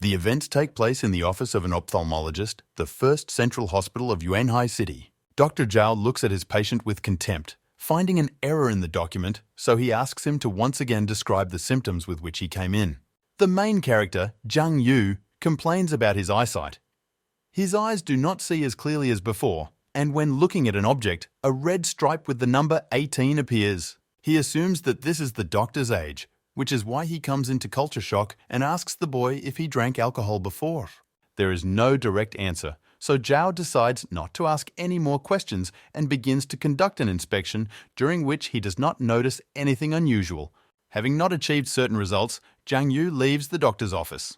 The events take place in the office of an ophthalmologist, the first central hospital of Yuanhai City. Dr. Zhao looks at his patient with contempt, finding an error in the document, so he asks him to once again describe the symptoms with which he came in. The main character, Zhang Yu, complains about his eyesight. His eyes do not see as clearly as before, and when looking at an object, a red stripe with the number 18 appears. He assumes that this is the doctor's age, which is why he comes into culture shock and asks the boy if he drank alcohol before. There is no direct answer, so Zhao decides not to ask any more questions and begins to conduct an inspection during which he does not notice anything unusual. Having not achieved certain results, Zhang Yu leaves the doctor's office.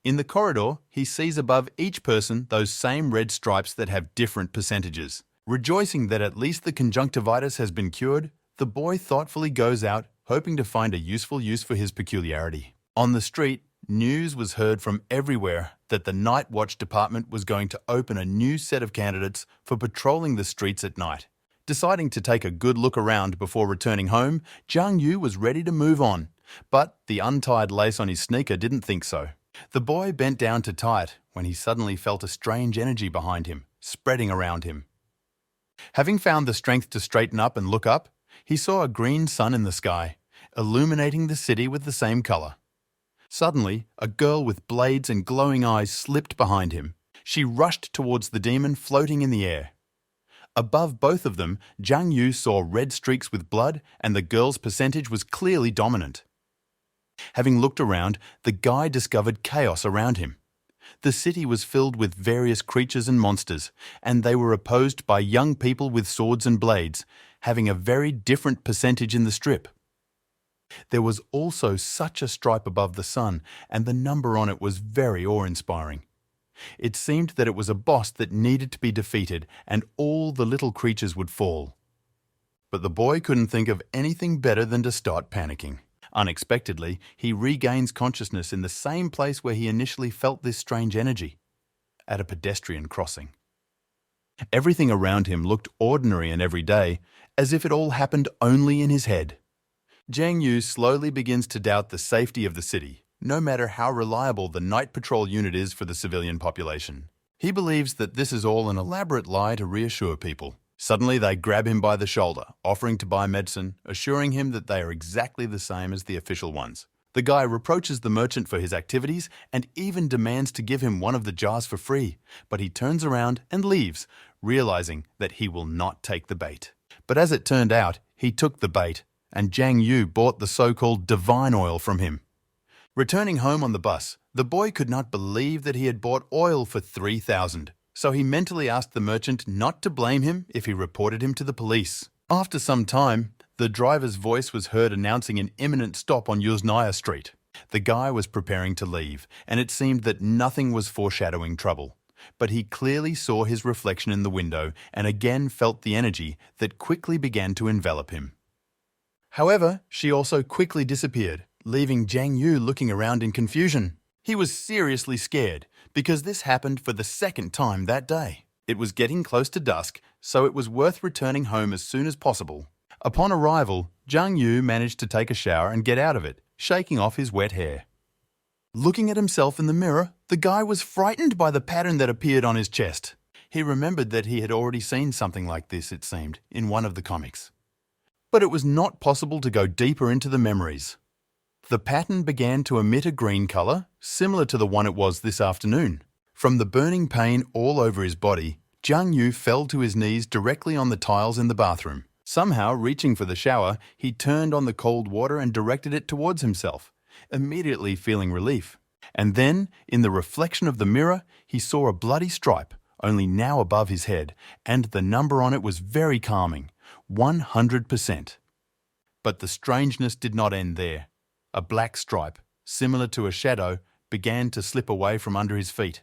In the corridor, he sees above each person those same red stripes that have different percentages. Rejoicing that at least the conjunctivitis has been cured, the boy thoughtfully goes out, hoping to find a useful use for his peculiarity. On the street, news was heard from everywhere that the Night Watch Department was going to open a new set of candidates for patrolling the streets at night. Deciding to take a good look around before returning home, Zhang Yu was ready to move on, but the untied lace on his sneaker didn't think so. The boy bent down to tie it when he suddenly felt a strange energy behind him, spreading around him. Having found the strength to straighten up and look up, he saw a green sun in the sky, illuminating the city with the same color. Suddenly, a girl with blades and glowing eyes slipped behind him. She rushed towards the demon floating in the air. Above both of them, Zhang Yu saw red streaks with blood, and the girl's percentage was clearly dominant. Having looked around, the guy discovered chaos around him. The city was filled with various creatures and monsters, and they were opposed by young people with swords and blades, having a very different percentage in the strip. There was also such a stripe above the sun, and the number on it was very awe-inspiring. It seemed that it was a boss that needed to be defeated, and all the little creatures would fall. But the boy couldn't think of anything better than to start panicking. Unexpectedly, he regains consciousness in the same place where he initially felt this strange energy, at a pedestrian crossing. Everything around him looked ordinary and everyday, as if it all happened only in his head. Zhang Yu slowly begins to doubt the safety of the city, no matter how reliable the night patrol unit is for the civilian population. He believes that this is all an elaborate lie to reassure people. Suddenly they grab him by the shoulder, offering to buy medicine, assuring him that they are exactly the same as the official ones. The guy reproaches the merchant for his activities and even demands to give him one of the jars for free, but he turns around and leaves, realizing that he will not take the bait. But as it turned out, he took the bait, and Zhang Yu bought the so-called divine oil from him. Returning home on the bus, the boy could not believe that he had bought oil for 3,000, so he mentally asked the merchant not to blame him if he reported him to the police. After some time, the driver's voice was heard announcing an imminent stop on Yuzhnaya Street. The guy was preparing to leave, and it seemed that nothing was foreshadowing trouble. But he clearly saw his reflection in the window and again felt the energy that quickly began to envelop him. However, she also quickly disappeared, leaving Zhang Yu looking around in confusion. He was seriously scared, because this happened for the second time that day. It was getting close to dusk, so it was worth returning home as soon as possible. Upon arrival, Zhang Yu managed to take a shower and get out of it, shaking off his wet hair. Looking at himself in the mirror, the guy was frightened by the pattern that appeared on his chest. He remembered that he had already seen something like this, it seemed, in one of the comics. But it was not possible to go deeper into the memories. The pattern began to emit a green color, similar to the one it was this afternoon. From the burning pain all over his body, Zhang Yu fell to his knees directly on the tiles in the bathroom. Somehow, reaching for the shower, he turned on the cold water and directed it towards himself, immediately feeling relief. And then, in the reflection of the mirror, he saw a bloody stripe, only now above his head, and the number on it was very calming, 100%. But the strangeness did not end there. A black stripe, similar to a shadow, began to slip away from under his feet.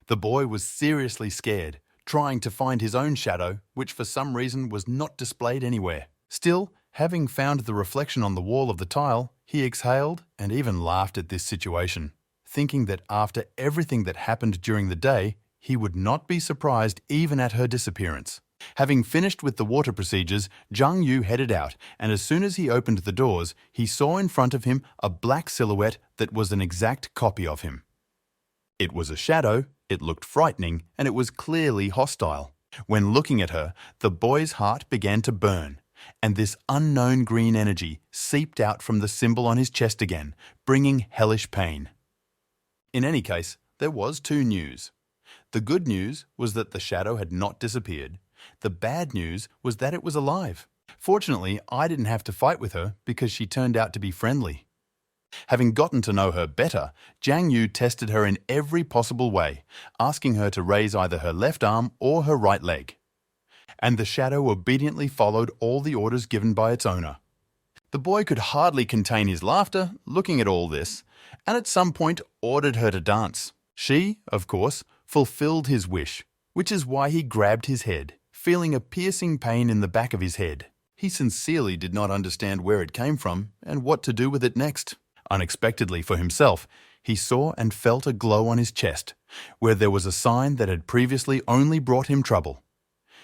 The boy was seriously scared, trying to find his own shadow, which for some reason was not displayed anywhere. Still, having found the reflection on the wall of the tile, he exhaled and even laughed at this situation, thinking that after everything that happened during the day, he would not be surprised even at her disappearance. Having finished with the water procedures, Zhang Yu headed out, and as soon as he opened the doors, he saw in front of him a black silhouette that was an exact copy of him. It was a shadow, it looked frightening, and it was clearly hostile. When looking at her, the boy's heart began to burn, and this unknown green energy seeped out from the symbol on his chest again, bringing hellish pain. In any case, there was two news. The good news was that the shadow had not disappeared. The bad news was that it was alive. Fortunately, I didn't have to fight with her because she turned out to be friendly. Having gotten to know her better, Zhang Yu tested her in every possible way, asking her to raise either her left arm or her right leg. And the shadow obediently followed all the orders given by its owner. The boy could hardly contain his laughter looking at all this, and at some point ordered her to dance. She, of course, fulfilled his wish, which is why he grabbed his head, feeling a piercing pain in the back of his head. He sincerely did not understand where it came from and what to do with it next. Unexpectedly for himself, he saw and felt a glow on his chest, where there was a sign that had previously only brought him trouble.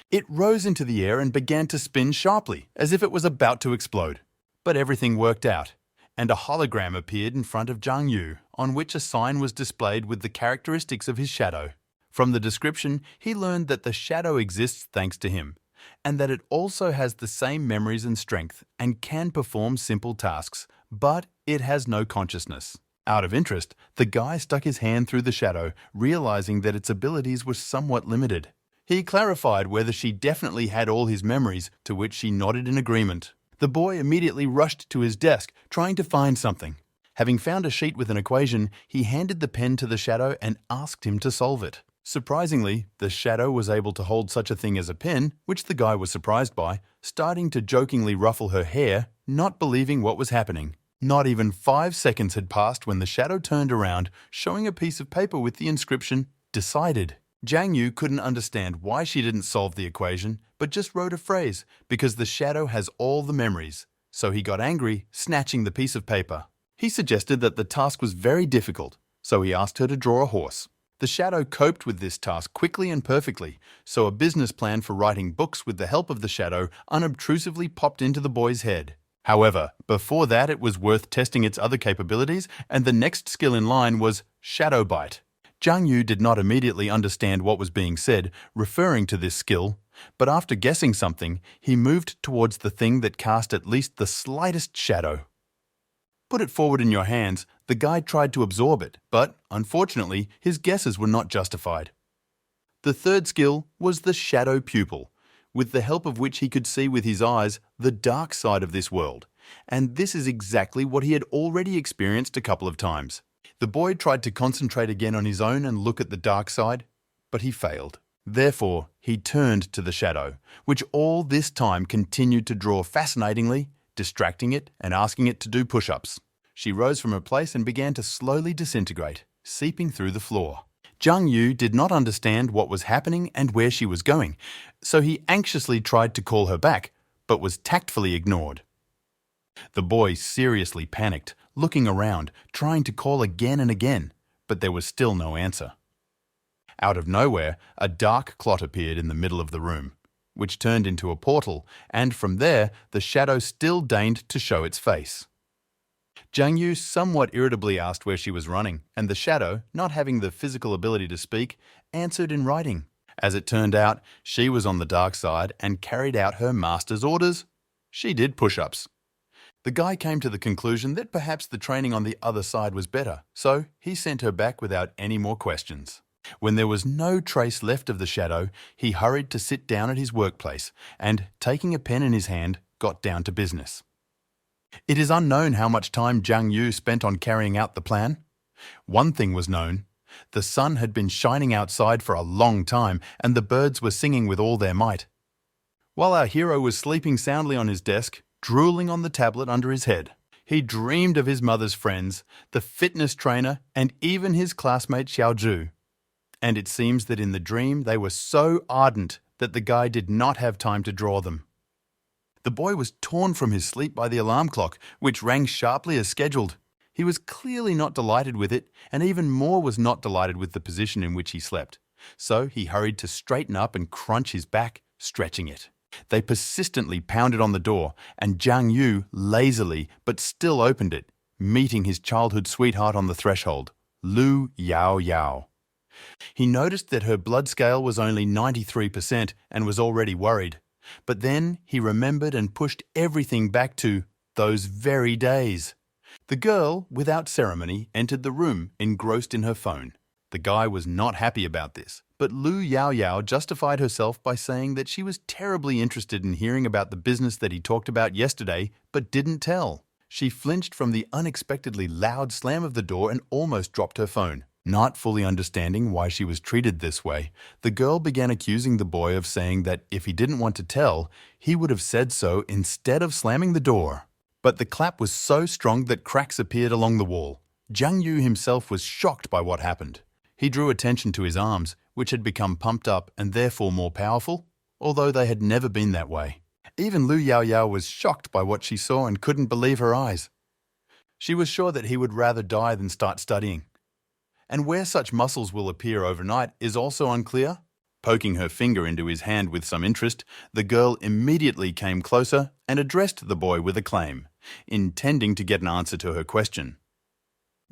It rose into the air and began to spin sharply, as if it was about to explode. But everything worked out, and a hologram appeared in front of Zhang Yu, on which a sign was displayed with the characteristics of his shadow. From the description, he learned that the shadow exists thanks to him, and that it also has the same memories and strength and can perform simple tasks, but it has no consciousness. Out of interest, the guy stuck his hand through the shadow, realizing that its abilities were somewhat limited. He clarified whether she definitely had all his memories, to which she nodded in agreement. The boy immediately rushed to his desk, trying to find something. Having found a sheet with an equation, he handed the pen to the shadow and asked him to solve it. Surprisingly, the shadow was able to hold such a thing as a pen, which the guy was surprised by, starting to jokingly ruffle her hair, not believing what was happening. Not even 5 seconds had passed when the shadow turned around, showing a piece of paper with the inscription, "Decided." Zhang Yu couldn't understand why she didn't solve the equation, but just wrote a phrase, because the shadow has all the memories. So he got angry, snatching the piece of paper. He suggested that the task was very difficult, so he asked her to draw a horse. The shadow coped with this task quickly and perfectly, so a business plan for writing books with the help of the shadow unobtrusively popped into the boy's head. However, before that it was worth testing its other capabilities, and the next skill in line was Shadow Bite. Zhang Yu did not immediately understand what was being said, referring to this skill, but after guessing something, he moved towards the thing that cast at least the slightest shadow. Put it forward in your hands. The guy tried to absorb it, but, unfortunately, his guesses were not justified. The third skill was the shadow pupil, with the help of which he could see with his eyes the dark side of this world, and this is exactly what he had already experienced a couple of times. The boy tried to concentrate again on his own and look at the dark side, but he failed. Therefore, he turned to the shadow, which all this time continued to draw fascinatingly, distracting it and asking it to do push-ups. She rose from her place and began to slowly disintegrate, seeping through the floor. Zhang Yu did not understand what was happening and where she was going, so he anxiously tried to call her back, but was tactfully ignored. The boy seriously panicked, looking around, trying to call again and again, but there was still no answer. Out of nowhere, a dark clot appeared in the middle of the room, which turned into a portal, and from there the shadow still deigned to show its face. Zhang Yu somewhat irritably asked where she was running, and the shadow, not having the physical ability to speak, answered in writing. As it turned out, she was on the dark side and carried out her master's orders. She did push-ups. The guy came to the conclusion that perhaps the training on the other side was better, so he sent her back without any more questions. When there was no trace left of the shadow, he hurried to sit down at his workplace and, taking a pen in his hand, got down to business. It is unknown how much time Zhang Yu spent on carrying out the plan. One thing was known. The sun had been shining outside for a long time and the birds were singing with all their might. While our hero was sleeping soundly on his desk, drooling on the tablet under his head, he dreamed of his mother's friends, the fitness trainer, and even his classmate Xiaozhu. And it seems that in the dream they were so ardent that the guy did not have time to draw them. The boy was torn from his sleep by the alarm clock, which rang sharply as scheduled. He was clearly not delighted with it, and even more was not delighted with the position in which he slept. So he hurried to straighten up and crunch his back, stretching it. They persistently pounded on the door, and Jiang Yu lazily but still opened it, meeting his childhood sweetheart on the threshold, Lu Yao Yao. He noticed that her blood scale was only 93% and was already worried. But then he remembered and pushed everything back to those very days. The girl, without ceremony, entered the room, engrossed in her phone. The guy was not happy about this, but Lu Yao Yao justified herself by saying that she was terribly interested in hearing about the business that he talked about yesterday, but didn't tell. She flinched from the unexpectedly loud slam of the door and almost dropped her phone. Not fully understanding why she was treated this way, the girl began accusing the boy of saying that if he didn't want to tell, he would have said so instead of slamming the door. But the clap was so strong that cracks appeared along the wall. Jiang Yu himself was shocked by what happened. He drew attention to his arms, which had become pumped up and therefore more powerful, although they had never been that way. Even Lu Yao Yao was shocked by what she saw and couldn't believe her eyes. She was sure that he would rather die than start studying. And where such muscles will appear overnight is also unclear. Poking her finger into his hand with some interest, the girl immediately came closer and addressed the boy with a claim, intending to get an answer to her question.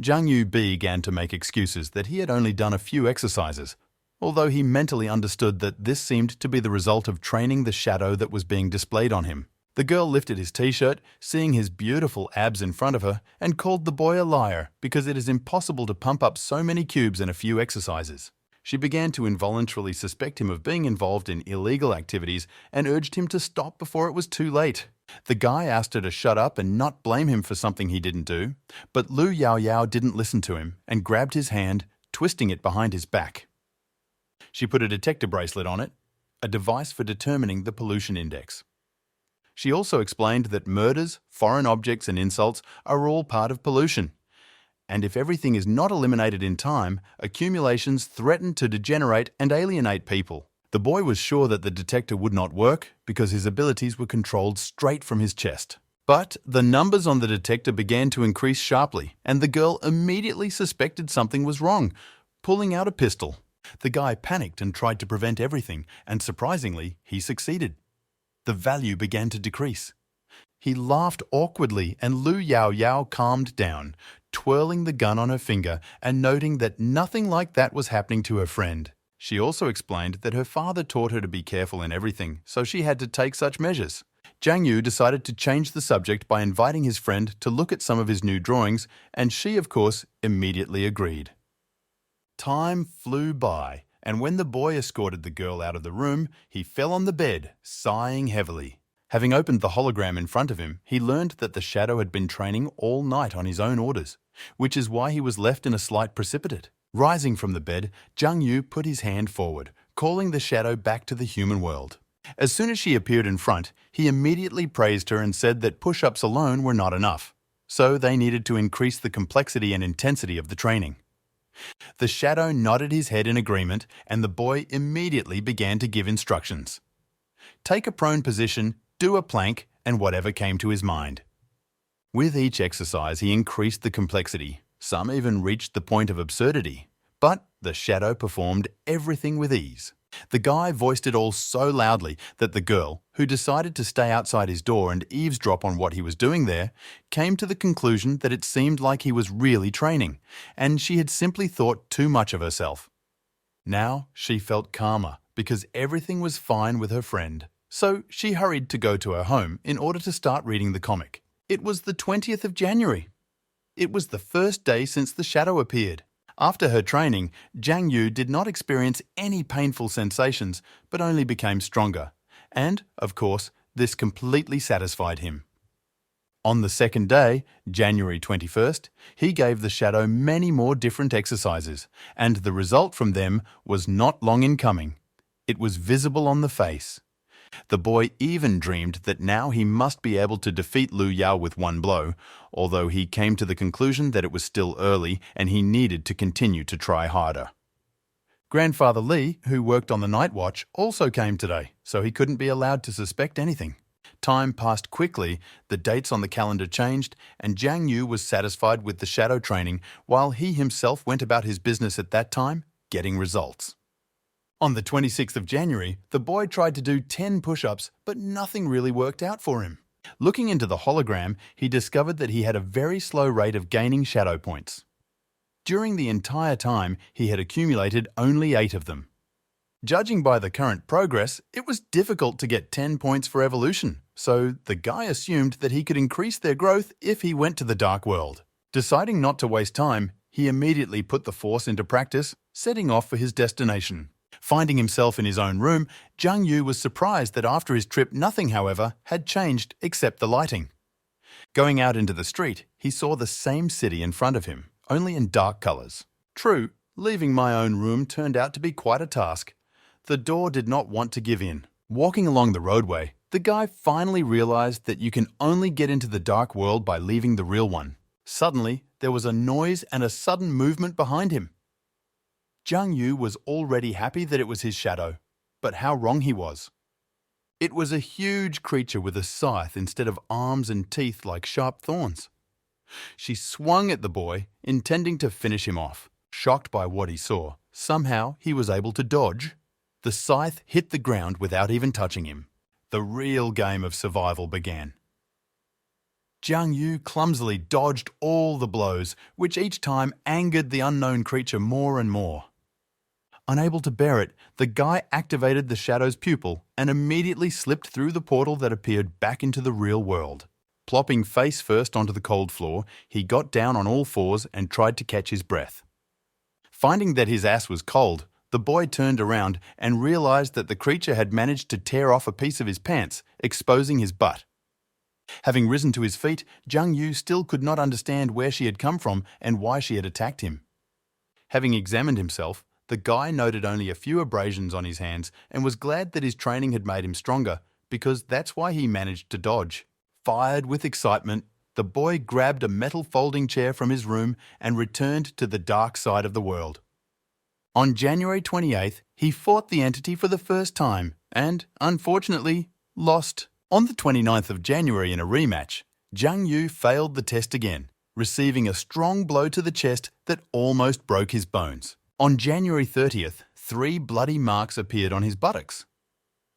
Jiang Yu began to make excuses that he had only done a few exercises, although he mentally understood that this seemed to be the result of training the shadow that was being displayed on him. The girl lifted his t-shirt, seeing his beautiful abs in front of her, and called the boy a liar because it is impossible to pump up so many cubes in a few exercises. She began to involuntarily suspect him of being involved in illegal activities and urged him to stop before it was too late. The guy asked her to shut up and not blame him for something he didn't do, but Lu Yao Yao didn't listen to him and grabbed his hand, twisting it behind his back. She put a detector bracelet on it, a device for determining the pollution index. She also explained that murders, foreign objects and insults are all part of pollution. And if everything is not eliminated in time, accumulations threaten to degenerate and alienate people. The boy was sure that the detector would not work because his abilities were controlled straight from his chest. But the numbers on the detector began to increase sharply, and the girl immediately suspected something was wrong, pulling out a pistol. The guy panicked and tried to prevent everything, and surprisingly, he succeeded. The value began to decrease. He laughed awkwardly, and Lu Yao Yao calmed down, twirling the gun on her finger and noting that nothing like that was happening to her friend. She also explained that her father taught her to be careful in everything, so she had to take such measures. Jiang Yu decided to change the subject by inviting his friend to look at some of his new drawings, and she, of course, immediately agreed. Time flew by, and when the boy escorted the girl out of the room, he fell on the bed, sighing heavily. Having opened the hologram in front of him, he learned that the shadow had been training all night on his own orders, which is why he was left in a slight precipitate. Rising from the bed, Jiang Yu put his hand forward, calling the shadow back to the human world. As soon as she appeared in front, he immediately praised her and said that push-ups alone were not enough, so they needed to increase the complexity and intensity of the training. The shadow nodded his head in agreement, and the boy immediately began to give instructions. Take a prone position, do a plank, and whatever came to his mind. With each exercise, he increased the complexity. Some even reached the point of absurdity. But the shadow performed everything with ease. The guy voiced it all so loudly that the girl, who decided to stay outside his door and eavesdrop on what he was doing there, came to the conclusion that it seemed like he was really training, and she had simply thought too much of herself. Now she felt calmer because everything was fine with her friend. So she hurried to go to her home in order to start reading the comic. It was the 20th of January. It was the first day since the shadow appeared. After her training, Jiang Yu did not experience any painful sensations, but only became stronger. And, of course, this completely satisfied him. On the second day, January 21st, he gave the shadow many more different exercises, and the result from them was not long in coming. It was visible on the face. The boy even dreamed that now he must be able to defeat Lu Yao with one blow, although he came to the conclusion that it was still early and he needed to continue to try harder. Grandfather Li, who worked on the night watch, also came today, so he couldn't be allowed to suspect anything. Time passed quickly, the dates on the calendar changed, and Jiang Yu was satisfied with the shadow training while he himself went about his business at that time, getting results. On the 26th of January, the boy tried to do 10 push-ups, but nothing really worked out for him. Looking into the hologram, he discovered that he had a very slow rate of gaining shadow points. During the entire time, he had accumulated only 8 of them. Judging by the current progress, it was difficult to get 10 points for evolution, so the guy assumed that he could increase their growth if he went to the dark world. Deciding not to waste time, he immediately put the force into practice, setting off for his destination. Finding himself in his own room, Jung Yu was surprised that after his trip nothing, however, had changed except the lighting. Going out into the street, he saw the same city in front of him, only in dark colours. True, leaving my own room turned out to be quite a task. The door did not want to give in. Walking along the roadway, the guy finally realised that you can only get into the dark world by leaving the real one. Suddenly, there was a noise and a sudden movement behind him. Jung Yu was already happy that it was his shadow, but how wrong he was. It was a huge creature with a scythe instead of arms and teeth like sharp thorns. She swung at the boy, intending to finish him off. Shocked by what he saw, somehow he was able to dodge. The scythe hit the ground without even touching him. The real game of survival began. Jung Yu clumsily dodged all the blows, which each time angered the unknown creature more and more. Unable to bear it, the guy activated the shadow's pupil and immediately slipped through the portal that appeared back into the real world. Plopping face first onto the cold floor, he got down on all fours and tried to catch his breath. Finding that his ass was cold, the boy turned around and realized that the creature had managed to tear off a piece of his pants, exposing his butt. Having risen to his feet, Jung Yu still could not understand where she had come from and why she had attacked him. Having examined himself, the guy noted only a few abrasions on his hands and was glad that his training had made him stronger, because that's why he managed to dodge. Fired with excitement, the boy grabbed a metal folding chair from his room and returned to the dark side of the world. On January 28th, he fought the entity for the first time and, unfortunately, lost. On the 29th of January in a rematch, Jung Yu failed the test again, receiving a strong blow to the chest that almost broke his bones. On January 30th, 3 bloody marks appeared on his buttocks.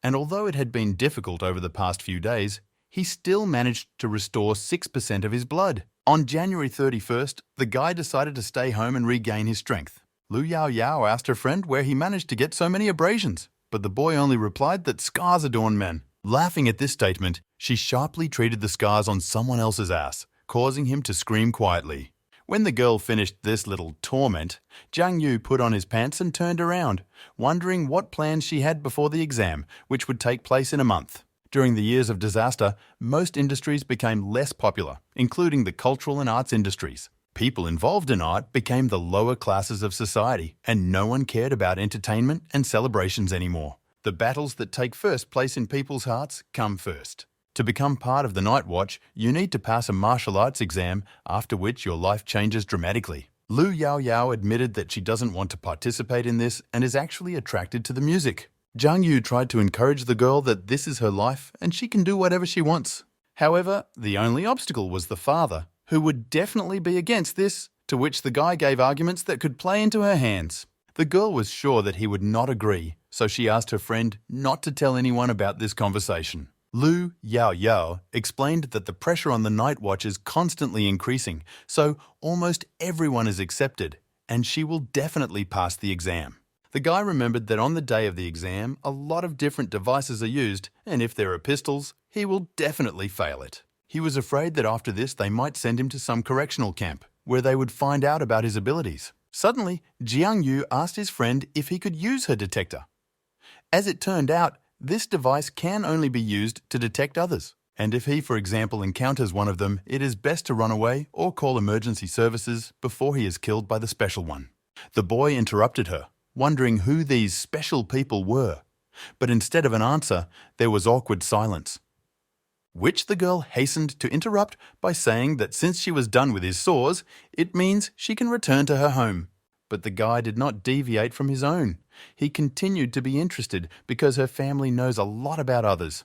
And although it had been difficult over the past few days, he still managed to restore 6% of his blood. On January 31st, the guy decided to stay home and regain his strength. Lu Yao Yao asked her friend where he managed to get so many abrasions, but the boy only replied that scars adorn men. Laughing at this statement, she sharply treated the scars on someone else's ass, causing him to scream quietly. When the girl finished this little torment, Jung Yu put on his pants and turned around, wondering what plans she had before the exam, which would take place in a month. During the years of disaster, most industries became less popular, including the cultural and arts industries. People involved in art became the lower classes of society, and no one cared about entertainment and celebrations anymore. The battles that take first place in people's hearts come first. To become part of the Night Watch, you need to pass a martial arts exam, after which your life changes dramatically. Lu Yao Yao admitted that she doesn't want to participate in this and is actually attracted to the music. Jung Yu tried to encourage the girl that this is her life and she can do whatever she wants. However, the only obstacle was the father, who would definitely be against this, to which the guy gave arguments that could play into her hands. The girl was sure that he would not agree, so she asked her friend not to tell anyone about this conversation. Lu Yao Yao explained that the pressure on the Night Watch is constantly increasing, so almost everyone is accepted, and she will definitely pass the exam. The guy remembered that on the day of the exam, a lot of different devices are used, and if there are pistols, he will definitely fail it. He was afraid that after this they might send him to some correctional camp, where they would find out about his abilities. Suddenly, Jiang Yu asked his friend if he could use her detector. As it turned out, this device can only be used to detect others, and if he, for example, encounters one of them, it is best to run away or call emergency services before he is killed by the special one. The boy interrupted her, wondering who these special people were, but instead of an answer, there was awkward silence, which the girl hastened to interrupt by saying that since she was done with his sores, it means she can return to her home. But the guy did not deviate from his own. He continued to be interested because her family knows a lot about others.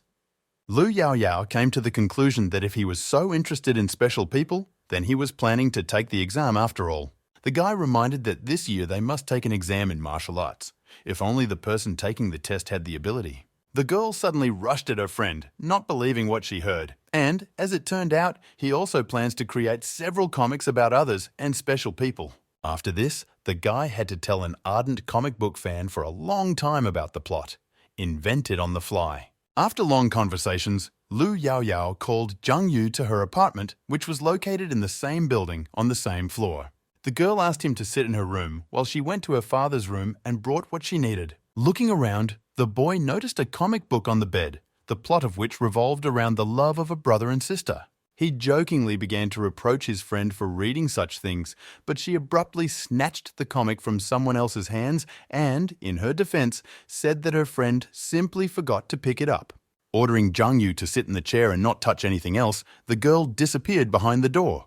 Lu Yao Yao came to the conclusion that if he was so interested in special people, then he was planning to take the exam after all. The guy reminded that this year they must take an exam in martial arts. If only the person taking the test had the ability. The girl suddenly rushed at her friend, not believing what she heard. And, as it turned out, he also plans to create several comics about others and special people. After this, the guy had to tell an ardent comic book fan for a long time about the plot. Invented on the fly. After long conversations, Lu Yao Yao called Zhang Yu to her apartment, which was located in the same building on the same floor. The girl asked him to sit in her room while she went to her father's room and brought what she needed. Looking around, the boy noticed a comic book on the bed, the plot of which revolved around the love of a brother and sister. He jokingly began to reproach his friend for reading such things, but she abruptly snatched the comic from someone else's hands and, in her defense, said that her friend simply forgot to pick it up. Ordering Zhang Yu to sit in the chair and not touch anything else, the girl disappeared behind the door.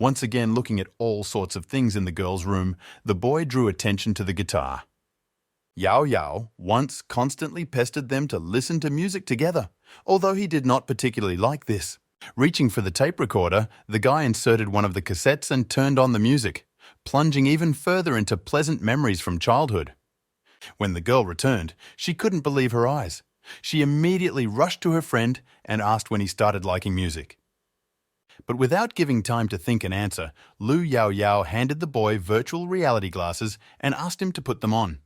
Once again looking at all sorts of things in the girl's room, the boy drew attention to the guitar. Yao Yao once constantly pestered them to listen to music together, although he did not particularly like this. Reaching for the tape recorder, the guy inserted one of the cassettes and turned on the music, plunging even further into pleasant memories from childhood. When the girl returned, she couldn't believe her eyes. She immediately rushed to her friend and asked when he started liking music. But without giving time to think and answer, Lu Yao Yao handed the boy virtual reality glasses and asked him to put them on.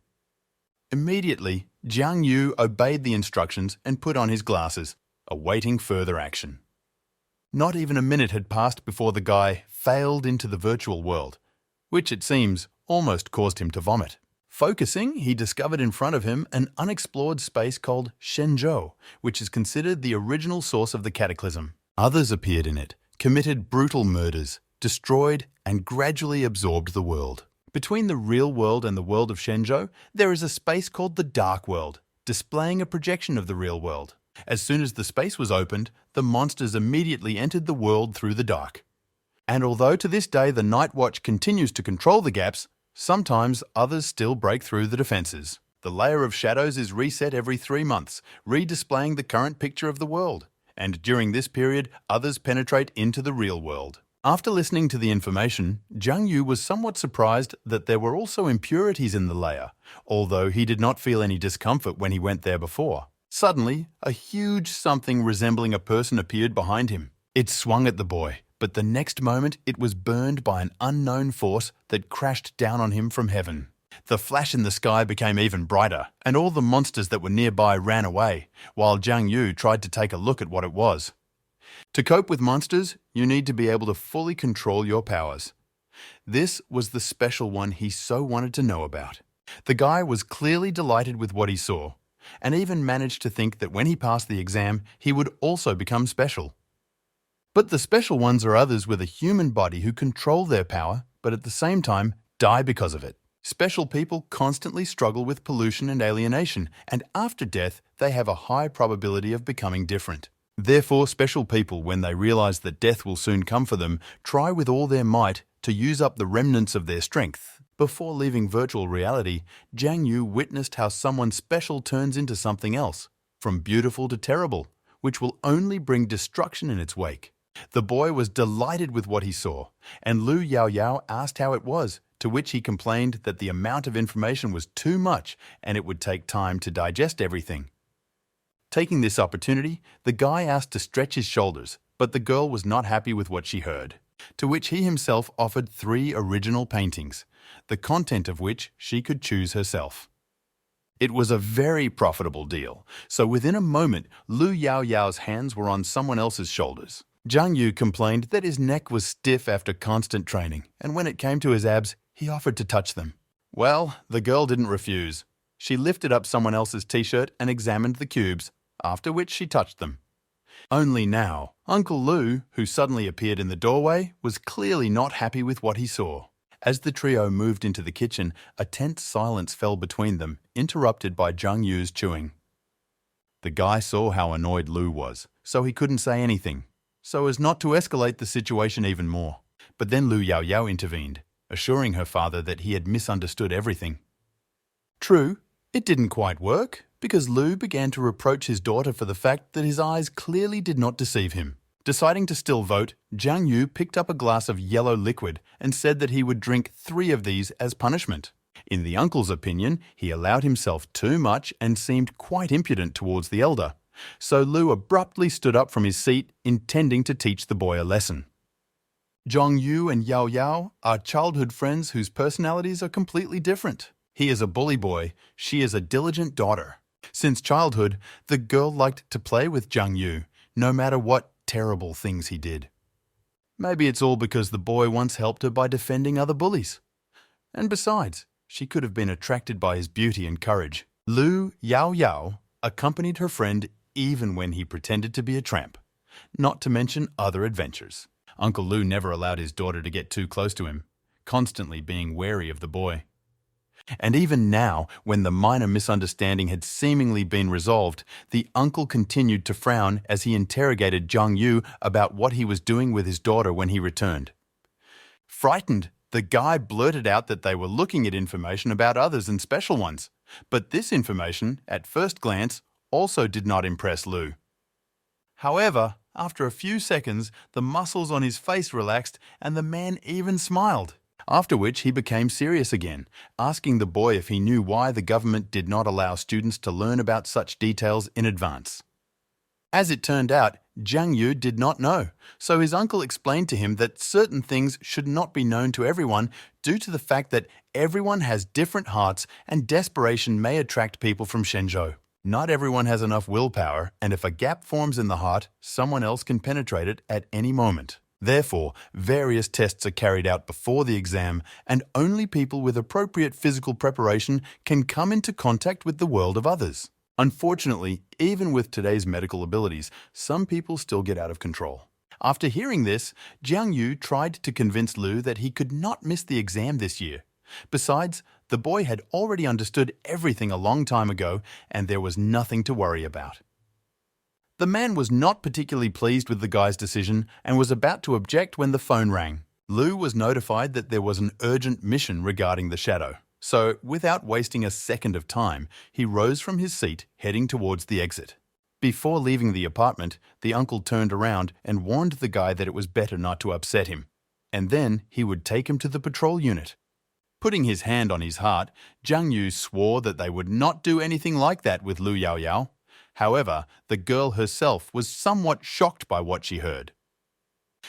Immediately, Zhang Yu obeyed the instructions and put on his glasses, awaiting further action. Not even a minute had passed before the guy failed into the virtual world, which it seems almost caused him to vomit. Focusing, he discovered in front of him an unexplored space called Shenzhou, which is considered the original source of the cataclysm. Others appeared in it, committed brutal murders, destroyed, and gradually absorbed the world. Between the real world and the world of Shenzhou, there is a space called the Dark World, displaying a projection of the real world. As soon as the space was opened, the monsters immediately entered the world through the dark. And although to this day the Night Watch continues to control the gaps, sometimes others still break through the defenses. The layer of shadows is reset every 3 months, redisplaying the current picture of the world. And during this period, others penetrate into the real world. After listening to the information, Zhang Yu was somewhat surprised that there were also impurities in the layer, although he did not feel any discomfort when he went there before. Suddenly, a huge something resembling a person appeared behind him. It swung at the boy, but the next moment it was burned by an unknown force that crashed down on him from heaven. The flash in the sky became even brighter, and all the monsters that were nearby ran away, while Zhang Yu tried to take a look at what it was. To cope with monsters, you need to be able to fully control your powers. This was the special one he so wanted to know about. The guy was clearly delighted with what he saw, and even managed to think that when he passed the exam, he would also become special. But the special ones are others with a human body who control their power, but at the same time die because of it. Special people constantly struggle with pollution and alienation, and after death, they have a high probability of becoming different. Therefore, special people, when they realize that death will soon come for them, try with all their might to use up the remnants of their strength. Before leaving virtual reality, Zhang Yu witnessed how someone special turns into something else, from beautiful to terrible, which will only bring destruction in its wake. The boy was delighted with what he saw, and Lu Yao Yao asked how it was, to which he complained that the amount of information was too much and it would take time to digest everything. Taking this opportunity, the guy asked to stretch his shoulders, but the girl was not happy with what she heard, to which he himself offered 3 original paintings, the content of which she could choose herself. It was a very profitable deal, so within a moment, Lu Yao Yao's hands were on someone else's shoulders. Zhang Yu complained that his neck was stiff after constant training, and when it came to his abs, he offered to touch them. Well, the girl didn't refuse. She lifted up someone else's t-shirt and examined the cubes, after which she touched them. Only now, Uncle Lu, who suddenly appeared in the doorway, was clearly not happy with what he saw. As the trio moved into the kitchen, a tense silence fell between them, interrupted by Zhang Yu's chewing. The guy saw how annoyed Lu was, so he couldn't say anything, so as not to escalate the situation even more. But then Lu Yao Yao intervened, assuring her father that he had misunderstood everything. True, it didn't quite work, because Lu began to reproach his daughter for the fact that his eyes clearly did not deceive him. Deciding to still vote, Zhang Yu picked up a glass of yellow liquid and said that he would drink 3 of these as punishment. In the uncle's opinion, he allowed himself too much and seemed quite impudent towards the elder, so Lu abruptly stood up from his seat, intending to teach the boy a lesson. Zhongyu and Yao Yao are childhood friends whose personalities are completely different. He is a bully boy, she is a diligent daughter. Since childhood, the girl liked to play with Zhongyu, no matter what terrible things he did. Maybe it's all because the boy once helped her by defending other bullies. And besides, she could have been attracted by his beauty and courage. Lu Yao Yao accompanied her friend even when he pretended to be a tramp, not to mention other adventures. Uncle Lu never allowed his daughter to get too close to him, constantly being wary of the boy. And even now, when the minor misunderstanding had seemingly been resolved, the uncle continued to frown as he interrogated Zhang Yu about what he was doing with his daughter when he returned. Frightened, the guy blurted out that they were looking at information about others and special ones, but this information, at first glance, also did not impress Lu. However, after a few seconds, the muscles on his face relaxed and the man even smiled. After which he became serious again, asking the boy if he knew why the government did not allow students to learn about such details in advance. As it turned out, Zhang Yu did not know, so his uncle explained to him that certain things should not be known to everyone due to the fact that everyone has different hearts and desperation may attract people from Shenzhou. Not everyone has enough willpower, and if a gap forms in the heart, someone else can penetrate it at any moment. Therefore, various tests are carried out before the exam, and only people with appropriate physical preparation can come into contact with the world of others. Unfortunately, even with today's medical abilities, some people still get out of control. After hearing this, Jiang Yu tried to convince Lu that he could not miss the exam this year. Besides, the boy had already understood everything a long time ago, and there was nothing to worry about. The man was not particularly pleased with the guy's decision and was about to object when the phone rang. Lu was notified that there was an urgent mission regarding the shadow. So, without wasting a second of time, he rose from his seat, heading towards the exit. Before leaving the apartment, the uncle turned around and warned the guy that it was better not to upset him. And then he would take him to the patrol unit. Putting his hand on his heart, Zhang Yu swore that they would not do anything like that with Lu Yao Yao. However, the girl herself was somewhat shocked by what she heard.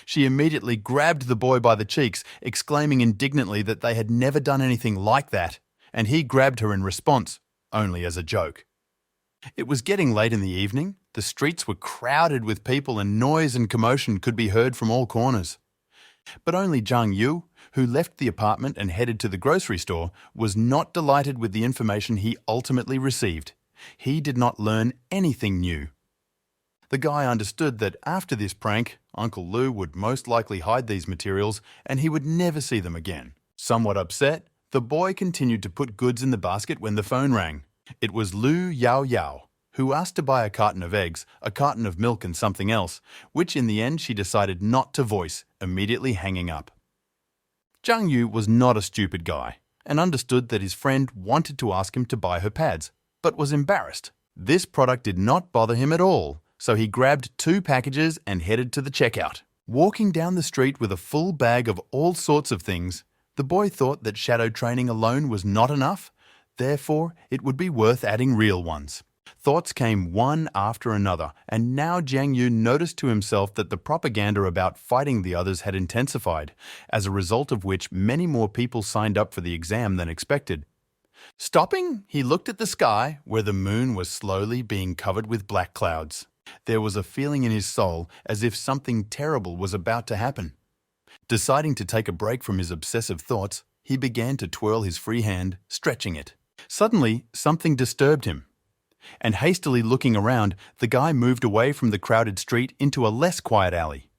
She immediately grabbed the boy by the cheeks, exclaiming indignantly that they had never done anything like that, and he grabbed her in response, only as a joke. It was getting late in the evening, the streets were crowded with people and noise and commotion could be heard from all corners. But only Zhang Yu, who left the apartment and headed to the grocery store, was not delighted with the information he ultimately received. He did not learn anything new. The guy understood that after this prank, Uncle Lu would most likely hide these materials and he would never see them again. Somewhat upset, the boy continued to put goods in the basket when the phone rang. It was Lu Yao Yao, who asked to buy a carton of eggs, a carton of milk and something else, which in the end she decided not to voice, immediately hanging up. Zhang Yu was not a stupid guy and understood that his friend wanted to ask him to buy her pads, but was embarrassed. This product did not bother him at all, so he grabbed 2 packages and headed to the checkout. Walking down the street with a full bag of all sorts of things, the boy thought that shadow training alone was not enough, therefore it would be worth adding real ones. Thoughts came one after another, and now Jiang Yu noticed to himself that the propaganda about fighting the others had intensified, as a result of which many more people signed up for the exam than expected. Stopping, he looked at the sky, where the moon was slowly being covered with black clouds. There was a feeling in his soul as if something terrible was about to happen. Deciding to take a break from his obsessive thoughts, he began to twirl his free hand, stretching it. Suddenly, something disturbed him. And hastily looking around, the guy moved away from the crowded street into a less quiet alley.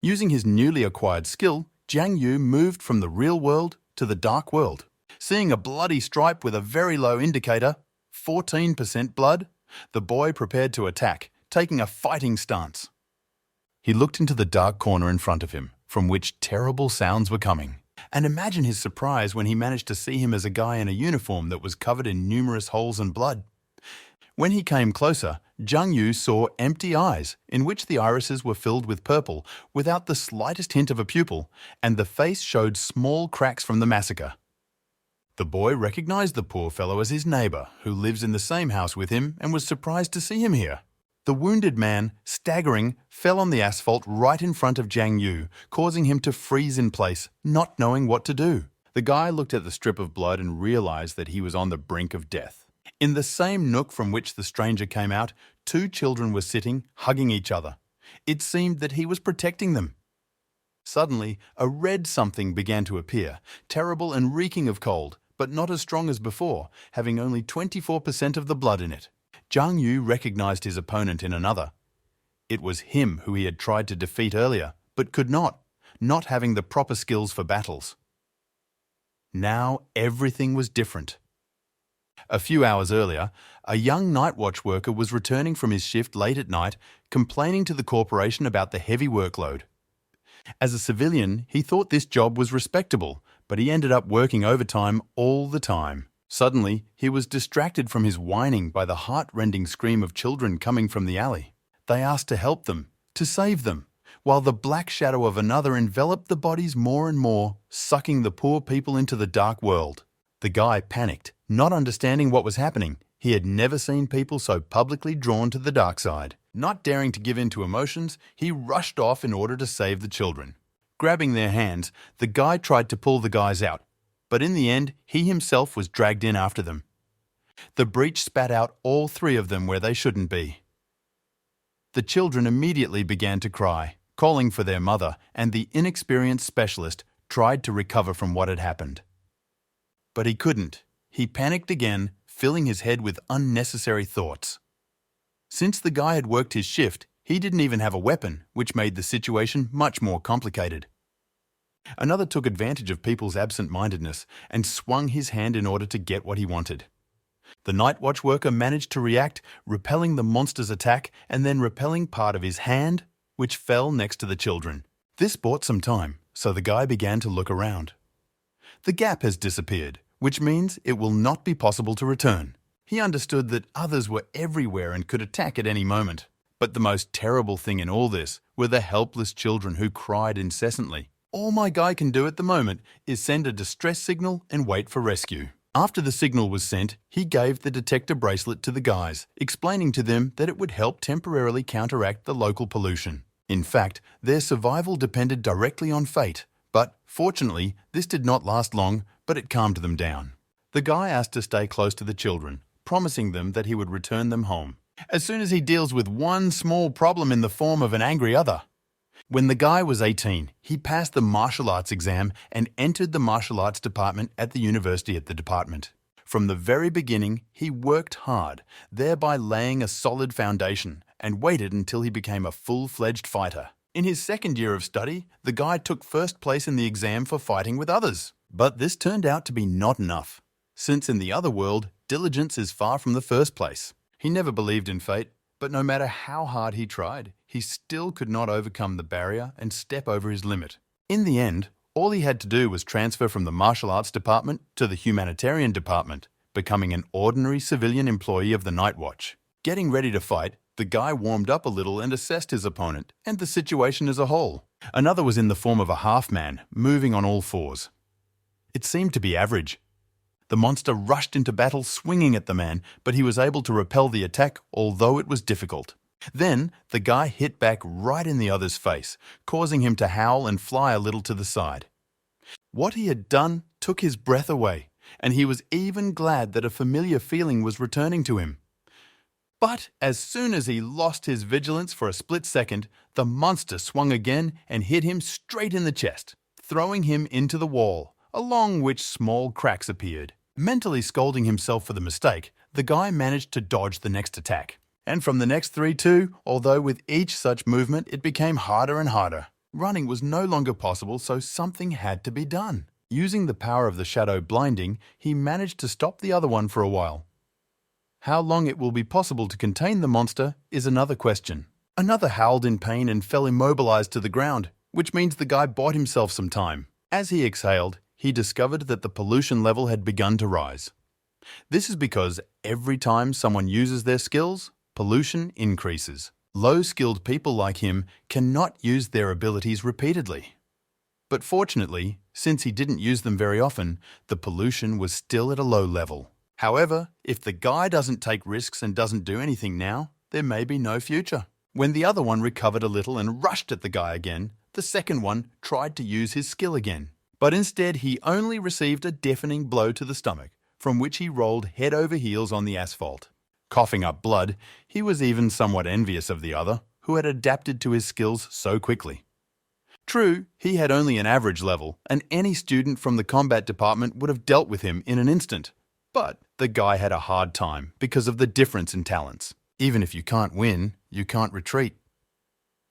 Using his newly acquired skill, Jiang Yu moved from the real world to the dark world. Seeing a bloody stripe with a very low indicator, 14% blood, the boy prepared to attack, taking a fighting stance. He looked into the dark corner in front of him, from which terrible sounds were coming. And imagine his surprise when he managed to see him as a guy in a uniform that was covered in numerous holes and blood. When he came closer, Zhang Yu saw empty eyes, in which the irises were filled with purple, without the slightest hint of a pupil, and the face showed small cracks from the massacre. The boy recognized the poor fellow as his neighbor, who lives in the same house with him, and was surprised to see him here. The wounded man, staggering, fell on the asphalt right in front of Jiang Yu, causing him to freeze in place, not knowing what to do. The guy looked at the strip of blood and realized that he was on the brink of death. In the same nook from which the stranger came out, two children were sitting, hugging each other. It seemed that he was protecting them. Suddenly, a red something began to appear, terrible and reeking of cold, but not as strong as before, having only 24% of the blood in it. Jiang Yu recognized his opponent in another. It was him who he had tried to defeat earlier, but could not having the proper skills for battles. Now everything was different. A few hours earlier, a young night watch worker was returning from his shift late at night, complaining to the corporation about the heavy workload. As a civilian, he thought this job was respectable, but he ended up working overtime all the time. Suddenly, he was distracted from his whining by the heart-rending scream of children coming from the alley. They asked to help them, to save them, while the black shadow of another enveloped the bodies more and more, sucking the poor people into the dark world. The guy panicked, not understanding what was happening. He had never seen people so publicly drawn to the dark side. Not daring to give in to emotions, he rushed off in order to save the children. Grabbing their hands, the guy tried to pull the guys out, but in the end, he himself was dragged in after them. The breach spat out all three of them where they shouldn't be. The children immediately began to cry, calling for their mother, and the inexperienced specialist tried to recover from what had happened. But he couldn't. He panicked again, filling his head with unnecessary thoughts. Since the guy had worked his shift, he didn't even have a weapon, which made the situation much more complicated. Another took advantage of people's absent-mindedness and swung his hand in order to get what he wanted. The night watch worker managed to react, repelling the monster's attack and then repelling part of his hand, which fell next to the children. This bought some time, so the guy began to look around. The gap has disappeared, which means it will not be possible to return. He understood that others were everywhere and could attack at any moment. But the most terrible thing in all this were the helpless children who cried incessantly. All my guy can do at the moment is send a distress signal and wait for rescue. After the signal was sent, he gave the detector bracelet to the guys, explaining to them that it would help temporarily counteract the local pollution. In fact, their survival depended directly on fate. But, fortunately, this did not last long, but it calmed them down. The guy asked to stay close to the children, promising them that he would return them home as soon as he deals with one small problem in the form of an angry other. When the guy was 18, he passed the martial arts exam and entered the martial arts department at the university at the department. From the very beginning, he worked hard, thereby laying a solid foundation, and waited until he became a full-fledged fighter. In his second year of study, the guy took first place in the exam for fighting with others. But this turned out to be not enough, since in the other world, diligence is far from the first place. He never believed in fate, but no matter how hard he tried, he still could not overcome the barrier and step over his limit. In the end, all he had to do was transfer from the martial arts department to the humanitarian department, becoming an ordinary civilian employee of the night watch. Getting ready to fight, the guy warmed up a little and assessed his opponent and the situation as a whole. Another was in the form of a half-man, moving on all fours. It seemed to be average. The monster rushed into battle swinging at the man, but he was able to repel the attack, although it was difficult. Then, the guy hit back right in the other's face, causing him to howl and fly a little to the side. What he had done took his breath away, and he was even glad that a familiar feeling was returning to him. But as soon as he lost his vigilance for a split second, the monster swung again and hit him straight in the chest, throwing him into the wall, along which small cracks appeared. Mentally scolding himself for the mistake, the guy managed to dodge the next attack. And from the next three too, although with each such movement it became harder and harder. Running was no longer possible, so something had to be done. Using the power of the shadow blinding, he managed to stop the other one for a while. How long it will be possible to contain the monster is another question. Another howled in pain and fell immobilized to the ground, which means the guy bought himself some time. As he exhaled, he discovered that the pollution level had begun to rise. This is because every time someone uses their skills, pollution increases. Low-skilled people like him cannot use their abilities repeatedly. But fortunately, since he didn't use them very often, the pollution was still at a low level. However, if the guy doesn't take risks and doesn't do anything now, there may be no future. When the other one recovered a little and rushed at the guy again, the second one tried to use his skill again. But instead, he only received a deafening blow to the stomach, from which he rolled head over heels on the asphalt. Coughing up blood, he was even somewhat envious of the other, who had adapted to his skills so quickly. True, he had only an average level, and any student from the combat department would have dealt with him in an instant. But the guy had a hard time because of the difference in talents. Even if you can't win, you can't retreat.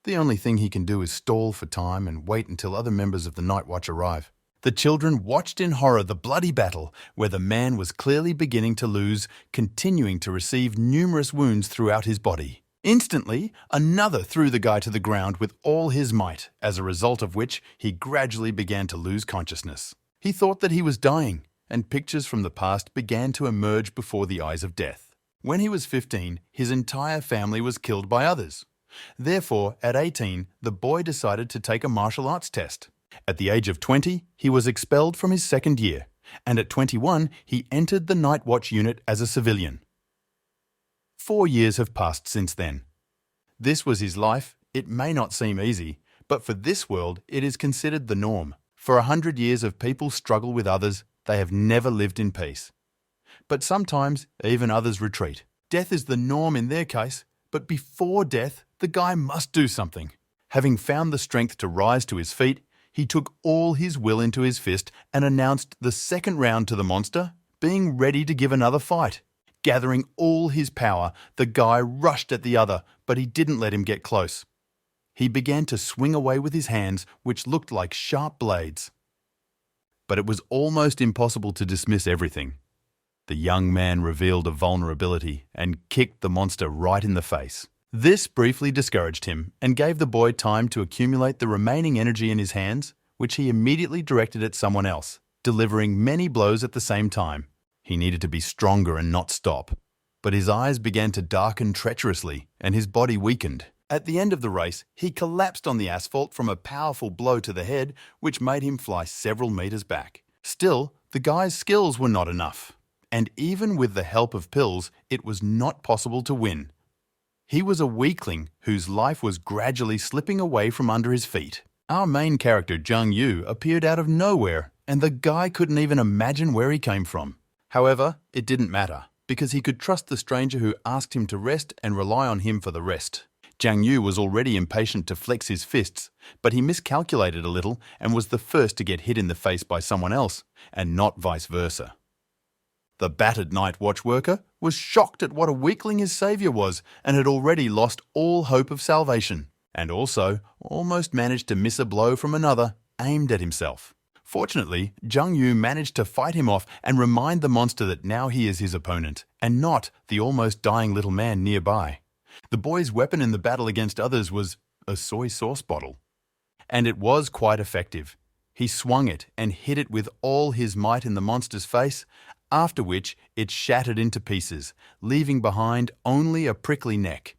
The only thing he can do is stall for time and wait until other members of the Night Watch arrive. The children watched in horror the bloody battle where the man was clearly beginning to lose, continuing to receive numerous wounds throughout his body. Instantly, another threw the guy to the ground with all his might, as a result of which he gradually began to lose consciousness. He thought that he was dying, and pictures from the past began to emerge before the eyes of death. When he was 15, his entire family was killed by others. Therefore, at 18, the boy decided to take a martial arts test. At the age of 20, he was expelled from his second year, and at 21, he entered the Night Watch unit as a civilian. 4 years have passed since then. This was his life. It may not seem easy, but for this world, it is considered the norm. For 100 years of people struggle with others, they have never lived in peace. But sometimes, even others retreat. Death is the norm in their case, but before death, the guy must do something. Having found the strength to rise to his feet, he took all his will into his fist and announced the second round to the monster, being ready to give another fight. Gathering all his power, the guy rushed at the other, but he didn't let him get close. He began to swing away with his hands, which looked like sharp blades. But it was almost impossible to dismiss everything. The young man revealed a vulnerability and kicked the monster right in the face. This briefly discouraged him and gave the boy time to accumulate the remaining energy in his hands, which he immediately directed at someone else, delivering many blows at the same time. He needed to be stronger and not stop. But his eyes began to darken treacherously and his body weakened. At the end of the race, he collapsed on the asphalt from a powerful blow to the head, which made him fly several meters back. Still, the guy's skills were not enough. And even with the help of pills, it was not possible to win. He was a weakling whose life was gradually slipping away from under his feet. Our main character, Jung Yu, appeared out of nowhere, and the guy couldn't even imagine where he came from. However, it didn't matter, because he could trust the stranger who asked him to rest and rely on him for the rest. Jung Yu was already impatient to flex his fists, but he miscalculated a little and was the first to get hit in the face by someone else, and not vice versa. The battered night watch worker was shocked at what a weakling his saviour was and had already lost all hope of salvation, and also almost managed to miss a blow from another aimed at himself. Fortunately, Jung Yu managed to fight him off and remind the monster that now he is his opponent, and not the almost dying little man nearby. The boy's weapon in the battle against others was a soy sauce bottle. And it was quite effective. He swung it and hit it with all his might in the monster's face, after which it shattered into pieces, leaving behind only a prickly neck.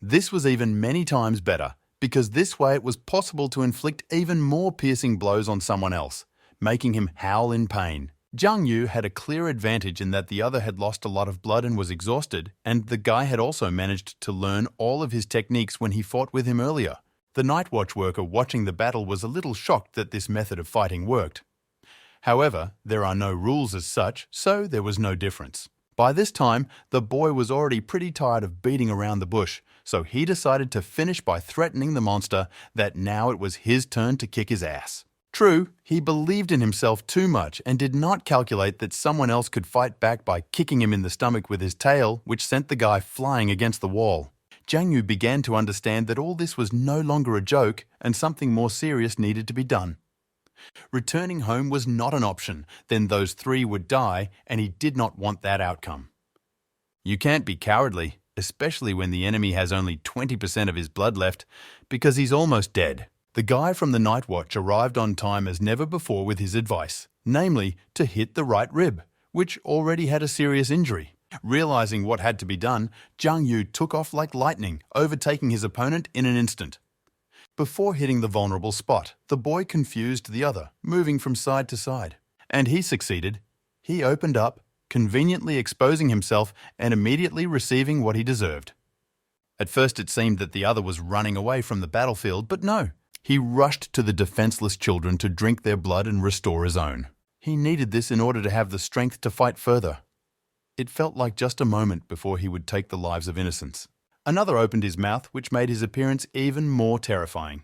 This was even many times better, because this way it was possible to inflict even more piercing blows on someone else, making him howl in pain. Jung Yu had a clear advantage in that the other had lost a lot of blood and was exhausted, and the guy had also managed to learn all of his techniques when he fought with him earlier. The night watch worker watching the battle was a little shocked that this method of fighting worked. However, there are no rules as such, so there was no difference. By this time, the boy was already pretty tired of beating around the bush, so he decided to finish by threatening the monster that now it was his turn to kick his ass. True, he believed in himself too much and did not calculate that someone else could fight back by kicking him in the stomach with his tail, which sent the guy flying against the wall. Jung Yu began to understand that all this was no longer a joke and something more serious needed to be done. Returning home was not an option, then those three would die, and he did not want that outcome. You can't be cowardly, especially when the enemy has only 20% of his blood left, because he's almost dead. The guy from the Night Watch arrived on time as never before with his advice, namely to hit the right rib, which already had a serious injury. Realizing what had to be done, Jung Yu took off like lightning, overtaking his opponent in an instant. Before hitting the vulnerable spot, the boy confused the other, moving from side to side. And he succeeded. He opened up, conveniently exposing himself and immediately receiving what he deserved. At first it seemed that the other was running away from the battlefield, but no. He rushed to the defenseless children to drink their blood and restore his own. He needed this in order to have the strength to fight further. It felt like just a moment before he would take the lives of innocents. Another opened his mouth, which made his appearance even more terrifying.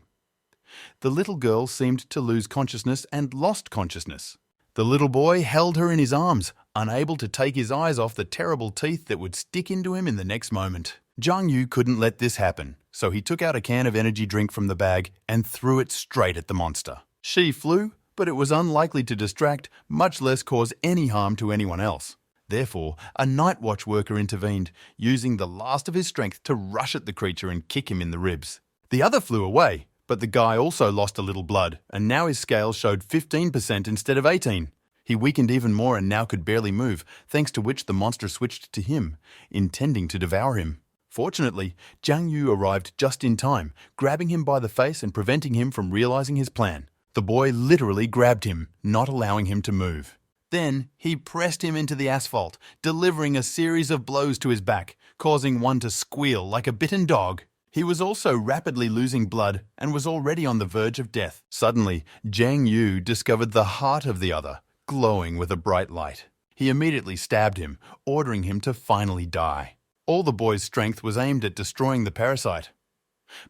The little girl seemed to lose consciousness and lost consciousness. The little boy held her in his arms, unable to take his eyes off the terrible teeth that would stick into him in the next moment. Zhang Yu couldn't let this happen, so he took out a can of energy drink from the bag and threw it straight at the monster. She flew, but it was unlikely to distract, much less cause any harm to anyone else. Therefore, a night watch worker intervened, using the last of his strength to rush at the creature and kick him in the ribs. The other flew away, but the guy also lost a little blood, and now his scales showed 15% instead of 18%. He weakened even more and now could barely move, thanks to which the monster switched to him, intending to devour him. Fortunately, Zhang Yu arrived just in time, grabbing him by the face and preventing him from realizing his plan. The boy literally grabbed him, not allowing him to move. Then he pressed him into the asphalt, delivering a series of blows to his back, causing one to squeal like a bitten dog. He was also rapidly losing blood and was already on the verge of death. Suddenly, Zhang Yu discovered the heart of the other, glowing with a bright light. He immediately stabbed him, ordering him to finally die. All the boy's strength was aimed at destroying the parasite.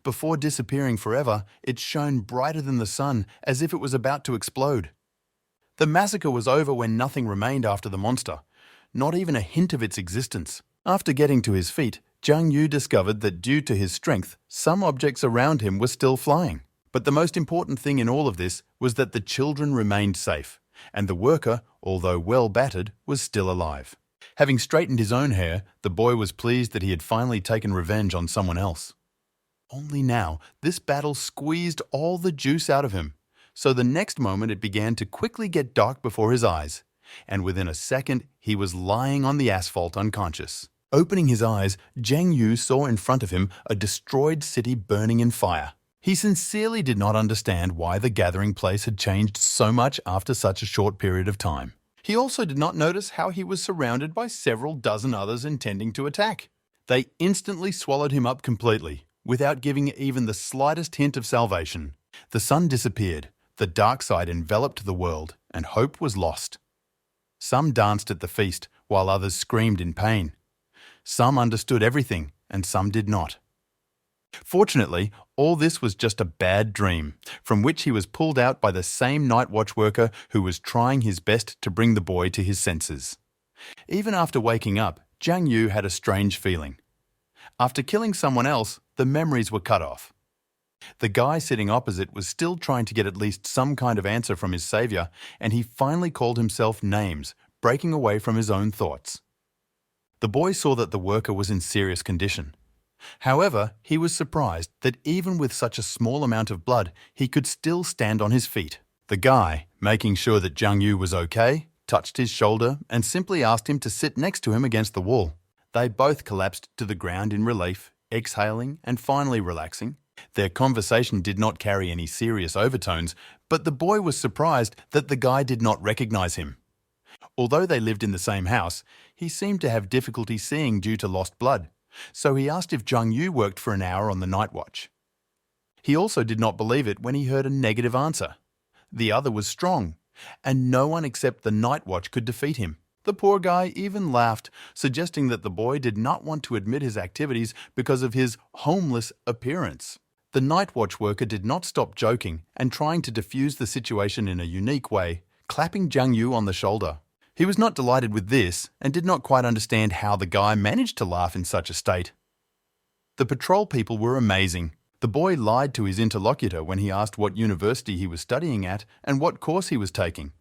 Before disappearing forever, it shone brighter than the sun, as if it was about to explode. The massacre was over when nothing remained after the monster, not even a hint of its existence. After getting to his feet, Zhang Yu discovered that due to his strength, some objects around him were still flying. But the most important thing in all of this was that the children remained safe, and the worker, although well battered, was still alive. Having straightened his own hair, the boy was pleased that he had finally taken revenge on someone else. Only now, this battle squeezed all the juice out of him. So the next moment it began to quickly get dark before his eyes, and within a second he was lying on the asphalt unconscious. Opening his eyes, Zhang Yu saw in front of him a destroyed city burning in fire. He sincerely did not understand why the gathering place had changed so much after such a short period of time. He also did not notice how he was surrounded by several dozen others intending to attack. They instantly swallowed him up completely, without giving even the slightest hint of salvation. The sun disappeared. The dark side enveloped the world, and hope was lost. Some danced at the feast, while others screamed in pain. Some understood everything, and some did not. Fortunately, all this was just a bad dream, from which he was pulled out by the same night watch worker who was trying his best to bring the boy to his senses. Even after waking up, Zhang Yu had a strange feeling. After killing someone else, the memories were cut off. The guy sitting opposite was still trying to get at least some kind of answer from his savior, and he finally called himself names, breaking away from his own thoughts. The boy saw that the worker was in serious condition. However, he was surprised that even with such a small amount of blood, he could still stand on his feet. The guy, making sure that Zhang Yu was okay, touched his shoulder and simply asked him to sit next to him against the wall. They both collapsed to the ground in relief, exhaling and finally relaxing. Their conversation did not carry any serious overtones, but the boy was surprised that the guy did not recognize him. Although they lived in the same house, he seemed to have difficulty seeing due to lost blood, so he asked if Zhang Yu worked for an hour on the night watch. He also did not believe it when he heard a negative answer. The other was strong, and no one except the night watch could defeat him. The poor guy even laughed, suggesting that the boy did not want to admit his activities because of his homeless appearance. The night watch worker did not stop joking and trying to defuse the situation in a unique way, clapping Zhang Yu on the shoulder. He was not delighted with this and did not quite understand how the guy managed to laugh in such a state. The patrol people were amazing. The boy lied to his interlocutor when he asked what university he was studying at and what course he was taking.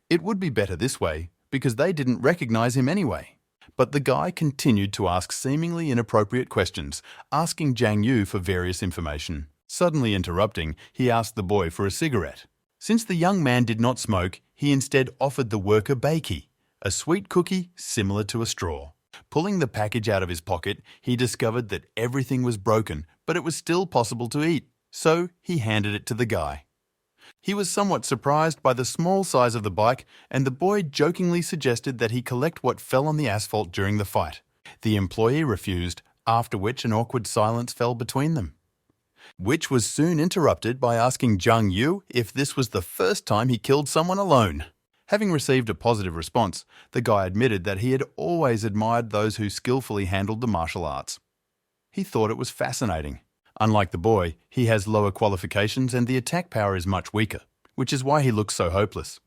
It would be better this way, because they didn't recognize him anyway. But the guy continued to ask seemingly inappropriate questions, asking Zhang Yu for various information. Suddenly interrupting, he asked the boy for a cigarette. Since the young man did not smoke, he instead offered the worker bakey, a sweet cookie similar to a straw. Pulling the package out of his pocket, he discovered that everything was broken, but it was still possible to eat. so he handed it to the guy. He was somewhat surprised by the small size of the bike, and the boy jokingly suggested that he collect what fell on the asphalt during the fight. The employee refused, after which an awkward silence fell between them, which was soon interrupted by asking Jung Yu if this was the first time he killed someone alone. Having received a positive response, the guy admitted that he had always admired those who skillfully handled the martial arts. He thought it was fascinating. Unlike the boy, he has lower qualifications and the attack power is much weaker, which is why he looks so hopeless.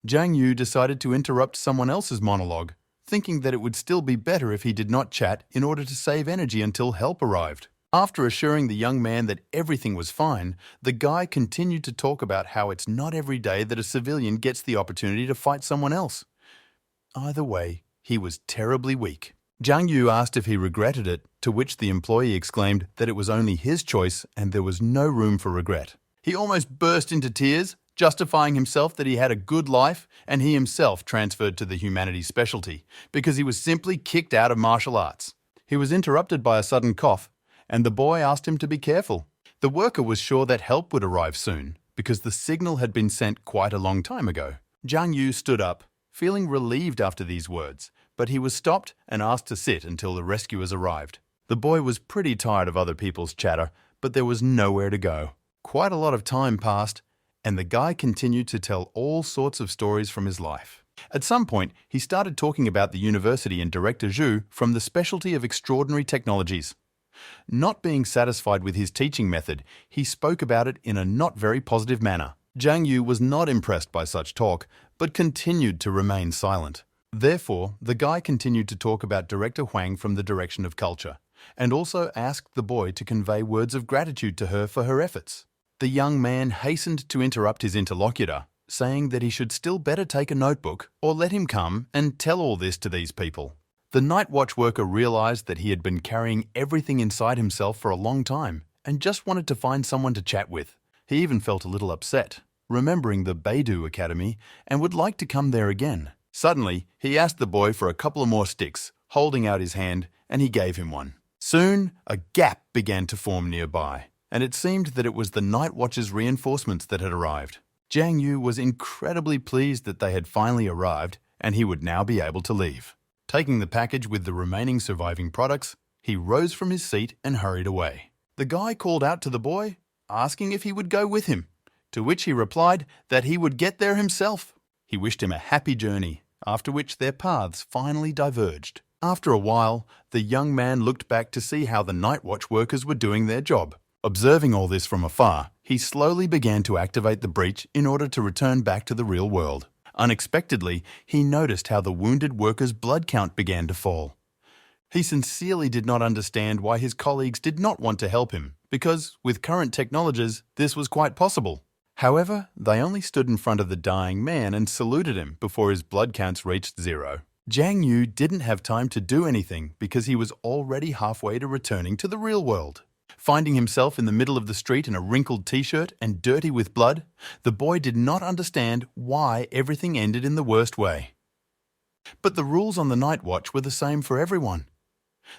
Jang Yu decided to interrupt someone else's monologue, thinking that it would still be better if he did not chat in order to save energy until help arrived. After assuring the young man that everything was fine, the guy continued to talk about how it's not every day that a civilian gets the opportunity to fight someone else. Either way, he was terribly weak. Jang Yu asked if he regretted it, to which the employee exclaimed that it was only his choice and there was no room for regret. He almost burst into tears, justifying himself that he had a good life and he himself transferred to the humanities specialty because he was simply kicked out of martial arts. He was interrupted by a sudden cough, and the boy asked him to be careful. The worker was sure that help would arrive soon because the signal had been sent quite a long time ago. Jang Yu stood up, feeling relieved after these words, but he was stopped and asked to sit until the rescuers arrived. The boy was pretty tired of other people's chatter, but there was nowhere to go. Quite a lot of time passed, and the guy continued to tell all sorts of stories from his life. At some point, he started talking about the university and Director Zhu from the Specialty of Extraordinary Technologies. Not being satisfied with his teaching method, he spoke about it in a not very positive manner. Jang Yu was not impressed by such talk, but continued to remain silent. Therefore, the guy continued to talk about Director Huang from the direction of culture, and also asked the boy to convey words of gratitude to her for her efforts. The young man hastened to interrupt his interlocutor, saying that he should still better take a notebook or let him come and tell all this to these people. The night watch worker realized that he had been carrying everything inside himself for a long time and just wanted to find someone to chat with. He even felt a little upset, remembering the Beidou Academy, and would like to come there again. Suddenly, he asked the boy for a couple of more sticks, holding out his hand, and he gave him one. Soon, a gap began to form nearby, and it seemed that it was the night watch's reinforcements that had arrived. Jang Yu was incredibly pleased that they had finally arrived, and he would now be able to leave. Taking the package with the remaining surviving products, he rose from his seat and hurried away. The guy called out to the boy, asking if he would go with him, to which he replied that he would get there himself. He wished him a happy journey, after which their paths finally diverged. After a while, the young man looked back to see how the night watch workers were doing their job. Observing all this from afar, he slowly began to activate the breach in order to return back to the real world. Unexpectedly, he noticed how the wounded worker's blood count began to fall. He sincerely did not understand why his colleagues did not want to help him, because, with current technologies, this was quite possible. However, they only stood in front of the dying man and saluted him before his blood counts reached 0. Jang Yu didn't have time to do anything because he was already halfway to returning to the real world. Finding himself in the middle of the street in a wrinkled t-shirt and dirty with blood, the boy did not understand why everything ended in the worst way. But the rules on the night watch were the same for everyone.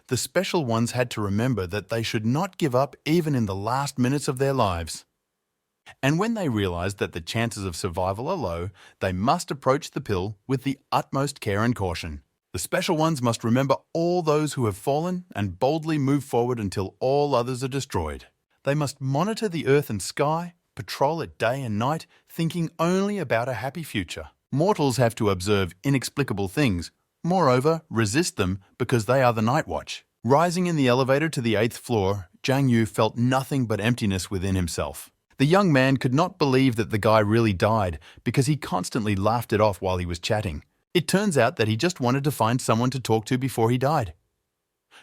The special ones had to remember that they should not give up even in the last minutes of their lives. And when they realized that the chances of survival are low, they must approach the pill with the utmost care and caution. The special ones must remember all those who have fallen and boldly move forward until all others are destroyed. They must monitor the earth and sky, patrol it day and night, thinking only about a happy future. Mortals have to observe inexplicable things, moreover, resist them because they are the night watch. Rising in the elevator to the 8th floor, Jang Yu felt nothing but emptiness within himself. The young man could not believe that the guy really died because he constantly laughed it off while he was chatting. It turns out that he just wanted to find someone to talk to before he died.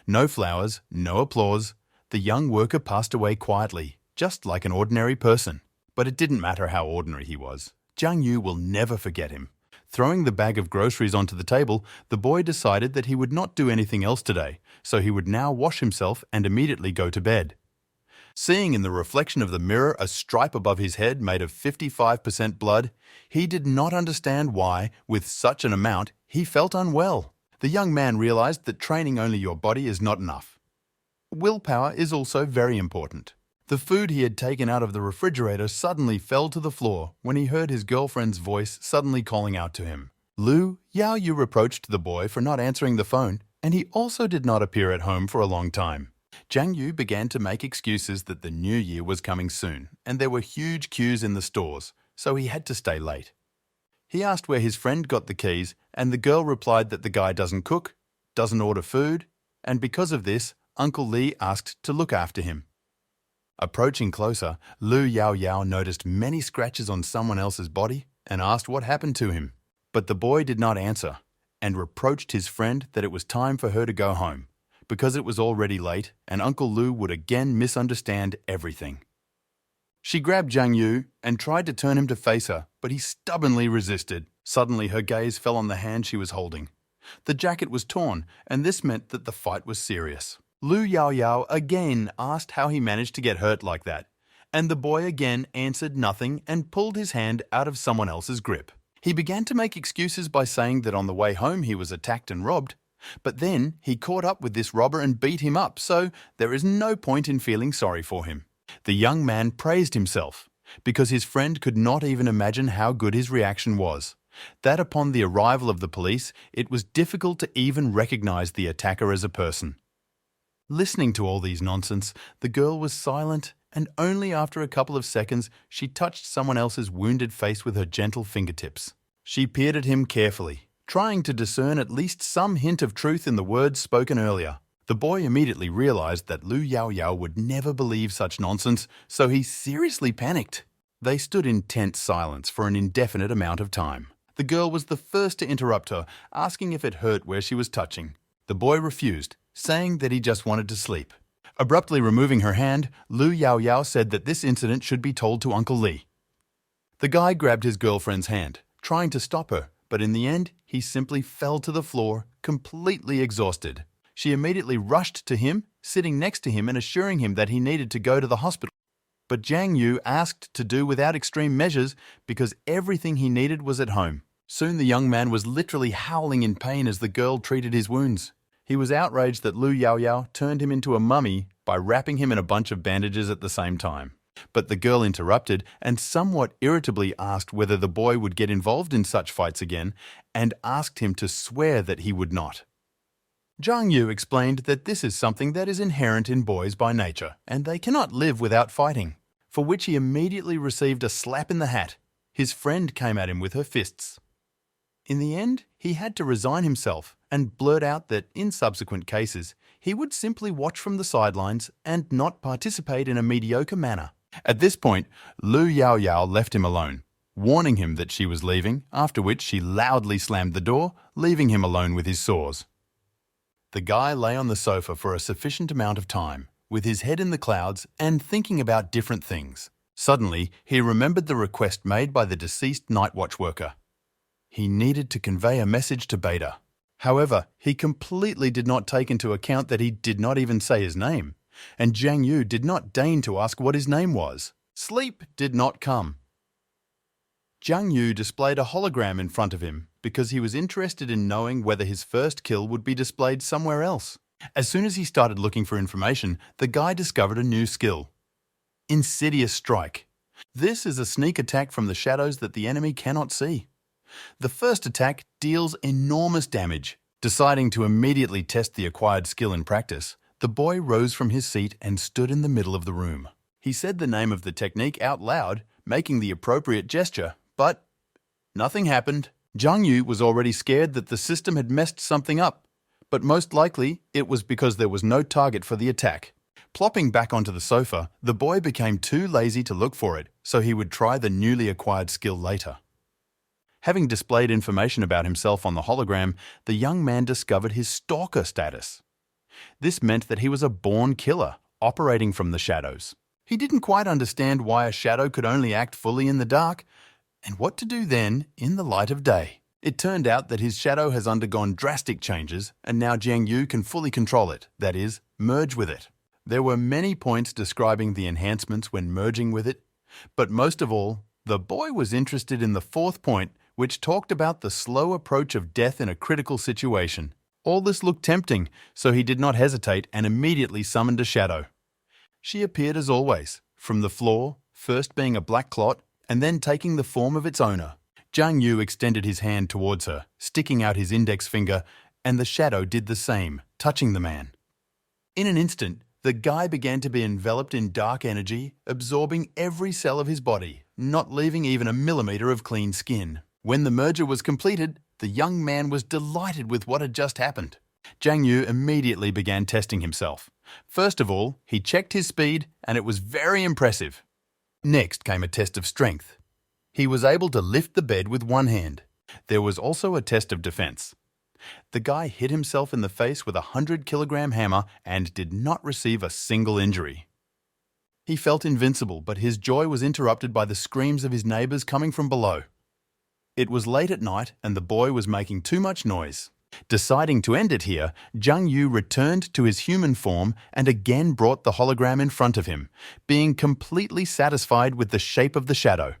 No flowers, no applause. The young worker passed away quietly, just like an ordinary person. But it didn't matter how ordinary he was. Jang Yu will never forget him. Throwing the bag of groceries onto the table, the boy decided that he would not do anything else today, so he would now wash himself and immediately go to bed. Seeing in the reflection of the mirror a stripe above his head made of 55% blood, he did not understand why, with such an amount, he felt unwell. The young man realized that training only your body is not enough. Willpower is also very important. The food he had taken out of the refrigerator suddenly fell to the floor when he heard his girlfriend's voice suddenly calling out to him. Lu Yaoyu reproached the boy for not answering the phone, and he also did not appear at home for a long time. Zhang Yu began to make excuses that the new year was coming soon, and there were huge queues in the stores, so he had to stay late. He asked where his friend got the keys, and the girl replied that the guy doesn't cook, doesn't order food, and because of this, Uncle Lee asked to look after him. Approaching closer, Lu Yao noticed many scratches on someone else's body and asked what happened to him. But the boy did not answer and reproached his friend that it was time for her to go home, because it was already late and Uncle Lu would again misunderstand everything. She grabbed Zhang Yu and tried to turn him to face her, but he stubbornly resisted. Suddenly her gaze fell on the hand she was holding. The jacket was torn, and this meant that the fight was serious. Lu Yao again asked how he managed to get hurt like that, and the boy again answered nothing and pulled his hand out of someone else's grip. He began to make excuses by saying that on the way home he was attacked and robbed, but then he caught up with this robber and beat him up, so there is no point in feeling sorry for him. The young man praised himself, because his friend could not even imagine how good his reaction was. That upon the arrival of the police, it was difficult to even recognize the attacker as a person. Listening to all these nonsense, the girl was silent, and only after a couple of seconds she touched someone else's wounded face with her gentle fingertips. She peered at him carefully, trying to discern at least some hint of truth in the words spoken earlier. The boy immediately realized that Lu Yao would never believe such nonsense, so he seriously panicked. They stood in tense silence for an indefinite amount of time. The girl was the first to interrupt her, asking if it hurt where she was touching. The boy refused, saying that he just wanted to sleep. Abruptly removing her hand, Lu Yao said that this incident should be told to Uncle Lee. The guy grabbed his girlfriend's hand, trying to stop her, but in the end, he simply fell to the floor, completely exhausted. She immediately rushed to him, sitting next to him and assuring him that he needed to go to the hospital. But Zhang Yu asked to do without extreme measures because everything he needed was at home. Soon the young man was literally howling in pain as the girl treated his wounds. He was outraged that Lu Yao turned him into a mummy by wrapping him in a bunch of bandages at the same time. But the girl interrupted and somewhat irritably asked whether the boy would get involved in such fights again and asked him to swear that he would not. Zhang Yu explained that this is something that is inherent in boys by nature, and they cannot live without fighting, for which he immediately received a slap in the hat. His friend came at him with her fists. In the end, he had to resign himself and blurt out that in subsequent cases, he would simply watch from the sidelines and not participate in a mediocre manner. At this point, Lu Yao left him alone, warning him that she was leaving, after which she loudly slammed the door, leaving him alone with his sores. The guy lay on the sofa for a sufficient amount of time, with his head in the clouds and thinking about different things. Suddenly, he remembered the request made by the deceased night watch worker. He needed to convey a message to Beta. However, he completely did not take into account that he did not even say his name, and Zhang Yu did not deign to ask what his name was. Sleep did not come. Zhang Yu displayed a hologram in front of him because he was interested in knowing whether his first kill would be displayed somewhere else. As soon as he started looking for information, the guy discovered a new skill. Insidious Strike. This is a sneak attack from the shadows that the enemy cannot see. The first attack deals enormous damage. Deciding to immediately test the acquired skill in practice, the boy rose from his seat and stood in the middle of the room. He said the name of the technique out loud, making the appropriate gesture, but nothing happened. Zhang Yu was already scared that the system had messed something up, but most likely it was because there was no target for the attack. Plopping back onto the sofa, the boy became too lazy to look for it, so he would try the newly acquired skill later. Having displayed information about himself on the hologram, the young man discovered his stalker status. This meant that he was a born killer, operating from the shadows. He didn't quite understand why a shadow could only act fully in the dark, and what to do then in the light of day. It turned out that his shadow has undergone drastic changes, and now Zhang Yu can fully control it, that is, merge with it. There were many points describing the enhancements when merging with it, but most of all, the boy was interested in the fourth point, which talked about the slow approach of death in a critical situation. All this looked tempting, so he did not hesitate and immediately summoned a shadow. She appeared as always, from the floor, first being a black clot and then taking the form of its owner. Jiang Yu extended his hand towards her, sticking out his index finger, and the shadow did the same, touching the man. In an instant, the guy began to be enveloped in dark energy, absorbing every cell of his body, not leaving even a millimeter of clean skin. When the merger was completed, the young man was delighted with what had just happened. Jiang Yu immediately began testing himself. First of all, he checked his speed, and it was very impressive. Next came a test of strength. He was able to lift the bed with one hand. There was also a test of defense. The guy hit himself in the face with a 100-kilogram hammer and did not receive a single injury. He felt invincible, but his joy was interrupted by the screams of his neighbors coming from below. It was late at night and the boy was making too much noise. Deciding to end it here, Jiang Yu returned to his human form and again brought the hologram in front of him, being completely satisfied with the shape of the shadow.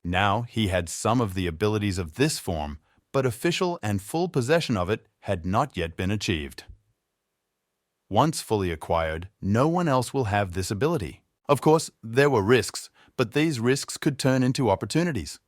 Now he had some of the abilities of this form, but official and full possession of it had not yet been achieved. Once fully acquired, no one else will have this ability. Of course, there were risks, but these risks could turn into opportunities.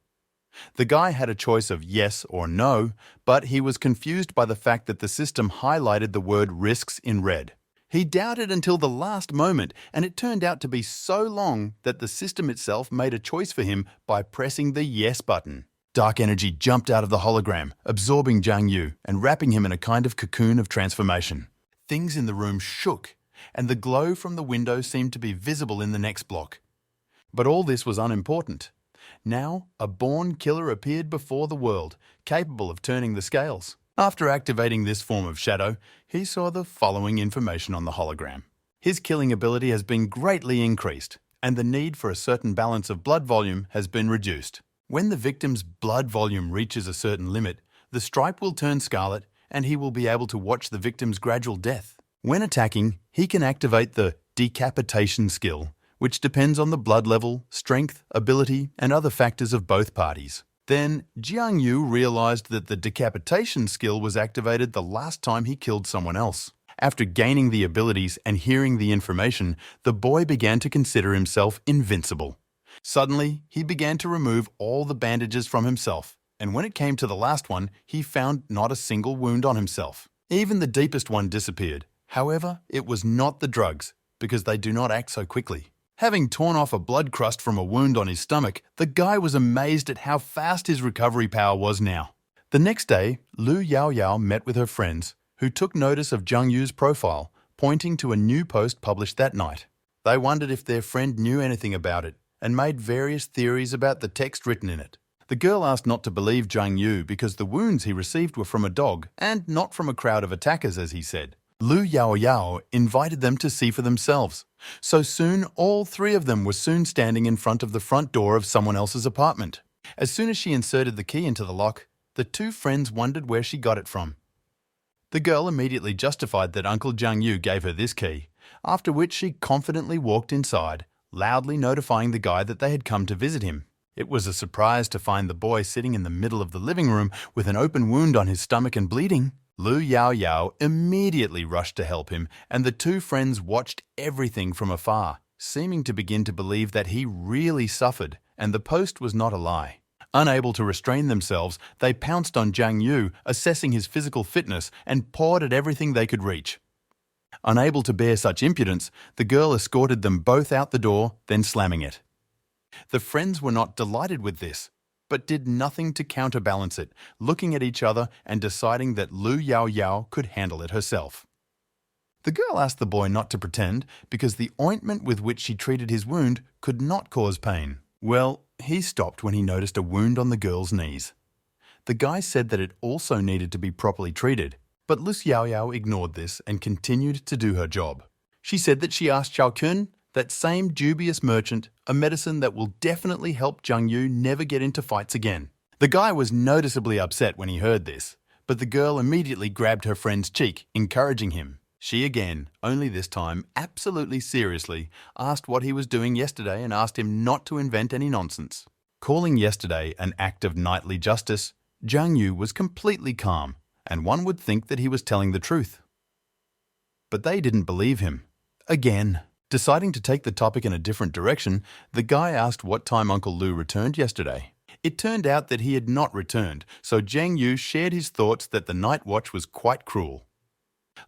The guy had a choice of yes or no, but he was confused by the fact that the system highlighted the word risks in red. He doubted until the last moment, and it turned out to be so long that the system itself made a choice for him by pressing the yes button. Dark energy jumped out of the hologram, absorbing Jiang Yu and wrapping him in a kind of cocoon of transformation. Things in the room shook, and the glow from the window seemed to be visible in the next block. But all this was unimportant. Now, a born killer appeared before the world, capable of turning the scales. After activating this form of shadow, he saw the following information on the hologram. His killing ability has been greatly increased, and the need for a certain balance of blood volume has been reduced. When the victim's blood volume reaches a certain limit, the stripe will turn scarlet and he will be able to watch the victim's gradual death. When attacking, he can activate the decapitation skill, which depends on the blood level, strength, ability, and other factors of both parties. Then, Jiang Yu realized that the decapitation skill was activated the last time he killed someone else. After gaining the abilities and hearing the information, the boy began to consider himself invincible. Suddenly, he began to remove all the bandages from himself, and when it came to the last one, he found not a single wound on himself. Even the deepest one disappeared. However, it was not the drugs, because they do not act so quickly. Having torn off a blood crust from a wound on his stomach, the guy was amazed at how fast his recovery power was now. The next day, Lu Yao Yao met with her friends, who took notice of Jiang Yu's profile, pointing to a new post published that night. They wondered if their friend knew anything about it, and made various theories about the text written in it. The girl asked not to believe Jiang Yu because the wounds he received were from a dog, and not from a crowd of attackers, as he said. Lu Yao Yao invited them to see for themselves. So soon, all three of them were soon standing in front of the front door of someone else's apartment. As soon as she inserted the key into the lock, the two friends wondered where she got it from. The girl immediately justified that Uncle Jiang Yu gave her this key, after which she confidently walked inside, loudly notifying the guy that they had come to visit him. It was a surprise to find the boy sitting in the middle of the living room with an open wound on his stomach and bleeding. Lu Yao Yao immediately rushed to help him, and the two friends watched everything from afar, seeming to begin to believe that he really suffered, and the post was not a lie. Unable to restrain themselves, they pounced on Jiang Yu, assessing his physical fitness, and pawed at everything they could reach. Unable to bear such impudence, the girl escorted them both out the door, then slamming it. The friends were not delighted with this, but did nothing to counterbalance it, looking at each other and deciding that Lu Yao Yao could handle it herself. The girl asked the boy not to pretend because the ointment with which she treated his wound could not cause pain. Well, he stopped when he noticed a wound on the girl's knees. The guy said that it also needed to be properly treated, but Lu Yao Yao ignored this and continued to do her job. She said that she asked Xiao Kun, that same dubious merchant, a medicine that will definitely help Jiang Yu never get into fights again. The guy was noticeably upset when he heard this, but the girl immediately grabbed her friend's cheek, encouraging him. She again, only this time absolutely seriously, asked what he was doing yesterday and asked him not to invent any nonsense. Calling yesterday an act of knightly justice, Jiang Yu was completely calm, and one would think that he was telling the truth. But they didn't believe him. Again. Deciding to take the topic in a different direction, the guy asked what time Uncle Lu returned yesterday. It turned out that he had not returned, so Jiang Yu shared his thoughts that the night watch was quite cruel.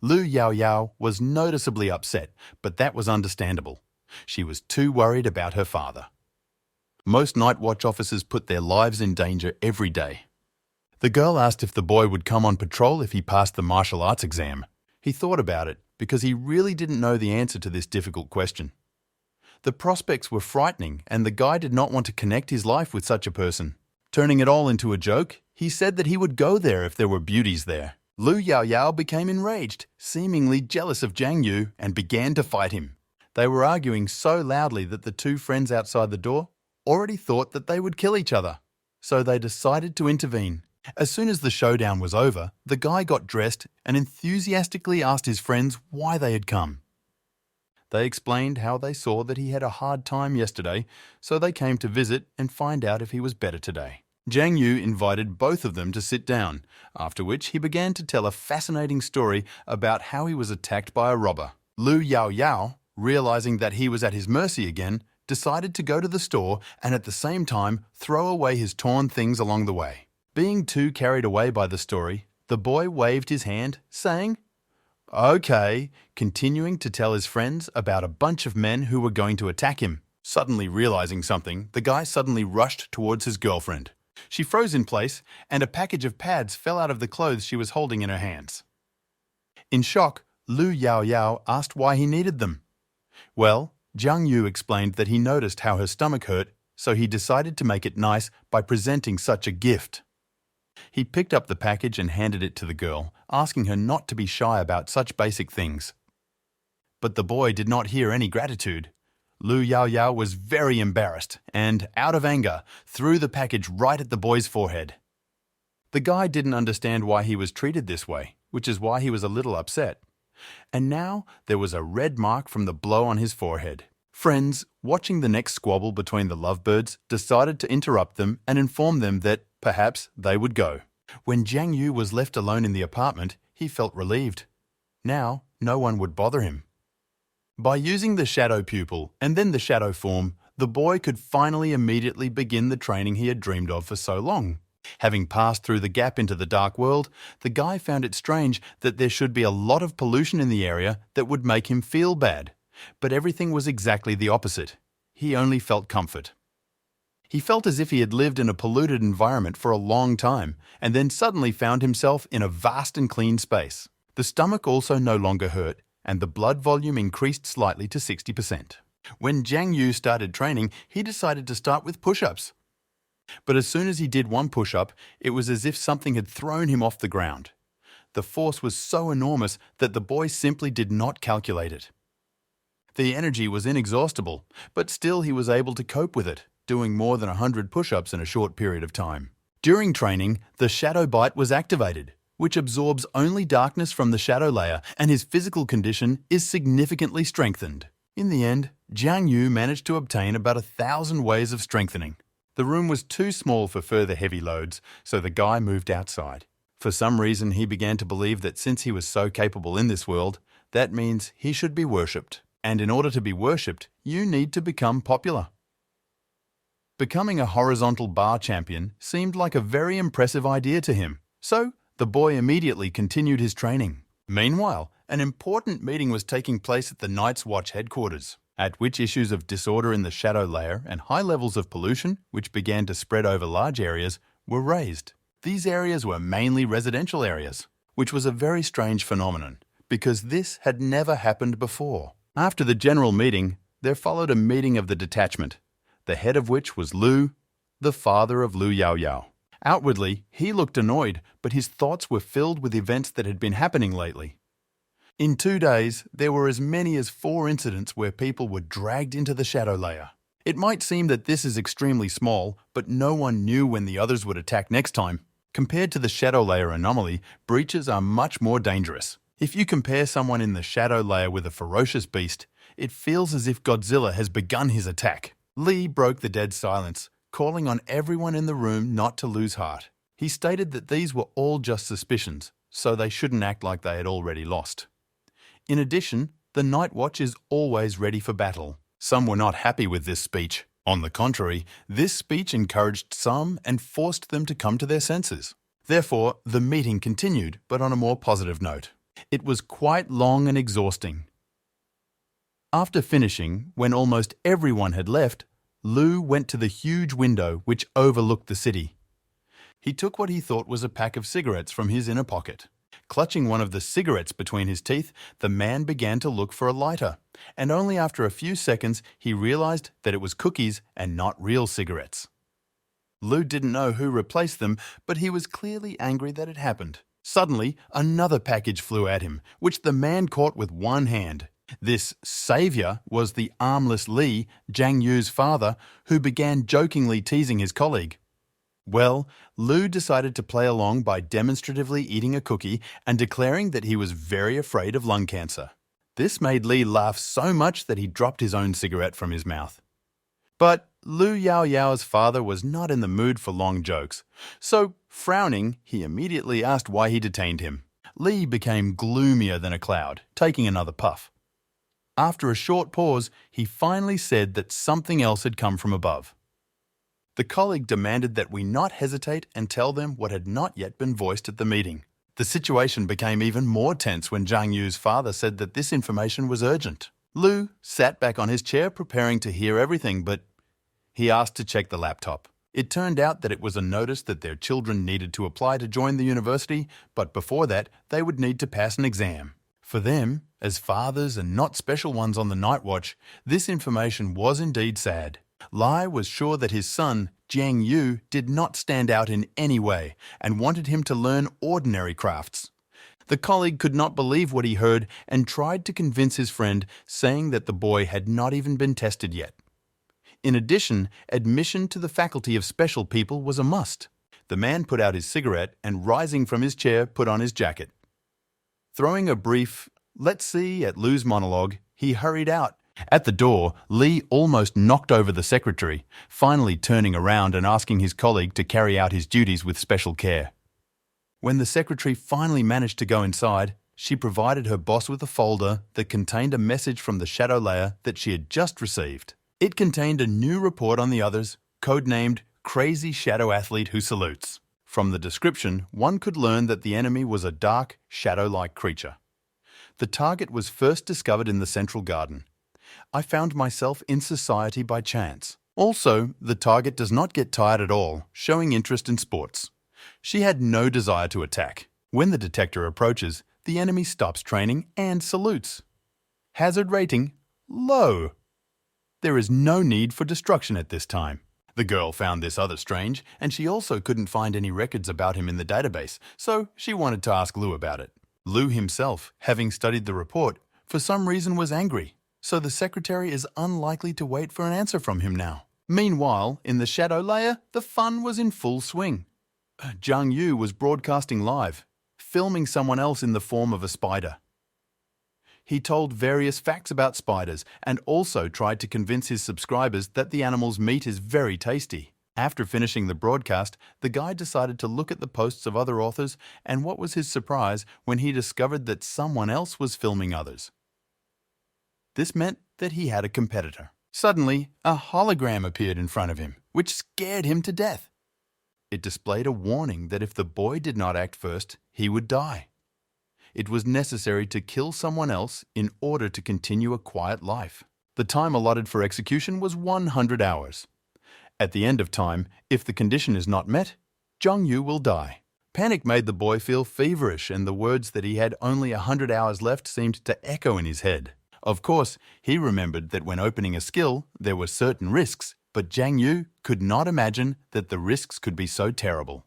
Lu Yao Yao was noticeably upset, but that was understandable. She was too worried about her father. Most night watch officers put their lives in danger every day. The girl asked if the boy would come on patrol if he passed the martial arts exam. He thought about it because he really didn't know the answer to this difficult question. The prospects were frightening, and the guy did not want to connect his life with such a person. Turning it all into a joke, he said that he would go there if there were beauties there. Lu Yao Yao became enraged, seemingly jealous of Jiang Yu, and began to fight him. They were arguing so loudly that the two friends outside the door already thought that they would kill each other. So they decided to intervene. As soon as the showdown was over, the guy got dressed and enthusiastically asked his friends why they had come. They explained how they saw that he had a hard time yesterday, so they came to visit and find out if he was better today. Jiang Yu invited both of them to sit down, after which he began to tell a fascinating story about how he was attacked by a robber. Lu Yao Yao, realizing that he was at his mercy again, decided to go to the store and at the same time throw away his torn things along the way. Being too carried away by the story, the boy waved his hand, saying, "Okay," continuing to tell his friends about a bunch of men who were going to attack him. Suddenly realizing something, the guy suddenly rushed towards his girlfriend. She froze in place, and a package of pads fell out of the clothes she was holding in her hands. In shock, Lu Yao Yao asked why he needed them. Well, Jiang Yu explained that he noticed how her stomach hurt, so he decided to make it nice by presenting such a gift. He picked up the package and handed it to the girl, asking her not to be shy about such basic things. But the boy did not hear any gratitude. Lu Yao Yao was very embarrassed and, out of anger, threw the package right at the boy's forehead. The guy didn't understand why he was treated this way, which is why he was a little upset. And now there was a red mark from the blow on his forehead. Friends, watching the next squabble between the lovebirds, decided to interrupt them and inform them that, perhaps, they would go. When Jiang Yu was left alone in the apartment, he felt relieved. Now, no one would bother him. By using the shadow pupil and then the shadow form, the boy could finally immediately begin the training he had dreamed of for so long. Having passed through the gap into the dark world, the guy found it strange that there should be a lot of pollution in the area that would make him feel bad. But everything was exactly the opposite. He only felt comfort. He felt as if he had lived in a polluted environment for a long time, and then suddenly found himself in a vast and clean space. The stomach also no longer hurt, and the blood volume increased slightly to 60%. When Jiang Yu started training, he decided to start with push-ups. But as soon as he did one push-up, it was as if something had thrown him off the ground. The force was so enormous that the boy simply did not calculate it. The energy was inexhaustible, but still he was able to cope with it, doing more than 100 push-ups in a short period of time. During training, the shadow bite was activated, which absorbs only darkness from the shadow layer, and his physical condition is significantly strengthened. In the end, Jiang Yu managed to obtain about 1,000 ways of strengthening. The room was too small for further heavy loads, so the guy moved outside. For some reason, he began to believe that since he was so capable in this world, that means he should be worshipped. And in order to be worshipped, you need to become popular. Becoming a horizontal bar champion seemed like a very impressive idea to him, so the boy immediately continued his training. Meanwhile, an important meeting was taking place at the Night's Watch headquarters, at which issues of disorder in the shadow layer and high levels of pollution, which began to spread over large areas, were raised. These areas were mainly residential areas, which was a very strange phenomenon, because this had never happened before. After the general meeting, there followed a meeting of the detachment, the head of which was Lu, the father of Lu Yao Yao. Outwardly, he looked annoyed, but his thoughts were filled with events that had been happening lately. In 2 days, there were as many as 4 incidents where people were dragged into the shadow layer. It might seem that this is extremely small, but no one knew when the others would attack next time. Compared to the shadow layer anomaly, breaches are much more dangerous. If you compare someone in the shadow layer with a ferocious beast, it feels as if Godzilla has begun his attack. Lee broke the dead silence, calling on everyone in the room not to lose heart. He stated that these were all just suspicions, so they shouldn't act like they had already lost. In addition, the Night Watch is always ready for battle. Some were not happy with this speech. On the contrary, this speech encouraged some and forced them to come to their senses. Therefore, the meeting continued, but on a more positive note. It was quite long and exhausting. After finishing, when almost everyone had left, Lou went to the huge window which overlooked the city. He took what he thought was a pack of cigarettes from his inner pocket. Clutching one of the cigarettes between his teeth, the man began to look for a lighter, and only after a few seconds he realized that it was cookies and not real cigarettes. Lou didn't know who replaced them, but he was clearly angry that it happened. Suddenly, another package flew at him, which the man caught with one hand. This savior was the armless Lee, Jiang Yu's father, who began jokingly teasing his colleague. Well, Lou decided to play along by demonstratively eating a cookie and declaring that he was very afraid of lung cancer. This made Lee laugh so much that he dropped his own cigarette from his mouth. But Lu Yao Yao's father was not in the mood for long jokes, so, frowning, he immediately asked why he detained him. Lee became gloomier than a cloud, taking another puff. After a short pause, he finally said that something else had come from above. The colleague demanded that we not hesitate and tell them what had not yet been voiced at the meeting. The situation became even more tense when Jiang Yu's father said that this information was urgent. Lu sat back on his chair preparing to hear everything, but he asked to check the laptop. It turned out that it was a notice that their children needed to apply to join the university, but before that, they would need to pass an exam. For them, as fathers and not special ones on the Night Watch, this information was indeed sad. Lai was sure that his son, Jiang Yu, did not stand out in any way and wanted him to learn ordinary crafts. The colleague could not believe what he heard and tried to convince his friend, saying that the boy had not even been tested yet. In addition, admission to the faculty of special people was a must. The man put out his cigarette and, rising from his chair, put on his jacket. Throwing a brief, "Let's see," at Lu's monologue, he hurried out. At the door, Lee almost knocked over the secretary, finally turning around and asking his colleague to carry out his duties with special care. When the secretary finally managed to go inside, she provided her boss with a folder that contained a message from the shadow layer that she had just received. It contained a new report on the others, codenamed Crazy Shadow Athlete Who Salutes. From the description, one could learn that the enemy was a dark, shadow-like creature. The target was first discovered in the central garden. I found myself in society by chance. Also, the target does not get tired at all, showing interest in sports. She had no desire to attack. When the detector approaches, the enemy stops training and salutes. Hazard rating, low. There is no need for destruction at this time. The girl found this other strange, and she also couldn't find any records about him in the database, so she wanted to ask Lu about it. Lu himself, having studied the report, for some reason was angry, so the secretary is unlikely to wait for an answer from him now. Meanwhile, in the shadow layer, the fun was in full swing. Jiang Yu was broadcasting live, filming someone else in the form of a spider. He told various facts about spiders and also tried to convince his subscribers that the animal's meat is very tasty. After finishing the broadcast, the guy decided to look at the posts of other authors, and what was his surprise when he discovered that someone else was filming others. This meant that he had a competitor. Suddenly, a hologram appeared in front of him, which scared him to death. It displayed a warning that if the boy did not act first, he would die. It was necessary to kill someone else in order to continue a quiet life. The time allotted for execution was 100 hours. At the end of time, if the condition is not met, Jiang Yu will die. Panic made the boy feel feverish, and the words that he had only 100 hours left seemed to echo in his head. Of course, he remembered that when opening a skill, there were certain risks, but Jiang Yu could not imagine that the risks could be so terrible.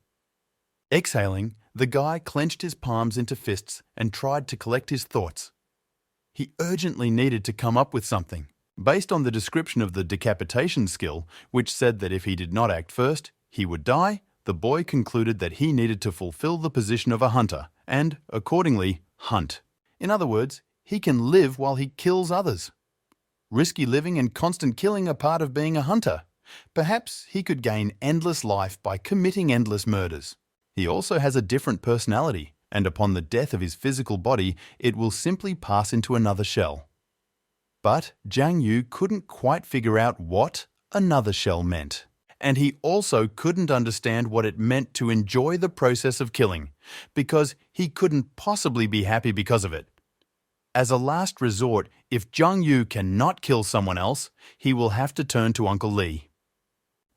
Exhaling, the guy clenched his palms into fists and tried to collect his thoughts. He urgently needed to come up with something. Based on the description of the decapitation skill, which said that if he did not act first, he would die, the boy concluded that he needed to fulfill the position of a hunter and, accordingly, hunt. In other words, he can live while he kills others. Risky living and constant killing are part of being a hunter. Perhaps he could gain endless life by committing endless murders. He also has a different personality, and upon the death of his physical body, it will simply pass into another shell. But Jiang Yu couldn't quite figure out what another shell meant. And he also couldn't understand what it meant to enjoy the process of killing, because he couldn't possibly be happy because of it. As a last resort, if Jiang Yu cannot kill someone else, he will have to turn to Uncle Lee.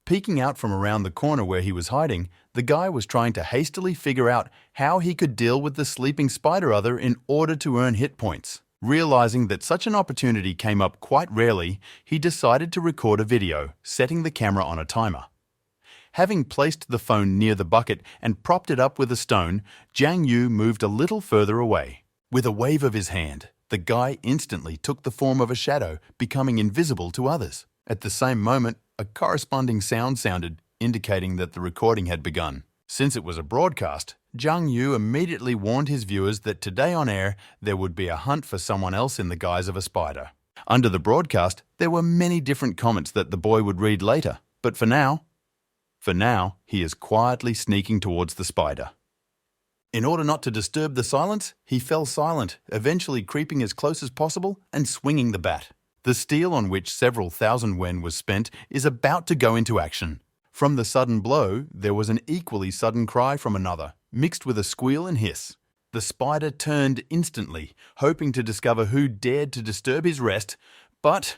Peeking out from around the corner where he was hiding, the guy was trying to hastily figure out how he could deal with the sleeping spider other in order to earn hit points. Realizing that such an opportunity came up quite rarely, he decided to record a video, setting the camera on a timer. Having placed the phone near the bucket and propped it up with a stone, Jiang Yu moved a little further away. With a wave of his hand, the guy instantly took the form of a shadow, becoming invisible to others. At the same moment, a corresponding sound sounded, indicating that the recording had begun. Since it was a broadcast, Jiang Yu immediately warned his viewers that today on air there would be a hunt for someone else in the guise of a spider. Under the broadcast, there were many different comments that the boy would read later, but for now, he is quietly sneaking towards the spider. In order not to disturb the silence, he fell silent, eventually creeping as close as possible and swinging the bat. The steel on which several thousand yen was spent is about to go into action. From the sudden blow, there was an equally sudden cry from another, mixed with a squeal and hiss. The spider turned instantly, hoping to discover who dared to disturb his rest, but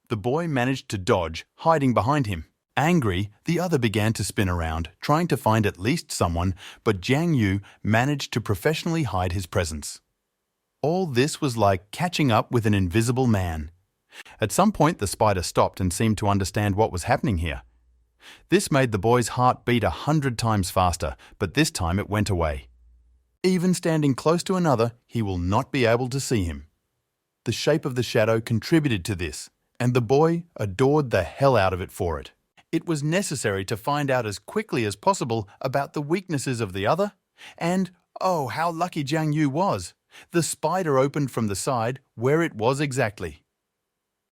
the boy managed to dodge, hiding behind him. Angry, the other began to spin around, trying to find at least someone, but Jiang Yu managed to professionally hide his presence. All this was like catching up with an invisible man. At some point, the spider stopped and seemed to understand what was happening here. This made the boy's heart beat 100 times faster, but this time it went away. Even standing close to another, he will not be able to see him. The shape of the shadow contributed to this, and the boy adored the hell out of it for it. It was necessary to find out as quickly as possible about the weaknesses of the other, and, oh, how lucky Jiang Yu was! The spider opened from the side where it was exactly.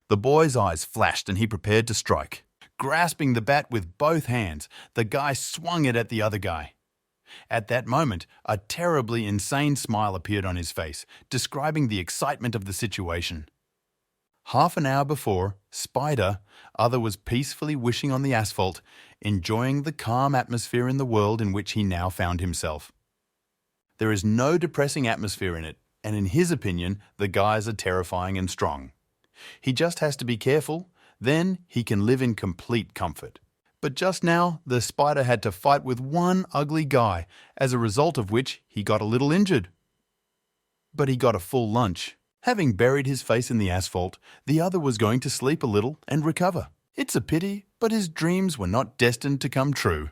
The boy's eyes flashed and he prepared to strike. Grasping the bat with both hands, the guy swung it at the other guy. At that moment, a terribly insane smile appeared on his face, describing the excitement of the situation. Half an hour before, Spider, other was peacefully wishing on the asphalt, enjoying the calm atmosphere in the world in which he now found himself. There is no depressing atmosphere in it, and in his opinion, the guys are terrifying and strong. He just has to be careful, then he can live in complete comfort. But just now, the spider had to fight with one ugly guy, as a result of which he got a little injured. But he got a full lunch. Having buried his face in the asphalt, the other was going to sleep a little and recover. It's a pity, but his dreams were not destined to come true.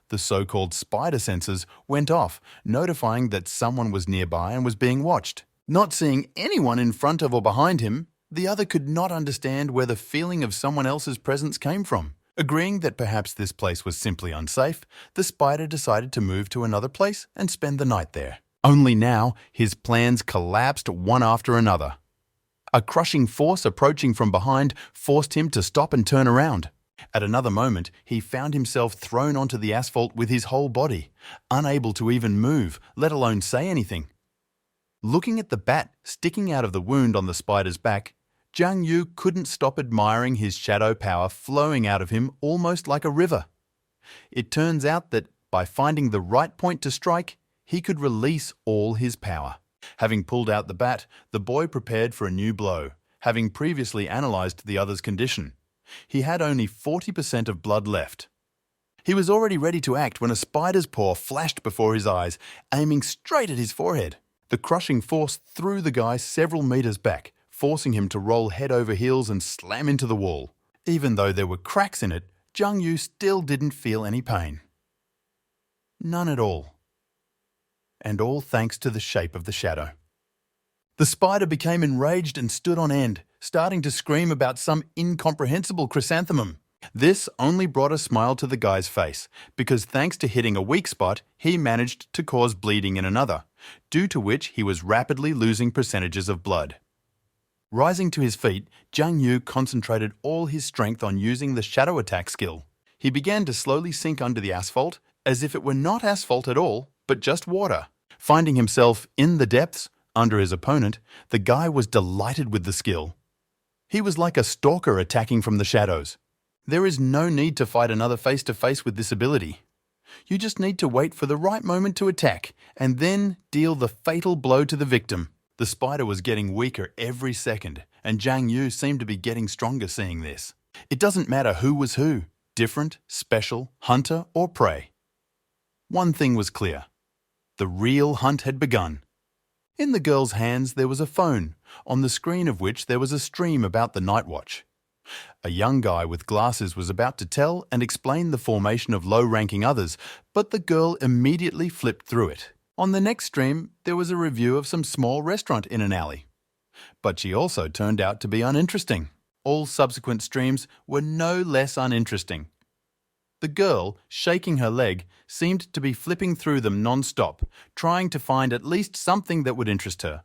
The so-called spider sensors went off, notifying that someone was nearby and was being watched. Not seeing anyone in front of or behind him, the other could not understand where the feeling of someone else's presence came from. Agreeing that perhaps this place was simply unsafe, the spider decided to move to another place and spend the night there. Only now, his plans collapsed one after another. A crushing force approaching from behind forced him to stop and turn around. At another moment, he found himself thrown onto the asphalt with his whole body, unable to even move, let alone say anything. Looking at the bat sticking out of the wound on the spider's back, Jiang Yu couldn't stop admiring his shadow power flowing out of him almost like a river. It turns out that by finding the right point to strike, he could release all his power. Having pulled out the bat, the boy prepared for a new blow, having previously analysed the other's condition. He had only 40% of blood left. He was already ready to act when a spider's paw flashed before his eyes, aiming straight at his forehead. The crushing force threw the guy several meters back, forcing him to roll head over heels and slam into the wall. Even though there were cracks in it, Jiang Yu still didn't feel any pain. None at all. And all thanks to the shape of the shadow. The spider became enraged and stood on end, starting to scream about some incomprehensible chrysanthemum. This only brought a smile to the guy's face, because thanks to hitting a weak spot, he managed to cause bleeding in another, due to which he was rapidly losing percentages of blood. Rising to his feet, Jiang Yu concentrated all his strength on using the shadow attack skill. He began to slowly sink under the asphalt, as if it were not asphalt at all, but just water. Finding himself in the depths, under his opponent, the guy was delighted with the skill. He was like a stalker attacking from the shadows. There is no need to fight another face-to-face with this ability. You just need to wait for the right moment to attack, and then deal the fatal blow to the victim. The spider was getting weaker every second, and Jiang Yu seemed to be getting stronger seeing this. It doesn't matter who was who, different, special, hunter or prey. One thing was clear. The real hunt had begun. In the girl's hands there was a phone, on the screen of which there was a stream about the night watch. A young guy with glasses was about to tell and explain the formation of low-ranking others, but the girl immediately flipped through it. On the next stream, there was a review of some small restaurant in an alley. But she also turned out to be uninteresting. All subsequent streams were no less uninteresting. The girl, shaking her leg, seemed to be flipping through them non-stop, trying to find at least something that would interest her.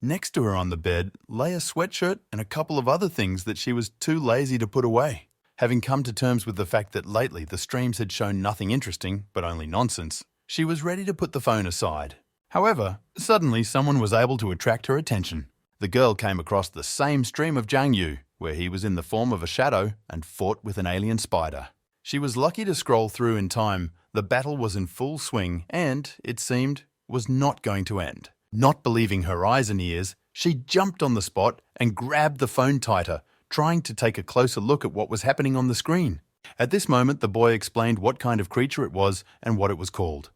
Next to her on the bed lay a sweatshirt and a couple of other things that she was too lazy to put away. Having come to terms with the fact that lately the streams had shown nothing interesting, but only nonsense, she was ready to put the phone aside. However, suddenly someone was able to attract her attention. The girl came across the same stream of Jiang Yu, where he was in the form of a shadow and fought with an alien spider. She was lucky to scroll through in time. The battle was in full swing and, it seemed, was not going to end. Not believing her eyes and ears, she jumped on the spot and grabbed the phone tighter, trying to take a closer look at what was happening on the screen. At this moment, the boy explained what kind of creature it was and what it was called.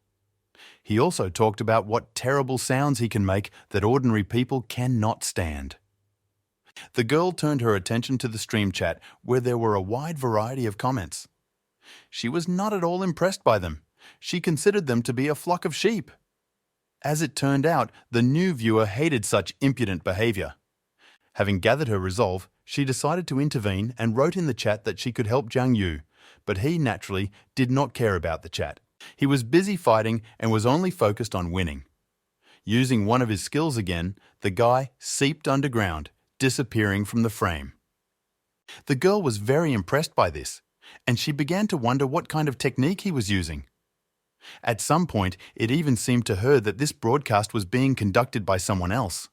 He also talked about what terrible sounds he can make that ordinary people cannot stand. The girl turned her attention to the stream chat, where there were a wide variety of comments. She was not at all impressed by them. She considered them to be a flock of sheep. As it turned out, the new viewer hated such impudent behavior. Having gathered her resolve, she decided to intervene and wrote in the chat that she could help Jiang Yu, but he, naturally, did not care about the chat. He was busy fighting and was only focused on winning. Using one of his skills again, the guy seeped underground, disappearing from the frame. The girl was very impressed by this, and she began to wonder what kind of technique he was using. At some point, it even seemed to her that this broadcast was being conducted by someone else.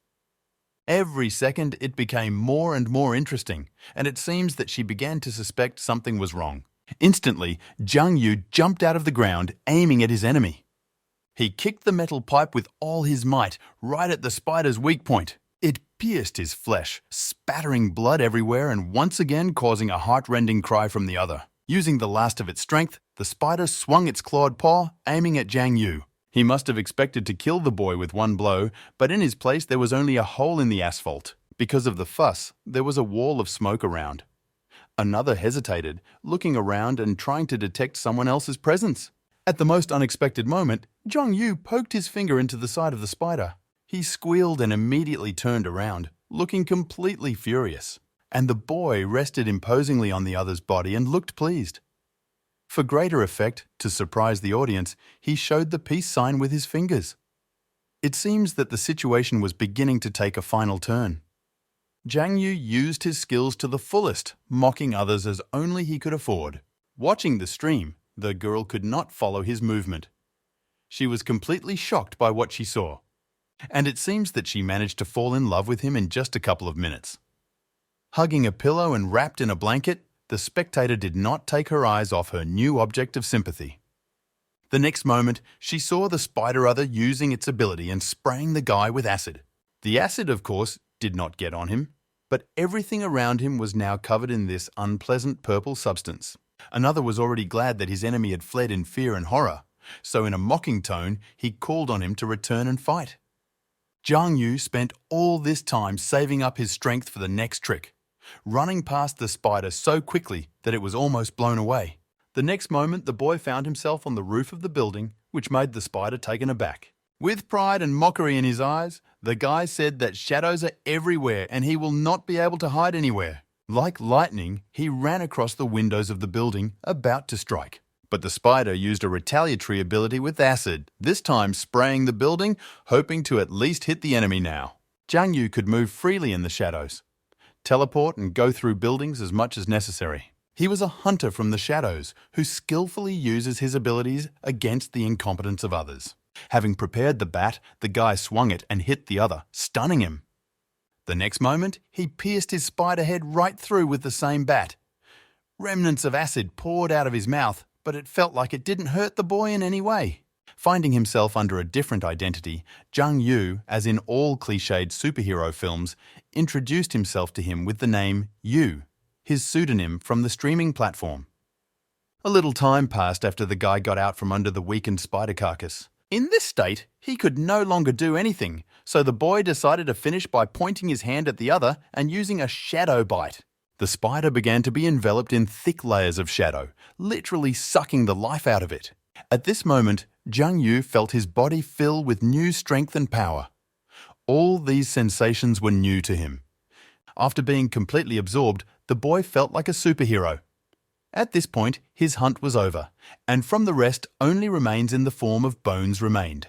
Every second, it became more and more interesting, and it seems that she began to suspect something was wrong. Instantly, Jiang Yu jumped out of the ground, aiming at his enemy. He kicked the metal pipe with all his might, right at the spider's weak point. It pierced his flesh, spattering blood everywhere and once again causing a heart-rending cry from the other. Using the last of its strength, the spider swung its clawed paw, aiming at Jiang Yu. He must have expected to kill the boy with one blow, but in his place there was only a hole in the asphalt. Because of the fuss, there was a wall of smoke around. Another hesitated, looking around and trying to detect someone else's presence. At the most unexpected moment, Jiang Yu poked his finger into the side of the spider. He squealed and immediately turned around, looking completely furious. And the boy rested imposingly on the other's body and looked pleased. For greater effect, to surprise the audience, he showed the peace sign with his fingers. It seems that the situation was beginning to take a final turn. Jiang Yu used his skills to the fullest, mocking others as only he could afford. Watching the stream, the girl could not follow his movement. She was completely shocked by what she saw. And it seems that she managed to fall in love with him in just a couple of minutes. Hugging a pillow and wrapped in a blanket, the spectator did not take her eyes off her new object of sympathy. The next moment, she saw the spider other using its ability and spraying the guy with acid. The acid, of course, did not get on him, but everything around him was now covered in this unpleasant purple substance. Another was already glad that his enemy had fled in fear and horror, so in a mocking tone, he called on him to return and fight. Jiang Yu spent all this time saving up his strength for the next trick, running past the spider so quickly that it was almost blown away. The next moment, the boy found himself on the roof of the building, which made the spider taken aback. With pride and mockery in his eyes, the guy said that shadows are everywhere and he will not be able to hide anywhere. Like lightning, he ran across the windows of the building, about to strike. But the spider used a retaliatory ability with acid, this time spraying the building, hoping to at least hit the enemy now. Jiang Yu could move freely in the shadows, teleport and go through buildings as much as necessary. He was a hunter from the shadows who skillfully uses his abilities against the incompetence of others. Having prepared the bat, the guy swung it and hit the other, stunning him. The next moment, he pierced his spider head right through with the same bat. Remnants of acid poured out of his mouth, but it felt like it didn't hurt the boy in any way. Finding himself under a different identity, Jung Yu, as in all cliched superhero films, introduced himself to him with the name Yu, his pseudonym from the streaming platform. A little time passed after the guy got out from under the weakened spider carcass. In this state, he could no longer do anything, so the boy decided to finish by pointing his hand at the other and using a shadow bite. The spider began to be enveloped in thick layers of shadow, literally sucking the life out of it. At this moment, Jung Yu felt his body fill with new strength and power. All these sensations were new to him. After being completely absorbed, the boy felt like a superhero. At this point, his hunt was over, and from the rest only remains in the form of bones remained.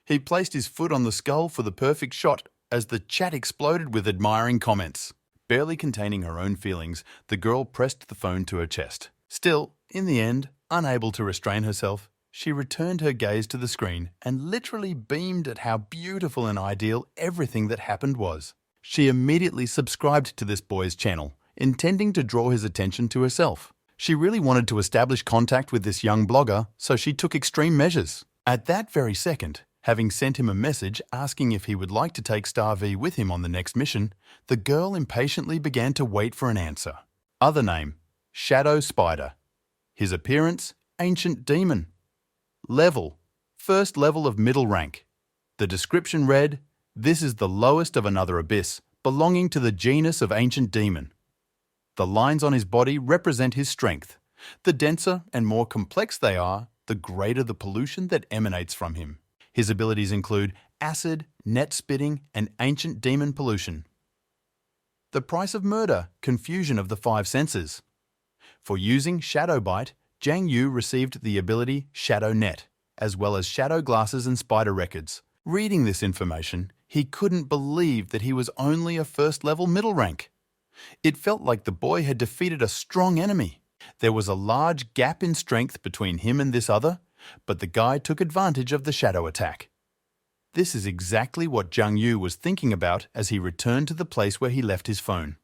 He placed his foot on the skull for the perfect shot as the chat exploded with admiring comments. Barely containing her own feelings, the girl pressed the phone to her chest. Still, in the end, unable to restrain herself, she returned her gaze to the screen and literally beamed at how beautiful and ideal everything that happened was. She immediately subscribed to this boy's channel, intending to draw his attention to herself. She really wanted to establish contact with this young blogger, so she took extreme measures. At that very second, having sent him a message asking if he would like to take Star V with him on the next mission, the girl impatiently began to wait for an answer. Other name, Shadow Spider. His appearance, Ancient Demon. Level, first level of middle rank. The description read, "This is the lowest of another abyss, belonging to the genus of Ancient Demon." The lines on his body represent his strength. The denser and more complex they are, the greater the pollution that emanates from him. His abilities include acid, net spitting, and ancient demon pollution. The price of murder, confusion of the five senses. For using Shadow Bite, Jang Yu received the ability Shadow Net, as well as shadow glasses and spider records. Reading this information, he couldn't believe that he was only a first-level middle rank. It felt like the boy had defeated a strong enemy. There was a large gap in strength between him and this other, but the guy took advantage of the shadow attack. This is exactly what Jung Yu was thinking about as he returned to the place where he left his phone.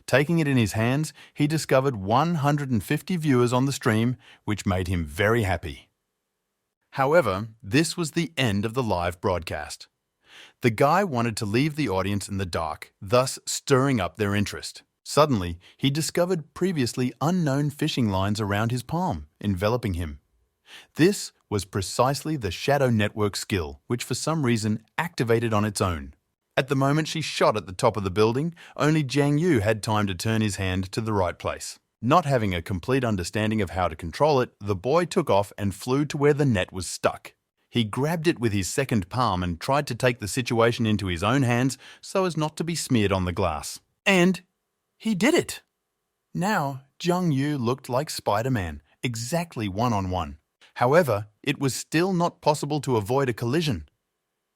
Taking it in his hands, he discovered 150 viewers on the stream, which made him very happy. However, this was the end of the live broadcast. The guy wanted to leave the audience in the dark, thus stirring up their interest. Suddenly, he discovered previously unknown fishing lines around his palm, enveloping him. This was precisely the Shadow Network skill, which for some reason activated on its own. At the moment she shot at the top of the building, only Jang Yu had time to turn his hand to the right place. Not having a complete understanding of how to control it, the boy took off and flew to where the net was stuck. He grabbed it with his second palm and tried to take the situation into his own hands so as not to be smeared on the glass. And he did it! Now, Jung Yu looked like Spider-Man, exactly one-on-one. However, it was still not possible to avoid a collision.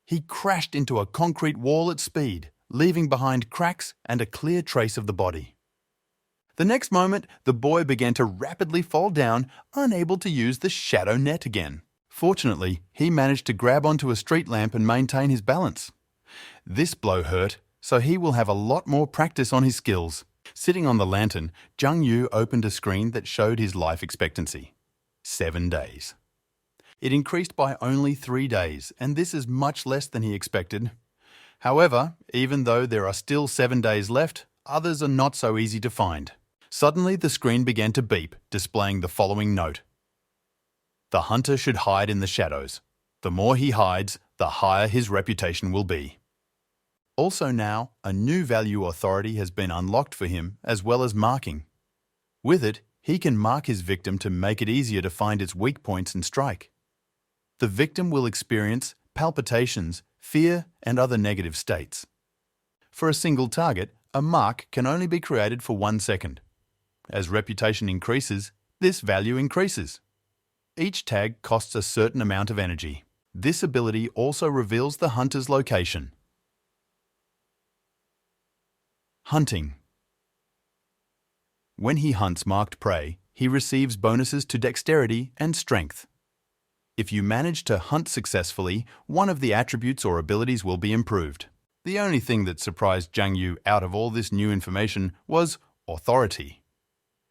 He crashed into a concrete wall at speed, leaving behind cracks and a clear trace of the body. The next moment, the boy began to rapidly fall down, unable to use the shadow net again. Fortunately, he managed to grab onto a street lamp and maintain his balance. This blow hurt, so he will have a lot more practice on his skills. Sitting on the lantern, Jung Yu opened a screen that showed his life expectancy. 7 days. It increased by only 3 days, and this is much less than he expected. However, even though there are still 7 days left, others are not so easy to find. Suddenly, the screen began to beep, displaying the following note. The hunter should hide in the shadows. The more he hides, the higher his reputation will be. Also now, a new value authority has been unlocked for him, as well as marking. With it, he can mark his victim to make it easier to find its weak points and strike. The victim will experience palpitations, fear, and other negative states. For a single target, a mark can only be created for 1 second. As reputation increases, this value increases. Each tag costs a certain amount of energy. This ability also reveals the hunter's location. Hunting. When he hunts marked prey, he receives bonuses to dexterity and strength. If you manage to hunt successfully, one of the attributes or abilities will be improved. The only thing that surprised Zhang Yu out of all this new information was authority.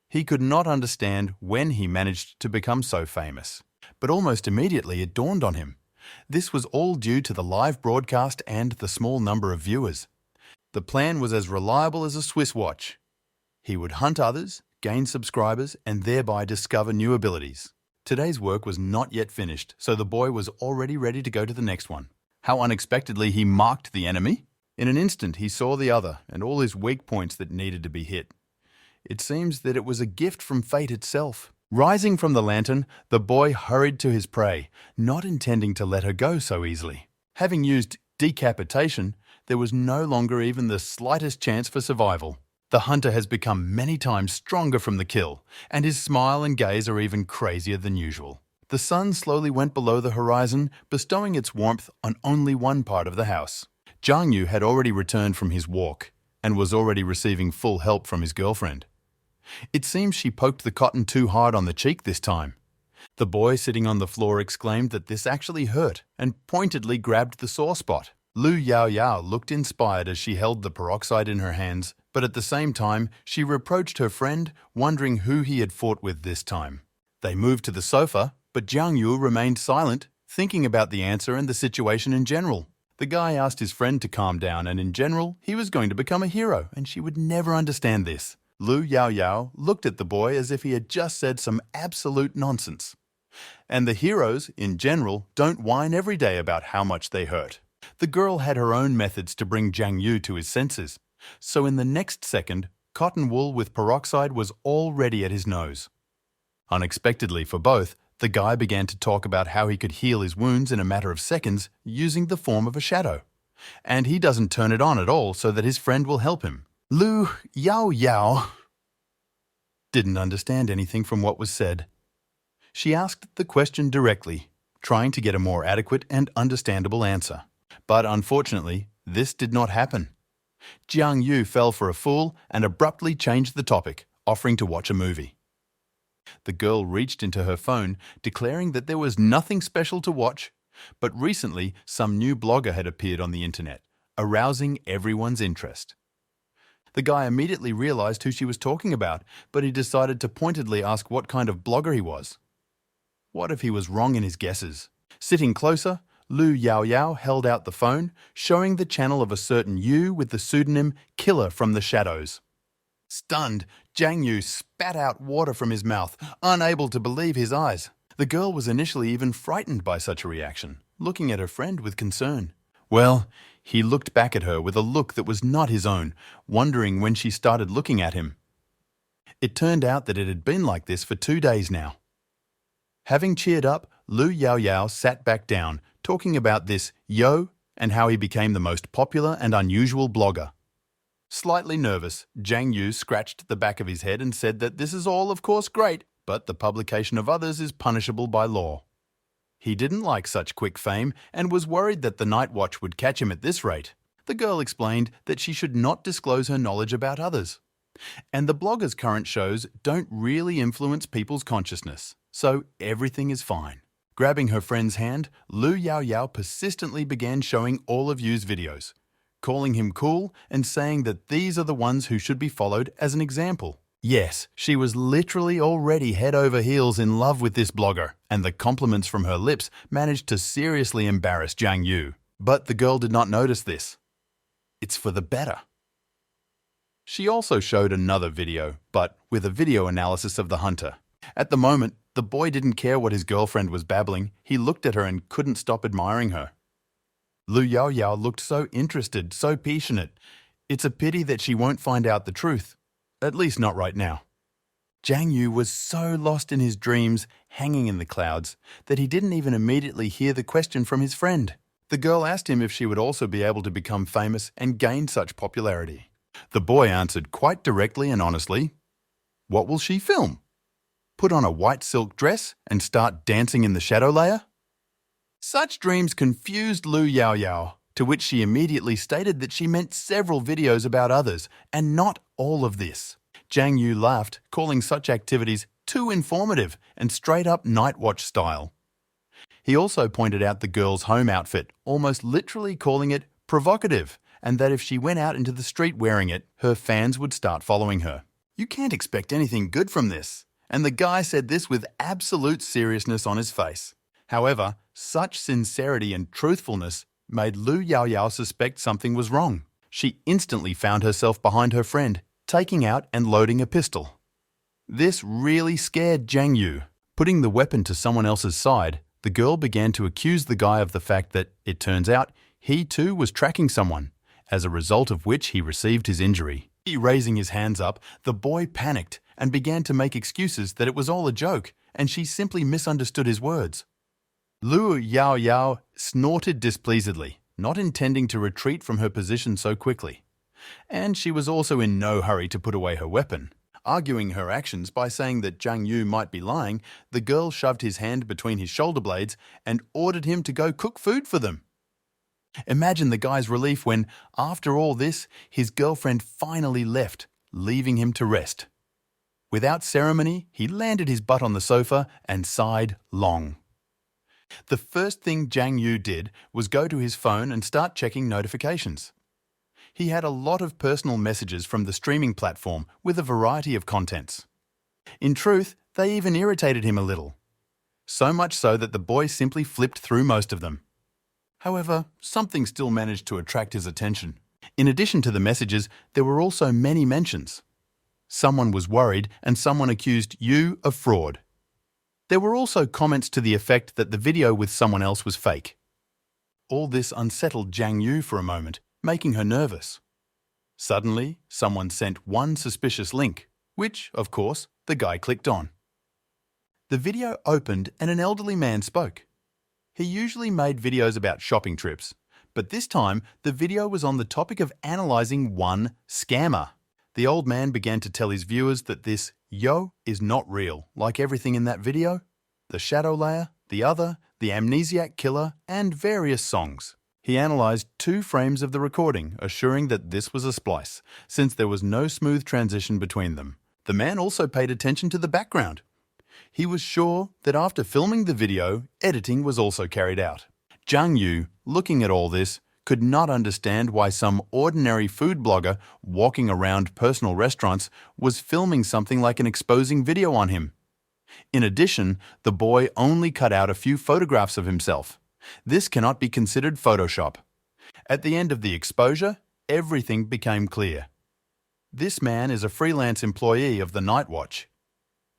He could not understand when he managed to become so famous. But almost immediately it dawned on him. This was all due to the live broadcast and the small number of viewers. The plan was as reliable as a Swiss watch. He would hunt others, gain subscribers, and thereby discover new abilities. Today's work was not yet finished, so the boy was already ready to go to the next one. How unexpectedly he marked the enemy! In an instant he saw the other and all his weak points that needed to be hit. It seems that it was a gift from fate itself. Rising from the lantern, the boy hurried to his prey, not intending to let her go so easily. Having used decapitation, there was no longer even the slightest chance for survival. The hunter has become many times stronger from the kill, and his smile and gaze are even crazier than usual. The sun slowly went below the horizon, bestowing its warmth on only one part of the house. Zhang Yu had already returned from his walk, and was already receiving full help from his girlfriend. It seems she poked the cotton too hard on the cheek this time. The boy sitting on the floor exclaimed that this actually hurt, and pointedly grabbed the sore spot. Lu Yao Yao looked inspired as she held the peroxide in her hands, but at the same time, she reproached her friend, wondering who he had fought with this time. They moved to the sofa, but Zhang Yu remained silent, thinking about the answer and the situation in general. The guy asked his friend to calm down, and in general, he was going to become a hero, and she would never understand this. Lu Yao Yao looked at the boy as if he had just said some absolute nonsense. And the heroes, in general, don't whine every day about how much they hurt. The girl had her own methods to bring Zhang Yu to his senses, so in the next second, cotton wool with peroxide was already at his nose. Unexpectedly for both, the guy began to talk about how he could heal his wounds in a matter of seconds using the form of a shadow. And he doesn't turn it on at all so that his friend will help him. Lu Yao Yao didn't understand anything from what was said. She asked the question directly, trying to get a more adequate and understandable answer. But unfortunately, this did not happen. Zhang Yu fell for a fool and abruptly changed the topic, offering to watch a movie. The girl reached into her phone, declaring that there was nothing special to watch, but recently some new blogger had appeared on the internet, arousing everyone's interest. The guy immediately realized who she was talking about, but he decided to pointedly ask what kind of blogger he was. What if he was wrong in his guesses? Sitting closer, Lu Yao Yao held out the phone, showing the channel of a certain Yu with the pseudonym Killer from the Shadows. Stunned, Zhang Yu spat out water from his mouth, unable to believe his eyes. The girl was initially even frightened by such a reaction, looking at her friend with concern. Well, he looked back at her with a look that was not his own, wondering when she started looking at him. It turned out that it had been like this for 2 days now. Having cheered up, Lu Yao Yao sat back down, talking about this Yo and how he became the most popular and unusual blogger. Slightly nervous, Zhang Yu scratched the back of his head and said that this is all, of course, great, but the publication of others is punishable by law. He didn't like such quick fame and was worried that the Night Watch would catch him at this rate. The girl explained that she should not disclose her knowledge about others. And the blogger's current shows don't really influence people's consciousness, so everything is fine. Grabbing her friend's hand, Lu Yao Yao persistently began showing all of Yu's videos, calling him cool and saying that these are the ones who should be followed as an example. Yes, she was literally already head over heels in love with this blogger, and the compliments from her lips managed to seriously embarrass Zhang Yu. But the girl did not notice this. It's for the better. She also showed another video, but with a video analysis of the hunter. At the moment, the boy didn't care what his girlfriend was babbling. He looked at her and couldn't stop admiring her. Lu Yao Yao looked so interested, so passionate. It's a pity that she won't find out the truth. At least not right now. Zhang Yu was so lost in his dreams, hanging in the clouds, that he didn't even immediately hear the question from his friend. The girl asked him if she would also be able to become famous and gain such popularity. The boy answered quite directly and honestly, "What will she film? Put on a white silk dress and start dancing in the shadow layer?" Such dreams confused Lu Yao Yao, to which she immediately stated that she meant several videos about others, and not all of this. Zhang Yu laughed, calling such activities too informative and straight-up Night Watch style. He also pointed out the girl's home outfit, almost literally calling it provocative, and that if she went out into the street wearing it, her fans would start following her. You can't expect anything good from this. And the guy said this with absolute seriousness on his face. However, such sincerity and truthfulness made Lu Yaoyao suspect something was wrong. She instantly found herself behind her friend, taking out and loading a pistol. This really scared Zhang Yu. Putting the weapon to someone else's side, the girl began to accuse the guy of the fact that, it turns out, he too was tracking someone, as a result of which he received his injury. Raising his hands up, the boy panicked and began to make excuses that it was all a joke and she simply misunderstood his words. Lu Yaoyao snorted displeasedly, not intending to retreat from her position so quickly. And she was also in no hurry to put away her weapon. Arguing her actions by saying that Zhang Yu might be lying, the girl shoved his hand between his shoulder blades and ordered him to go cook food for them. Imagine the guy's relief when, after all this, his girlfriend finally left, leaving him to rest. Without ceremony, he landed his butt on the sofa and sighed long. The first thing Zhang Yu did was go to his phone and start checking notifications. He had a lot of personal messages from the streaming platform with a variety of contents. In truth, they even irritated him a little. So much so that the boy simply flipped through most of them. However, something still managed to attract his attention. In addition to the messages, there were also many mentions. Someone was worried and someone accused Yu of fraud. There were also comments to the effect that the video with someone else was fake. All this unsettled Zhang Yu for a moment, making her nervous. Suddenly, someone sent one suspicious link, which, of course, the guy clicked on. The video opened and an elderly man spoke. He usually made videos about shopping trips, but this time the video was on the topic of analyzing one scammer. The old man began to tell his viewers that this yo is not real, like everything in that video, the shadow layer, the other, the amnesiac killer, and various songs. He analyzed 2 frames of the recording, assuring that this was a splice, since there was no smooth transition between them. The man also paid attention to the background. He was sure that after filming the video, editing was also carried out. Zhang Yu, looking at all this, could not understand why some ordinary food blogger walking around personal restaurants was filming something like an exposing video on him. In addition, the boy only cut out a few photographs of himself. This cannot be considered Photoshop. At the end of the exposure, everything became clear. This man is a freelance employee of the Night Watch.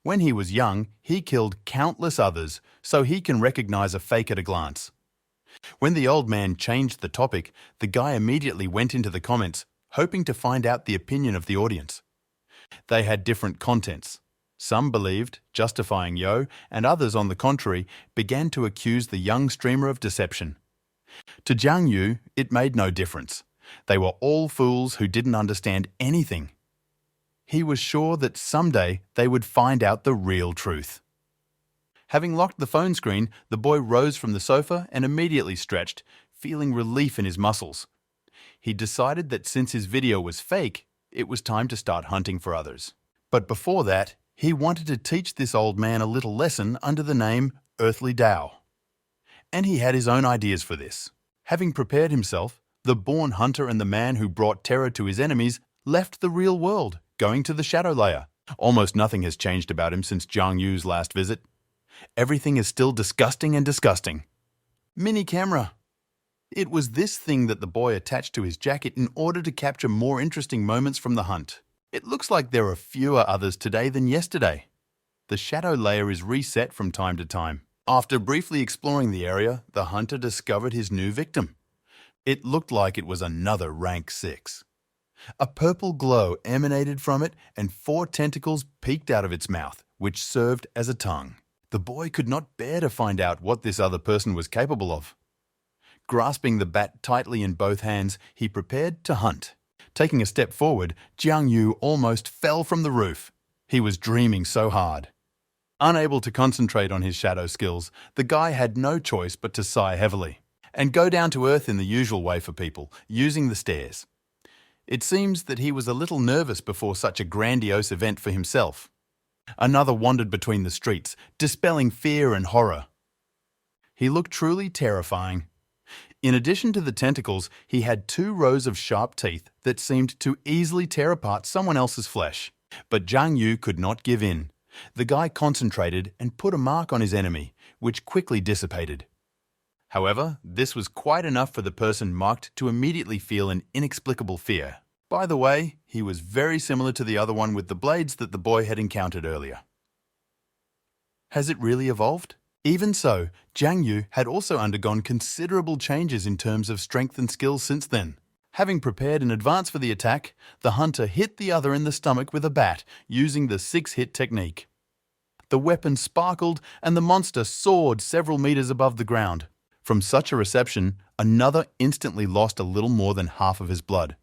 When he was young, he killed countless others, so he can recognize a fake at a glance. When the old man changed the topic, the guy immediately went into the comments, hoping to find out the opinion of the audience. They had different contents. Some believed, justifying Yo, and others, on the contrary, began to accuse the young streamer of deception. To Zhang Yu, it made no difference. They were all fools who didn't understand anything. He was sure that someday they would find out the real truth. Having locked the phone screen, the boy rose from the sofa and immediately stretched, feeling relief in his muscles. He decided that since his video was fake, it was time to start hunting for others. But before that, he wanted to teach this old man a little lesson under the name Earthly Tao. And he had his own ideas for this. Having prepared himself, the born hunter and the man who brought terror to his enemies left the real world, going to the shadow layer. Almost nothing has changed about him since Zhang Yu's last visit. Everything is still disgusting and disgusting. Mini camera. It was this thing that the boy attached to his jacket in order to capture more interesting moments from the hunt. It looks like there are fewer others today than yesterday. The shadow layer is reset from time to time. After briefly exploring the area, the hunter discovered his new victim. It looked like it was another rank 6. A purple glow emanated from it and 4 tentacles peeked out of its mouth, which served as a tongue. The boy could not bear to find out what this other person was capable of. Grasping the bat tightly in both hands, he prepared to hunt. Taking a step forward, Zhang Yu almost fell from the roof. He was dreaming so hard. Unable to concentrate on his shadow skills, the guy had no choice but to sigh heavily and go down to earth in the usual way for people, using the stairs. It seems that he was a little nervous before such a grandiose event for himself. Another wandered between the streets, dispelling fear and horror. He looked truly terrifying. In addition to the tentacles, he had 2 rows of sharp teeth that seemed to easily tear apart someone else's flesh. But Zhang Yu could not give in. The guy concentrated and put a mark on his enemy, which quickly dissipated. However, this was quite enough for the person marked to immediately feel an inexplicable fear. By the way, he was very similar to the other one with the blades that the boy had encountered earlier. Has it really evolved? Even so, Zhang Yu had also undergone considerable changes in terms of strength and skill since then. Having prepared in advance for the attack, the hunter hit the other in the stomach with a bat using the 6-hit technique. The weapon sparkled and the monster soared several meters above the ground. From such a reception, another instantly lost a little more than half of his blood.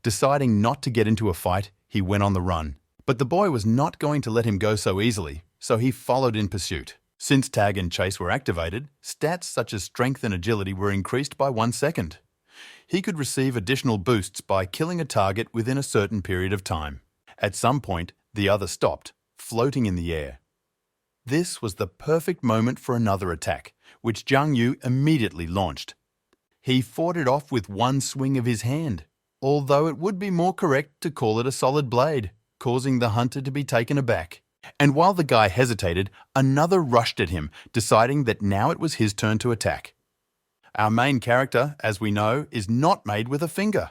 Deciding not to get into a fight, he went on the run. But the boy was not going to let him go so easily, so he followed in pursuit. Since tag and chase were activated, stats such as strength and agility were increased by 1 second. He could receive additional boosts by killing a target within a certain period of time. At some point, the other stopped, floating in the air. This was the perfect moment for another attack, which Zhang Yu immediately launched. He fought it off with one swing of his hand, although it would be more correct to call it a solid blade, causing the hunter to be taken aback. And while the guy hesitated, another rushed at him, deciding that now it was his turn to attack. Our main character, as we know, is not made with a finger.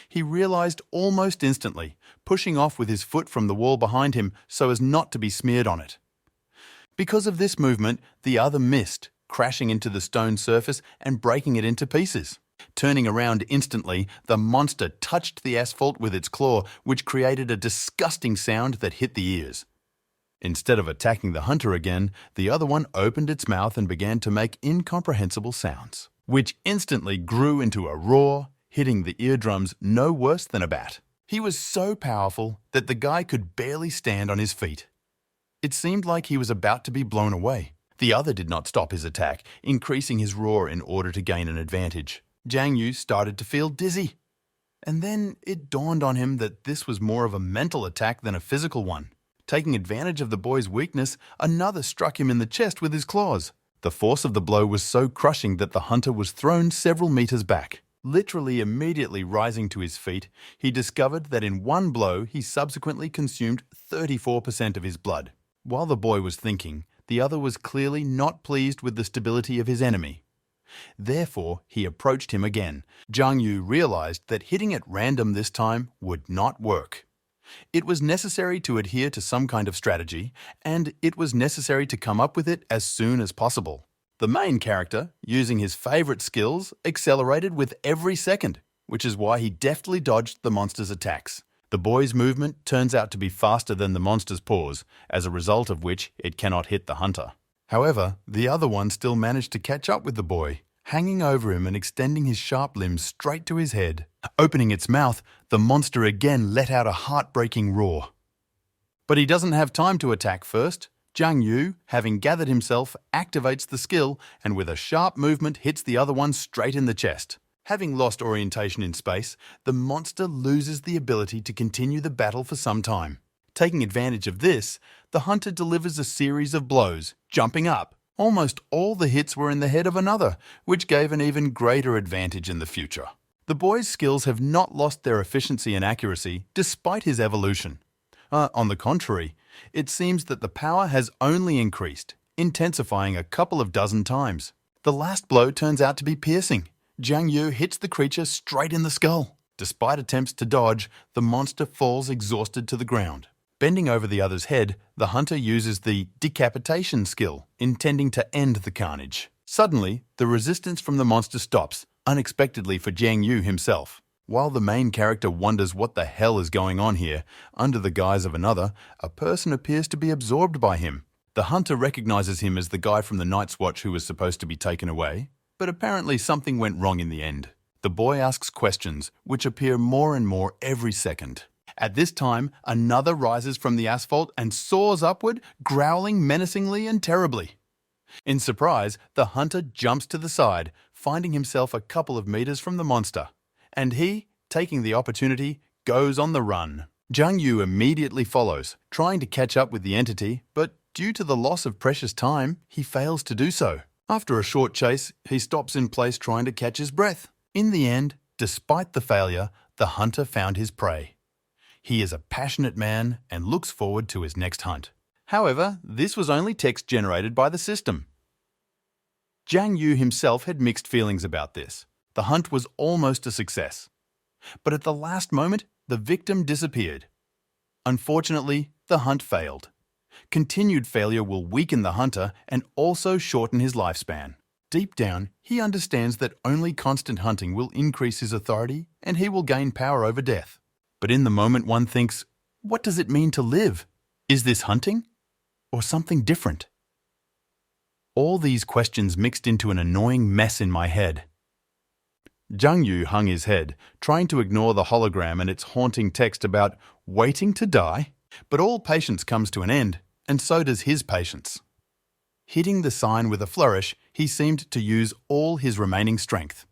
He realized almost instantly, pushing off with his foot from the wall behind him so as not to be smeared on it. Because of this movement, the other missed, crashing into the stone surface and breaking it into pieces. Turning around instantly, the monster touched the asphalt with its claw, which created a disgusting sound that hit the ears. Instead of attacking the hunter again, the other one opened its mouth and began to make incomprehensible sounds, which instantly grew into a roar, hitting the eardrums no worse than a bat. He was so powerful that the guy could barely stand on his feet. It seemed like he was about to be blown away. The other did not stop his attack, increasing his roar in order to gain an advantage. Zhang Yu started to feel dizzy. And then it dawned on him that this was more of a mental attack than a physical one. Taking advantage of the boy's weakness, another struck him in the chest with his claws. The force of the blow was so crushing that the hunter was thrown several meters back. Literally immediately rising to his feet, he discovered that in one blow he subsequently consumed 34% of his blood. While the boy was thinking, the other was clearly not pleased with the stability of his enemy. Therefore, he approached him again. Zhang Yu realized that hitting at random this time would not work. It was necessary to adhere to some kind of strategy, and it was necessary to come up with it as soon as possible. The main character, using his favorite skills, accelerated with every second, which is why he deftly dodged the monster's attacks. The boy's movement turns out to be faster than the monster's paws, as a result of which it cannot hit the hunter. However, the other one still managed to catch up with the boy, hanging over him and extending his sharp limbs straight to his head. Opening its mouth, the monster again let out a heartbreaking roar. But he doesn't have time to attack first. Zhang Yu, having gathered himself, activates the skill and with a sharp movement hits the other one straight in the chest. Having lost orientation in space, the monster loses the ability to continue the battle for some time. Taking advantage of this, the hunter delivers a series of blows, jumping up. Almost all the hits were in the head of another, which gave an even greater advantage in the future. The boy's skills have not lost their efficiency and accuracy despite his evolution. On the contrary, it seems that the power has only increased, intensifying a couple of dozen times. The last blow turns out to be piercing. Zhang Yu hits the creature straight in the skull. Despite attempts to dodge, the monster falls exhausted to the ground. Bending over the other's head, the hunter uses the decapitation skill, intending to end the carnage. Suddenly, the resistance from the monster stops, unexpectedly for Zhang Yu himself. While the main character wonders what the hell is going on here, under the guise of another, a person appears to be absorbed by him. The hunter recognizes him as the guy from the Night's Watch who was supposed to be taken away, but apparently something went wrong in the end. The boy asks questions, which appear more and more every second. At this time, another rises from the asphalt and soars upward, growling menacingly and terribly. In surprise, the hunter jumps to the side, finding himself a couple of meters from the monster. And he, taking the opportunity, goes on the run. Zhang Yu immediately follows, trying to catch up with the entity, but due to the loss of precious time, he fails to do so. After a short chase, he stops in place trying to catch his breath. In the end, despite the failure, the hunter found his prey. He is a passionate man and looks forward to his next hunt. However, this was only text generated by the system. Jiang Yu himself had mixed feelings about this. The hunt was almost a success. But at the last moment, the victim disappeared. Unfortunately, the hunt failed. Continued failure will weaken the hunter and also shorten his lifespan. Deep down, he understands that only constant hunting will increase his authority and he will gain power over death. But in the moment one thinks, what does it mean to live? Is this hunting? Or something different? All these questions mixed into an annoying mess in my head. Jiang Yu hung his head, trying to ignore the hologram and its haunting text about waiting to die. But all patience comes to an end, and so does his patience. Hitting the sign with a flourish, he seemed to use all his remaining strength.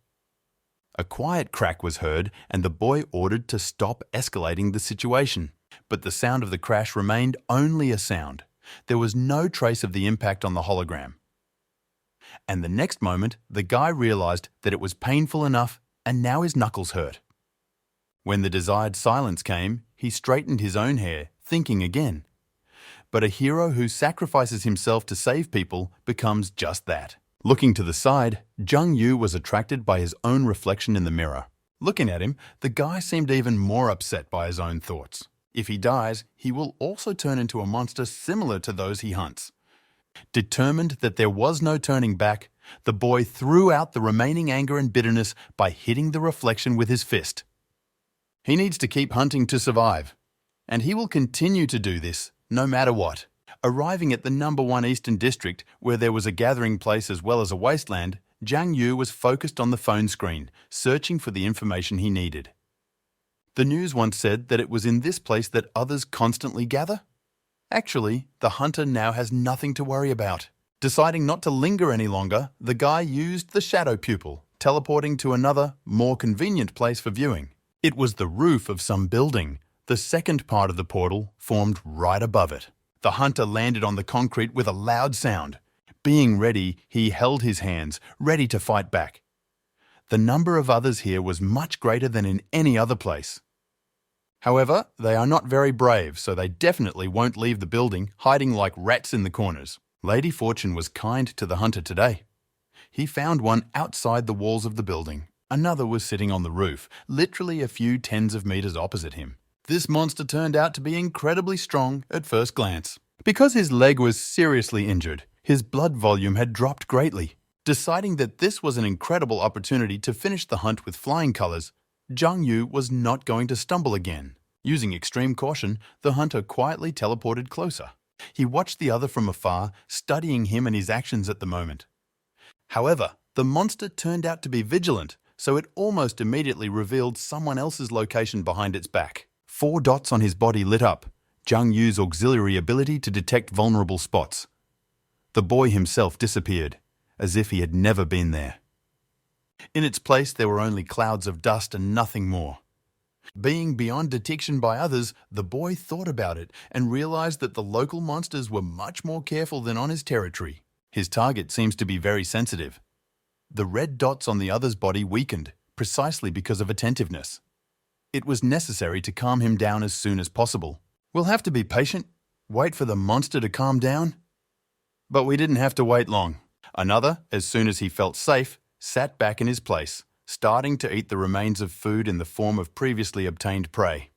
A quiet crack was heard, and the boy ordered to stop escalating the situation. But the sound of the crash remained only a sound. There was no trace of the impact on the hologram. And the next moment, the guy realized that it was painful enough, and now his knuckles hurt. When the desired silence came, he straightened his own hair, thinking again. But a hero who sacrifices himself to save people becomes just that. Looking to the side, Jiang Yu was attracted by his own reflection in the mirror. Looking at him, the guy seemed even more upset by his own thoughts. If he dies, he will also turn into a monster similar to those he hunts. Determined that there was no turning back, the boy threw out the remaining anger and bitterness by hitting the reflection with his fist. He needs to keep hunting to survive, and he will continue to do this no matter what. Arriving at the number 1 Eastern District, where there was a gathering place as well as a wasteland, Jiang Yu was focused on the phone screen, searching for the information he needed. The news once said that it was in this place that others constantly gather. Actually, the hunter now has nothing to worry about. Deciding not to linger any longer, the guy used the shadow pupil, teleporting to another, more convenient place for viewing. It was the roof of some building. The second part of the portal formed right above it. The hunter landed on the concrete with a loud sound. Being ready, he held his hands, ready to fight back. The number of others here was much greater than in any other place. However, they are not very brave, so they definitely won't leave the building, hiding like rats in the corners. Lady Fortune was kind to the hunter today. He found one outside the walls of the building. Another was sitting on the roof, literally a few tens of meters opposite him. This monster turned out to be incredibly strong at first glance. Because his leg was seriously injured, his blood volume had dropped greatly. Deciding that this was an incredible opportunity to finish the hunt with flying colors, Jiang Yu was not going to stumble again. Using extreme caution, the hunter quietly teleported closer. He watched the other from afar, studying him and his actions at the moment. However, the monster turned out to be vigilant, so it almost immediately revealed someone else's location behind its back. 4 dots on his body lit up, Jiang Yu's auxiliary ability to detect vulnerable spots. The boy himself disappeared, as if he had never been there. In its place, there were only clouds of dust and nothing more. Being beyond detection by others, the boy thought about it and realized that the local monsters were much more careful than on his territory. His target seems to be very sensitive. The red dots on the other's body weakened, precisely because of attentiveness. It was necessary to calm him down as soon as possible. We'll have to be patient, wait for the monster to calm down. But we didn't have to wait long. Another, as soon as he felt safe, sat back in his place, starting to eat the remains of food in the form of previously obtained prey.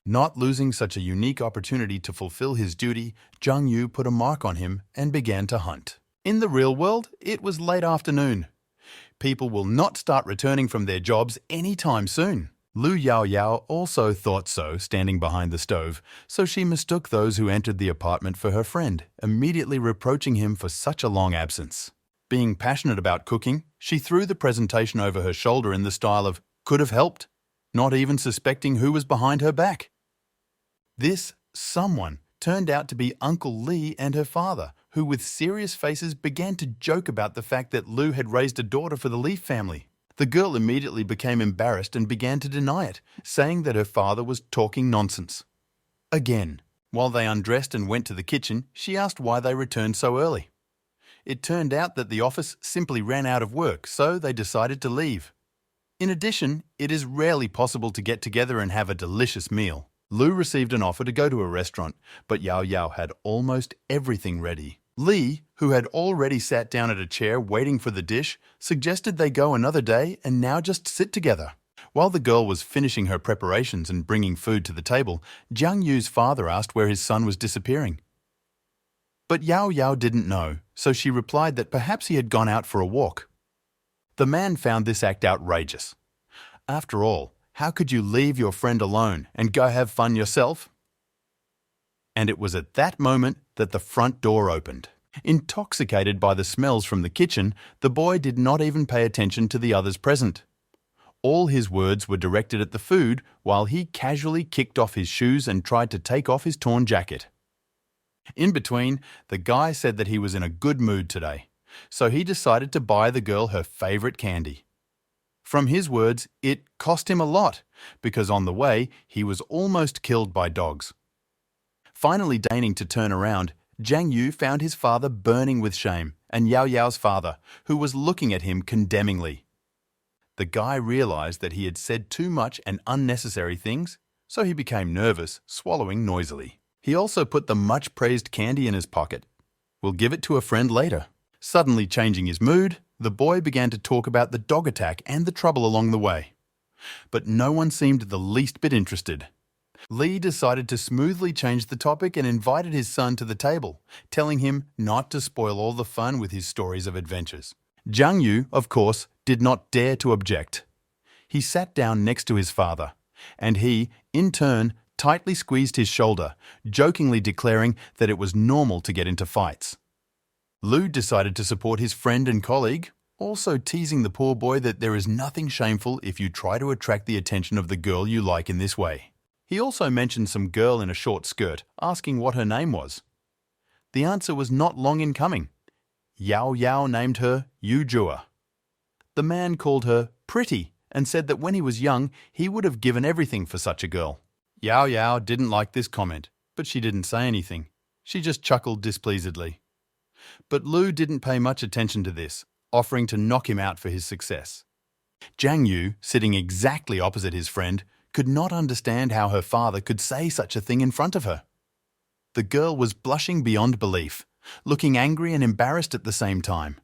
Not losing such a unique opportunity to fulfill his duty, Jiang Yu put a mark on him and began to hunt. In the real world, it was late afternoon. People will not start returning from their jobs anytime soon. Lu Yao Yao also thought so, standing behind the stove, so she mistook those who entered the apartment for her friend, immediately reproaching him for such a long absence. Being passionate about cooking, she threw the presentation over her shoulder in the style of "could have helped," not even suspecting who was behind her back. This someone turned out to be Uncle Lee and her father, who with serious faces began to joke about the fact that Lu had raised a daughter for the Leaf family. The girl immediately became embarrassed and began to deny it, saying that her father was talking nonsense. Again, while they undressed and went to the kitchen, she asked why they returned so early. It turned out that the office simply ran out of work, so they decided to leave. In addition, it is rarely possible to get together and have a delicious meal. Lu received an offer to go to a restaurant, but Yao Yao had almost everything ready. Li, who had already sat down at a chair waiting for the dish, suggested they go another day and now just sit together. While the girl was finishing her preparations and bringing food to the table, Jiang Yu's father asked where his son was disappearing. But Yao Yao didn't know, so she replied that perhaps he had gone out for a walk. The man found this act outrageous. After all, how could you leave your friend alone and go have fun yourself? And it was at that moment that the front door opened. Intoxicated by the smells from the kitchen, the boy did not even pay attention to the others present. All his words were directed at the food while he casually kicked off his shoes and tried to take off his torn jacket. In between, the guy said that he was in a good mood today, so he decided to buy the girl her favorite candy. From his words, it cost him a lot, because on the way, he was almost killed by dogs. Finally deigning to turn around, Jiang Yu found his father burning with shame, and Yao Yao's father, who was looking at him condemningly. The guy realized that he had said too much and unnecessary things, so he became nervous, swallowing noisily. He also put the much-praised candy in his pocket. We'll give it to a friend later. Suddenly changing his mood, the boy began to talk about the dog attack and the trouble along the way. But no one seemed the least bit interested. Li decided to smoothly change the topic and invited his son to the table, telling him not to spoil all the fun with his stories of adventures. Jiang Yu, of course, did not dare to object. He sat down next to his father, and he, in turn, tightly squeezed his shoulder, jokingly declaring that it was normal to get into fights. Lu decided to support his friend and colleague, also teasing the poor boy that there is nothing shameful if you try to attract the attention of the girl you like in this way. He also mentioned some girl in a short skirt, asking what her name was. The answer was not long in coming. Yao Yao named her Yu Jua. The man called her pretty and said that when he was young, he would have given everything for such a girl. Yao Yao didn't like this comment, but she didn't say anything. She just chuckled displeasedly. But Lu didn't pay much attention to this, offering to knock him out for his success. Jiang Yu, sitting exactly opposite his friend, could not understand how her father could say such a thing in front of her. The girl was blushing beyond belief, looking angry and embarrassed at the same time.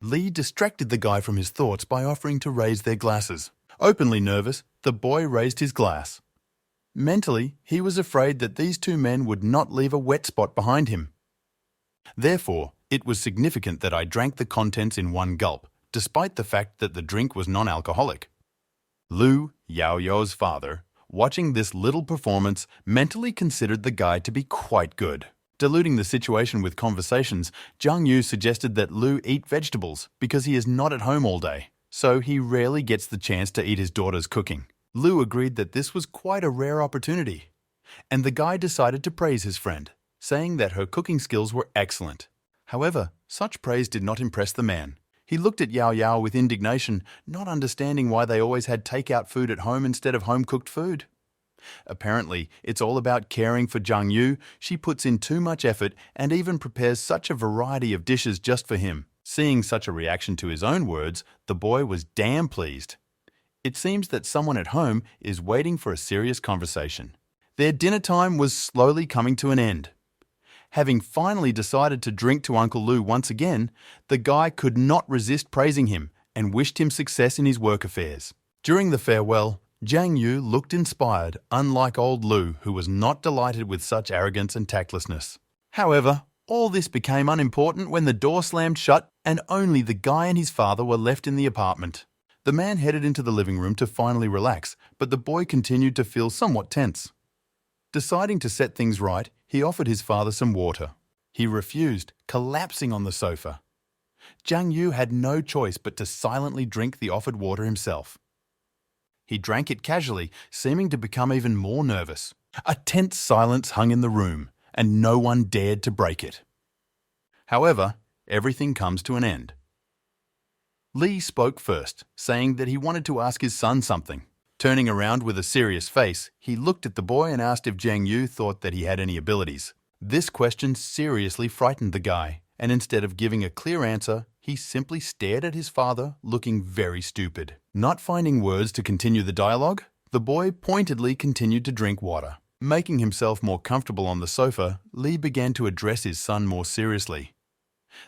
Li distracted the guy from his thoughts by offering to raise their glasses. Openly nervous, the boy raised his glass. Mentally, he was afraid that these two men would not leave a wet spot behind him. Therefore, it was significant that I drank the contents in one gulp, despite the fact that the drink was non-alcoholic. Lu, Yao Yao's father, watching this little performance, mentally considered the guy to be quite good. Diluting the situation with conversations, Jiang Yu suggested that Lu eat vegetables because he is not at home all day, so he rarely gets the chance to eat his daughter's cooking. Lu agreed that this was quite a rare opportunity, and the guy decided to praise his friend, saying that her cooking skills were excellent. However, such praise did not impress the man. He looked at Yao Yao with indignation, not understanding why they always had takeout food at home instead of home-cooked food. Apparently, it's all about caring for Jiang Yu. She puts in too much effort and even prepares such a variety of dishes just for him. Seeing such a reaction to his own words, the boy was damn pleased. It seems that someone at home is waiting for a serious conversation. Their dinner time was slowly coming to an end. Having finally decided to drink to Uncle Lu once again, the guy could not resist praising him and wished him success in his work affairs. During the farewell, Jiang Yu looked inspired, unlike old Lu, who was not delighted with such arrogance and tactlessness. However, all this became unimportant when the door slammed shut and only the guy and his father were left in the apartment. The man headed into the living room to finally relax, but the boy continued to feel somewhat tense. Deciding to set things right, he offered his father some water. He refused, collapsing on the sofa. Jiang Yu had no choice but to silently drink the offered water himself. He drank it casually, seeming to become even more nervous. A tense silence hung in the room, and no one dared to break it. However, everything comes to an end. Li spoke first, saying that he wanted to ask his son something. Turning around with a serious face, he looked at the boy and asked if Jiang Yu thought that he had any abilities. This question seriously frightened the guy, and instead of giving a clear answer, he simply stared at his father, looking very stupid. Not finding words to continue the dialogue, the boy pointedly continued to drink water. Making himself more comfortable on the sofa, Lee began to address his son more seriously.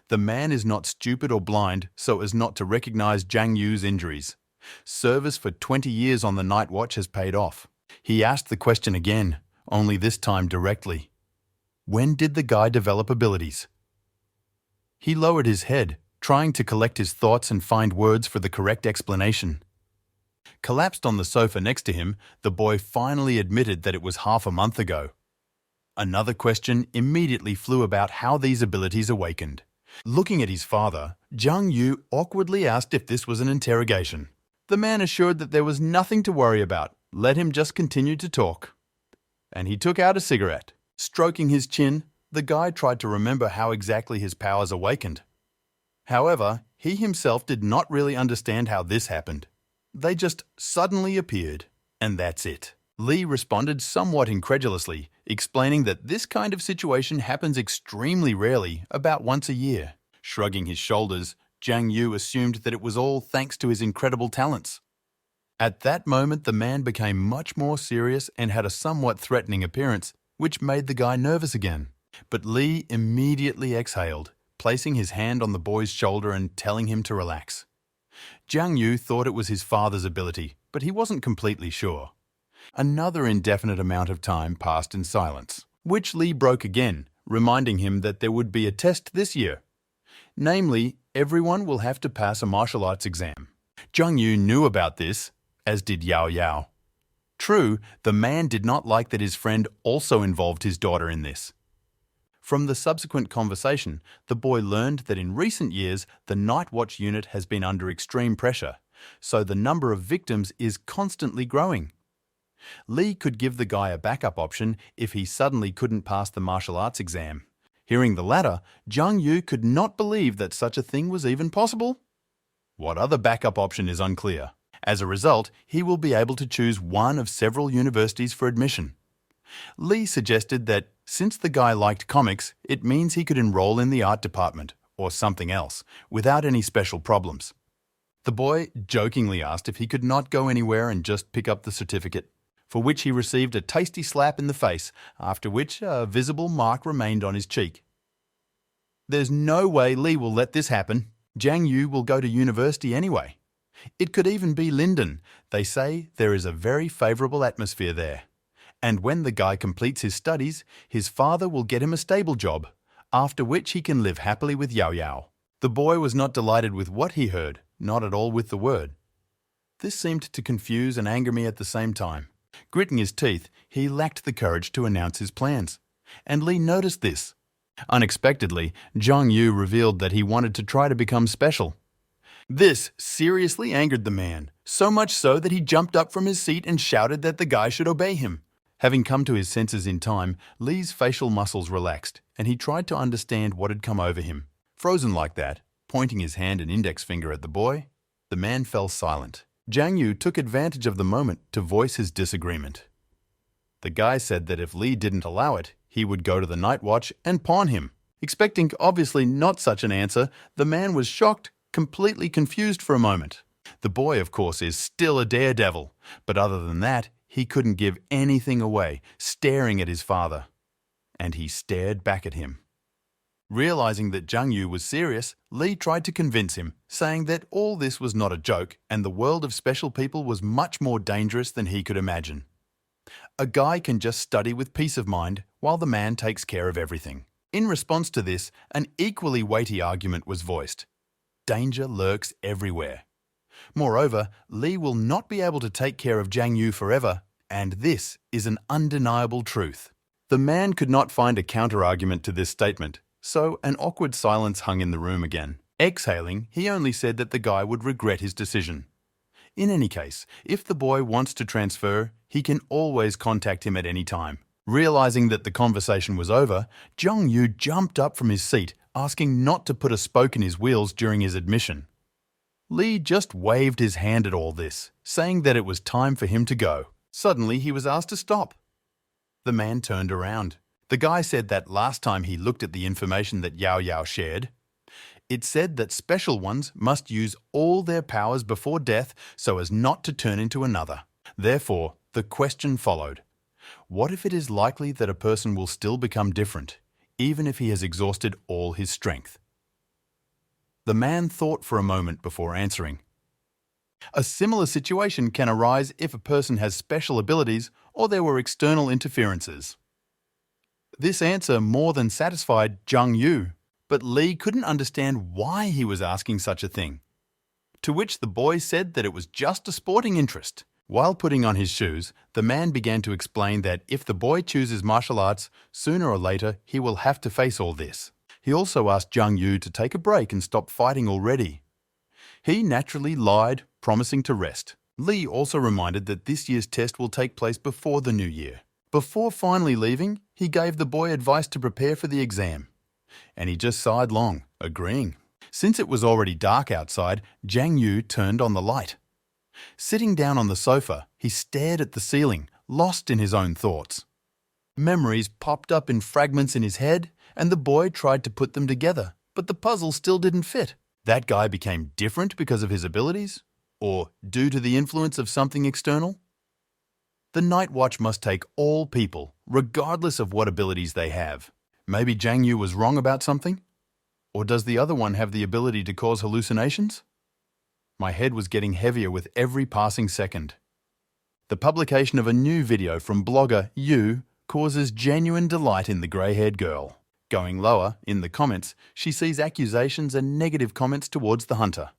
The man is not stupid or blind so as not to recognize Zhang Yu's injuries. Service for 20 years on the night watch has paid off. He asked the question again, only this time directly. When did the guy develop abilities? He lowered his head, trying to collect his thoughts and find words for the correct explanation. Collapsed on the sofa next to him, the boy finally admitted that it was half a month ago. Another question immediately flew about how these abilities awakened. Looking at his father, Zhang Yu awkwardly asked if this was an interrogation. The man assured that there was nothing to worry about. Let him just continue to talk. And he took out a cigarette. Stroking his chin, the guy tried to remember how exactly his powers awakened. However, he himself did not really understand how this happened. They just suddenly appeared, and that's it. Lee responded somewhat incredulously, explaining that this kind of situation happens extremely rarely, about once a year. Shrugging his shoulders, Zhang Yu assumed that it was all thanks to his incredible talents. At that moment, the man became much more serious and had a somewhat threatening appearance, which made the guy nervous again. But Lee immediately exhaled, placing his hand on the boy's shoulder and telling him to relax. Zhang Yu thought it was his father's ability, but he wasn't completely sure. Another indefinite amount of time passed in silence, which Lee broke again, reminding him that there would be a test this year. Namely, everyone will have to pass a martial arts exam. Zhang Yu knew about this, as did Yao Yao. True, the man did not like that his friend also involved his daughter in this. From the subsequent conversation, the boy learned that in recent years, the night watch unit has been under extreme pressure, so the number of victims is constantly growing. Lee could give the guy a backup option if he suddenly couldn't pass the martial arts exam. Hearing the latter, Zhang Yu could not believe that such a thing was even possible. What other backup option is unclear. As a result, he will be able to choose one of several universities for admission. Lee suggested that since the guy liked comics, it means he could enroll in the art department, or something else, without any special problems. The boy jokingly asked if he could not go anywhere and just pick up the certificate, for which he received a tasty slap in the face, after which a visible mark remained on his cheek. There's no way Lee will let this happen. Zhang Yu will go to university anyway. It could even be Linden. They say there is a very favourable atmosphere there. And when the guy completes his studies, his father will get him a stable job, after which he can live happily with Yao Yao. The boy was not delighted with what he heard, not at all with the word. This seemed to confuse and anger me at the same time. Gritting his teeth, he lacked the courage to announce his plans. And Lee noticed this. Unexpectedly, Zhang Yu revealed that he wanted to try to become special. This seriously angered the man, so much so that he jumped up from his seat and shouted that the guy should obey him. Having come to his senses in time, Lee's facial muscles relaxed, and he tried to understand what had come over him. Frozen like that, pointing his hand and index finger at the boy, the man fell silent. Zhang Yu took advantage of the moment to voice his disagreement. The guy said that if Lee didn't allow it, he would go to the night watch and pawn him. Expecting obviously not such an answer, the man was shocked, completely confused for a moment. The boy, of course, is still a daredevil, but other than that, he couldn't give anything away, staring at his father. And he stared back at him. Realizing that Zhang Yu was serious, Lee tried to convince him, saying that all this was not a joke and the world of special people was much more dangerous than he could imagine. A guy can just study with peace of mind while the man takes care of everything. In response to this, an equally weighty argument was voiced. Danger lurks everywhere. Moreover, Lee will not be able to take care of Zhang Yu forever, and this is an undeniable truth. The man could not find a counter-argument to this statement, so an awkward silence hung in the room again. Exhaling, he only said that the guy would regret his decision. In any case, if the boy wants to transfer, he can always contact him at any time. Realizing that the conversation was over, Zhang Yu jumped up from his seat, asking not to put a spoke in his wheels during his admission. Lee just waved his hand at all this, saying that it was time for him to go. Suddenly, he was asked to stop. The man turned around. The guy said that last time he looked at the information that Yao Yao shared, it said that special ones must use all their powers before death so as not to turn into another. Therefore, the question followed. What if it is likely that a person will still become different, even if he has exhausted all his strength? The man thought for a moment before answering. A similar situation can arise if a person has special abilities or there were external interferences. This answer more than satisfied Zhang Yu, but Li couldn't understand why he was asking such a thing. To which the boy said that it was just a sporting interest. While putting on his shoes, the man began to explain that if the boy chooses martial arts, sooner or later he will have to face all this. He also asked Zhang Yu to take a break and stop fighting already. He naturally lied, promising to rest. Li also reminded that this year's test will take place before the new year. Before finally leaving, he gave the boy advice to prepare for the exam. And he just sighed long, agreeing. Since it was already dark outside, Zhang Yu turned on the light. Sitting down on the sofa, he stared at the ceiling, lost in his own thoughts. Memories popped up in fragments in his head, and the boy tried to put them together, but the puzzle still didn't fit. That guy became different because of his abilities? Or due to the influence of something external? The Night Watch must take all people, regardless of what abilities they have. Maybe Zhang Yu was wrong about something? Or does the other one have the ability to cause hallucinations? My head was getting heavier with every passing second. The publication of a new video from blogger Yu causes genuine delight in the grey-haired girl. Going lower, in the comments, she sees accusations and negative comments towards the hunter.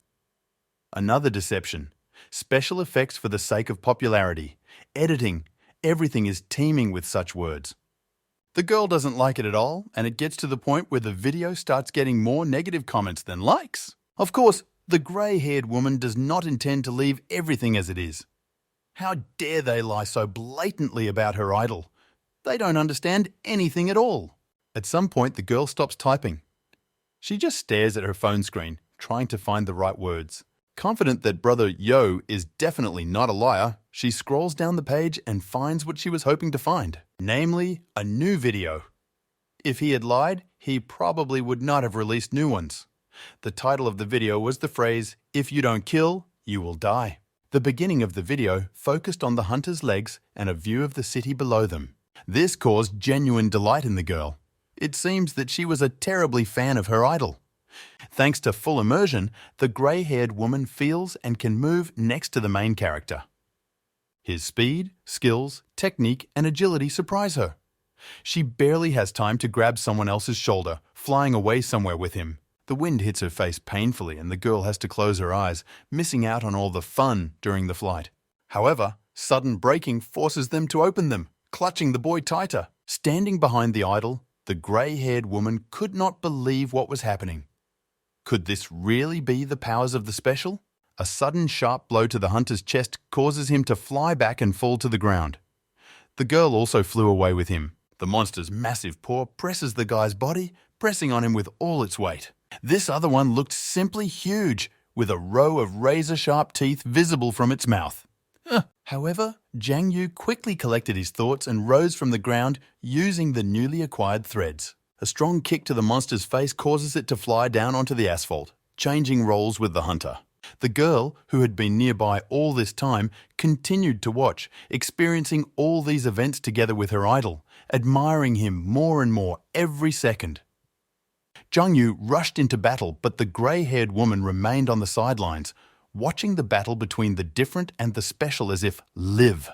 Another deception. Special effects for the sake of popularity. Editing. Everything is teeming with such words. The girl doesn't like it at all, and it gets to the point where the video starts getting more negative comments than likes. Of course, the grey-haired woman does not intend to leave everything as it is. How dare they lie so blatantly about her idol? They don't understand anything at all. At some point, the girl stops typing. She just stares at her phone screen, trying to find the right words. Confident that brother Yo is definitely not a liar, she scrolls down the page and finds what she was hoping to find, namely, a new video. If he had lied, he probably would not have released new ones. The title of the video was the phrase, "If you don't kill, you will die." The beginning of the video focused on the hunter's legs and a view of the city below them. This caused genuine delight in the girl. It seems that she was a terribly fan of her idol. Thanks to full immersion, the grey-haired woman feels and can move next to the main character. His speed, skills, technique, and agility surprise her. She barely has time to grab someone else's shoulder, flying away somewhere with him. The wind hits her face painfully and the girl has to close her eyes, missing out on all the fun during the flight. However, sudden braking forces them to open them, clutching the boy tighter. Standing behind the idol, the grey-haired woman could not believe what was happening. Could this really be the powers of the special? A sudden sharp blow to the hunter's chest causes him to fly back and fall to the ground. The girl also flew away with him. The monster's massive paw presses the guy's body, pressing on him with all its weight. This other one looked simply huge, with a row of razor-sharp teeth visible from its mouth. However, Zhang Yu quickly collected his thoughts and rose from the ground using the newly acquired threads. A strong kick to the monster's face causes it to fly down onto the asphalt, changing roles with the hunter. The girl, who had been nearby all this time, continued to watch, experiencing all these events together with her idol, admiring him more and more every second. Zhang Yu rushed into battle, but the grey-haired woman remained on the sidelines, watching the battle between the different and the special as if live.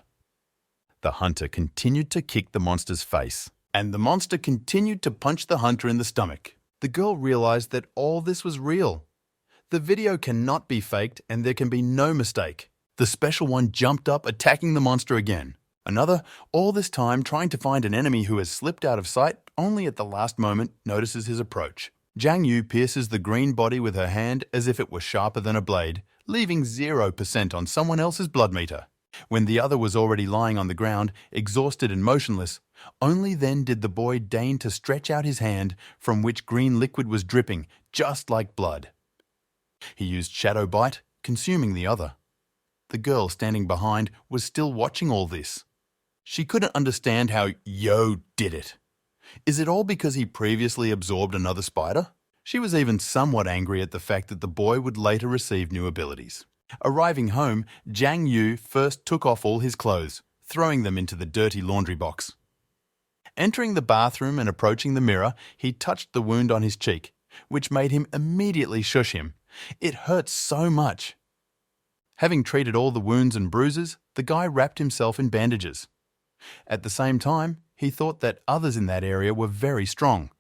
The hunter continued to kick the monster's face, and the monster continued to punch the hunter in the stomach. The girl realized that all this was real. The video cannot be faked and there can be no mistake. The special one jumped up, attacking the monster again. Another, all this time trying to find an enemy who has slipped out of sight, only at the last moment notices his approach. Zhang Yu pierces the green body with her hand as if it were sharper than a blade, leaving 0% on someone else's blood meter. When the other was already lying on the ground, exhausted and motionless, only then did the boy deign to stretch out his hand, from which green liquid was dripping, just like blood. He used Shadow Bite, consuming the other. The girl standing behind was still watching all this. She couldn't understand how Yo did it. Is it all because he previously absorbed another spider? She was even somewhat angry at the fact that the boy would later receive new abilities. Arriving home, Jiang Yu first took off all his clothes, throwing them into the dirty laundry box. Entering the bathroom and approaching the mirror, he touched the wound on his cheek, which made him immediately shush him. It hurt so much. Having treated all the wounds and bruises, the guy wrapped himself in bandages. At the same time, he thought that others in that area were very strong,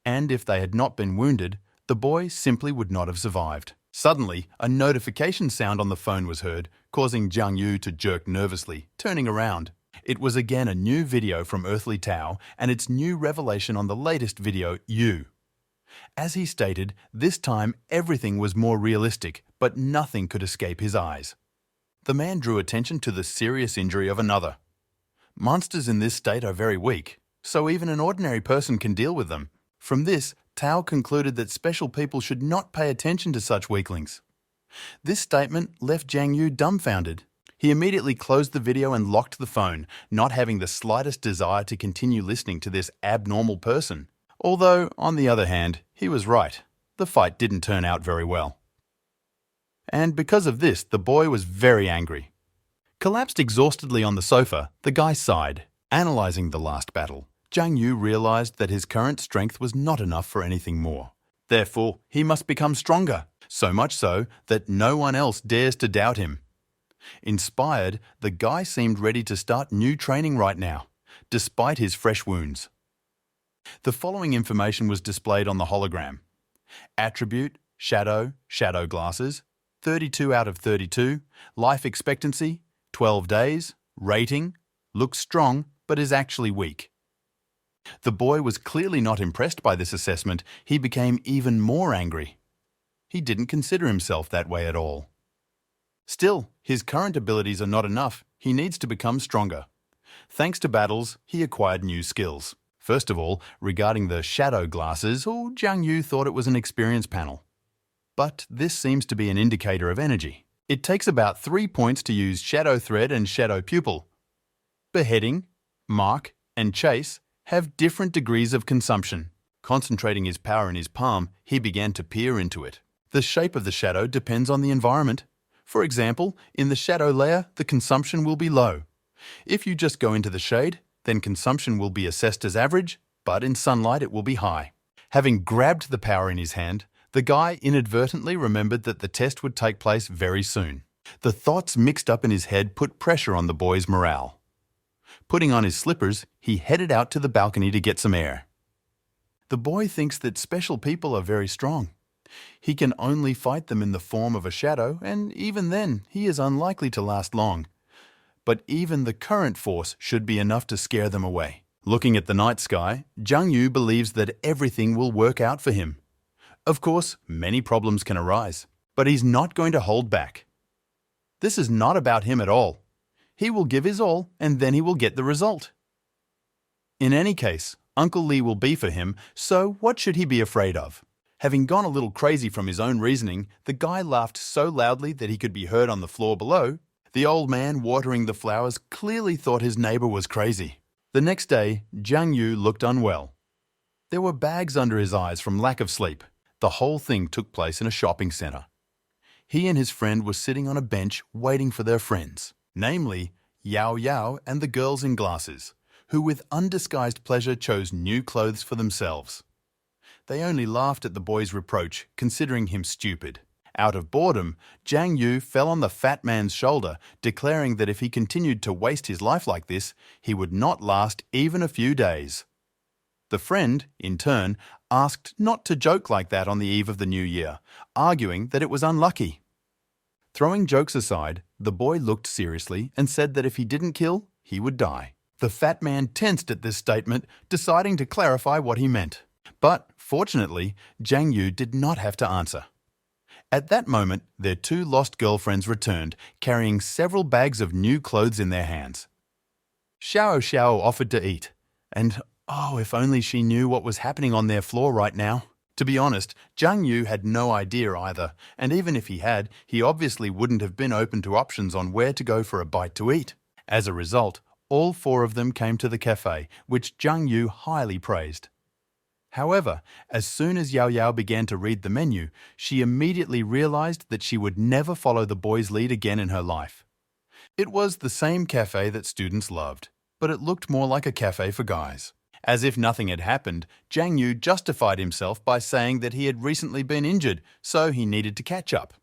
and if they had not been wounded, the boy simply would not have survived. Suddenly, a notification sound on the phone was heard, causing Jiang Yu to jerk nervously, turning around. It was again a new video from Earthly Tao and its new revelation on the latest video, Yu. As he stated, this time everything was more realistic, but nothing could escape his eyes. The man drew attention to the serious injury of another. Monsters in this state are very weak, so even an ordinary person can deal with them. From this, Tao concluded that special people should not pay attention to such weaklings. This statement left Jiang Yu dumbfounded. He immediately closed the video and locked the phone, not having the slightest desire to continue listening to this abnormal person. Although, on the other hand, he was right. The fight didn't turn out very well. And because of this, the boy was very angry. Collapsed exhaustedly on the sofa, the guy sighed. Analyzing the last battle, Jiang Yu realized that his current strength was not enough for anything more. Therefore, he must become stronger, so much so that no one else dares to doubt him. Inspired, the guy seemed ready to start new training right now, despite his fresh wounds. The following information was displayed on the hologram. Attribute, shadow glasses, 32 out of 32, life expectancy, 12 days, rating, looks strong but is actually weak. The boy was clearly not impressed by this assessment. He became even more angry. He didn't consider himself that way at all. Still, his current abilities are not enough. He needs to become stronger. Thanks to battles, he acquired new skills. First of all, regarding the shadow glasses, Jiang Yu thought it was an experience panel. But this seems to be an indicator of energy. It takes about 3 points to use shadow thread and shadow pupil. Beheading, mark, and chase have different degrees of consumption. Concentrating his power in his palm, he began to peer into it. The shape of the shadow depends on the environment. For example, in the shadow layer, the consumption will be low. If you just go into the shade, then consumption will be assessed as average, but in sunlight it will be high. Having grabbed the power in his hand, the guy inadvertently remembered that the test would take place very soon. The thoughts mixed up in his head put pressure on the boy's morale. Putting on his slippers, he headed out to the balcony to get some air. The boy thinks that special people are very strong. He can only fight them in the form of a shadow, and even then, he is unlikely to last long. But even the current force should be enough to scare them away. Looking at the night sky, Jiang Yu believes that everything will work out for him. Of course, many problems can arise, but he's not going to hold back. This is not about him at all. He will give his all, and then he will get the result. In any case, Uncle Lee will be for him, so what should he be afraid of? Having gone a little crazy from his own reasoning, the guy laughed so loudly that he could be heard on the floor below. The old man watering the flowers clearly thought his neighbor was crazy. The next day, Jiang Yu looked unwell. There were bags under his eyes from lack of sleep. The whole thing took place in a shopping center. He and his friend were sitting on a bench waiting for their friends, namely Yao Yao and the girls in glasses, who with undisguised pleasure chose new clothes for themselves. They only laughed at the boy's reproach, considering him stupid. Out of boredom, Jiang Yu fell on the fat man's shoulder, declaring that if he continued to waste his life like this, he would not last even a few days. The friend, in turn, asked not to joke like that on the eve of the new year, arguing that it was unlucky. Throwing jokes aside, the boy looked seriously and said that if he didn't kill, he would die. The fat man tensed at this statement, deciding to clarify what he meant. But, fortunately, Jiang Yu did not have to answer. At that moment, their two lost girlfriends returned, carrying several bags of new clothes in their hands. Xiao Xiao offered to eat, and if only she knew what was happening on their floor right now. To be honest, Jiang Yu had no idea either, and even if he had, he obviously wouldn't have been open to options on where to go for a bite to eat. As a result, All four of them came to the cafe, which Zhang Yu highly praised. However, as soon as Yao Yao began to read the menu, she immediately realized that she would never follow the boys' lead again in her life. It was the same cafe that students loved, but it looked more like a cafe for guys. As if nothing had happened, Zhang Yu justified himself by saying that he had recently been injured, so he needed to catch up.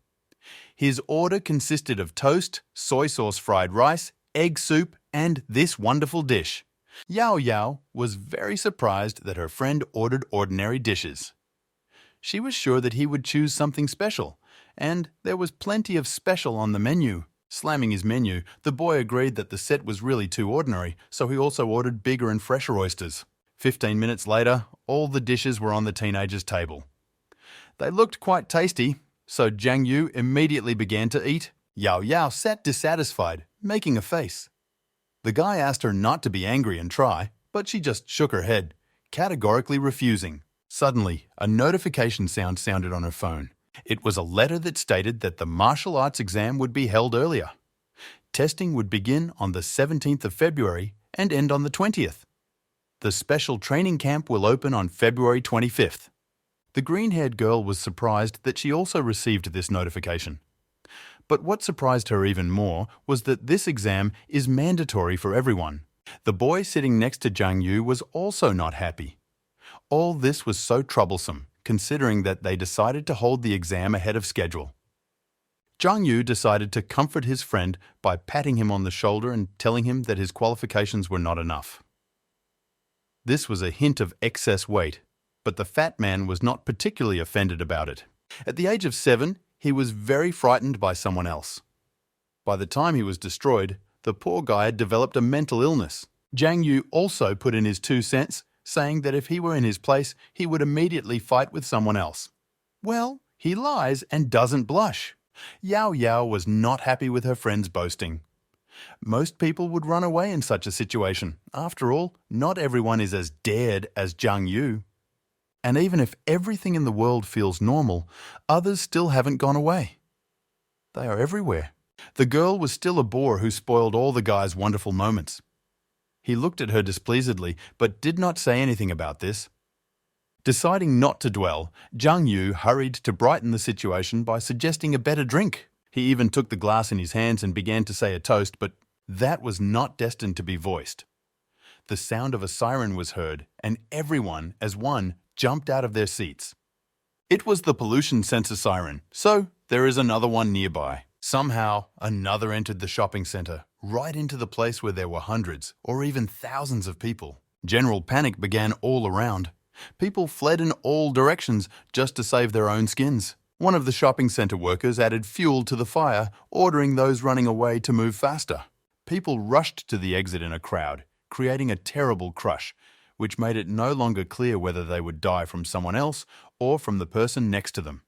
His order consisted of toast, soy sauce fried rice, egg soup, and this wonderful dish. Yao Yao was very surprised that her friend ordered ordinary dishes. She was sure that he would choose something special, and there was plenty of special on the menu. Slamming his menu, the boy agreed that the set was really too ordinary, so he also ordered bigger and fresher oysters. 15 minutes later, all the dishes were on the teenager's table. They looked quite tasty, so Zhang Yu immediately began to eat. Yao Yao sat dissatisfied, making a face. The guy asked her not to be angry and try, but she just shook her head, categorically refusing. Suddenly, a notification sounded on her phone. It was a letter that stated that the martial arts exam would be held earlier. Testing would begin on the 17th of February and end on the 20th. The special training camp will open on February 25th. The green-haired girl was surprised that she also received this notification. But what surprised her even more was that this exam is mandatory for everyone. The boy sitting next to Zhang Yu was also not happy. All this was so troublesome, considering that they decided to hold the exam ahead of schedule. Zhang Yu decided to comfort his friend by patting him on the shoulder and telling him that his qualifications were not enough. This was a hint of excess weight, but the fat man was not particularly offended about it. At the age of 7, he was very frightened by someone else. By the time he was destroyed, the poor guy had developed a mental illness. Zhang Yu also put in his 2 cents, saying that if he were in his place, he would immediately fight with someone else. Well, he lies and doesn't blush. Yao Yao was not happy with her friend's boasting. Most people would run away in such a situation. After all, not everyone is as dared as Zhang Yu. And even if everything in the world feels normal, others still haven't gone away. They are everywhere. The girl was still a bore who spoiled all the guy's wonderful moments. He looked at her displeasedly, but did not say anything about this. Deciding not to dwell, Zhang Yu hurried to brighten the situation by suggesting a better drink. He even took the glass in his hands and began to say a toast, but that was not destined to be voiced. The sound of a siren was heard, and everyone, as one, jumped out of their seats. It was the pollution sensor siren, so there is another one nearby. Somehow, another entered the shopping center, right into the place where there were hundreds or even thousands of people. General panic began all around. People fled in all directions just to save their own skins. One of the shopping center workers added fuel to the fire, ordering those running away to move faster. People rushed to the exit in a crowd, creating a terrible crush, which made it no longer clear whether they would die from someone else or from the person next to them.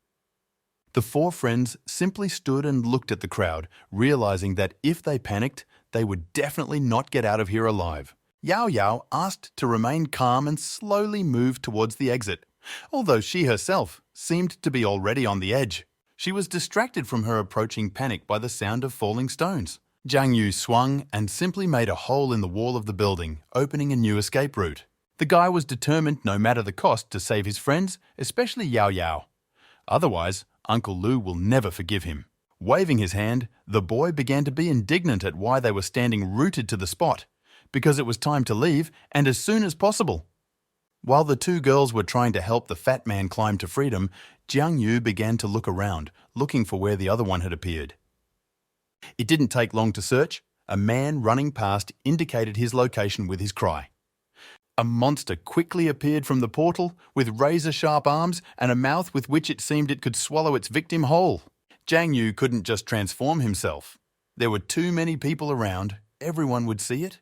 The 4 friends simply stood and looked at the crowd, realizing that if they panicked, they would definitely not get out of here alive. Yao Yao asked to remain calm and slowly moved towards the exit, although she herself seemed to be already on the edge. She was distracted from her approaching panic by the sound of falling stones. Zhang Yu swung and simply made a hole in the wall of the building, opening a new escape route. The guy was determined, no matter the cost, to save his friends, especially Yao Yao. Otherwise, Uncle Lu will never forgive him. Waving his hand, the boy began to be indignant at why they were standing rooted to the spot, because it was time to leave, and as soon as possible. While the 2 girls were trying to help the fat man climb to freedom, Zhang Yu began to look around, looking for where the other one had appeared. It didn't take long to search. A man running past indicated his location with his cry. A monster quickly appeared from the portal with razor-sharp arms and a mouth with which it seemed it could swallow its victim whole. Zhang Yu couldn't just transform himself. There were too many people around. Everyone would see it.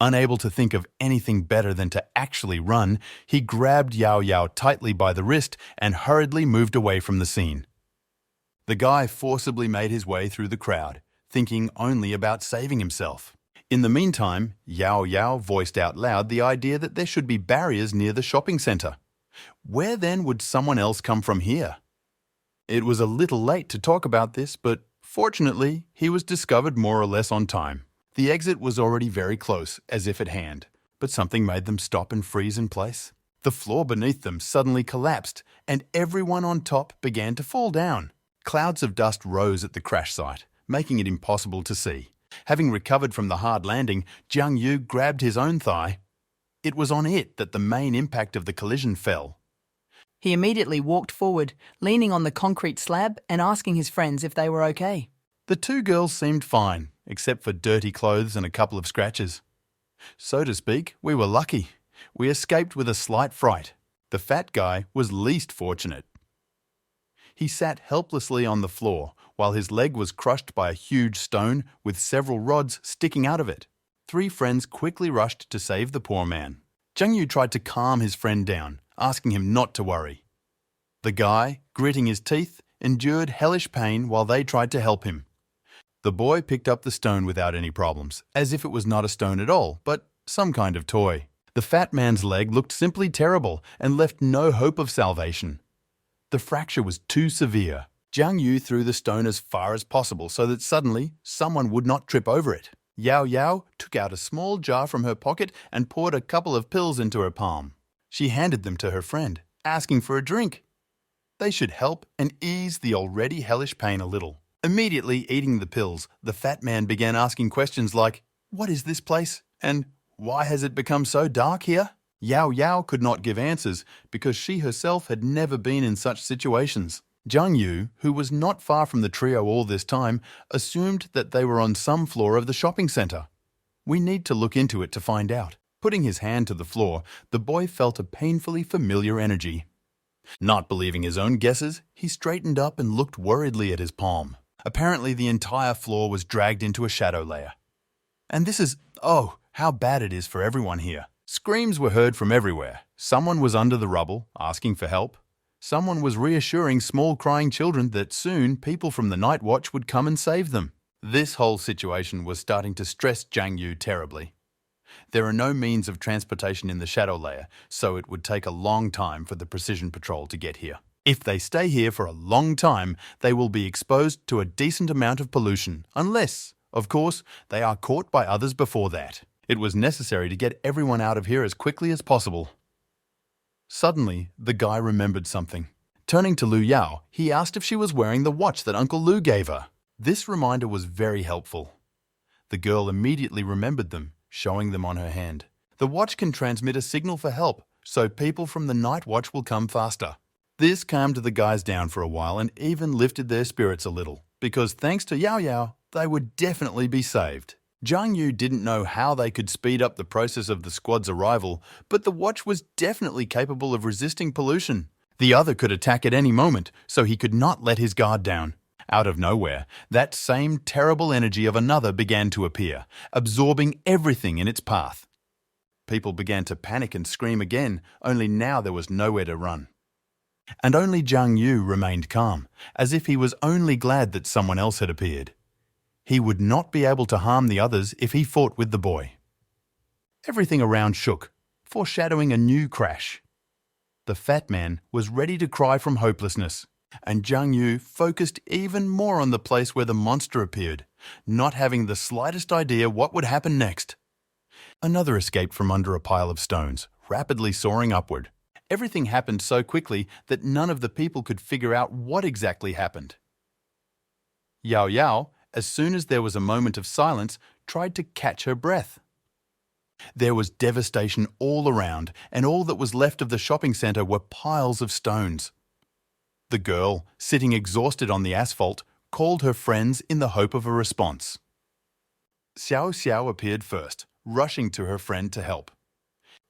Unable to think of anything better than to actually run, he grabbed Yao Yao tightly by the wrist and hurriedly moved away from the scene. The guy forcibly made his way through the crowd, thinking only about saving himself. In the meantime, Yao Yao voiced out loud the idea that there should be barriers near the shopping center. Where then would someone else come from here? It was a little late to talk about this, but fortunately, he was discovered more or less on time. The exit was already very close, as if at hand, but something made them stop and freeze in place. The floor beneath them suddenly collapsed, and everyone on top began to fall down. Clouds of dust rose at the crash site, making it impossible to see. Having recovered from the hard landing, Jiang Yu grabbed his own thigh. It was on it that the main impact of the collision fell. He immediately walked forward, leaning on the concrete slab and asking his friends if they were okay. The two girls seemed fine, except for dirty clothes and a couple of scratches. So to speak, we were lucky. We escaped with a slight fright. The fat guy was least fortunate. He sat helplessly on the floor while his leg was crushed by a huge stone with several rods sticking out of it. 3 friends quickly rushed to save the poor man. Jiang Yu tried to calm his friend down, asking him not to worry. The guy, gritting his teeth, endured hellish pain while they tried to help him. The boy picked up the stone without any problems, as if it was not a stone at all, but some kind of toy. The fat man's leg looked simply terrible and left no hope of salvation. The fracture was too severe. Jiang Yu threw the stone as far as possible so that suddenly someone would not trip over it. Yao Yao took out a small jar from her pocket and poured a couple of pills into her palm. She handed them to her friend, asking for a drink. They should help and ease the already hellish pain a little. Immediately eating the pills, the fat man began asking questions like, "What is this place?" and "Why has it become so dark here?" Yao Yao could not give answers because she herself had never been in such situations. Jiang Yu, who was not far from the trio all this time, assumed that they were on some floor of the shopping centre. "We need to look into it to find out." Putting his hand to the floor, the boy felt a painfully familiar energy. Not believing his own guesses, he straightened up and looked worriedly at his palm. Apparently, the entire floor was dragged into a shadow layer. And this is, oh, how bad it is for everyone here. Screams were heard from everywhere. Someone was under the rubble, asking for help. Someone was reassuring small crying children that soon people from the night watch would come and save them. This whole situation was starting to stress Jiang Yu terribly. There are no means of transportation in the shadow layer, so it would take a long time for the precision patrol to get here. If they stay here for a long time, they will be exposed to a decent amount of pollution, unless, of course, they are caught by others before that. It was necessary to get everyone out of here as quickly as possible. Suddenly, the guy remembered something. Turning to Lu Yao, he asked if she was wearing the watch that Uncle Lu gave her. This reminder was very helpful. The girl immediately remembered them, showing them on her hand. The watch can transmit a signal for help, so people from the night watch will come faster. This calmed the guys down for a while and even lifted their spirits a little, because thanks to Yao Yao, they would definitely be saved. Jiang Yu didn't know how they could speed up the process of the squad's arrival, but the watch was definitely capable of resisting pollution. The other could attack at any moment, so he could not let his guard down. Out of nowhere, that same terrible energy of another began to appear, absorbing everything in its path. People began to panic and scream again, only now there was nowhere to run. And only Jiang Yu remained calm, as if he was only glad that someone else had appeared. He would not be able to harm the others if he fought with the boy. Everything around shook, foreshadowing a new crash. The fat man was ready to cry from hopelessness, and Jiang Yu focused even more on the place where the monster appeared, not having the slightest idea what would happen next. Another escaped from under a pile of stones, rapidly soaring upward. Everything happened so quickly that none of the people could figure out what exactly happened. Yao Yao, as soon as there was a moment of silence, tried to catch her breath. There was devastation all around, and all that was left of the shopping centre were piles of stones. The girl, sitting exhausted on the asphalt, called her friends in the hope of a response. Xiao Xiao appeared first, rushing to her friend to help.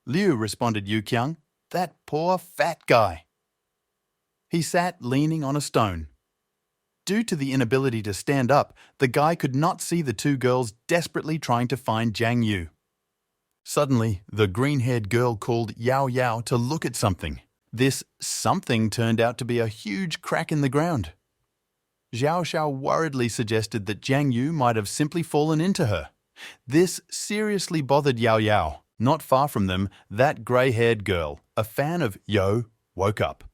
Liu responded Yu Qiang, "That poor fat guy." He sat leaning on a stone. Due to the inability to stand up, the guy could not see the two girls desperately trying to find Jiang Yu. Suddenly, the green-haired girl called Yao Yao to look at something. This something turned out to be a huge crack in the ground. Xiao Xiao worriedly suggested that Jiang Yu might have simply fallen into her. This seriously bothered Yao Yao. Not far from them, that grey-haired girl, a fan of Yo, woke up.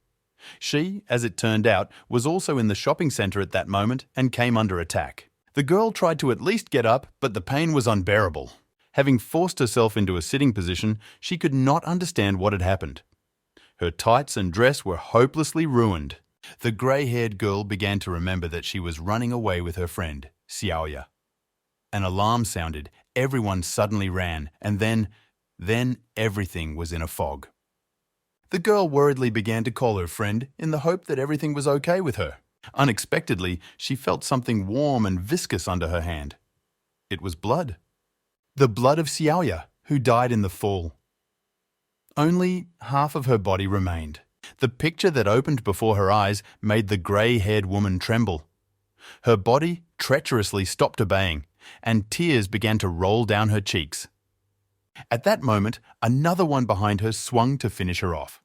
She, as it turned out, was also in the shopping centre at that moment and came under attack. The girl tried to at least get up, but the pain was unbearable. Having forced herself into a sitting position, she could not understand what had happened. Her tights and dress were hopelessly ruined. The grey-haired girl began to remember that she was running away with her friend, Xiaoya. An alarm sounded, everyone suddenly ran, and then everything was in a fog. The girl worriedly began to call her friend in the hope that everything was okay with her. Unexpectedly, she felt something warm and viscous under her hand. It was blood. The blood of Xiaoya, who died in the fall. Only half of her body remained. The picture that opened before her eyes made the grey-haired woman tremble. Her body treacherously stopped obeying, and tears began to roll down her cheeks. At that moment, another one behind her swung to finish her off.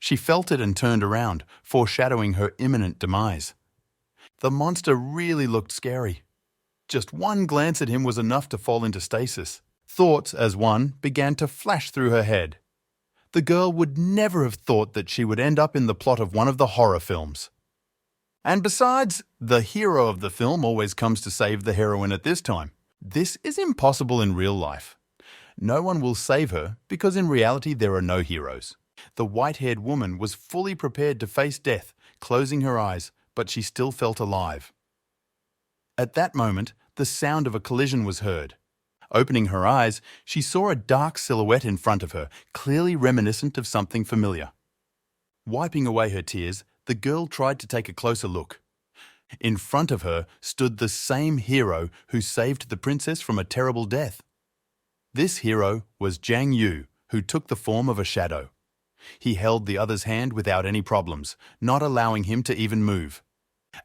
She felt it and turned around, foreshadowing her imminent demise. The monster really looked scary. Just one glance at him was enough to fall into stasis. Thoughts, as one, began to flash through her head. The girl would never have thought that she would end up in the plot of one of the horror films. And besides, the hero of the film always comes to save the heroine at this time. This is impossible in real life. No one will save her because in reality there are no heroes. The white-haired woman was fully prepared to face death, closing her eyes, but she still felt alive. At that moment, the sound of a collision was heard. Opening her eyes, she saw a dark silhouette in front of her, clearly reminiscent of something familiar. Wiping away her tears, the girl tried to take a closer look. In front of her stood the same hero who saved the princess from a terrible death. This hero was Jiang Yu, who took the form of a shadow. He held the other's hand without any problems, not allowing him to even move.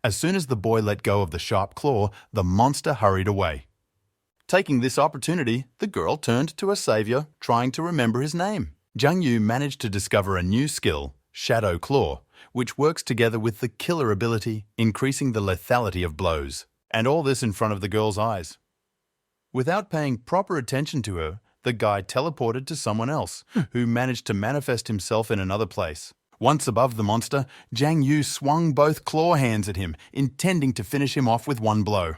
As soon as the boy let go of the sharp claw, the monster hurried away. Taking this opportunity, the girl turned to her savior, trying to remember his name. Jiang Yu managed to discover a new skill, Shadow Claw, which works together with the killer ability, increasing the lethality of blows. And all this in front of the girl's eyes. Without paying proper attention to her, the guy teleported to someone else, who managed to manifest himself in another place. Once above the monster, Jiang Yu swung both claw hands at him, intending to finish him off with one blow.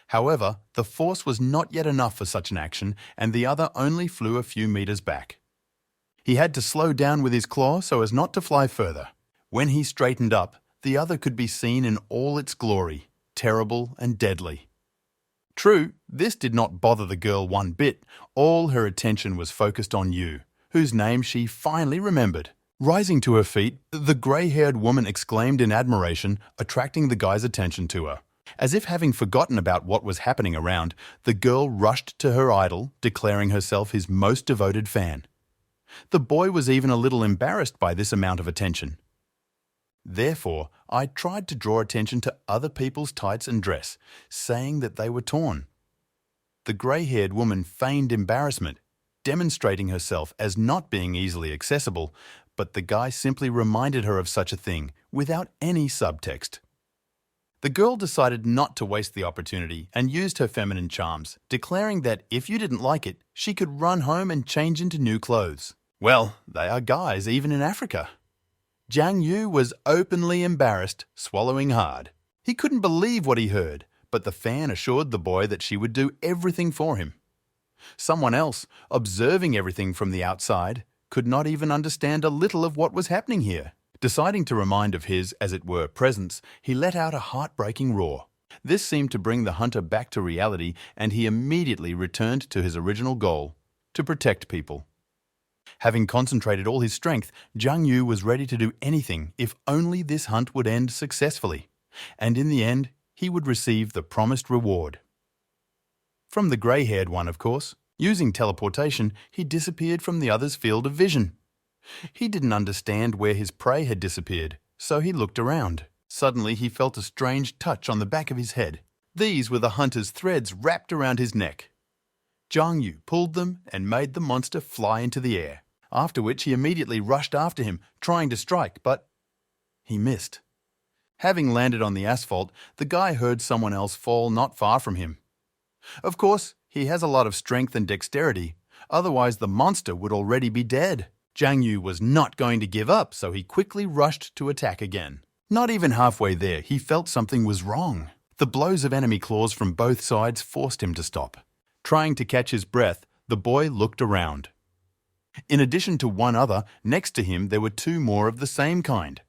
However, the force was not yet enough for such an action, and the other only flew a few meters back. He had to slow down with his claw so as not to fly further. When he straightened up, the other could be seen in all its glory, terrible and deadly. True, this did not bother the girl one bit. All her attention was focused on Yu, whose name she finally remembered. Rising to her feet, the grey-haired woman exclaimed in admiration, attracting the guy's attention to her. As if having forgotten about what was happening around, the girl rushed to her idol, declaring herself his most devoted fan. The boy was even a little embarrassed by this amount of attention. Therefore, I tried to draw attention to other people's tights and dress, saying that they were torn. The grey-haired woman feigned embarrassment, demonstrating herself as not being easily accessible, but the guy simply reminded her of such a thing, without any subtext. The girl decided not to waste the opportunity and used her feminine charms, declaring that if you didn't like it, she could run home and change into new clothes. Well, they are guys even in Africa. Jiang Yu was openly embarrassed, swallowing hard. He couldn't believe what he heard, but the fan assured the boy that she would do everything for him. Someone else, observing everything from the outside, could not even understand a little of what was happening here. Deciding to remind of his, as it were, presence, he let out a heartbreaking roar. This seemed to bring the hunter back to reality, and he immediately returned to his original goal, to protect people. Having concentrated all his strength, Jiang Yu was ready to do anything if only this hunt would end successfully, and in the end, he would receive the promised reward. From the grey-haired one, of course. Using teleportation, he disappeared from the other's field of vision. He didn't understand where his prey had disappeared, so he looked around. Suddenly, he felt a strange touch on the back of his head. These were the hunter's threads wrapped around his neck. Jiang Yu pulled them and made the monster fly into the air, after which he immediately rushed after him, trying to strike, but he missed. Having landed on the asphalt, the guy heard someone else fall not far from him. Of course, he has a lot of strength and dexterity, otherwise the monster would already be dead. Jiang Yu was not going to give up, so he quickly rushed to attack again. Not even halfway there, he felt something was wrong. The blows of enemy claws from both sides forced him to stop. Trying to catch his breath, the boy looked around. In addition to one other, next to him there were two more of the same kind.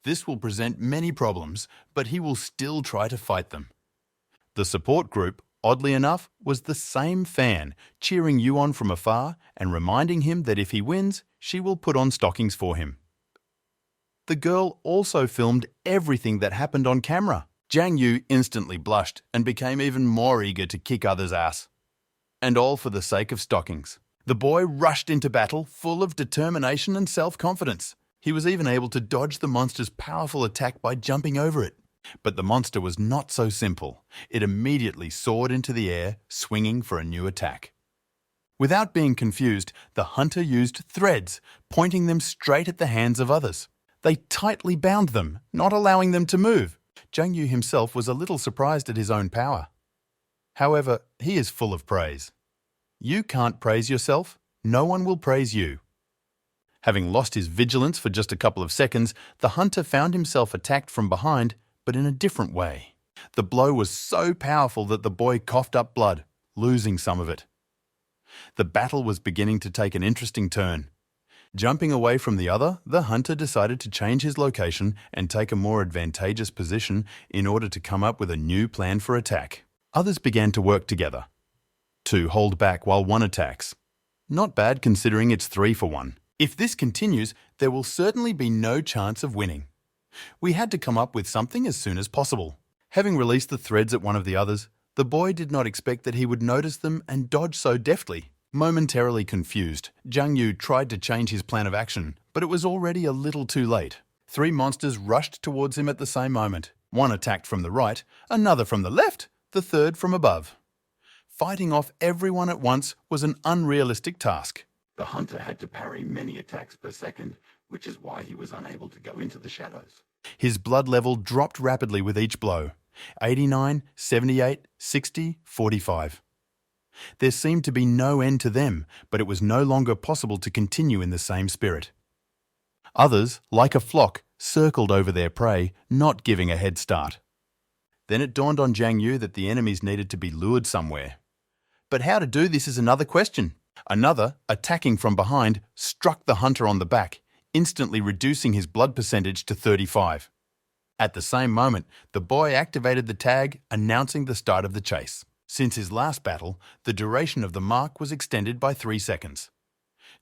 This will present many problems, but he will still try to fight them. The support group, oddly enough, was the same fan, cheering Yu on from afar and reminding him that if he wins, she will put on stockings for him. The girl also filmed everything that happened on camera. Jiang Yu instantly blushed and became even more eager to kick others' ass. And all for the sake of stockings. The boy rushed into battle full of determination and self-confidence. He was even able to dodge the monster's powerful attack by jumping over it. But the monster was not so simple. It immediately soared into the air, swinging for a new attack. Without being confused, the hunter used threads, pointing them straight at the hands of others. They tightly bound them, not allowing them to move. Jiang Yu himself was a little surprised at his own power. However, he is full of praise. You can't praise yourself, no one will praise you. Having lost his vigilance for just a couple of seconds, the hunter found himself attacked from behind, but in a different way. The blow was so powerful that the boy coughed up blood, losing some of it. The battle was beginning to take an interesting turn. Jumping away from the other, the hunter decided to change his location and take a more advantageous position in order to come up with a new plan for attack. Others began to work together. Two hold back while one attacks. Not bad considering it's 3 for 1. If this continues, there will certainly be no chance of winning. We had to come up with something as soon as possible. Having released the threads at one of the others, the boy did not expect that he would notice them and dodge so deftly. Momentarily confused, Jiang Yu tried to change his plan of action, but it was already a little too late. 3 monsters rushed towards him at the same moment. One attacked from the right, another from the left, the third from above. Fighting off everyone at once was an unrealistic task. The hunter had to parry many attacks per second, which is why he was unable to go into the shadows. His blood level dropped rapidly with each blow. 89, 78, 60, 45. There seemed to be no end to them, but it was no longer possible to continue in the same spirit. Others, like a flock, circled over their prey, not giving a head start. Then it dawned on Jiang Yu that the enemies needed to be lured somewhere. But how to do this is another question. Another, attacking from behind, struck the hunter on the back, instantly reducing his blood percentage to 35. At the same moment, the boy activated the tag, announcing the start of the chase. Since his last battle, the duration of the mark was extended by 3 seconds.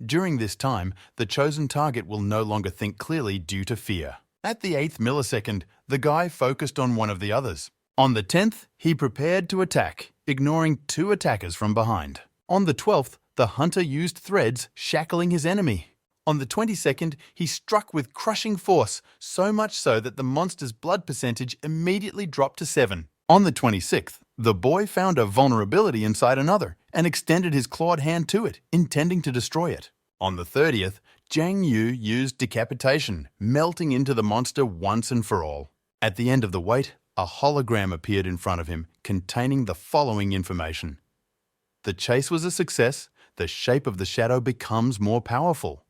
During this time, the chosen target will no longer think clearly due to fear. At the 8th millisecond, the guy focused on one of the others. On the 10th, he prepared to attack, ignoring 2 attackers from behind. On the 12th, the hunter used threads, shackling his enemy. On the 22nd, he struck with crushing force, so much so that the monster's blood percentage immediately dropped to 7. On the 26th, the boy found a vulnerability inside another and extended his clawed hand to it, intending to destroy it. On the 30th, Jiang Yu used decapitation, melting into the monster once and for all. At the end of the wait, a hologram appeared in front of him, containing the following information. The chase was a success. The shape of the shadow becomes more powerful.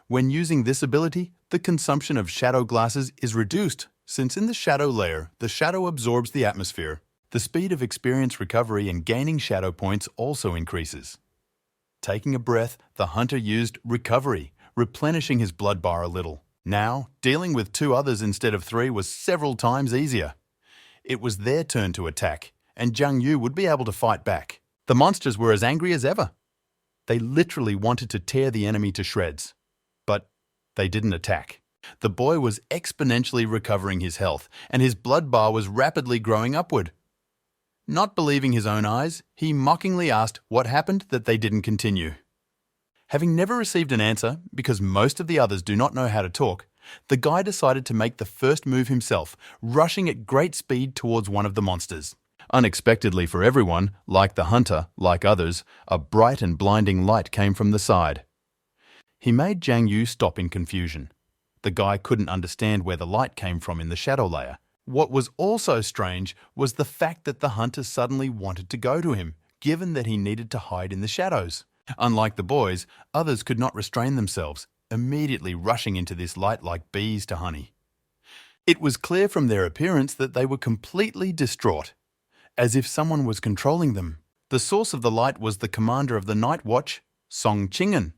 When using this ability, the consumption of shadow glasses is reduced, since in the shadow layer, the shadow absorbs the atmosphere. The speed of experience recovery and gaining shadow points also increases. Taking a breath, the hunter used recovery, replenishing his blood bar a little. Now, dealing with 2 others instead of 3 was several times easier. It was their turn to attack, and Jiang Yu would be able to fight back. The monsters were as angry as ever. They literally wanted to tear the enemy to shreds. But they didn't attack. The boy was exponentially recovering his health, and his blood bar was rapidly growing upward. Not believing his own eyes, he mockingly asked what happened that they didn't continue. Having never received an answer, because most of the others do not know how to talk, the guy decided to make the first move himself, rushing at great speed towards one of the monsters. Unexpectedly for everyone, like the hunter, like others, a bright and blinding light came from the side. He made Jiang Yu stop in confusion. The guy couldn't understand where the light came from in the shadow layer. What was also strange was the fact that the hunter suddenly wanted to go to him, given that he needed to hide in the shadows. Unlike the boys, others could not restrain themselves, immediately rushing into this light like bees to honey. It was clear from their appearance that they were completely distraught, as if someone was controlling them. The source of the light was the commander of the night watch, Song Chingen.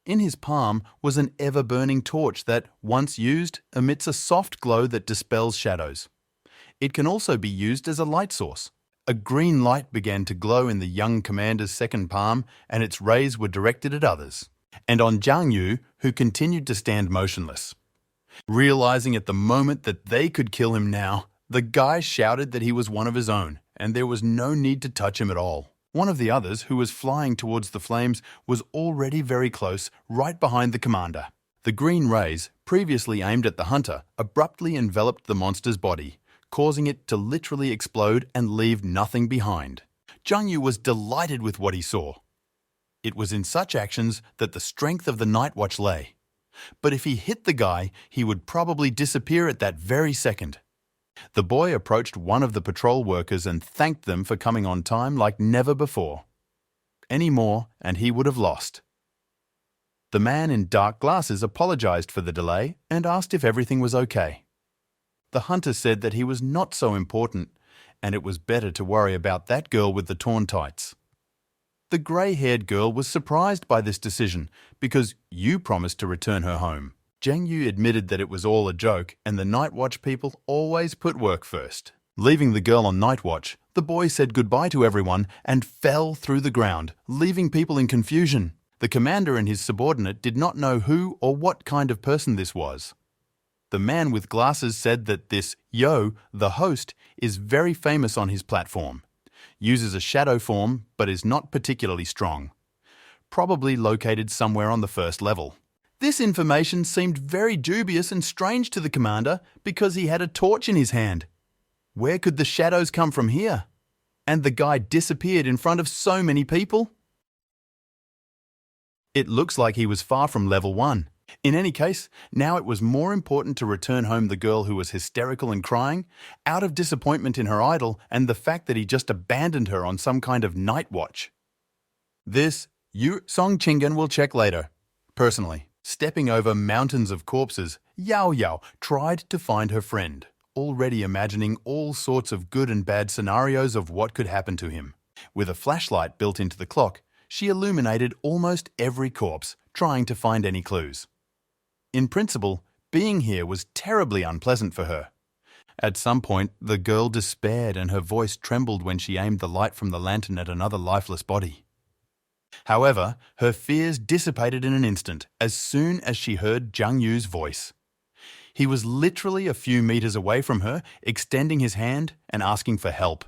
In his palm was an ever-burning torch that, once used, emits a soft glow that dispels shadows. It can also be used as a light source. A green light began to glow in the young commander's second palm, and its rays were directed at others, and on Jiang Yu, who continued to stand motionless. Realizing at the moment that they could kill him now, the guy shouted that he was one of his own, and there was no need to touch him at all. One of the others, who was flying towards the flames, was already very close, right behind the commander. The green rays, previously aimed at the hunter, abruptly enveloped the monster's body, causing it to literally explode and leave nothing behind. Jiang Yu was delighted with what he saw. It was in such actions that the strength of the night watch lay. But if he hit the guy, he would probably disappear at that very second. The boy approached one of the patrol workers and thanked them for coming on time like never before. Any more, and he would have lost. The man in dark glasses apologized for the delay and asked if everything was okay. The hunter said that he was not so important, and it was better to worry about that girl with the torn tights. The grey-haired girl was surprised by this decision because you promised to return her home. Jiang Yu admitted that it was all a joke and the night watch people always put work first. Leaving the girl on night watch, the boy said goodbye to everyone and fell through the ground, leaving people in confusion. The commander and his subordinate did not know who or what kind of person this was. The man with glasses said that this Yo, the host, is very famous on his platform, uses a shadow form but is not particularly strong, probably located somewhere on the first level. This information seemed very dubious and strange to the commander because he had a torch in his hand. Where could the shadows come from here? And the guy disappeared in front of so many people? It looks like he was far from level 1. In any case, now it was more important to return home the girl who was hysterical and crying, out of disappointment in her idol and the fact that he just abandoned her on some kind of night watch. This, Song Chingen will check later. Personally, stepping over mountains of corpses, Yao Yao tried to find her friend, already imagining all sorts of good and bad scenarios of what could happen to him. With a flashlight built into the clock, she illuminated almost every corpse, trying to find any clues. In principle, being here was terribly unpleasant for her. At some point, the girl despaired and her voice trembled when she aimed the light from the lantern at another lifeless body. However, her fears dissipated in an instant as soon as she heard Jiang Yu's voice. He was literally a few meters away from her, extending his hand and asking for help.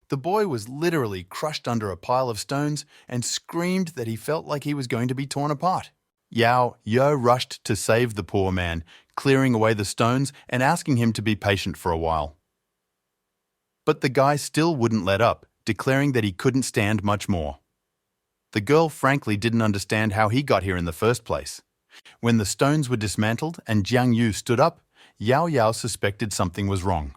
The boy was literally crushed under a pile of stones and screamed that he felt like he was going to be torn apart. Yao Yo rushed to save the poor man, clearing away the stones and asking him to be patient for a while. But the guy still wouldn't let up, declaring that he couldn't stand much more. The girl frankly didn't understand how he got here in the first place. When the stones were dismantled and Jiang Yu stood up, Yao Yao suspected something was wrong.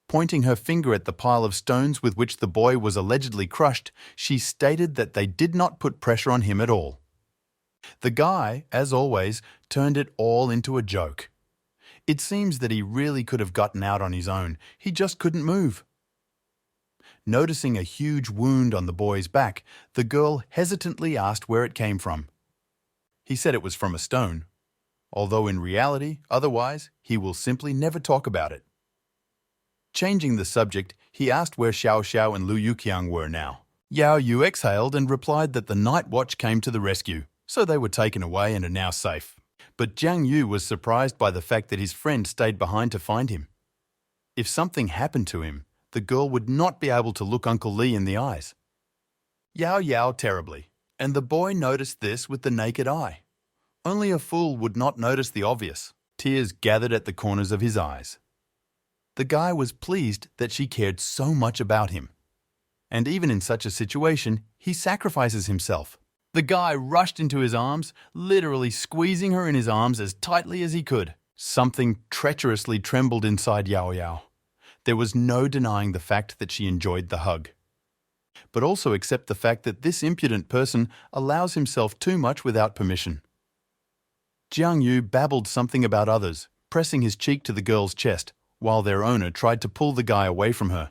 Pointing her finger at the pile of stones with which the boy was allegedly crushed, she stated that they did not put pressure on him at all. The guy, as always, turned it all into a joke. It seems that he really could have gotten out on his own, he just couldn't move. Noticing a huge wound on the boy's back, the girl hesitantly asked where it came from. He said it was from a stone, although in reality, otherwise, he will simply never talk about it. Changing the subject, he asked where Xiao Xiao and Lu Yuqiang were now. Yao Yu exhaled and replied that the night watch came to the rescue, so they were taken away and are now safe. But Jiang Yu was surprised by the fact that his friend stayed behind to find him. If something happened to him, the girl would not be able to look Uncle Li in the eyes. Yao Yao terribly, and the boy noticed this with the naked eye. Only a fool would not notice the obvious. Tears gathered at the corners of his eyes. The guy was pleased that she cared so much about him. And even in such a situation, he sacrifices himself. The guy rushed into his arms, literally squeezing her in his arms as tightly as he could. Something treacherously trembled inside Yao Yao. There was no denying the fact that she enjoyed the hug. But also accept the fact that this impudent person allows himself too much without permission. Jiang Yu babbled something about others, pressing his cheek to the girl's chest, while their owner tried to pull the guy away from her.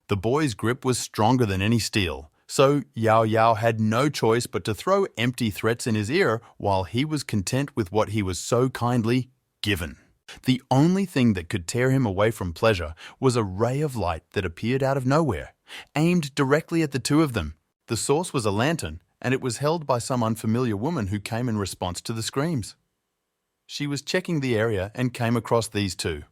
The boy's grip was stronger than any steel, so Yao Yao had no choice but to throw empty threats in his ear while he was content with what he was so kindly given. The only thing that could tear him away from pleasure was a ray of light that appeared out of nowhere, aimed directly at the two of them. The source was a lantern, and it was held by some unfamiliar woman who came in response to the screams. She was checking the area and came across these two.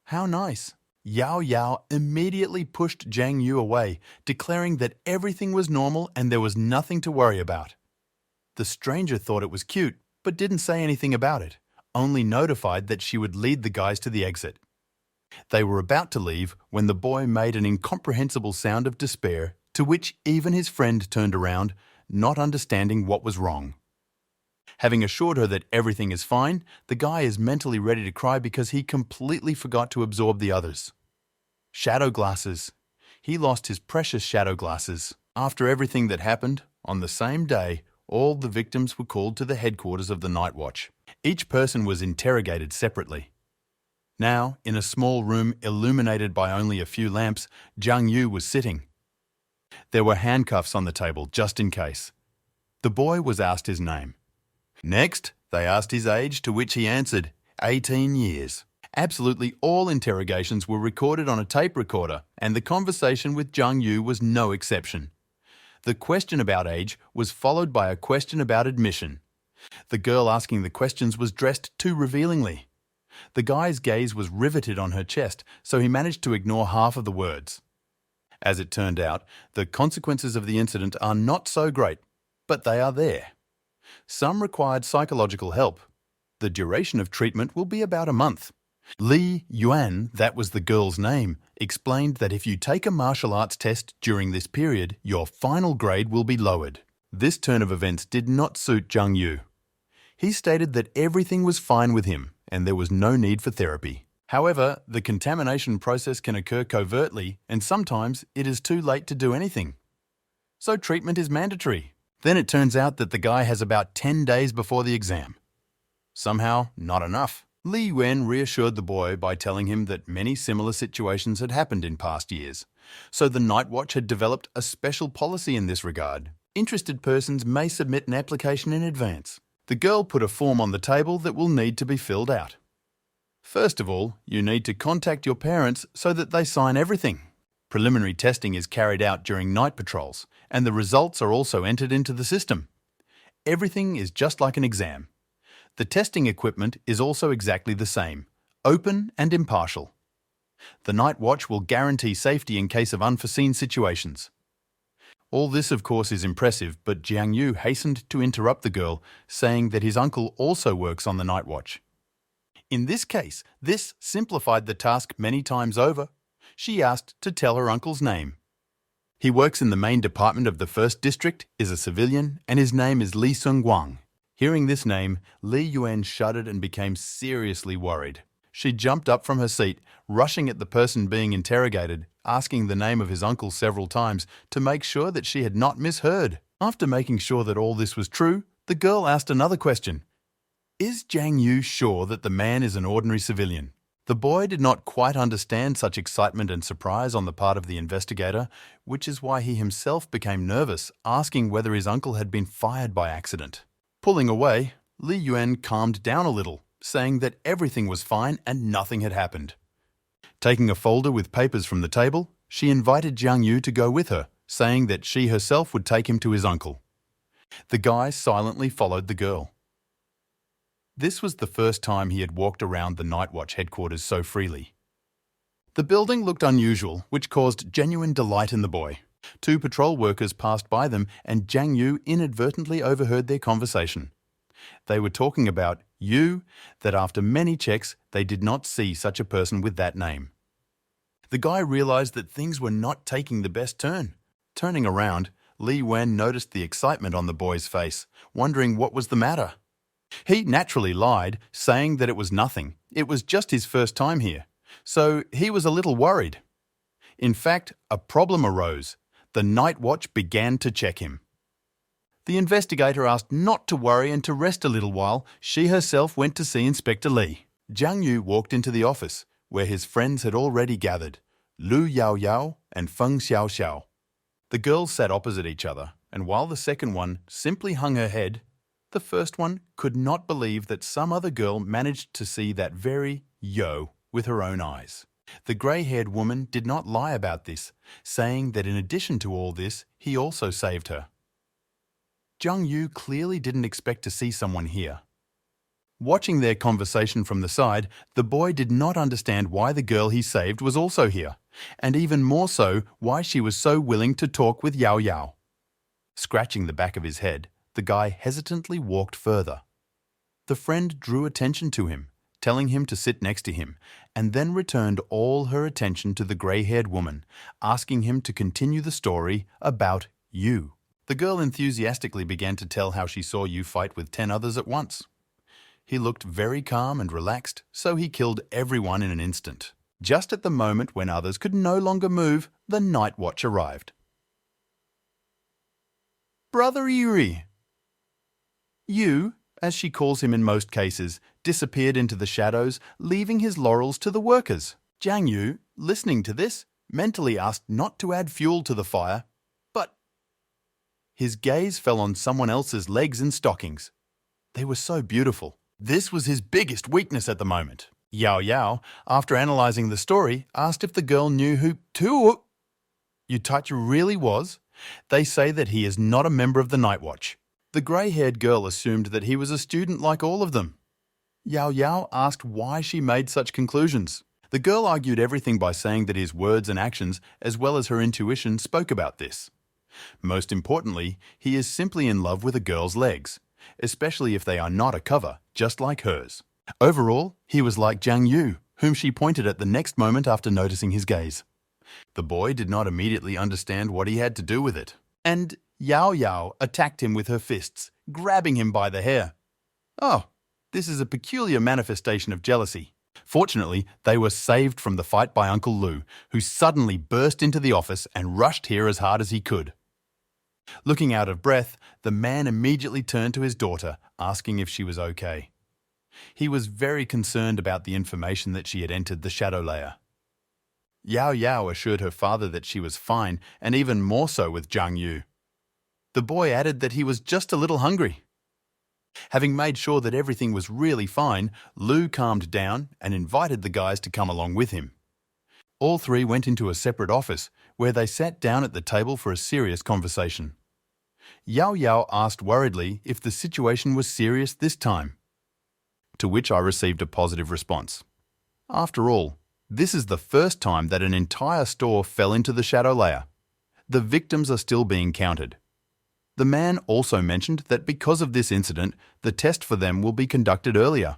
How nice! Yao Yao immediately pushed Zhang Yu away, declaring that everything was normal and there was nothing to worry about. The stranger thought it was cute, but didn't say anything about it, only notified that she would lead the guys to the exit. They were about to leave when the boy made an incomprehensible sound of despair, to which even his friend turned around, not understanding what was wrong. Having assured her that everything is fine, the guy is mentally ready to cry because he completely forgot to absorb the others. Shadow glasses. He lost his precious shadow glasses. After everything that happened, on the same day, all the victims were called to the headquarters of the Night Watch. Each person was interrogated separately. Now, in a small room illuminated by only a few lamps, Zhang Yu was sitting. There were handcuffs on the table, just in case. The boy was asked his name. Next, they asked his age, to which he answered, 18 years. Absolutely all interrogations were recorded on a tape recorder, and the conversation with Zhang Yu was no exception. The question about age was followed by a question about admission. The girl asking the questions was dressed too revealingly. The guy's gaze was riveted on her chest, so he managed to ignore half of the words. As it turned out, the consequences of the incident are not so great, but they are there. Some required psychological help. The duration of treatment will be about a month. Li Yuan, that was the girl's name, explained that if you take a martial arts test during this period, your final grade will be lowered. This turn of events did not suit Zhang Yu. He stated that everything was fine with him and there was no need for therapy. However, the contamination process can occur covertly and sometimes it is too late to do anything. So treatment is mandatory. Then it turns out that the guy has about 10 days before the exam. Somehow, not enough. Li Yuan reassured the boy by telling him that many similar situations had happened in past years, so the Night Watch had developed a special policy in this regard. Interested persons may submit an application in advance. The girl put a form on the table that will need to be filled out. First of all, you need to contact your parents so that they sign everything. Preliminary testing is carried out during night patrols, and the results are also entered into the system. Everything is just like an exam. The testing equipment is also exactly the same, open and impartial. The Night Watch will guarantee safety in case of unforeseen situations. All this, of course, is impressive, but Zhang Yu hastened to interrupt the girl, saying that his uncle also works on the Night Watch. In this case, this simplified the task many times over. She asked to tell her uncle's name. He works in the main department of the 1st District, is a civilian, and his name is Li Sungguang. Hearing this name, Li Yuan shuddered and became seriously worried. She jumped up from her seat, rushing at the person being interrogated, asking the name of his uncle several times to make sure that she had not misheard. After making sure that all this was true, the girl asked another question. Is Zhang Yu sure that the man is an ordinary civilian? The boy did not quite understand such excitement and surprise on the part of the investigator, which is why he himself became nervous, asking whether his uncle had been fired by accident. Pulling away, Li Yuan calmed down a little, saying that everything was fine and nothing had happened. Taking a folder with papers from the table, she invited Zhang Yu to go with her, saying that she herself would take him to his uncle. The guy silently followed the girl. This was the first time he had walked around the Night Watch headquarters so freely. The building looked unusual, which caused genuine delight in the boy. 2 patrol workers passed by them and Zhang Yu inadvertently overheard their conversation. They were talking about Yu, that after many checks, they did not see such a person with that name. The guy realized that things were not taking the best turn. Turning around, Li Wen noticed the excitement on the boy's face, wondering what was the matter. He naturally lied, saying that it was nothing. It was just his first time here. So he was a little worried. In fact, a problem arose. The Night Watch began to check him. The investigator asked not to worry and to rest a little while she herself went to see Inspector Li. Jiang Yu walked into the office, where his friends had already gathered, Lu Yao Yao and Feng Xiao Xiao. The girls sat opposite each other, and while the second one simply hung her head, the first one could not believe that some other girl managed to see that very yo with her own eyes. The grey-haired woman did not lie about this, saying that in addition to all this, he also saved her. Jiang Yu clearly didn't expect to see someone here. Watching their conversation from the side, the boy did not understand why the girl he saved was also here, and even more so why she was so willing to talk with Yao Yao. Scratching the back of his head, the guy hesitantly walked further. The friend drew attention to him, telling him to sit next to him, and then returned all her attention to the grey-haired woman, asking him to continue the story about Yu. The girl enthusiastically began to tell how she saw Yu fight with 10 others at once. He looked very calm and relaxed, so he killed everyone in an instant. Just at the moment when others could no longer move, the night watch arrived. Brother Yuri. Yu, as she calls him in most cases, disappeared into the shadows, leaving his laurels to the workers. Jiang Yu, listening to this, mentally asked not to add fuel to the fire, but his gaze fell on someone else's legs and stockings. They were so beautiful. This was his biggest weakness at the moment. Yao Yao, after analysing the story, asked if the girl knew who Yutachi really was. They say that he is not a member of the Night Watch. The grey-haired girl assumed that he was a student like all of them. Yao Yao asked why she made such conclusions. The girl argued everything by saying that his words and actions, as well as her intuition, spoke about this. Most importantly, he is simply in love with a girl's legs, especially if they are not a cover, just like hers. Overall, he was like Jiang Yu, whom she pointed at the next moment after noticing his gaze. The boy did not immediately understand what he had to do with it, and Yao Yao attacked him with her fists, grabbing him by the hair. Oh, this is a peculiar manifestation of jealousy. Fortunately, they were saved from the fight by Uncle Lu, who suddenly burst into the office and rushed here as hard as he could. Looking out of breath, the man immediately turned to his daughter, asking if she was okay. He was very concerned about the information that she had entered the shadow layer. Yao Yao assured her father that she was fine, and even more so with Jiang Yu. The boy added that he was just a little hungry. Having made sure that everything was really fine, Lu calmed down and invited the guys to come along with him. All three went into a separate office, where they sat down at the table for a serious conversation. Yao Yao asked worriedly if the situation was serious this time, to which I received a positive response. After all, this is the first time that an entire store fell into the shadow layer. The victims are still being counted. The man also mentioned that because of this incident, the test for them will be conducted earlier.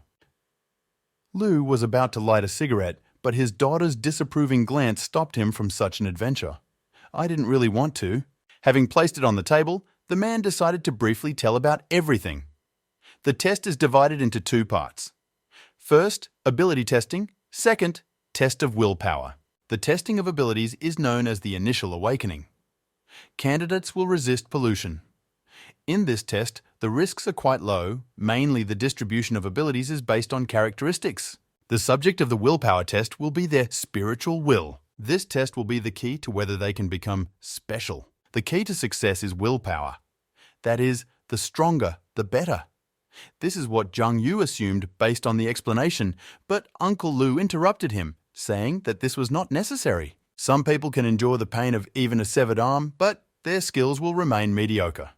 Lu was about to light a cigarette, but his daughter's disapproving glance stopped him from such an adventure. I didn't really want to. Having placed it on the table, the man decided to briefly tell about everything. The test is divided into 2 parts. First, ability testing. Second, test of willpower. The testing of abilities is known as the initial awakening. Candidates will resist pollution. In this test, the risks are quite low. Mainly the distribution of abilities is based on characteristics. The subject of the willpower test will be their spiritual will. This test will be the key to whether they can become special. The key to success is willpower. That is, the stronger, the better. This is what Jiang Yu assumed based on the explanation, but Uncle Lu interrupted him, saying that this was not necessary. Some people can endure the pain of even a severed arm, but their skills will remain mediocre.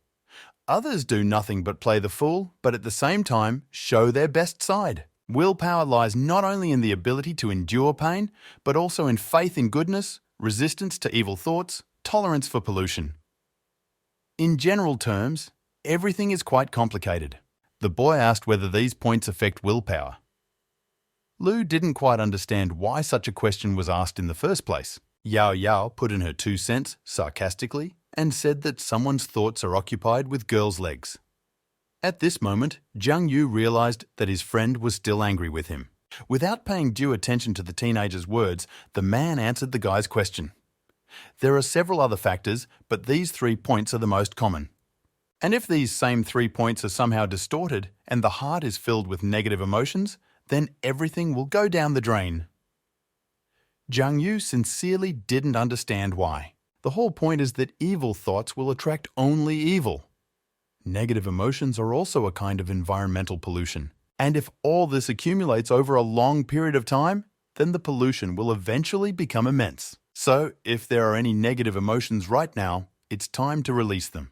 Others do nothing but play the fool, but at the same time show their best side. Willpower lies not only in the ability to endure pain, but also in faith in goodness, resistance to evil thoughts, tolerance for pollution. In general terms, everything is quite complicated. The boy asked whether these points affect willpower. Lu didn't quite understand why such a question was asked in the first place. Yao Yao put in her 2 cents sarcastically and said that someone's thoughts are occupied with girls' legs. At this moment, Jiang Yu realized that his friend was still angry with him. Without paying due attention to the teenager's words, the man answered the guy's question. There are several other factors, but these 3 points are the most common. And if these same 3 points are somehow distorted and the heart is filled with negative emotions, then everything will go down the drain. Jiang Yu sincerely didn't understand why. The whole point is that evil thoughts will attract only evil. Negative emotions are also a kind of environmental pollution. And if all this accumulates over a long period of time, then the pollution will eventually become immense. So, if there are any negative emotions right now, it's time to release them.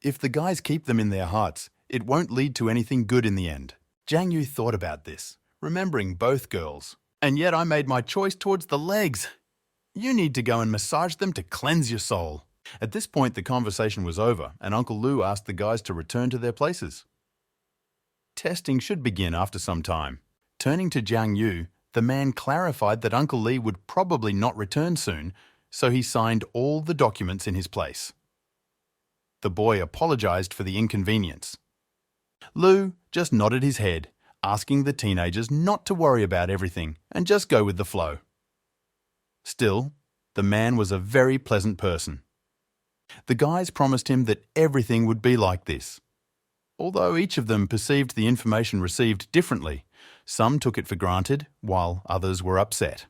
If the guys keep them in their hearts, it won't lead to anything good in the end. Jiang Yu thought about this, remembering both girls. And yet I made my choice towards the legs. You need to go and massage them to cleanse your soul. At this point, the conversation was over, and Uncle Lou asked the guys to return to their places. Testing should begin after some time. Turning to Jiang Yu, the man clarified that Uncle Lee would probably not return soon, so he signed all the documents in his place. The boy apologized for the inconvenience. Lou just nodded his head, asking the teenagers not to worry about everything and just go with the flow. Still, the man was a very pleasant person. The guys promised him that everything would be like this. Although each of them perceived the information received differently, some took it for granted, while others were upset.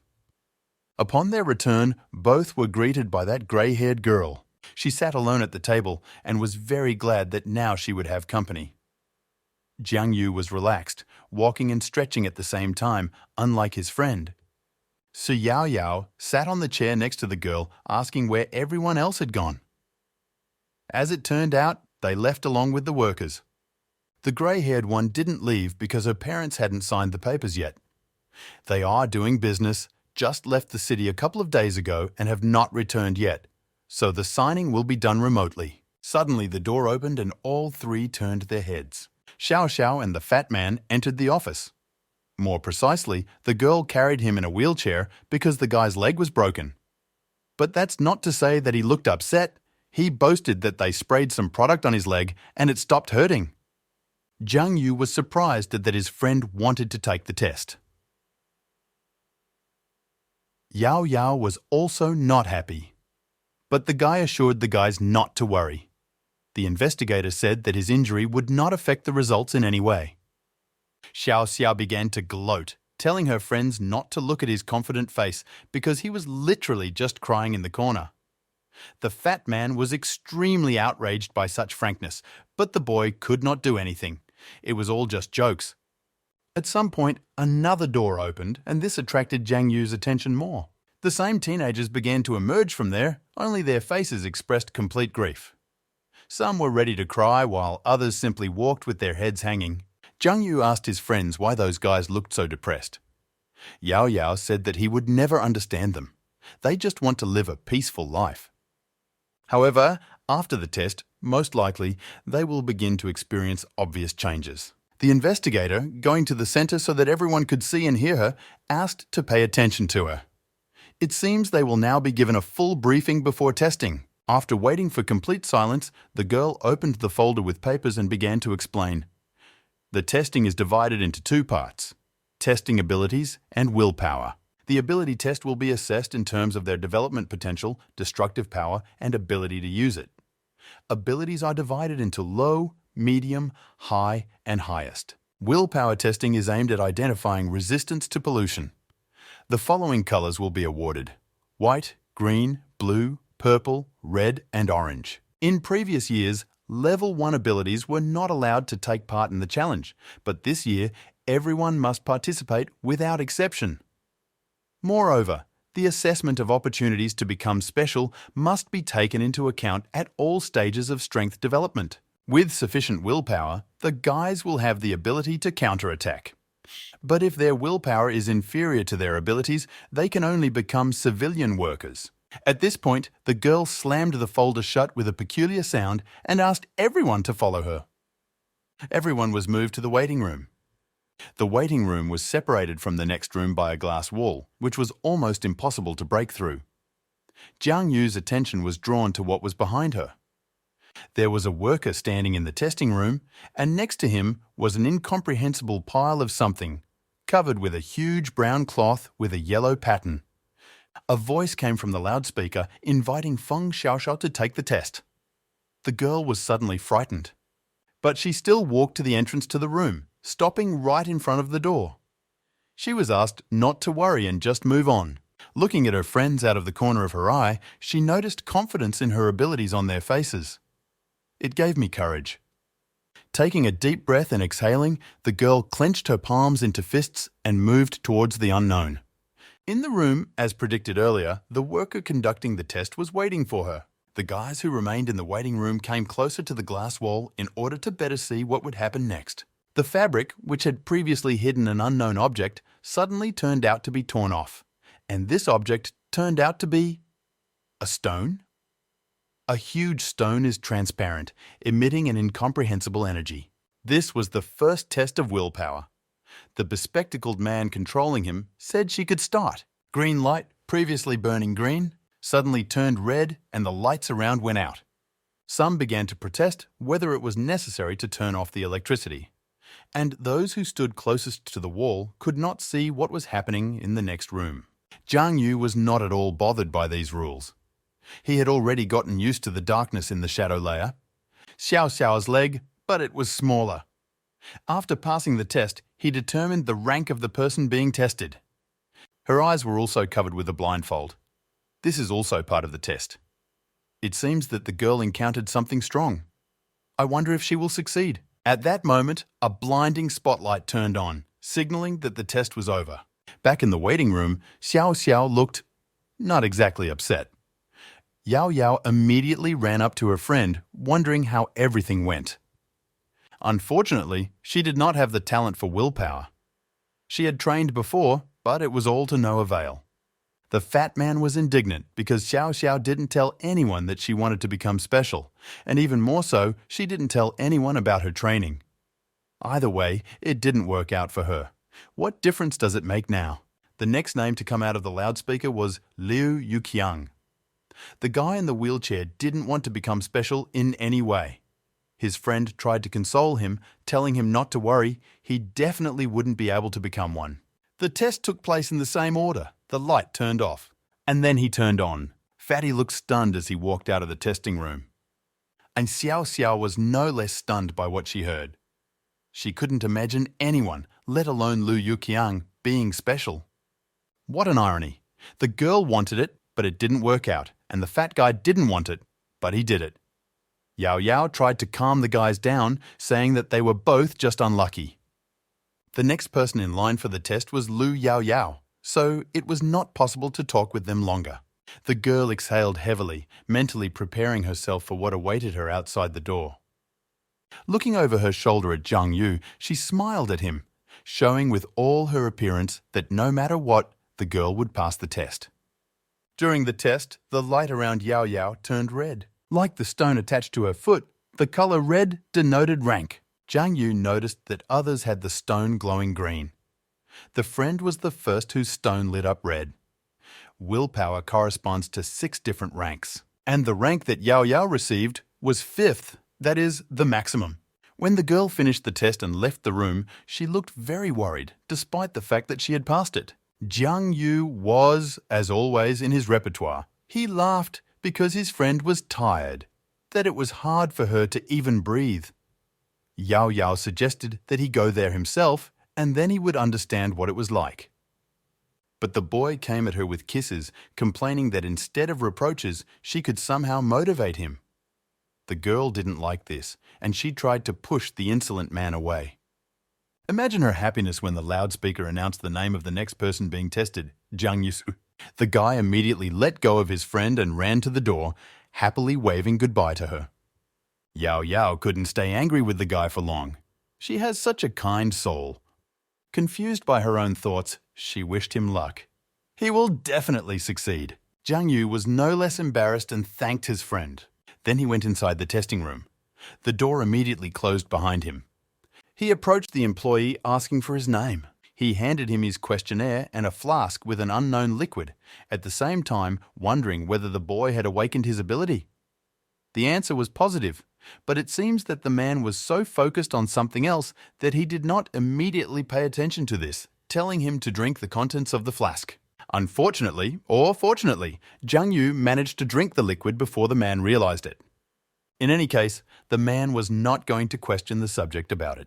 Upon their return, both were greeted by that grey-haired girl. She sat alone at the table and was very glad that now she would have company. Jiang Yu was relaxed, walking and stretching at the same time, unlike his friend. Su Yao Yao sat on the chair next to the girl, asking where everyone else had gone. As it turned out, they left along with the workers. The grey-haired one didn't leave because her parents hadn't signed the papers yet. They are doing business, just left the city a couple of days ago and have not returned yet, so the signing will be done remotely. Suddenly the door opened and all three turned their heads. Xiao Xiao and the fat man entered the office. More precisely, the girl carried him in a wheelchair because the guy's leg was broken. But that's not to say that he looked upset. He boasted that they sprayed some product on his leg and it stopped hurting. Jiang Yu was surprised that his friend wanted to take the test. Yao Yao was also not happy. But the guy assured the guys not to worry. The investigator said that his injury would not affect the results in any way. Xiao Xiao began to gloat, telling her friends not to look at his confident face because he was literally just crying in the corner. The fat man was extremely outraged by such frankness, but the boy could not do anything. It was all just jokes. At some point, another door opened, and this attracted Jiang Yu's attention more. The same teenagers began to emerge from there, only their faces expressed complete grief. Some were ready to cry, while others simply walked with their heads hanging. Jiang Yu asked his friends why those guys looked so depressed. Yao Yao said that he would never understand them. They just want to live a peaceful life. However, after the test, most likely, they will begin to experience obvious changes. The investigator, going to the center so that everyone could see and hear her, asked to pay attention to her. It seems they will now be given a full briefing before testing. After waiting for complete silence, the girl opened the folder with papers and began to explain. The testing is divided into two parts: testing abilities and willpower. The ability test will be assessed in terms of their development potential, destructive power, and ability to use it. Abilities are divided into low, medium, high, and highest. Willpower testing is aimed at identifying resistance to pollution. The following colors will be awarded: white, green, blue, purple, red, and orange. In previous years, Level 1 abilities were not allowed to take part in the challenge, but this year, everyone must participate without exception. Moreover, the assessment of opportunities to become special must be taken into account at all stages of strength development. With sufficient willpower, the guys will have the ability to counterattack. But if their willpower is inferior to their abilities, they can only become civilian workers. At this point, the girl slammed the folder shut with a peculiar sound and asked everyone to follow her. Everyone was moved to the waiting room. The waiting room was separated from the next room by a glass wall, which was almost impossible to break through. Jiang Yu's attention was drawn to what was behind her. There was a worker standing in the testing room, and next to him was an incomprehensible pile of something, covered with a huge brown cloth with a yellow pattern. A voice came from the loudspeaker inviting Feng Xiaoxiao to take the test. The girl was suddenly frightened, but she still walked to the entrance to the room, stopping right in front of the door. She was asked not to worry and just move on. Looking at her friends out of the corner of her eye, she noticed confidence in her abilities on their faces. It gave me courage. Taking a deep breath and exhaling, the girl clenched her palms into fists and moved towards the unknown. In the room, as predicted earlier, the worker conducting the test was waiting for her. The guys who remained in the waiting room came closer to the glass wall in order to better see what would happen next. The fabric, which had previously hidden an unknown object, suddenly turned out to be torn off. And this object turned out to be a stone? A huge stone is transparent, emitting an incomprehensible energy. This was the first test of willpower. The bespectacled man controlling him said she could start. Green light, previously burning green, suddenly turned red and the lights around went out. Some began to protest whether it was necessary to turn off the electricity. And those who stood closest to the wall could not see what was happening in the next room. Jiang Yu was not at all bothered by these rules. He had already gotten used to the darkness in the shadow layer. Xiao Xiao's leg, but it was smaller. After passing the test, he determined the rank of the person being tested. Her eyes were also covered with a blindfold. This is also part of the test. It seems that the girl encountered something strong. I wonder if she will succeed. At that moment, a blinding spotlight turned on, signaling that the test was over. Back in the waiting room, Xiao Xiao looked not exactly upset. Yao Yao immediately ran up to her friend, wondering how everything went. Unfortunately, she did not have the talent for willpower. She had trained before, but it was all to no avail. The fat man was indignant because Xiao Xiao didn't tell anyone that she wanted to become special, and even more so, she didn't tell anyone about her training. Either way, it didn't work out for her. What difference does it make now? The next name to come out of the loudspeaker was Liu Yuqiang. The guy in the wheelchair didn't want to become special in any way. His friend tried to console him, telling him not to worry, he definitely wouldn't be able to become one. The test took place in the same order. The light turned off, and then he turned on. Fatty looked stunned as he walked out of the testing room. And Xiao Xiao was no less stunned by what she heard. She couldn't imagine anyone, let alone Liu Yuqiang, being special. What an irony. The girl wanted it, but it didn't work out, and the fat guy didn't want it, but he did it. Yao Yao tried to calm the guys down, saying that they were both just unlucky. The next person in line for the test was Lu Yao Yao, so it was not possible to talk with them longer. The girl exhaled heavily, mentally preparing herself for what awaited her outside the door. Looking over her shoulder at Jiang Yu, she smiled at him, showing with all her appearance that no matter what, the girl would pass the test. During the test, the light around Yao Yao turned red. Like the stone attached to her foot, the color red denoted rank. Jiang Yu noticed that others had the stone glowing green. The friend was the first whose stone lit up red. Willpower corresponds to 6 different ranks, and the rank that Yao Yao received was 5th, that is, the maximum. When the girl finished the test and left the room, she looked very worried, despite the fact that she had passed it. Jiang Yu was, as always, in his repertoire. He laughed because his friend was tired, that it was hard for her to even breathe. Yao Yao suggested that he go there himself, and then he would understand what it was like. But the boy came at her with kisses, complaining that instead of reproaches, she could somehow motivate him. The girl didn't like this, and she tried to push the insolent man away. Imagine her happiness when the loudspeaker announced the name of the next person being tested, Jiang Yusu. The guy immediately let go of his friend and ran to the door, happily waving goodbye to her. Yao Yao couldn't stay angry with the guy for long. She has such a kind soul. Confused by her own thoughts, she wished him luck. He will definitely succeed. Jiang Yu was no less embarrassed and thanked his friend. Then he went inside the testing room. The door immediately closed behind him. He approached the employee asking for his name. He handed him his questionnaire and a flask with an unknown liquid, at the same time wondering whether the boy had awakened his ability. The answer was positive, but it seems that the man was so focused on something else that he did not immediately pay attention to this, telling him to drink the contents of the flask. Unfortunately, or fortunately, Jiang Yu managed to drink the liquid before the man realized it. In any case, the man was not going to question the subject about it.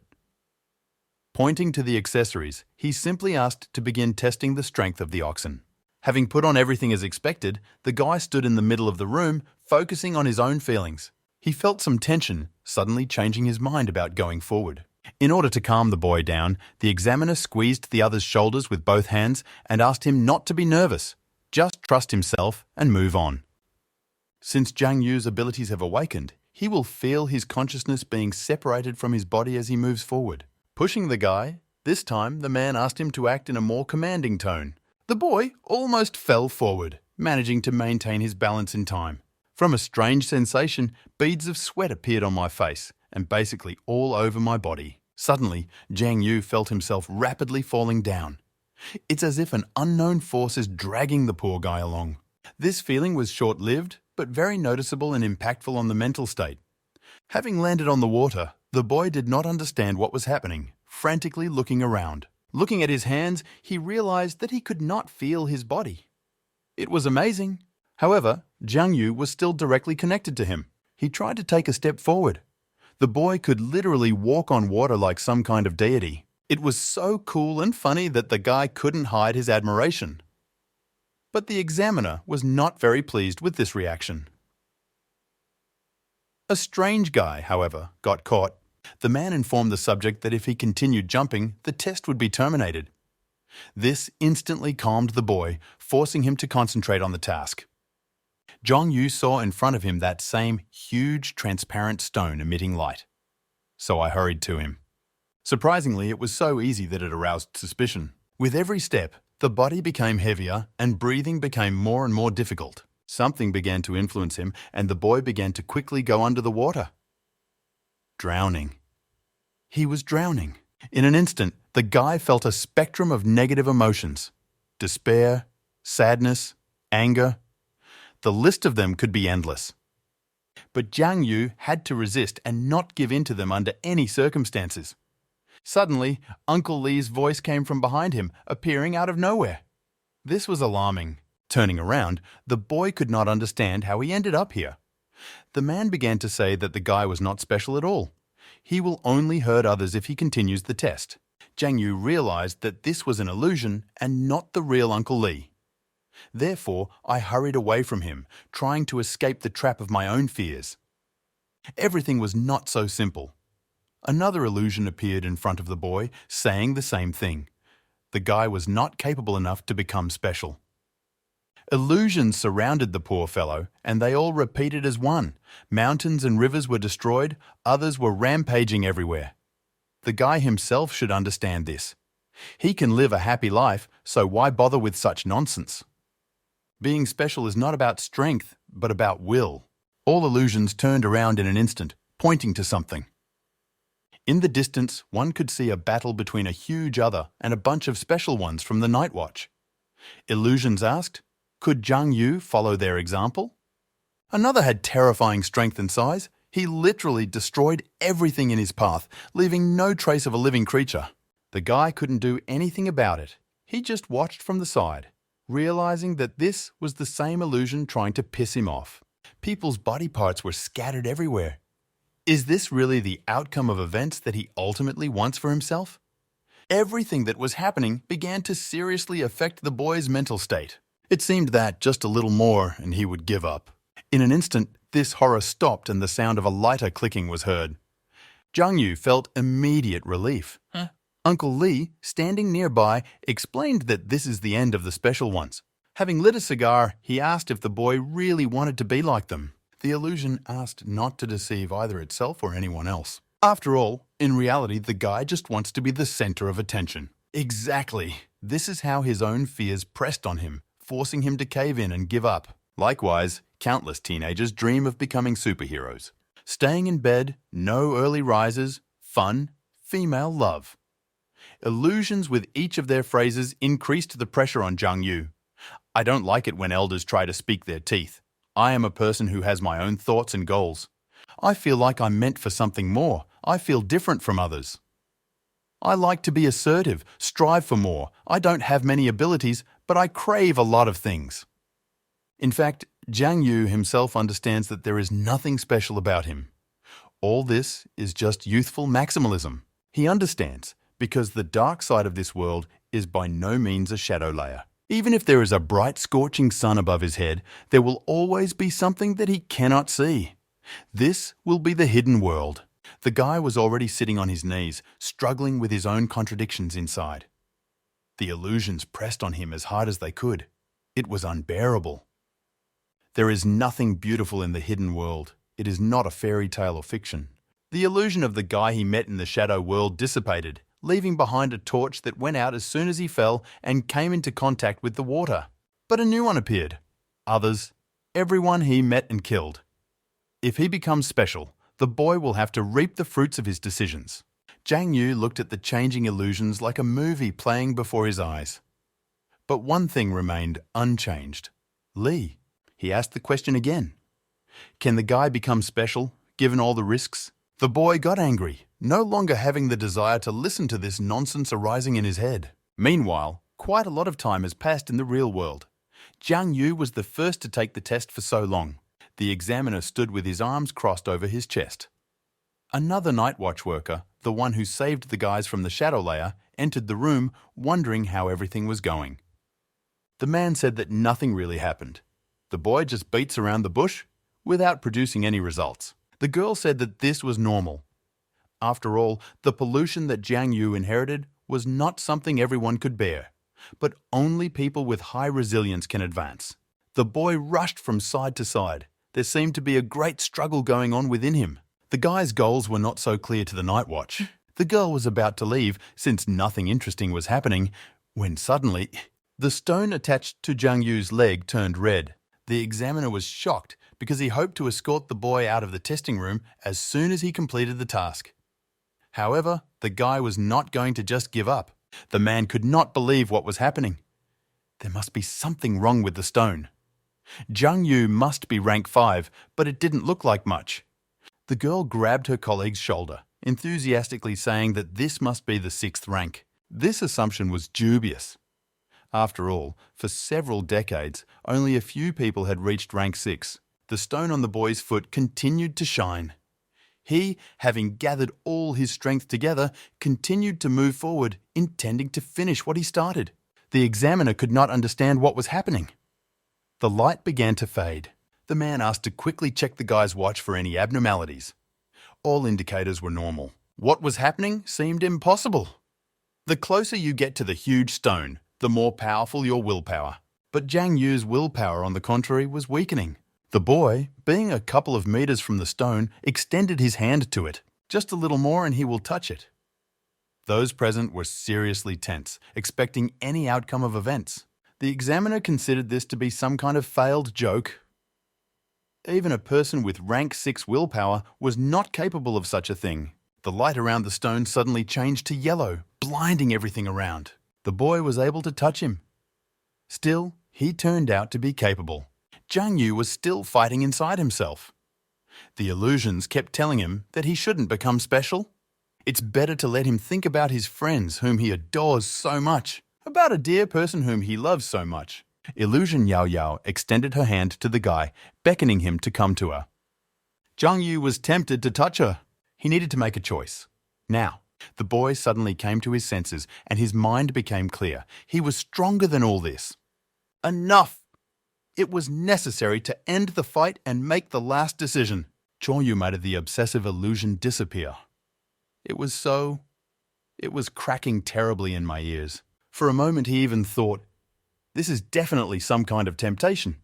Pointing to the accessories, he simply asked to begin testing the strength of the oxen. Having put on everything as expected, the guy stood in the middle of the room, focusing on his own feelings. He felt some tension, suddenly changing his mind about going forward. In order to calm the boy down, the examiner squeezed the other's shoulders with both hands and asked him not to be nervous, just trust himself and move on. Since Jiang Yu's abilities have awakened, he will feel his consciousness being separated from his body as he moves forward. Pushing the guy, this time the man asked him to act in a more commanding tone. The boy almost fell forward, managing to maintain his balance in time. From a strange sensation, beads of sweat appeared on my face and basically all over my body. Suddenly, Jiang Yu felt himself rapidly falling down. It's as if an unknown force is dragging the poor guy along. This feeling was short-lived, but very noticeable and impactful on the mental state. Having landed on the water, the boy did not understand what was happening, frantically looking around. Looking at his hands, he realized that he could not feel his body. It was amazing. However, Jiang Yu was still directly connected to him. He tried to take a step forward. The boy could literally walk on water like some kind of deity. It was so cool and funny that the guy couldn't hide his admiration. But the examiner was not very pleased with this reaction. A strange guy, however, got caught. The man informed the subject that if he continued jumping, the test would be terminated. This instantly calmed the boy, forcing him to concentrate on the task. Jiang Yu saw in front of him that same huge, transparent stone emitting light. So I hurried to him. Surprisingly, it was so easy that it aroused suspicion. With every step, the body became heavier and breathing became more and more difficult. Something began to influence him, and the boy began to quickly go under the water. Drowning. He was drowning. In an instant, the guy felt a spectrum of negative emotions. Despair, sadness, anger. The list of them could be endless. But Jiang Yu had to resist and not give in to them under any circumstances. Suddenly, Uncle Li's voice came from behind him, appearing out of nowhere. This was alarming. Turning around, the boy could not understand how he ended up here. The man began to say that the guy was not special at all. He will only hurt others if he continues the test. Jiang Yu realized that this was an illusion and not the real Uncle Li. Therefore, I hurried away from him, trying to escape the trap of my own fears. Everything was not so simple. Another illusion appeared in front of the boy, saying the same thing. The guy was not capable enough to become special. Illusions surrounded the poor fellow, and they all repeated as one. Mountains and rivers were destroyed, others were rampaging everywhere. The guy himself should understand this. He can live a happy life, so why bother with such nonsense? Being special is not about strength, but about will. All illusions turned around in an instant, pointing to something. In the distance, one could see a battle between a huge other and a bunch of special ones from the night watch. Illusions asked, could Jiang Yu follow their example? Another had terrifying strength and size. He literally destroyed everything in his path, leaving no trace of a living creature. The guy couldn't do anything about it. He just watched from the side, realizing that this was the same illusion trying to piss him off. People's body parts were scattered everywhere. Is this really the outcome of events that he ultimately wants for himself? Everything that was happening began to seriously affect the boy's mental state. It seemed that just a little more and he would give up. In an instant, this horror stopped and the sound of a lighter clicking was heard. Jiang Yu felt immediate relief. Uncle Li, standing nearby, explained that this is the end of the special ones. Having lit a cigar, he asked if the boy really wanted to be like them. The illusion asked not to deceive either itself or anyone else. After all, in reality, the guy just wants to be the center of attention. Exactly. This is how his own fears pressed on him, forcing him to cave in and give up. Likewise, countless teenagers dream of becoming superheroes. Staying in bed, no early rises, fun, female love. Illusions with each of their phrases increased the pressure on Jiang Yu. I don't like it when elders try to speak their teeth. I am a person who has my own thoughts and goals. I feel like I'm meant for something more. I feel different from others. I like to be assertive, strive for more. I don't have many abilities, but I crave a lot of things. In fact, Jiang Yu himself understands that there is nothing special about him. All this is just youthful maximalism. He understands because the dark side of this world is by no means a shadow layer. Even if there is a bright, scorching sun above his head, there will always be something that he cannot see. This will be the hidden world. The guy was already sitting on his knees, struggling with his own contradictions inside. The illusions pressed on him as hard as they could. It was unbearable. There is nothing beautiful in the hidden world. It is not a fairy tale or fiction. The illusion of the guy he met in the shadow world dissipated, leaving behind a torch that went out as soon as he fell and came into contact with the water. But a new one appeared. Others, everyone he met and killed. If he becomes special, the boy will have to reap the fruits of his decisions. Jiang Yu looked at the changing illusions like a movie playing before his eyes. But one thing remained unchanged. Li. He asked the question again. Can the guy become special, given all the risks? The boy got angry, no longer having the desire to listen to this nonsense arising in his head. Meanwhile, quite a lot of time has passed in the real world. Jiang Yu was the first to take the test for so long. The examiner stood with his arms crossed over his chest. Another night watch worker, the one who saved the guys from the shadow layer, entered the room, wondering how everything was going. The man said that nothing really happened. The boy just beats around the bush without producing any results. The girl said that this was normal. After all, the pollution that Jiang Yu inherited was not something everyone could bear, but only people with high resilience can advance. The boy rushed from side to side. There seemed to be a great struggle going on within him. The guy's goals were not so clear to the night watch. The girl was about to leave, since nothing interesting was happening, when suddenly, the stone attached to Jiang Yu's leg turned red. The examiner was shocked because he hoped to escort the boy out of the testing room as soon as he completed the task. However, the guy was not going to just give up. The man could not believe what was happening. There must be something wrong with the stone. Jiang Yu must be rank 5, but it didn't look like much. The girl grabbed her colleague's shoulder, enthusiastically saying that this must be the 6th rank. This assumption was dubious. After all, for several decades, only a few people had reached rank 6. The stone on the boy's foot continued to shine. He, having gathered all his strength together, continued to move forward, intending to finish what he started. The examiner could not understand what was happening. The light began to fade. The man asked to quickly check the guy's watch for any abnormalities. All indicators were normal. What was happening seemed impossible. The closer you get to the huge stone, the more powerful your willpower. But Jiang Yu's willpower, on the contrary, was weakening. The boy, being a couple of meters from the stone, extended his hand to it. Just a little more and he will touch it. Those present were seriously tense, expecting any outcome of events. The examiner considered this to be some kind of failed joke. Even a person with rank 6 willpower was not capable of such a thing. The light around the stone suddenly changed to yellow, blinding everything around. The boy was able to touch him. Still, he turned out to be capable. Jiang Yu was still fighting inside himself. The illusions kept telling him that he shouldn't become special. It's better to let him think about his friends whom he adores so much, about a dear person whom he loves so much. Illusion Yao Yao extended her hand to the guy, beckoning him to come to her. Jiang Yu was tempted to touch her. He needed to make a choice. Now, the boy suddenly came to his senses and his mind became clear. He was stronger than all this. Enough! It was necessary to end the fight and make the last decision. Yu made the obsessive illusion disappear. It was cracking terribly in my ears. For a moment he even thought, this is definitely some kind of temptation.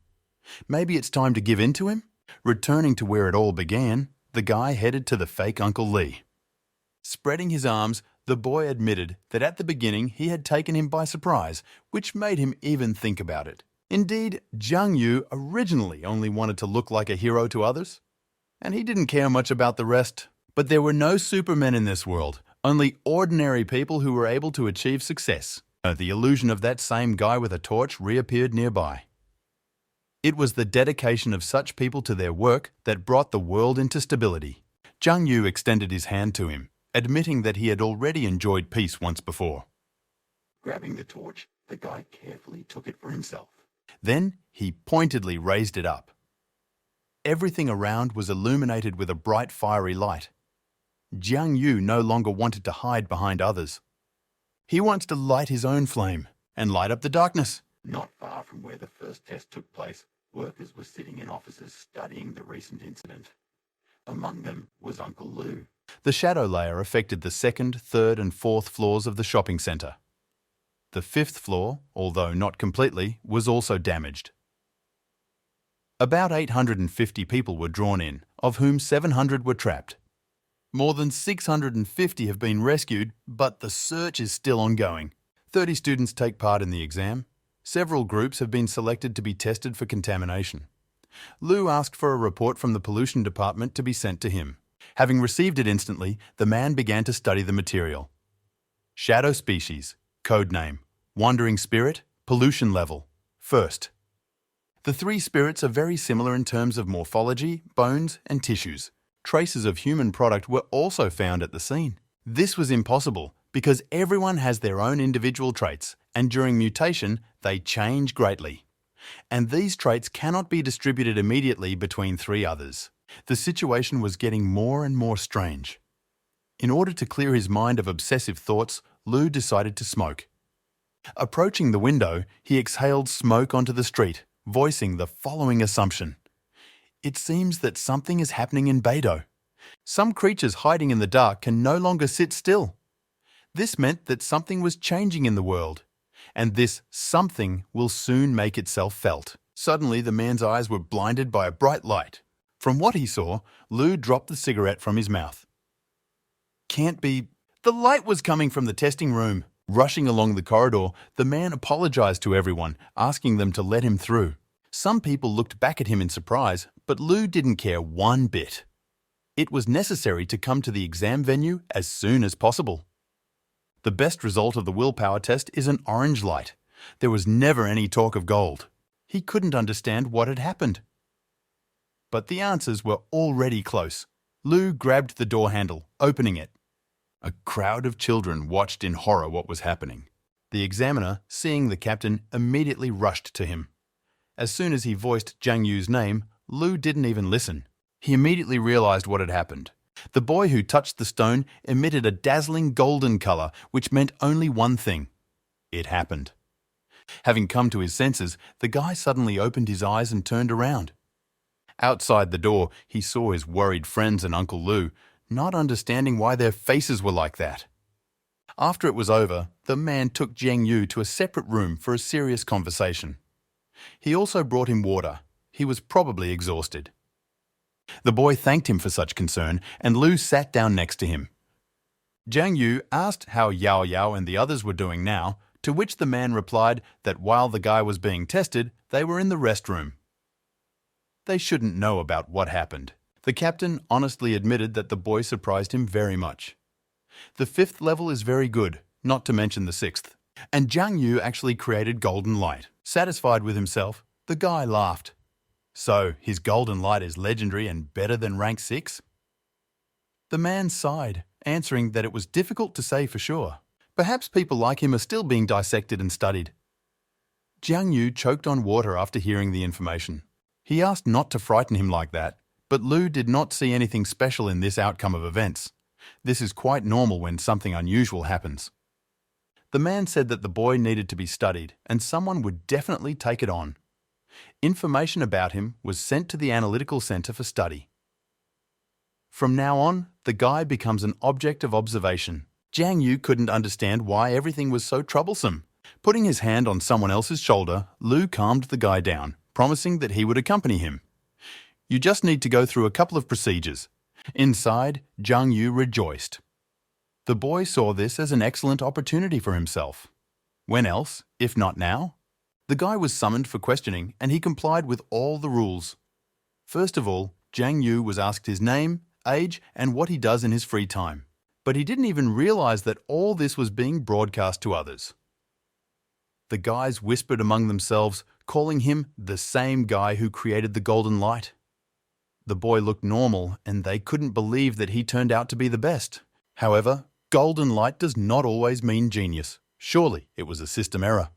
Maybe it's time to give in to him? Returning to where it all began, the guy headed to the fake Uncle Li. Spreading his arms, the boy admitted that at the beginning he had taken him by surprise, which made him even think about it. Indeed, Jiang Yu originally only wanted to look like a hero to others, and he didn't care much about the rest. But there were no supermen in this world, only ordinary people who were able to achieve success. The illusion of that same guy with a torch reappeared nearby. It was the dedication of such people to their work that brought the world into stability. Jiang Yu extended his hand to him, admitting that he had already enjoyed peace once before. Grabbing the torch, the guy carefully took it for himself. Then he pointedly raised it up. Everything around was illuminated with a bright fiery light. Jiang Yu no longer wanted to hide behind others. He wants to light his own flame and light up the darkness. Not far from where the first test took place, workers were sitting in offices studying the recent incident. Among them was Uncle Lou. The shadow layer affected the second, third and fourth floors of the shopping centre. The fifth floor, although not completely, was also damaged. About 850 people were drawn in, of whom 700 were trapped. More than 650 have been rescued, but the search is still ongoing. 30 students take part in the exam. Several groups have been selected to be tested for contamination. Lou asked for a report from the pollution department to be sent to him. Having received it instantly, the man began to study the material. Shadow species, code name, wandering spirit, pollution level, first. The three spirits are very similar in terms of morphology, bones and tissues. Traces of human product were also found at the scene. This was impossible because everyone has their own individual traits, and during mutation, they change greatly. And these traits cannot be distributed immediately between three others. The situation was getting more and more strange. In order to clear his mind of obsessive thoughts, Lou decided to smoke. Approaching the window, he exhaled smoke onto the street, voicing the following assumption. It seems that something is happening in Beidou. Some creatures hiding in the dark can no longer sit still. This meant that something was changing in the world, and this something will soon make itself felt. Suddenly, the man's eyes were blinded by a bright light. From what he saw, Lou dropped the cigarette from his mouth. Can't be. The light was coming from the testing room. Rushing along the corridor, the man apologized to everyone, asking them to let him through. Some people looked back at him in surprise, but Lou didn't care one bit. It was necessary to come to the exam venue as soon as possible. The best result of the willpower test is an orange light. There was never any talk of gold. He couldn't understand what had happened. But the answers were already close. Lou grabbed the door handle, opening it. A crowd of children watched in horror what was happening. The examiner, seeing the captain, immediately rushed to him. As soon as he voiced Zhang Yu's name, Lou didn't even listen. He immediately realized what had happened. The boy who touched the stone emitted a dazzling golden color, which meant only one thing. It happened. Having come to his senses, the guy suddenly opened his eyes and turned around. Outside the door, he saw his worried friends and Uncle Lou, not understanding why their faces were like that. After it was over, the man took Zhang Yu to a separate room for a serious conversation. He also brought him water. He was probably exhausted. The boy thanked him for such concern, and Lou sat down next to him. Zhang Yu asked how Yao Yao and the others were doing now, to which the man replied that while the guy was being tested, they were in the restroom. They shouldn't know about what happened. The captain honestly admitted that the boy surprised him very much. The fifth level is very good, not to mention the sixth. And Zhang Yu actually created golden light. Satisfied with himself, the guy laughed. So, his golden light is legendary and better than rank 6? The man sighed, answering that it was difficult to say for sure. Perhaps people like him are still being dissected and studied. Zhang Yu choked on water after hearing the information. He asked not to frighten him like that, but Lou did not see anything special in this outcome of events. This is quite normal when something unusual happens. The man said that the boy needed to be studied and someone would definitely take it on. Information about him was sent to the analytical center for study. From now on, the guy becomes an object of observation. Zhang Yu couldn't understand why everything was so troublesome. Putting his hand on someone else's shoulder, Lou calmed the guy down, promising that he would accompany him. You just need to go through a couple of procedures. Inside, Zhang Yu rejoiced. The boy saw this as an excellent opportunity for himself. When else, if not now? The guy was summoned for questioning and he complied with all the rules. First of all, Zhang Yu was asked his name, age, and what he does in his free time. But he didn't even realize that all this was being broadcast to others. The guys whispered among themselves, calling him the same guy who created the golden light. The boy looked normal and they couldn't believe that he turned out to be the best. However, golden light does not always mean genius. Surely it was a system error.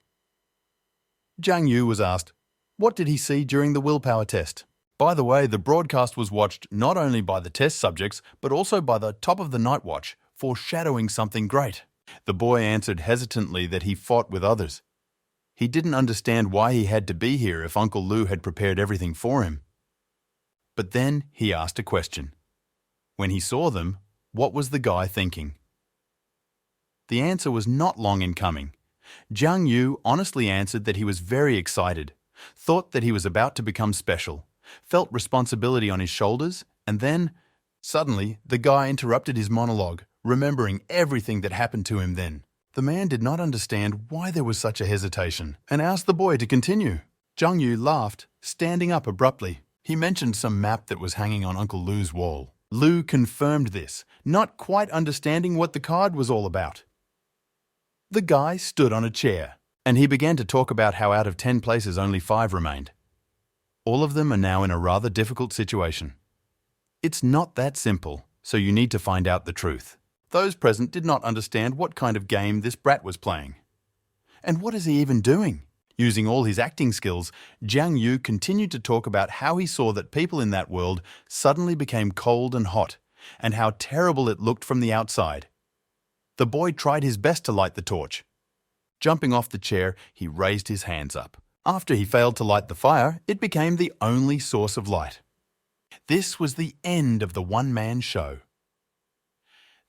Zhang Yu was asked, what did he see during the willpower test? By the way, the broadcast was watched not only by the test subjects, but also by the top of the night watch, foreshadowing something great. The boy answered hesitantly that he fought with others. He didn't understand why he had to be here if Uncle Lou had prepared everything for him. But then he asked a question. When he saw them, what was the guy thinking? The answer was not long in coming. Jiang Yu honestly answered that he was very excited, thought that he was about to become special, felt responsibility on his shoulders, and then, suddenly, the guy interrupted his monologue, remembering everything that happened to him then. The man did not understand why there was such a hesitation and asked the boy to continue. Jiang Yu laughed, standing up abruptly. He mentioned some map that was hanging on Uncle Lou's wall. Lou confirmed this, not quite understanding what the card was all about. The guy stood on a chair, and he began to talk about how out of 10 places only 5 remained. All of them are now in a rather difficult situation. It's not that simple, so you need to find out the truth. Those present did not understand what kind of game this brat was playing. And what is he even doing? Using all his acting skills, Jiang Yu continued to talk about how he saw that people in that world suddenly became cold and hot, and how terrible it looked from the outside. The boy tried his best to light the torch. Jumping off the chair, he raised his hands up. After he failed to light the fire, it became the only source of light. This was the end of the one-man show.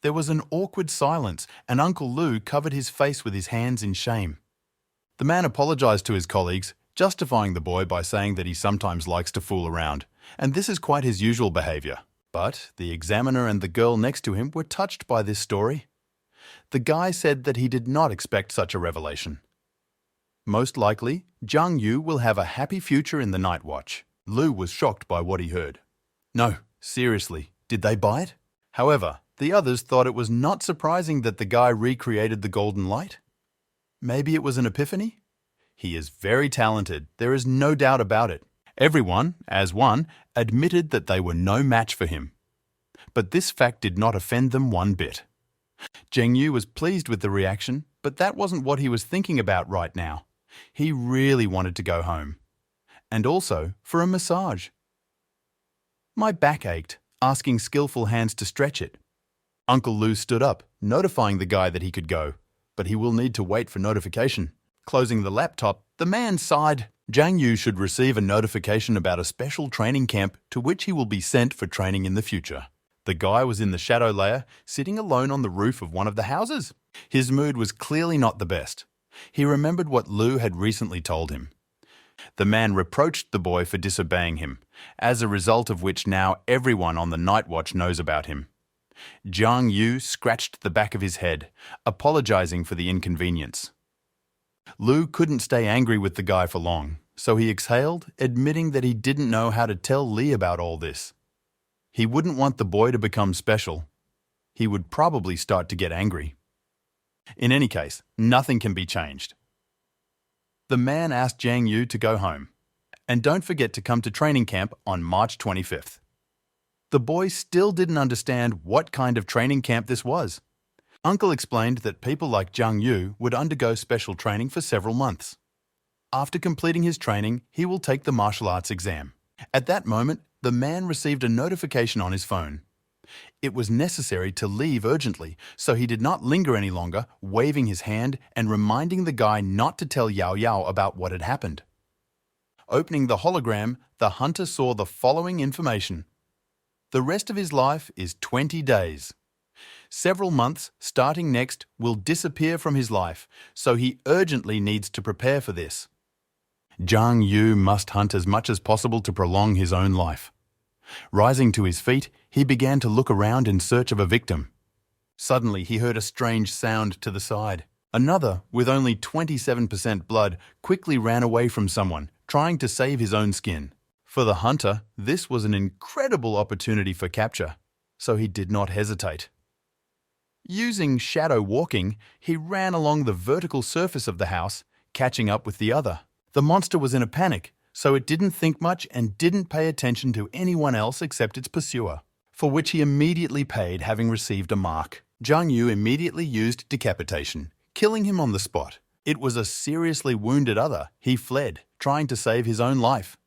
There was an awkward silence, and Uncle Lou covered his face with his hands in shame. The man apologized to his colleagues, justifying the boy by saying that he sometimes likes to fool around, and this is quite his usual behavior. But the examiner and the girl next to him were touched by this story. The guy said that he did not expect such a revelation. Most likely, Jiang Yu will have a happy future in the night watch. Lou was shocked by what he heard. No, seriously, did they buy it? However, the others thought it was not surprising that the guy recreated the golden light. Maybe it was an epiphany? He is very talented, there is no doubt about it. Everyone, as one, admitted that they were no match for him. But this fact did not offend them one bit. Jiang Yu was pleased with the reaction, but that wasn't what he was thinking about right now. He really wanted to go home. And also for a massage. My back ached, asking skillful hands to stretch it. Uncle Lou stood up, notifying the guy that he could go, but he will need to wait for notification. Closing the laptop, the man sighed. Jiang Yu should receive a notification about a special training camp to which he will be sent for training in the future. The guy was in the shadow layer, sitting alone on the roof of one of the houses. His mood was clearly not the best. He remembered what Lou had recently told him. The man reproached the boy for disobeying him, as a result of which now everyone on the night watch knows about him. Jiang Yu scratched the back of his head, apologizing for the inconvenience. Lou couldn't stay angry with the guy for long, so he exhaled, admitting that he didn't know how to tell Li about all this. He wouldn't want the boy to become special. He would probably start to get angry. In any case, nothing can be changed. The man asked Jiang Yu to go home. And don't forget to come to training camp on March 25th. The boy still didn't understand what kind of training camp this was. Uncle explained that people like Jiang Yu would undergo special training for several months. After completing his training, he will take the martial arts exam. At that moment, the man received a notification on his phone. It was necessary to leave urgently, so he did not linger any longer, waving his hand and reminding the guy not to tell Yao Yao about what had happened. Opening the hologram, the hunter saw the following information. The rest of his life is 20 days. Several months, starting next, will disappear from his life, so he urgently needs to prepare for this. Jiang Yu must hunt as much as possible to prolong his own life. Rising to his feet, he began to look around in search of a victim. Suddenly, he heard a strange sound to the side. Another, with only 27% blood, quickly ran away from someone, trying to save his own skin. For the hunter, this was an incredible opportunity for capture, so he did not hesitate. Using shadow walking, he ran along the vertical surface of the house, catching up with the other. The monster was in a panic, so it didn't think much and didn't pay attention to anyone else except its pursuer, for which he immediately paid, having received a mark. Jiang Yu immediately used decapitation, killing him on the spot. It was a seriously wounded other. He fled, trying to save his own life.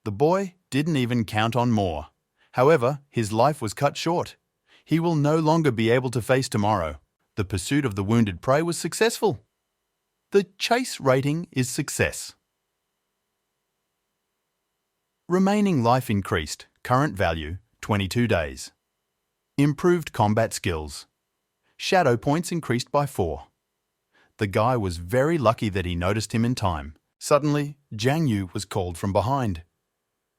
The boy didn't even count on more. However, his life was cut short. He will no longer be able to face tomorrow. The pursuit of the wounded prey was successful. The chase rating is success. Remaining life increased, current value 22 days. Improved combat skills. Shadow points increased by 4. The guy was very lucky that he noticed him in time. Suddenly, Jiang Yu was called from behind.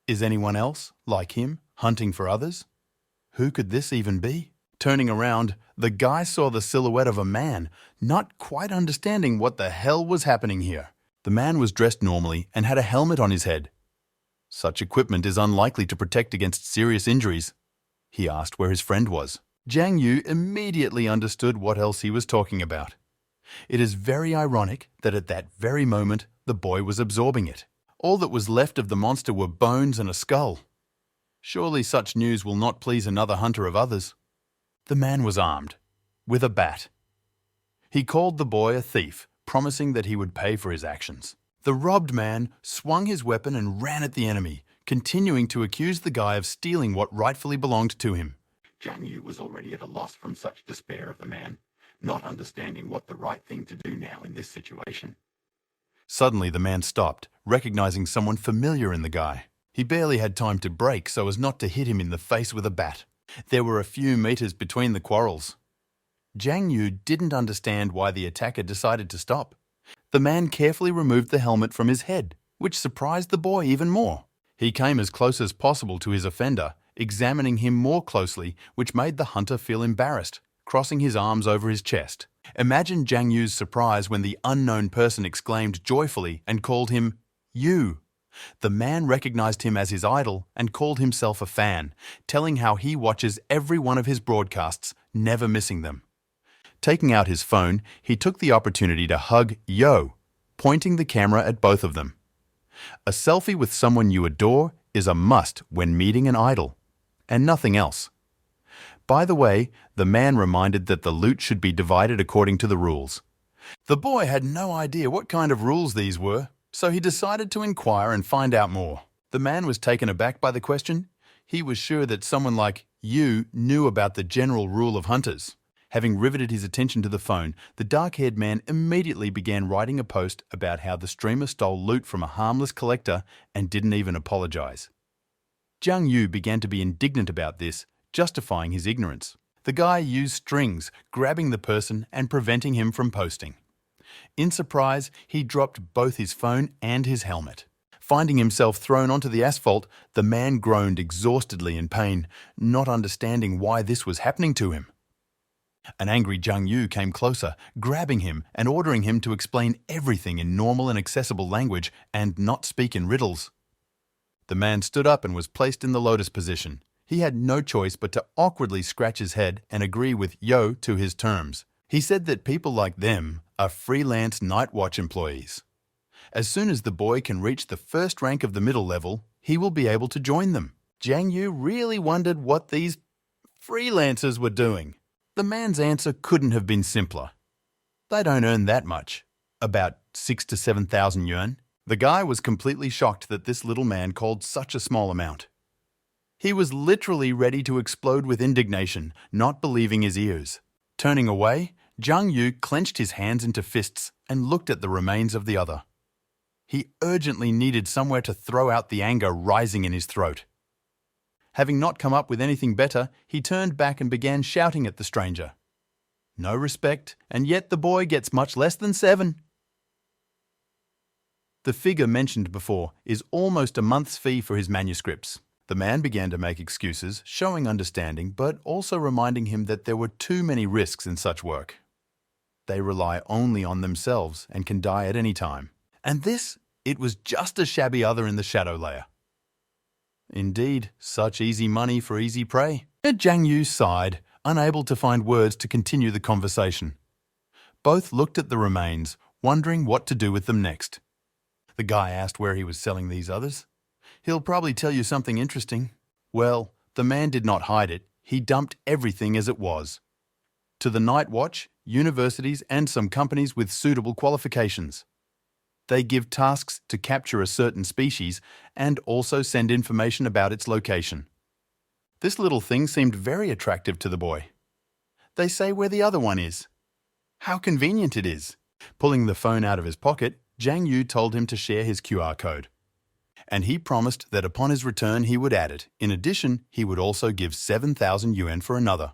Is anyone else, like him, hunting for others? Who could this even be? Turning around, the guy saw the silhouette of a man, not quite understanding what the hell was happening here. The man was dressed normally and had a helmet on his head. Such equipment is unlikely to protect against serious injuries. He asked where his friend was. Jiang Yu immediately understood what else he was talking about. It is very ironic that at that very moment the boy was absorbing it. All that was left of the monster were bones and a skull. Surely such news will not please another hunter of others. The man was armed, with a bat. He called the boy a thief, promising that he would pay for his actions. The robbed man swung his weapon and ran at the enemy, continuing to accuse the guy of stealing what rightfully belonged to him. Jiang Yu was already at a loss from such despair of the man, not understanding what the right thing to do now in this situation. Suddenly the man stopped, recognizing someone familiar in the guy. He barely had time to brake so as not to hit him in the face with a bat. There were a few meters between the quarrels. Jiang Yu didn't understand why the attacker decided to stop. The man carefully removed the helmet from his head, which surprised the boy even more. He came as close as possible to his offender, examining him more closely, which made the hunter feel embarrassed, crossing his arms over his chest. Imagine Jiang Yu's surprise when the unknown person exclaimed joyfully and called him Yu. The man recognized him as his idol and called himself a fan, telling how he watches every one of his broadcasts, never missing them. Taking out his phone, he took the opportunity to hug Yo, pointing the camera at both of them. A selfie with someone you adore is a must when meeting an idol, and nothing else. By the way, the man reminded that the loot should be divided according to the rules. The boy had no idea what kind of rules these were, so he decided to inquire and find out more. The man was taken aback by the question. He was sure that someone like you knew about the general rule of hunters. Having riveted his attention to the phone, the dark-haired man immediately began writing a post about how the streamer stole loot from a harmless collector and didn't even apologize. Jiang Yu began to be indignant about this, justifying his ignorance. The guy used strings, grabbing the person and preventing him from posting. In surprise, he dropped both his phone and his helmet. Finding himself thrown onto the asphalt, the man groaned exhaustedly in pain, not understanding why this was happening to him. An angry Jiang Yu came closer, grabbing him and ordering him to explain everything in normal and accessible language and not speak in riddles. The man stood up and was placed in the lotus position. He had no choice but to awkwardly scratch his head and agree with Yo to his terms. He said that people like them are freelance night watch employees. As soon as the boy can reach the first rank of the middle level, he will be able to join them. Jiang Yu really wondered what these freelancers were doing. The man's answer couldn't have been simpler. They don't earn that much, about 6,000 to 7,000 yuan. The guy was completely shocked that this little man called such a small amount. He was literally ready to explode with indignation, not believing his ears. Turning away, Jiang Yu clenched his hands into fists and looked at the remains of the other. He urgently needed somewhere to throw out the anger rising in his throat. Having not come up with anything better, he turned back and began shouting at the stranger. No respect, and yet the boy gets much less than 7. The figure mentioned before is almost a month's fee for his manuscripts. The man began to make excuses, showing understanding, but also reminding him that there were too many risks in such work. They rely only on themselves and can die at any time. And this, it was just a shabby other in the shadow layer. Indeed, such easy money for easy prey. Jiang Yu sighed, unable to find words to continue the conversation. Both looked at the remains, wondering what to do with them next. The guy asked where he was selling these others. He'll probably tell you something interesting. Well, the man did not hide it. He dumped everything as it was. To the Night Watch, universities and some companies with suitable qualifications. They give tasks to capture a certain species and also send information about its location. This little thing seemed very attractive to the boy. They say where the other one is. How convenient it is. Pulling the phone out of his pocket, Zhang Yu told him to share his QR code. And he promised that upon his return he would add it. In addition, he would also give 7,000 yuan for another.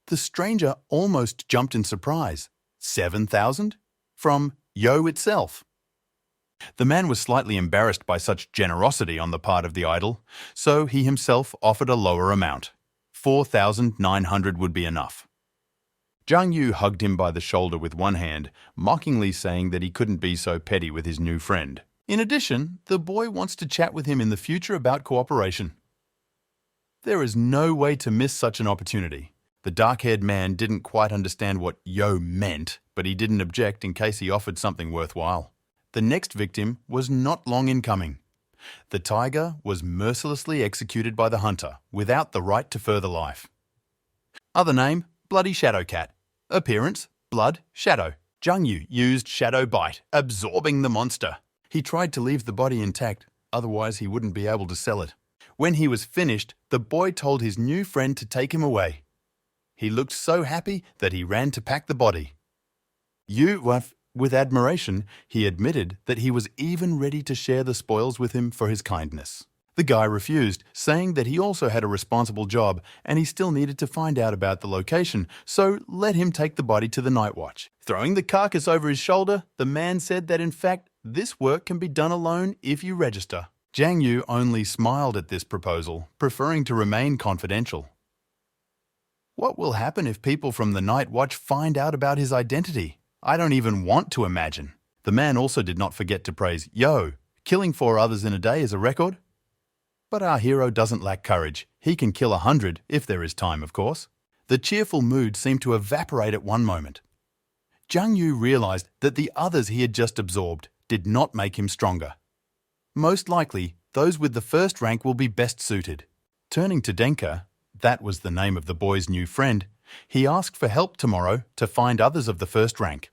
The stranger almost jumped in surprise. 7,000? From Yo itself. The man was slightly embarrassed by such generosity on the part of the idol, so he himself offered a lower amount. 4,900 would be enough. Zhang Yu hugged him by the shoulder with one hand, mockingly saying that he couldn't be so petty with his new friend. In addition, the boy wants to chat with him in the future about cooperation. There is no way to miss such an opportunity. The dark-haired man didn't quite understand what Yo meant, but he didn't object in case he offered something worthwhile. The next victim was not long in coming. The tiger was mercilessly executed by the hunter, without the right to further life. Other name, Bloody Shadow Cat. Appearance, blood, shadow. Zhang Yu used Shadow Bite, absorbing the monster. He tried to leave the body intact, otherwise he wouldn't be able to sell it. When he was finished, the boy told his new friend to take him away. He looked so happy that he ran to pack the body. With admiration, he admitted that he was even ready to share the spoils with him for his kindness. The guy refused, saying that he also had a responsible job and he still needed to find out about the location, so let him take the body to the night watch. Throwing the carcass over his shoulder, the man said that in fact, this work can be done alone if you register. Zhang Yu only smiled at this proposal, preferring to remain confidential. What will happen if people from the night watch find out about his identity? I don't even want to imagine. The man also did not forget to praise Yo. Killing 4 others in a day is a record. But our hero doesn't lack courage. He can kill 100 if there is time, of course. The cheerful mood seemed to evaporate at one moment. Zhang Yu realized that the others he had just absorbed did not make him stronger. Most likely, those with the first rank will be best suited. Turning to Denka, that was the name of the boy's new friend, he asked for help tomorrow to find others of the first rank.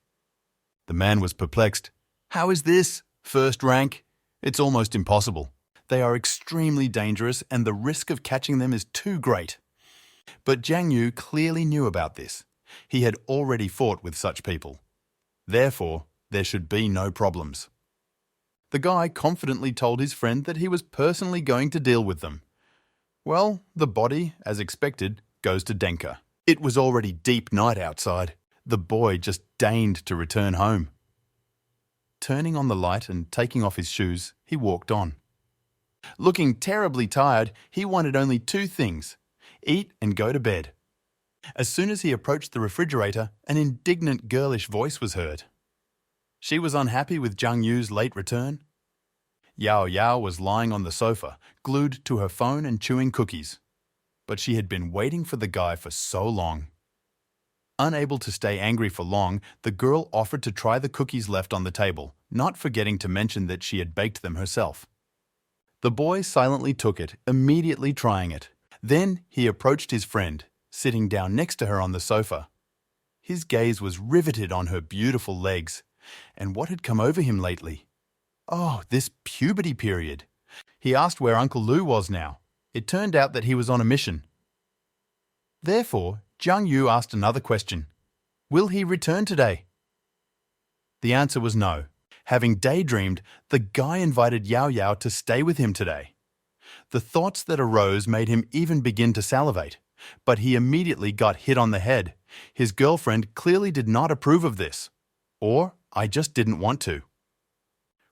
The man was perplexed. How is this? First rank? It's almost impossible. They are extremely dangerous and the risk of catching them is too great. But Zhang Yu clearly knew about this. He had already fought with such people. Therefore, there should be no problems. The guy confidently told his friend that he was personally going to deal with them. Well, the body, as expected, goes to Denka. It was already deep night outside. The boy just deigned to return home. Turning on the light and taking off his shoes, he walked on. Looking terribly tired, he wanted only 2 things: eat and go to bed. As soon as he approached the refrigerator, an indignant girlish voice was heard. She was unhappy with Zhang Yu's late return. Yao Yao was lying on the sofa, glued to her phone and chewing cookies. But she had been waiting for the guy for so long. Unable to stay angry for long, the girl offered to try the cookies left on the table, not forgetting to mention that she had baked them herself. The boy silently took it, immediately trying it. Then he approached his friend, sitting down next to her on the sofa. His gaze was riveted on her beautiful legs. And what had come over him lately? Oh, this puberty period. He asked where Uncle Lu was now. It turned out that he was on a mission. Therefore, Zhang Yu asked another question. Will he return today? The answer was no. Having daydreamed, the guy invited Yao Yao to stay with him today. The thoughts that arose made him even begin to salivate, but he immediately got hit on the head. His girlfriend clearly did not approve of this. Or, I just didn't want to.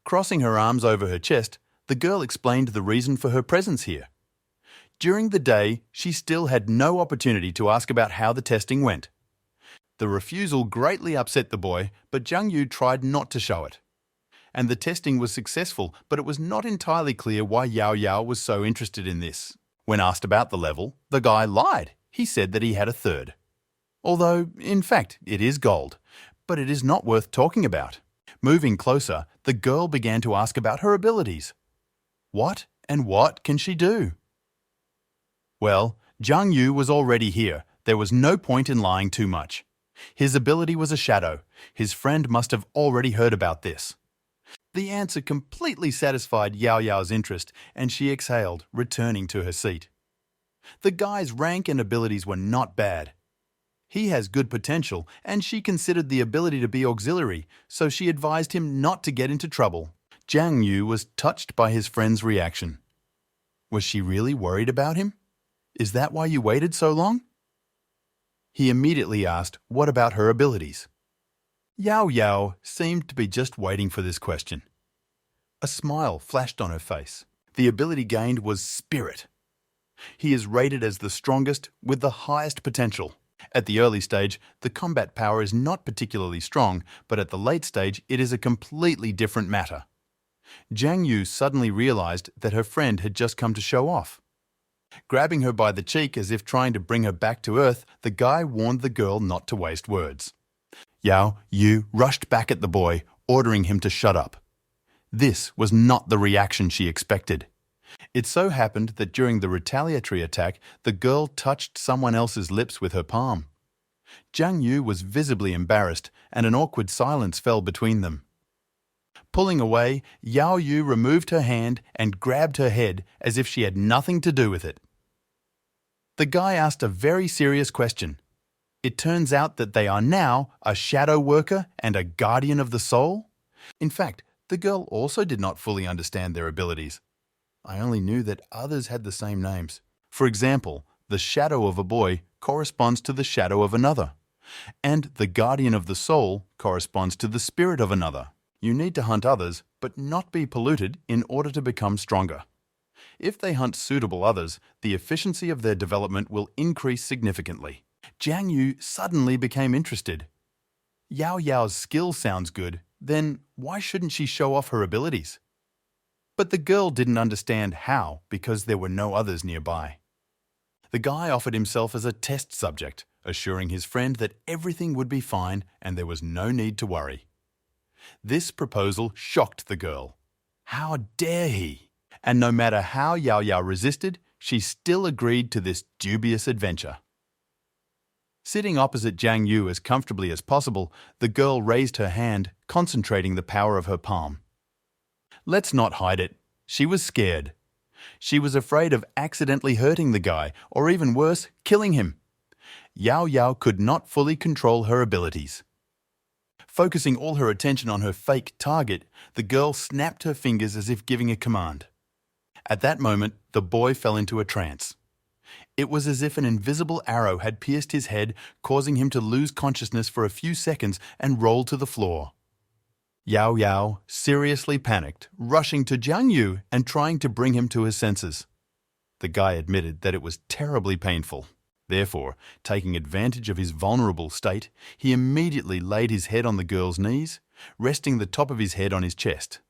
Crossing her arms over her chest, the girl explained the reason for her presence here. During the day, she still had no opportunity to ask about how the testing went. The refusal greatly upset the boy, but Zhang Yu tried not to show it. And the testing was successful, but it was not entirely clear why Yao Yao was so interested in this. When asked about the level, the guy lied. He said that he had a 3rd. Although, in fact, it is gold, but it is not worth talking about. Moving closer, the girl began to ask about her abilities. What and what can she do? Well, Zhang Yu was already here. There was no point in lying too much. His ability was a shadow. His friend must have already heard about this. The answer completely satisfied Yao Yao's interest, and she exhaled, returning to her seat. The guy's rank and abilities were not bad. He has good potential, and she considered the ability to be auxiliary, so she advised him not to get into trouble. Jiang Yu was touched by his friend's reaction. Was she really worried about him? Is that why you waited so long? He immediately asked what about her abilities. Yao Yao seemed to be just waiting for this question. A smile flashed on her face. The ability gained was Spirit. He is rated as the strongest with the highest potential. At the early stage, the combat power is not particularly strong, but at the late stage, it is a completely different matter. Jiang Yu suddenly realized that her friend had just come to show off. Grabbing her by the cheek as if trying to bring her back to earth, the guy warned the girl not to waste words. Yao Yu rushed back at the boy, ordering him to shut up. This was not the reaction she expected. It so happened that during the retaliatory attack, the girl touched someone else's lips with her palm. Jiang Yu was visibly embarrassed, and an awkward silence fell between them. Pulling away, Yao Yu removed her hand and grabbed her head as if she had nothing to do with it. The guy asked a very serious question. It turns out that they are now a shadow worker and a guardian of the soul. In fact, the girl also did not fully understand their abilities. I only knew that others had the same names. For example, the shadow of a boy corresponds to the shadow of another, and the guardian of the soul corresponds to the spirit of another. You need to hunt others, but not be polluted in order to become stronger. If they hunt suitable others, the efficiency of their development will increase significantly. Jiang Yu suddenly became interested. Yao Yao's skill sounds good, then why shouldn't she show off her abilities? But the girl didn't understand how because there were no others nearby. The guy offered himself as a test subject, assuring his friend that everything would be fine and there was no need to worry. This proposal shocked the girl. How dare he? And no matter how Yao Yao resisted, she still agreed to this dubious adventure. Sitting opposite Jiang Yu as comfortably as possible, the girl raised her hand, concentrating the power of her palm. Let's not hide it. She was scared. She was afraid of accidentally hurting the guy, or even worse, killing him. Yao Yao could not fully control her abilities. Focusing all her attention on her fake target, the girl snapped her fingers as if giving a command. At that moment, the boy fell into a trance. It was as if an invisible arrow had pierced his head, causing him to lose consciousness for a few seconds and roll to the floor. Yao Yao seriously panicked, rushing to Jiang Yu and trying to bring him to his senses. The guy admitted that it was terribly painful. Therefore, taking advantage of his vulnerable state, he immediately laid his head on the girl's knees, resting the top of his head on his chest.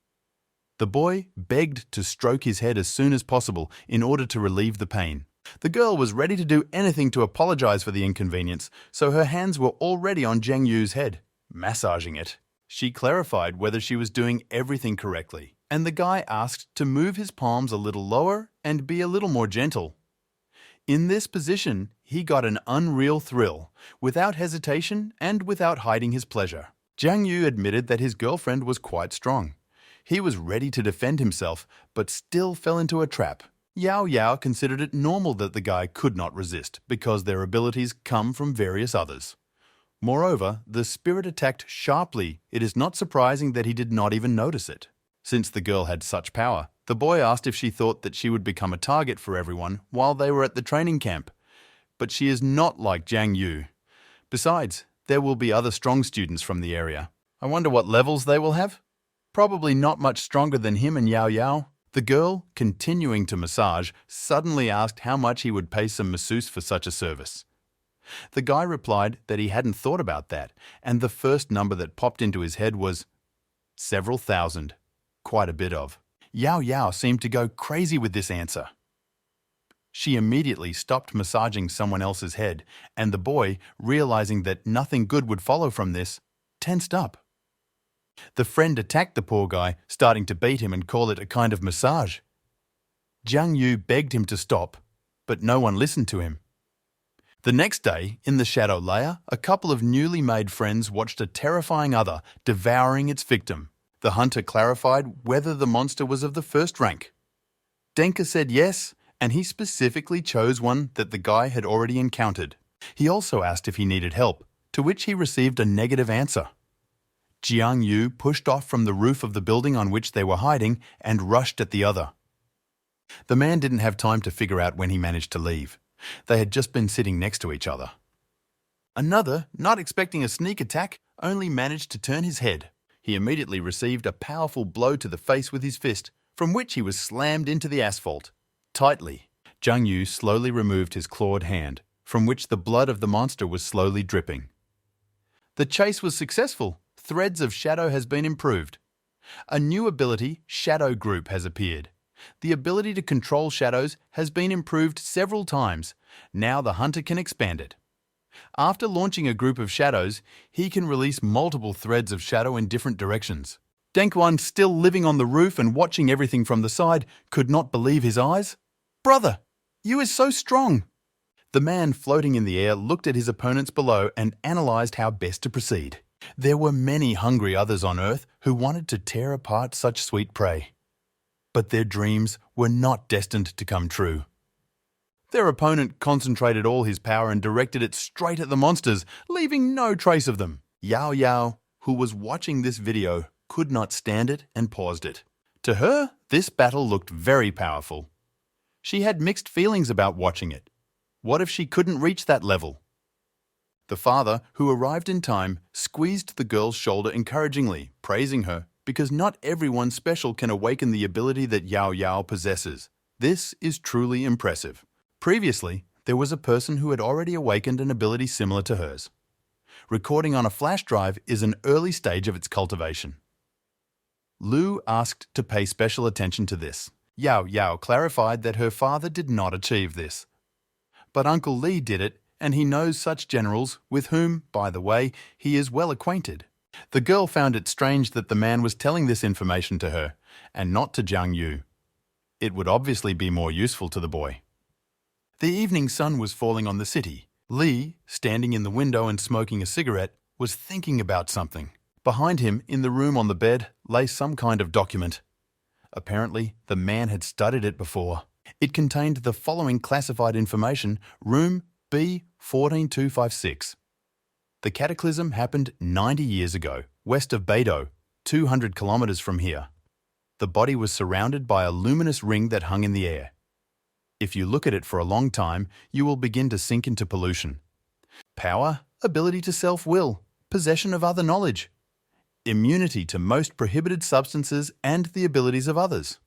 The boy begged to stroke his head as soon as possible in order to relieve the pain. The girl was ready to do anything to apologize for the inconvenience, so her hands were already on Jiang Yu's head, massaging it. She clarified whether she was doing everything correctly, and the guy asked to move his palms a little lower and be a little more gentle. In this position, he got an unreal thrill, without hesitation and without hiding his pleasure. Jiang Yu admitted that his girlfriend was quite strong. He was ready to defend himself, but still fell into a trap. Yao Yao considered it normal that the guy could not resist, because their abilities come from various others. Moreover, the spirit attacked sharply. It is not surprising that he did not even notice it. Since the girl had such power, the boy asked if she thought that she would become a target for everyone while they were at the training camp. But she is not like Jiang Yu. Besides, there will be other strong students from the area. I wonder what levels they will have? Probably not much stronger than him and Yao Yao. The girl, continuing to massage, suddenly asked how much he would pay some masseuse for such a service. The guy replied that he hadn't thought about that, and the first number that popped into his head was several thousand. Quite a bit of. Yao Yao seemed to go crazy with this answer. She immediately stopped massaging someone else's head, and the boy, realizing that nothing good would follow from this, tensed up. The friend attacked the poor guy, starting to beat him and call it a kind of massage. Jiang Yu begged him to stop, but no one listened to him. The next day, in the shadow layer, a couple of newly made friends watched a terrifying other devouring its victim. The hunter clarified whether the monster was of the first rank. Denka said yes, and he specifically chose one that the guy had already encountered. He also asked if he needed help, to which he received a negative answer. Jiang Yu pushed off from the roof of the building on which they were hiding and rushed at the other. The man didn't have time to figure out when he managed to leave. They had just been sitting next to each other. Another, not expecting a sneak attack, only managed to turn his head. He immediately received a powerful blow to the face with his fist, from which he was slammed into the asphalt. Tightly, Jiang Yu slowly removed his clawed hand, from which the blood of the monster was slowly dripping. The chase was successful. Threads of Shadow has been improved. A new ability, Shadow Group, has appeared. The ability to control shadows has been improved several times. Now the hunter can expand it. After launching a group of shadows, he can release multiple threads of shadow in different directions. Denkwan, still living on the roof and watching everything from the side, could not believe his eyes. "Brother, you is so strong!" The man floating in the air looked at his opponents below and analysed how best to proceed. There were many hungry others on Earth who wanted to tear apart such sweet prey. But their dreams were not destined to come true. Their opponent concentrated all his power and directed it straight at the monsters, leaving no trace of them. Yao Yao, who was watching this video, could not stand it and paused it. To her, this battle looked very powerful. She had mixed feelings about watching it. What if she couldn't reach that level? The father, who arrived in time, squeezed the girl's shoulder encouragingly, praising her, because not everyone special can awaken the ability that Yao Yao possesses. This is truly impressive. Previously, there was a person who had already awakened an ability similar to hers. Recording on a flash drive is an early stage of its cultivation. Lu asked to pay special attention to this. Yao Yao clarified that her father did not achieve this. But Uncle Li did it, and he knows such generals, with whom, by the way, he is well acquainted. The girl found it strange that the man was telling this information to her, and not to Jiang Yu. It would obviously be more useful to the boy. The evening sun was falling on the city. Li, standing in the window and smoking a cigarette, was thinking about something. Behind him, in the room on the bed, lay some kind of document. Apparently, the man had studied it before. It contained the following classified information: Room B14256. The cataclysm happened 90 years ago, west of Beidou, 200 kilometers from here. The body was surrounded by a luminous ring that hung in the air. If you look at it for a long time, you will begin to sink into pollution. Power, ability to self-will, possession of other knowledge, immunity to most prohibited substances and the abilities of others.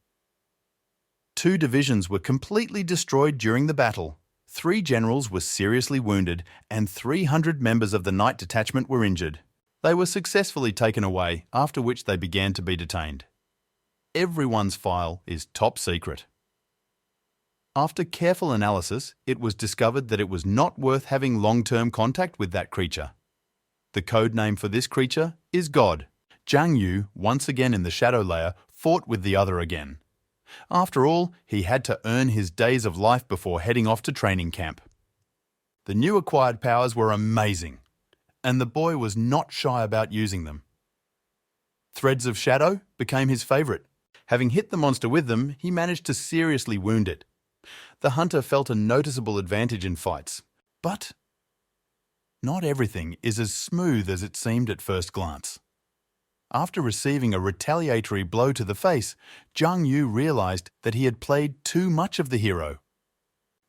2 divisions were completely destroyed during the battle. 3 generals were seriously wounded and 300 members of the night detachment were injured. They were successfully taken away, after which they began to be detained. Everyone's file is top secret. After careful analysis, it was discovered that it was not worth having long-term contact with that creature. The code name for this creature is God. Jiang Yu, once again in the shadow layer, fought with the other again. After all, he had to earn his days of life before heading off to training camp. The new acquired powers were amazing, and the boy was not shy about using them. Threads of Shadow became his favourite. Having hit the monster with them, he managed to seriously wound it. The hunter felt a noticeable advantage in fights, but not everything is as smooth as it seemed at first glance. After receiving a retaliatory blow to the face, Jiang Yu realized that he had played too much of the hero.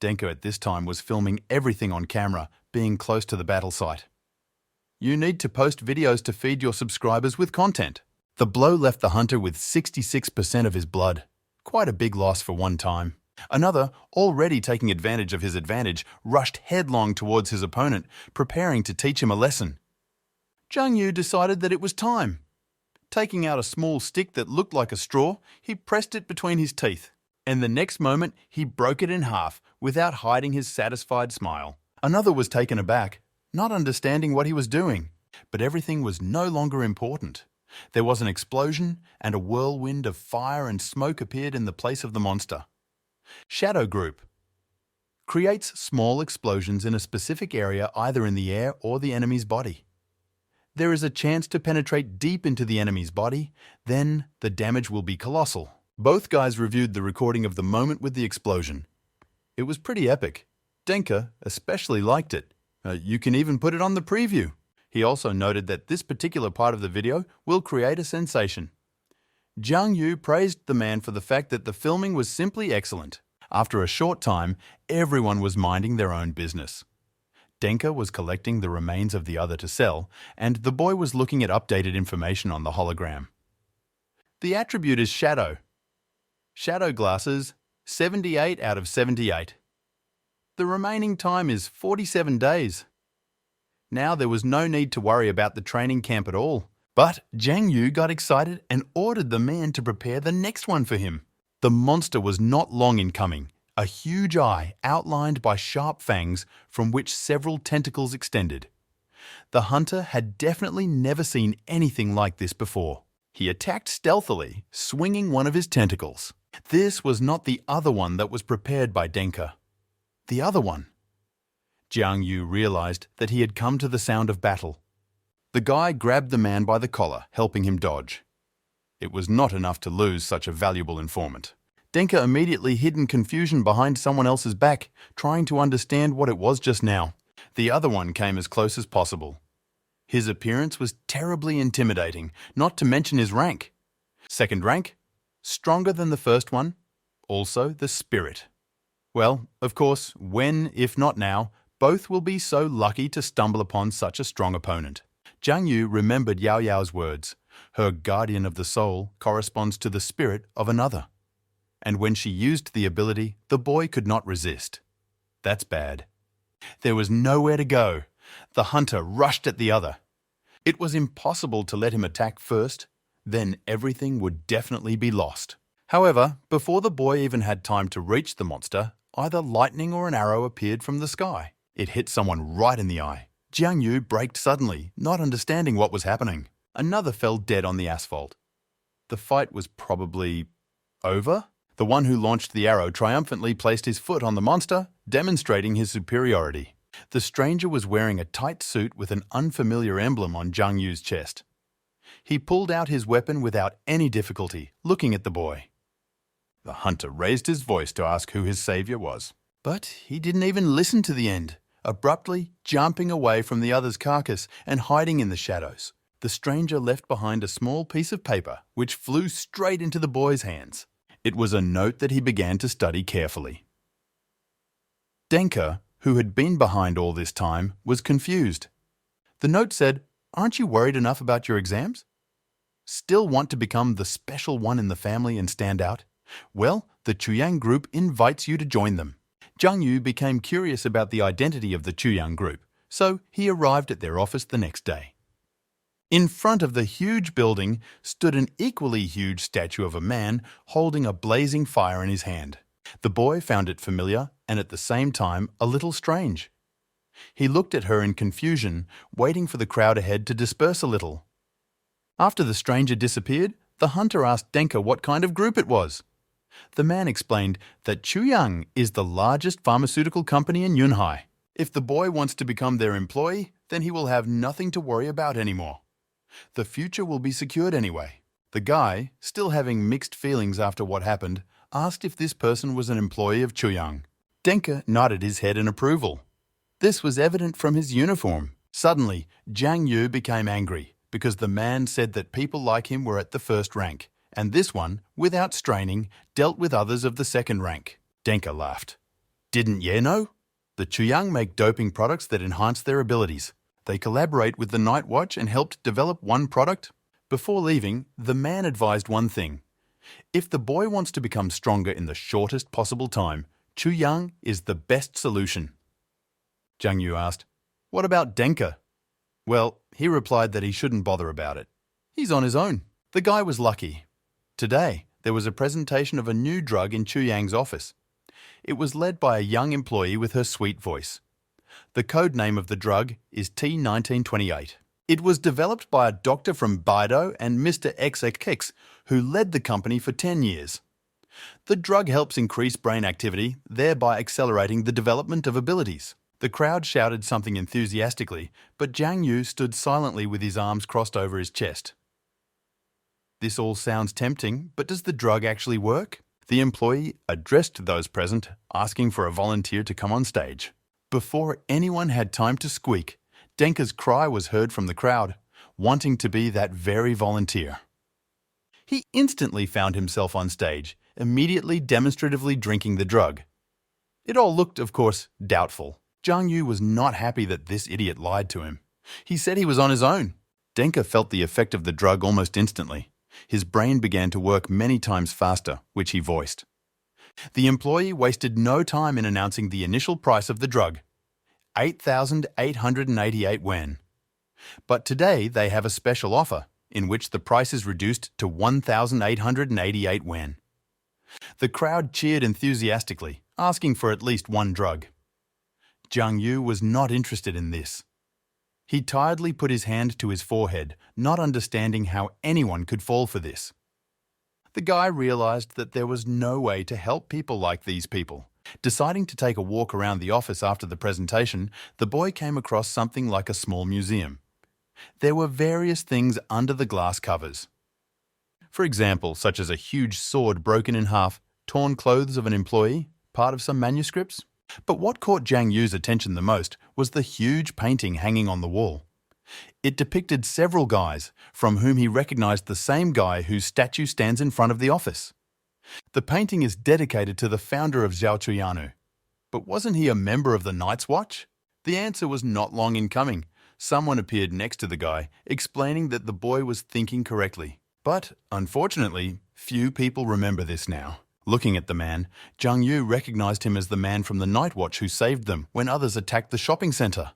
Denko at this time was filming everything on camera, being close to the battle site. You need to post videos to feed your subscribers with content. The blow left the hunter with 66% of his blood. Quite a big loss for one time. Another, already taking advantage of his advantage, rushed headlong towards his opponent, preparing to teach him a lesson. Jiang Yu decided that it was time. Taking out a small stick that looked like a straw, he pressed it between his teeth, and the next moment he broke it in half without hiding his satisfied smile. Another was taken aback, not understanding what he was doing, but everything was no longer important. There was an explosion, and a whirlwind of fire and smoke appeared in the place of the monster. Shadow Group creates small explosions in a specific area either in the air or the enemy's body. There is a chance to penetrate deep into the enemy's body, then the damage will be colossal. Both guys reviewed the recording of the moment with the explosion. It was pretty epic. Denka especially liked it. You can even put it on the preview. He also noted that this particular part of the video will create a sensation. Jiang Yu praised the man for the fact that the filming was simply excellent. After a short time, everyone was minding their own business. Denka was collecting the remains of the other to sell, and the boy was looking at updated information on the hologram. The attribute is shadow. Shadow glasses, 78 out of 78. The remaining time is 47 days. Now there was no need to worry about the training camp at all. But Jiang Yu got excited and ordered the man to prepare the next one for him. The monster was not long in coming, a huge eye outlined by sharp fangs from which several tentacles extended. The hunter had definitely never seen anything like this before. He attacked stealthily, swinging one of his tentacles. This was not the other one that was prepared by Denka. The other one. Jiang Yu realized that he had come to the sound of battle. The guy grabbed the man by the collar, helping him dodge. It was not enough to lose such a valuable informant. Denka immediately hid in confusion behind someone else's back, trying to understand what it was just now. The other one came as close as possible. His appearance was terribly intimidating, not to mention his rank. Second rank, stronger than the first one, also the spirit. Well, of course, when, if not now, both will be so lucky to stumble upon such a strong opponent. Jiang Yu remembered Yao Yao's words. Her guardian of the soul corresponds to the spirit of another. And when she used the ability, the boy could not resist. That's bad. There was nowhere to go. The hunter rushed at the other. It was impossible to let him attack first, then everything would definitely be lost. However, before the boy even had time to reach the monster, either lightning or an arrow appeared from the sky. It hit someone right in the eye. Jiang Yu braked suddenly, not understanding what was happening. Another fell dead on the asphalt. The fight was probably over? The one who launched the arrow triumphantly placed his foot on the monster, demonstrating his superiority. The stranger was wearing a tight suit with an unfamiliar emblem on Jiang Yu's chest. He pulled out his weapon without any difficulty, looking at the boy. The hunter raised his voice to ask who his savior was. But he didn't even listen to the end, abruptly jumping away from the other's carcass and hiding in the shadows. The stranger left behind a small piece of paper, which flew straight into the boy's hands. It was a note that he began to study carefully. Denka, who had been behind all this time, was confused. The note said, "Aren't you worried enough about your exams? Still want to become the special one in the family and stand out? Well, the Chuyang group invites you to join them." Jiang Yu became curious about the identity of the Chuyang group, so he arrived at their office the next day. In front of the huge building stood an equally huge statue of a man holding a blazing fire in his hand. The boy found it familiar and at the same time a little strange. He looked at her in confusion, waiting for the crowd ahead to disperse a little. After the stranger disappeared, the hunter asked Denka what kind of group it was. The man explained that Chuyang is the largest pharmaceutical company in Yunhai. If the boy wants to become their employee, then he will have nothing to worry about anymore. The future will be secured anyway. The guy, still having mixed feelings after what happened, asked if this person was an employee of Chuyang. Denka nodded his head in approval. This was evident from his uniform. Suddenly, Jiang Yu became angry because the man said that people like him were at the first rank, and this one, without straining, dealt with others of the second rank. Denka laughed. Didn't ye know? The Chuyang make doping products that enhance their abilities. They collaborate with the Night Watch and helped develop one product. Before leaving, the man advised one thing. If the boy wants to become stronger in the shortest possible time, Chuyang is the best solution. Jiang Yu asked, "What about Denka?" Well, he replied that he shouldn't bother about it. He's on his own. The guy was lucky. Today, there was a presentation of a new drug in Chuyang's office. It was led by a young employee with her sweet voice. The code name of the drug is T1928. It was developed by a doctor from Baido and Mr. XXX, who led the company for 10 years. The drug helps increase brain activity, thereby accelerating the development of abilities. The crowd shouted something enthusiastically, but Jiang Yu stood silently with his arms crossed over his chest. This all sounds tempting, but does the drug actually work? The employee addressed those present, asking for a volunteer to come on stage. Before anyone had time to squeak, Denka's cry was heard from the crowd, wanting to be that very volunteer. He instantly found himself on stage, immediately demonstratively drinking the drug. It all looked, of course, doubtful. Zhang Yu was not happy that this idiot lied to him. He said he was on his own. Denka felt the effect of the drug almost instantly. His brain began to work many times faster, which he voiced. The employee wasted no time in announcing the initial price of the drug, 8,888 yuan. But today they have a special offer, in which the price is reduced to 1,888 yuan. The crowd cheered enthusiastically, asking for at least one drug. Zhang Yu was not interested in this. He tiredly put his hand to his forehead, not understanding how anyone could fall for this. The guy realized that there was no way to help people like these people. Deciding to take a walk around the office after the presentation, the boy came across something like a small museum. There were various things under the glass covers. For example, such as a huge sword broken in half, torn clothes of an employee, part of some manuscripts. But what caught Zhang Yu's attention the most was the huge painting hanging on the wall. It depicted several guys, from whom he recognized the same guy whose statue stands in front of the office. The painting is dedicated to the founder of Zhao Chuyanu. But wasn't he a member of the Night's Watch? The answer was not long in coming. Someone appeared next to the guy, explaining that the boy was thinking correctly. But, unfortunately, few people remember this now. Looking at the man, Zhang Yu recognized him as the man from the Night Watch who saved them when others attacked the shopping center.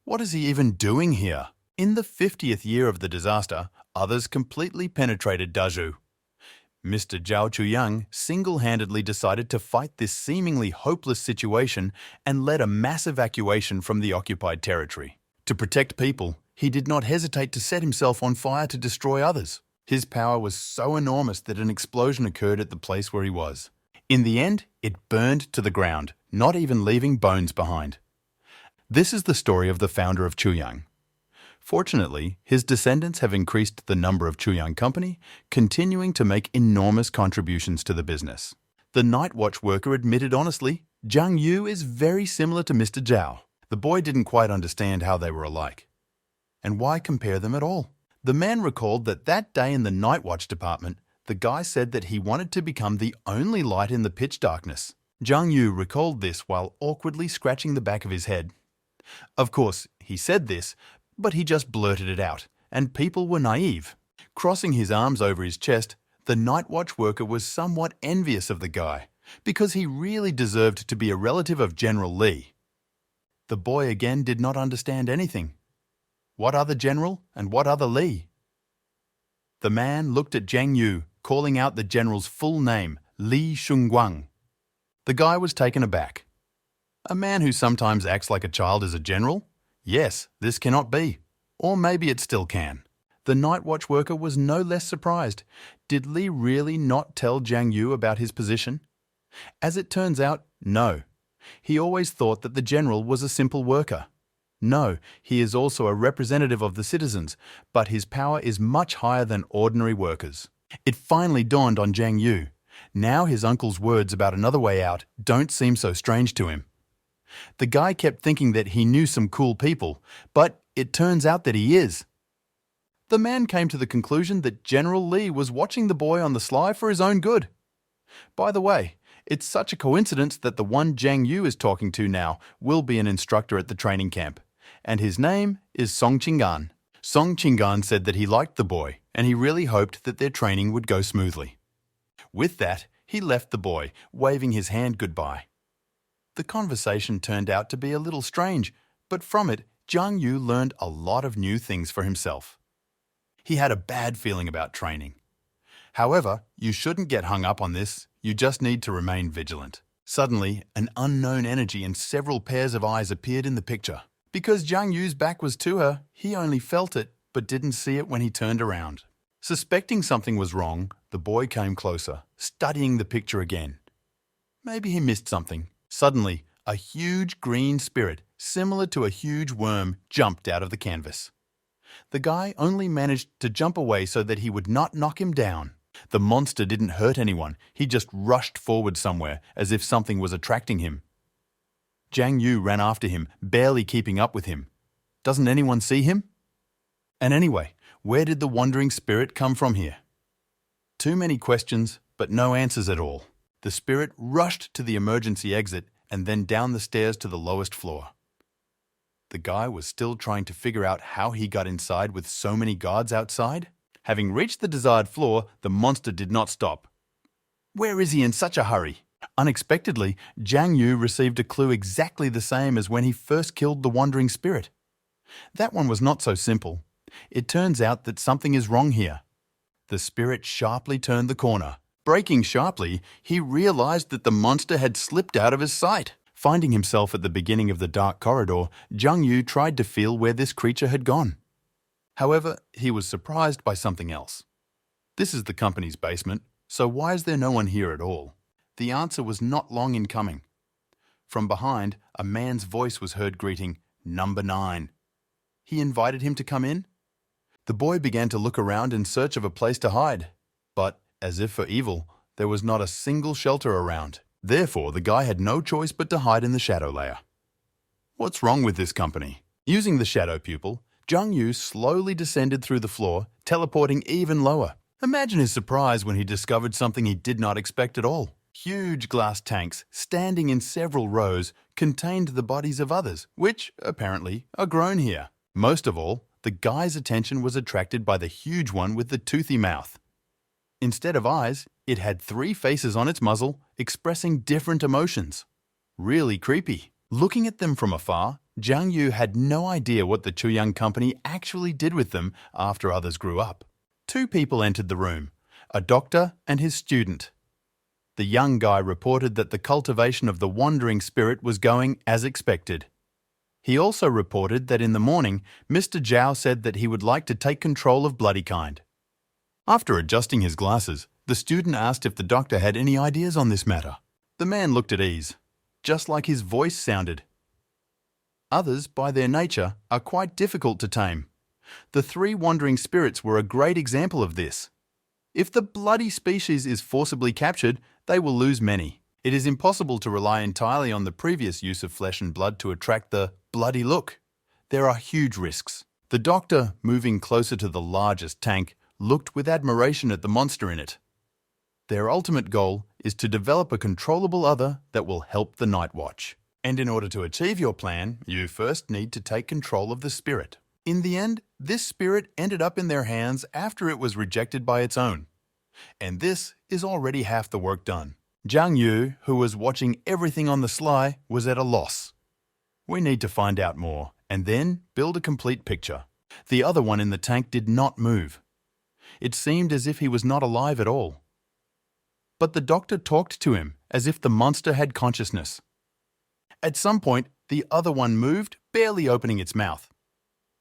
What is he even doing here? In the 50th year of the disaster, others completely penetrated Dazhu. Mr. Zhao Chuyang single-handedly decided to fight this seemingly hopeless situation and led a mass evacuation from the occupied territory. To protect people, he did not hesitate to set himself on fire to destroy others. His power was so enormous that an explosion occurred at the place where he was. In the end, it burned to the ground, not even leaving bones behind. This is the story of the founder of Chuyang. Fortunately, his descendants have increased the number of Chuyang Company, continuing to make enormous contributions to the business. The Night Watch worker admitted honestly, Zhang Yu is very similar to Mr. Zhao. The boy didn't quite understand how they were alike. And why compare them at all? The man recalled that day in the Night Watch department, the guy said that he wanted to become the only light in the pitch darkness. Zhang Yu recalled this while awkwardly scratching the back of his head. Of course, he said this, but he just blurted it out, and people were naive. Crossing his arms over his chest, the Night Watch worker was somewhat envious of the guy, because he really deserved to be a relative of General Li. The boy again did not understand anything. What other general and what other Li? The man looked at Zhang Yu, calling out the general's full name, Li Shunguang. The guy was taken aback. A man who sometimes acts like a child is a general? Yes, this cannot be. Or maybe it still can. The Night Watch worker was no less surprised. Did Li really not tell Zhang Yu about his position? As it turns out, no. He always thought that the general was a simple worker. No, he is also a representative of the citizens, but his power is much higher than ordinary workers. It finally dawned on Zhang Yu. Now his uncle's words about another way out don't seem so strange to him. The guy kept thinking that he knew some cool people, but it turns out that he is. The man came to the conclusion that General Li was watching the boy on the sly for his own good. By the way, it's such a coincidence that the one Zhang Yu is talking to now will be an instructor at the training camp, and his name is Song Qinggan. Song Qinggan said that he liked the boy, and he really hoped that their training would go smoothly. With that, he left the boy, waving his hand goodbye. The conversation turned out to be a little strange, but from it, Zhang Yu learned a lot of new things for himself. He had a bad feeling about training. However, you shouldn't get hung up on this, you just need to remain vigilant. Suddenly, an unknown energy and several pairs of eyes appeared in the picture. Because Zhang Yu's back was to her, he only felt it, but didn't see it when he turned around. Suspecting something was wrong, the boy came closer, studying the picture again. Maybe he missed something. Suddenly, a huge green spirit, similar to a huge worm, jumped out of the canvas. The guy only managed to jump away so that he would not knock him down. The monster didn't hurt anyone, he just rushed forward somewhere, as if something was attracting him. Jiang Yu ran after him, barely keeping up with him. Doesn't anyone see him? And anyway, where did the wandering spirit come from here? Too many questions, but no answers at all. The spirit rushed to the emergency exit and then down the stairs to the lowest floor. The guy was still trying to figure out how he got inside with so many guards outside. Having reached the desired floor, the monster did not stop. Where is he in such a hurry? Unexpectedly, Jiang Yu received a clue exactly the same as when he first killed the wandering spirit. That one was not so simple. It turns out that something is wrong here. The spirit sharply turned the corner. Braking sharply, he realized that the monster had slipped out of his sight. Finding himself at the beginning of the dark corridor, Jiang Yu tried to feel where this creature had gone. However, he was surprised by something else. This is the company's basement, so why is there no one here at all? The answer was not long in coming. From behind, a man's voice was heard greeting, "Number 9. He invited him to come in? The boy began to look around in search of a place to hide. But, as if for evil, there was not a single shelter around. Therefore, the guy had no choice but to hide in the shadow layer. What's wrong with this company? Using the shadow pupil, Jiang Yu slowly descended through the floor, teleporting even lower. Imagine his surprise when he discovered something he did not expect at all. Huge glass tanks, standing in several rows, contained the bodies of others, which, apparently, are grown here. Most of all, the guy's attention was attracted by the huge one with the toothy mouth. Instead of eyes, it had 3 faces on its muzzle, expressing different emotions. Really creepy. Looking at them from afar, Jiang Yu had no idea what the Chuyang company actually did with them after others grew up. 2 people entered the room, a doctor and his student. The young guy reported that the cultivation of the wandering spirit was going as expected. He also reported that in the morning, Mr. Zhao said that he would like to take control of Bloodykind. After adjusting his glasses, the student asked if the doctor had any ideas on this matter. The man looked at ease, just like his voice sounded. Others, by their nature, are quite difficult to tame. The 3 wandering spirits were a great example of this. If the bloody species is forcibly captured, they will lose many. It is impossible to rely entirely on the previous use of flesh and blood to attract the bloody look. There are huge risks. The doctor, moving closer to the largest tank, looked with admiration at the monster in it. Their ultimate goal is to develop a controllable other that will help the Night Watch. And in order to achieve your plan, you first need to take control of the spirit. In the end, this spirit ended up in their hands after it was rejected by its own. And this is already half the work done. Jiang Yu, who was watching everything on the sly, was at a loss. We need to find out more, and then build a complete picture. The other one in the tank did not move. It seemed as if he was not alive at all. But the doctor talked to him as if the monster had consciousness. At some point, the other one moved, barely opening its mouth.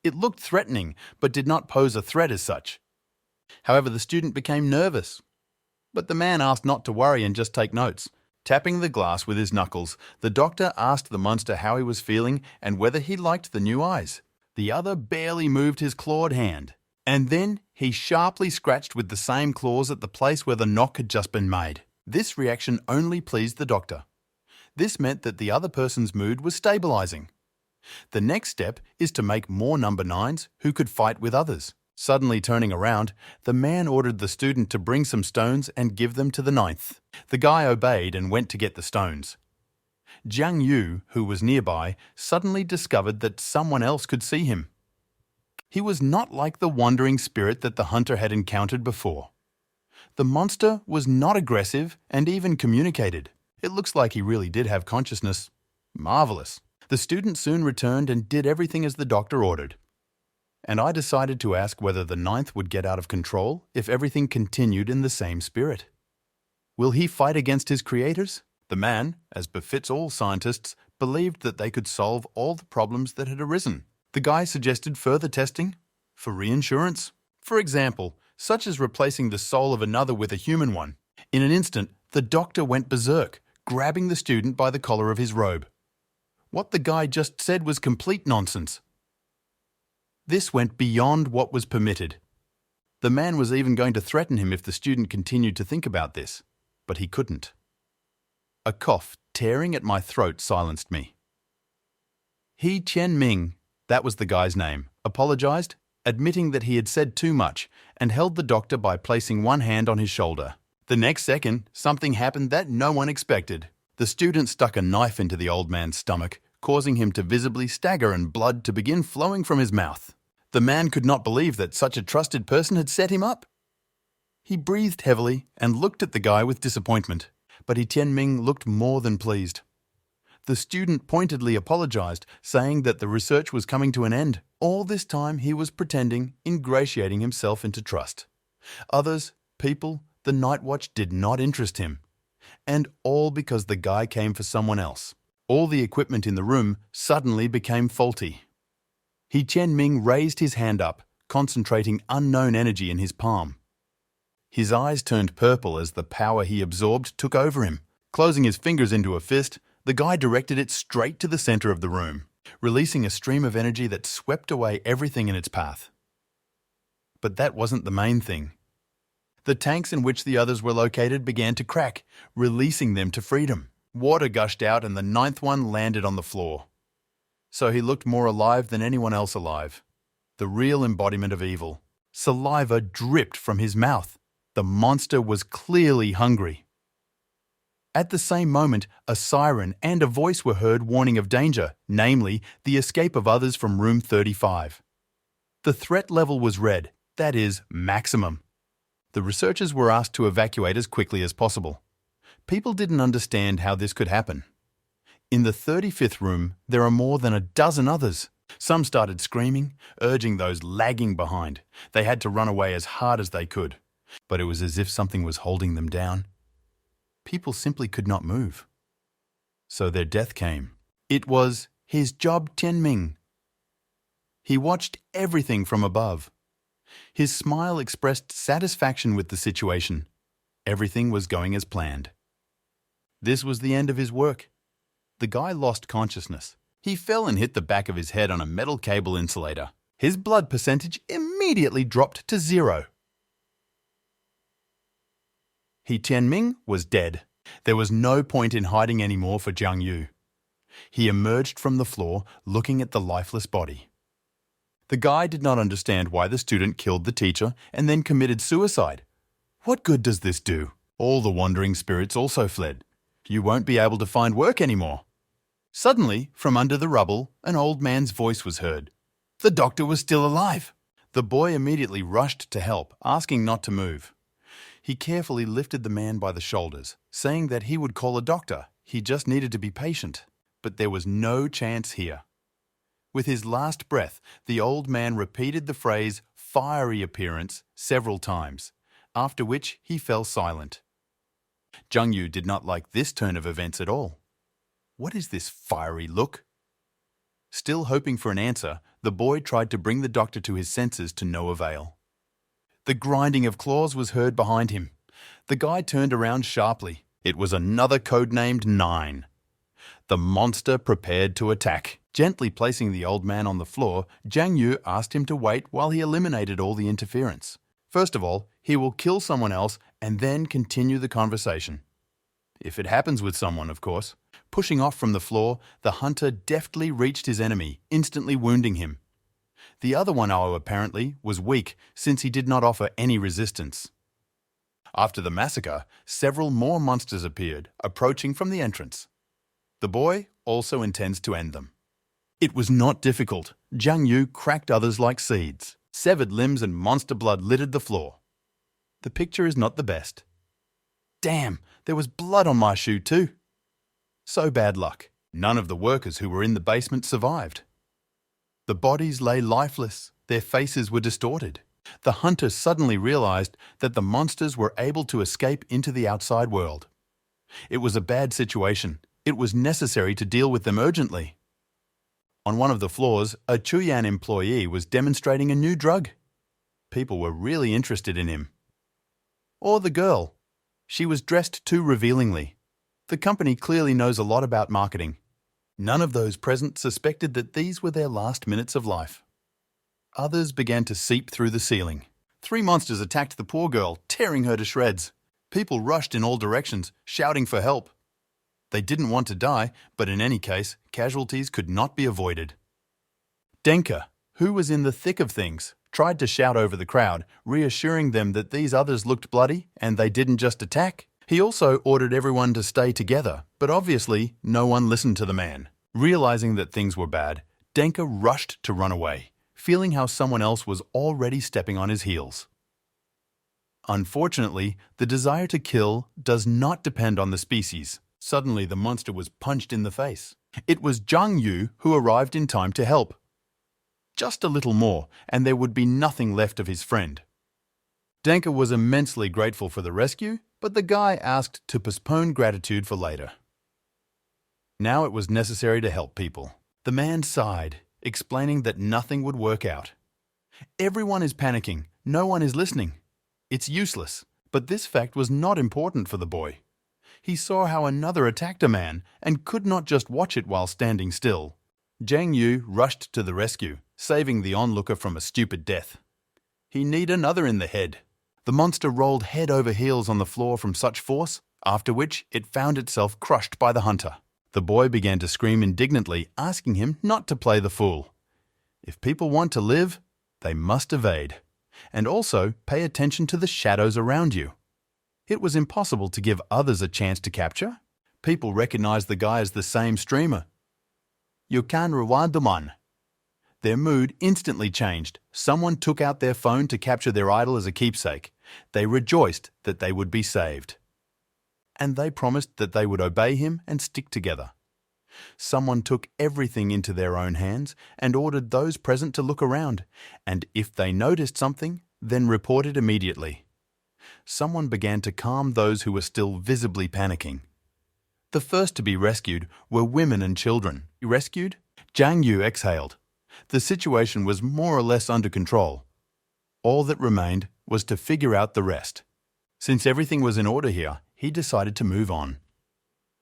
It looked threatening, but did not pose a threat as such. However, the student became nervous. But the man asked not to worry and just take notes. Tapping the glass with his knuckles, the doctor asked the monster how he was feeling and whether he liked the new eyes. The other barely moved his clawed hand. And then he sharply scratched with the same claws at the place where the knock had just been made. This reaction only pleased the doctor. This meant that the other person's mood was stabilizing. The next step is to make more number 9s who could fight with others. Suddenly turning around, the man ordered the student to bring some stones and give them to the 9th. The guy obeyed and went to get the stones. Jiang Yu, who was nearby, suddenly discovered that someone else could see him. He was not like the wandering spirit that the hunter had encountered before. The monster was not aggressive and even communicated. It looks like he really did have consciousness. Marvelous. The student soon returned and did everything as the doctor ordered. And I decided to ask whether the 9th would get out of control if everything continued in the same spirit. Will he fight against his creators? The man, as befits all scientists, believed that they could solve all the problems that had arisen. The guy suggested further testing for reinsurance. For example, such as replacing the soul of another with a human one. In an instant, the doctor went berserk, grabbing the student by the collar of his robe. What the guy just said was complete nonsense. This went beyond what was permitted. The man was even going to threaten him if the student continued to think about this, but he couldn't. A cough tearing at my throat silenced me. He Chen-ming, that was the guy's name, apologized, admitting that he had said too much, and held the doctor by placing one hand on his shoulder. The next second, something happened that no one expected. The student stuck a knife into the old man's stomach, causing him to visibly stagger and blood to begin flowing from his mouth. The man could not believe that such a trusted person had set him up. He breathed heavily and looked at the guy with disappointment, but He Tianming looked more than pleased. The student pointedly apologized, saying that the research was coming to an end. All this time he was pretending, ingratiating himself into trust. Others, people, the night watch did not interest him. And all because the guy came for someone else. All the equipment in the room suddenly became faulty. He Tianming raised his hand up, concentrating unknown energy in his palm. His eyes turned purple as the power he absorbed took over him. Closing his fingers into a fist, the guy directed it straight to the center of the room, releasing a stream of energy that swept away everything in its path. But that wasn't the main thing. The tanks in which the others were located began to crack, releasing them to freedom. Water gushed out and the ninth one landed on the floor. So he looked more alive than anyone else alive. The real embodiment of evil. Saliva dripped from his mouth. The monster was clearly hungry. At the same moment, a siren and a voice were heard warning of danger, namely, the escape of others from room 35. The threat level was red, that is, maximum. The researchers were asked to evacuate as quickly as possible. People didn't understand how this could happen. In the 35th room, there are more than a dozen others. Some started screaming, urging those lagging behind. They had to run away as hard as they could. But it was as if something was holding them down. People simply could not move. So their death came. It was his job Tianming. He watched everything from above. His smile expressed satisfaction with the situation. Everything was going as planned. This was the end of his work. The guy lost consciousness. He fell and hit the back of his head on a metal cable insulator. His blood percentage immediately dropped to 0. He Tianming was dead. There was no point in hiding anymore for Zhang Yu. He emerged from the floor, looking at the lifeless body. The guy did not understand why the student killed the teacher and then committed suicide. What good does this do? All the wandering spirits also fled. You won't be able to find work anymore. Suddenly, from under the rubble, an old man's voice was heard. The doctor was still alive. The boy immediately rushed to help, asking not to move. He carefully lifted the man by the shoulders, saying that he would call a doctor. He just needed to be patient. But there was no chance here. With his last breath, the old man repeated the phrase "fiery appearance" several times, after which he fell silent. Zhang Yu did not like this turn of events at all. What is this fiery look? Still hoping for an answer, the boy tried to bring the doctor to his senses to no avail. The grinding of claws was heard behind him. The guy turned around sharply. It was another codenamed 9. The monster prepared to attack. Gently placing the old man on the floor, Zhang Yu asked him to wait while he eliminated all the interference. First of all, he will kill someone else and then continue the conversation. If it happens with someone, of course. Pushing off from the floor, the hunter deftly reached his enemy, instantly wounding him. The other one, apparently, was weak since he did not offer any resistance. After the massacre, several more monsters appeared, approaching from the entrance. The boy also intends to end them. It was not difficult. Zhang Yu cracked others like seeds. Severed limbs and monster blood littered the floor. The picture is not the best. Damn, there was blood on my shoe too. So bad luck. None of the workers who were in the basement survived. The bodies lay lifeless. Their faces were distorted. The hunter suddenly realized that the monsters were able to escape into the outside world. It was a bad situation. It was necessary to deal with them urgently. On one of the floors, a Chuyan employee was demonstrating a new drug. People were really interested in him. Or the girl. She was dressed too revealingly. The company clearly knows a lot about marketing. None of those present suspected that these were their last minutes of life. Others began to seep through the ceiling. 3 monsters attacked the poor girl, tearing her to shreds. People rushed in all directions, shouting for help. They didn't want to die, but in any case, casualties could not be avoided. Denka, who was in the thick of things, tried to shout over the crowd, reassuring them that these others looked bloody and they didn't just attack. He also ordered everyone to stay together, but obviously no one listened to the man. Realizing that things were bad, Denka rushed to run away, feeling how someone else was already stepping on his heels. Unfortunately, the desire to kill does not depend on the species. Suddenly, the monster was punched in the face. It was Zhang Yu who arrived in time to help. Just a little more, and there would be nothing left of his friend. Denka was immensely grateful for the rescue, but the guy asked to postpone gratitude for later. Now it was necessary to help people. The man sighed, explaining that nothing would work out. Everyone is panicking. No one is listening. It's useless. But this fact was not important for the boy. He saw how another attacked a man and could not just watch it while standing still. Zhang Yu rushed to the rescue, saving the onlooker from a stupid death. He kneed another in the head. The monster rolled head over heels on the floor from such force, after which it found itself crushed by the hunter. The boy began to scream indignantly, asking him not to play the fool. If people want to live, they must evade, and also pay attention to the shadows around you. It was impossible to give others a chance to capture. People recognized the guy as the same streamer. You can reward the man. Their mood instantly changed. Someone took out their phone to capture their idol as a keepsake. They rejoiced that they would be saved. And they promised that they would obey him and stick together. Someone took everything into their own hands and ordered those present to look around, and if they noticed something, then report it immediately. Someone began to calm those who were still visibly panicking. The first to be rescued were women and children. Rescued? Zhang Yu exhaled. The situation was more or less under control. All that remained was to figure out the rest. Since everything was in order here, he decided to move on.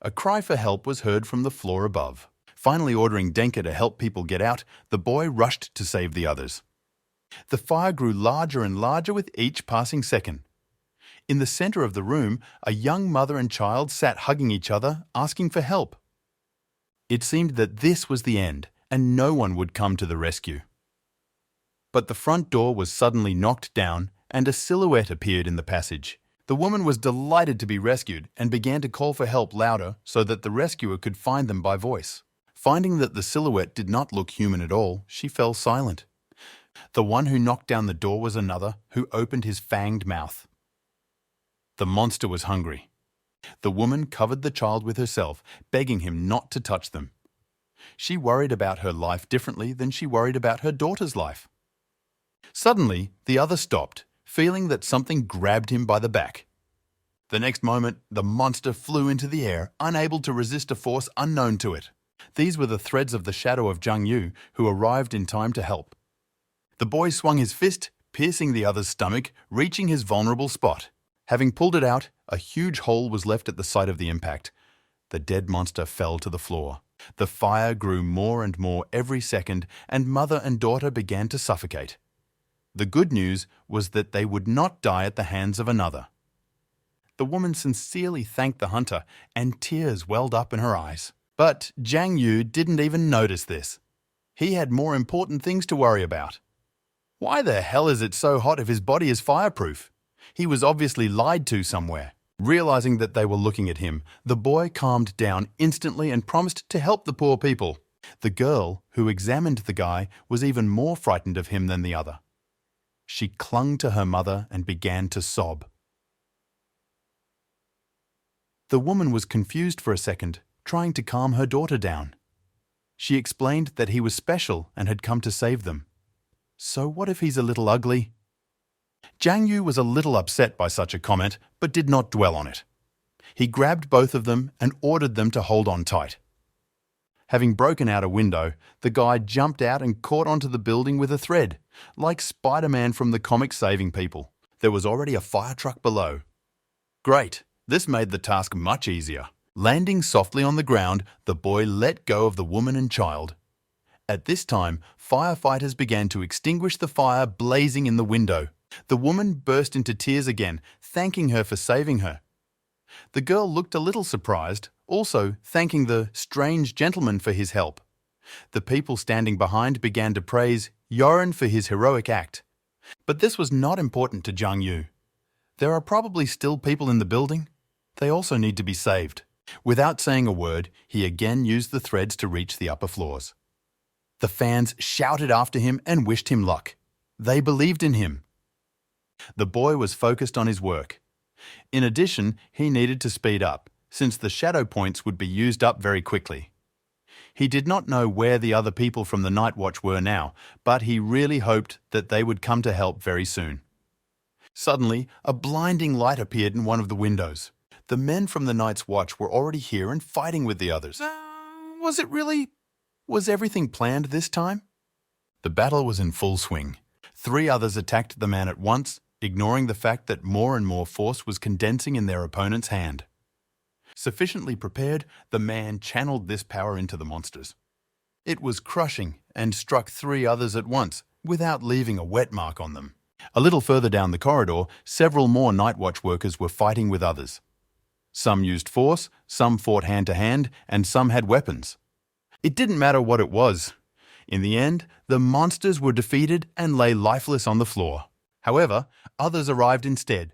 A cry for help was heard from the floor above. Finally ordering Denka to help people get out, the boy rushed to save the others. The fire grew larger and larger with each passing second. In the center of the room, a young mother and child sat hugging each other, asking for help. It seemed that this was the end, and no one would come to the rescue. But the front door was suddenly knocked down, and a silhouette appeared in the passage. The woman was delighted to be rescued and began to call for help louder so that the rescuer could find them by voice. Finding that the silhouette did not look human at all, she fell silent. The one who knocked down the door was another, who opened his fanged mouth. The monster was hungry. The woman covered the child with herself, begging him not to touch them. She worried about her life differently than she worried about her daughter's life. Suddenly, the other stopped, feeling that something grabbed him by the back. The next moment, the monster flew into the air, unable to resist a force unknown to it. These were the threads of the shadow of Zhang Yu, who arrived in time to help. The boy swung his fist, piercing the other's stomach, reaching his vulnerable spot. Having pulled it out, a huge hole was left at the site of the impact. The dead monster fell to the floor. The fire grew more and more every second, and mother and daughter began to suffocate. The good news was that they would not die at the hands of another. The woman sincerely thanked the hunter, and tears welled up in her eyes. But Zhang Yu didn't even notice this. He had more important things to worry about. Why the hell is it so hot if his body is fireproof? He was obviously lied to somewhere. Realizing that they were looking at him, the boy calmed down instantly and promised to help the poor people. The girl, who examined the guy, was even more frightened of him than the other. She clung to her mother and began to sob. The woman was confused for a second, trying to calm her daughter down. She explained that he was special and had come to save them. So what if he's a little ugly? Zhang Yu was a little upset by such a comment, but did not dwell on it. He grabbed both of them and ordered them to hold on tight. Having broken out a window, the guy jumped out and caught onto the building with a thread, like Spider-Man from the comic saving people. There was already a fire truck below. Great! This made the task much easier. Landing softly on the ground, the boy let go of the woman and child. At this time, firefighters began to extinguish the fire blazing in the window. The woman burst into tears again, thanking her for saving her. The girl looked a little surprised, also thanking the strange gentleman for his help. The people standing behind began to praise Yoren for his heroic act. But this was not important to Jung Yu. There are probably still people in the building. They also need to be saved. Without saying a word, he again used the threads to reach the upper floors. The fans shouted after him and wished him luck. They believed in him. The boy was focused on his work. In addition, he needed to speed up, since the shadow points would be used up very quickly. He did not know where the other people from the night watch were now, but he really hoped that they would come to help very soon. Suddenly, a blinding light appeared in one of the windows. The men from the night's watch were already here and fighting with the others. Was everything planned this time? The battle was in full swing. 3 others attacked the man at once, ignoring the fact that more and more force was condensing in their opponent's hand. Sufficiently prepared, the man channeled this power into the monsters. It was crushing and struck 3 others at once, without leaving a wet mark on them. A little further down the corridor, several more night watch workers were fighting with others. Some used force, some fought hand-to-hand, and some had weapons. It didn't matter what it was. In the end, the monsters were defeated and lay lifeless on the floor. However, others arrived instead,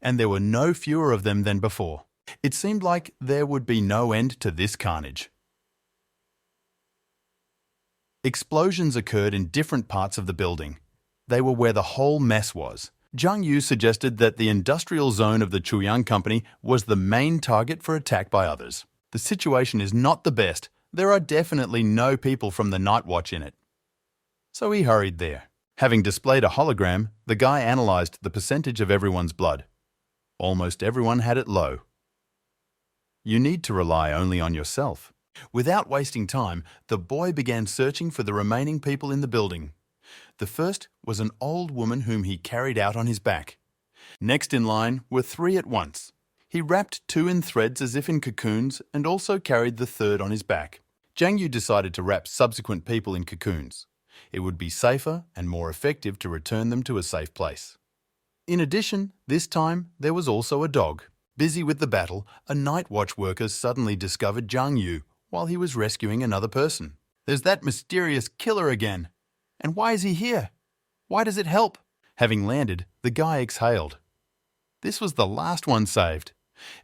and there were no fewer of them than before. It seemed like there would be no end to this carnage. Explosions occurred in different parts of the building. They were where the whole mess was. Jung Yu suggested that the industrial zone of the Chuyang company was the main target for attack by others. The situation is not the best. There are definitely no people from the night watch in it. So he hurried there. Having displayed a hologram, the guy analyzed the percentage of everyone's blood. Almost everyone had it low. You need to rely only on yourself. Without wasting time, the boy began searching for the remaining people in the building. The first was an old woman whom he carried out on his back. Next in line were 3 at once. He wrapped 2 in threads as if in cocoons and also carried the 3rd on his back. Jung Yu decided to wrap subsequent people in cocoons. It would be safer and more effective to return them to a safe place. In addition, this time there was also a dog. Busy with the battle, a night watch worker suddenly discovered Jung Yu while he was rescuing another person. There's that mysterious killer again. And why is he here? Why does it help? Having landed, the guy exhaled. This was the last one saved.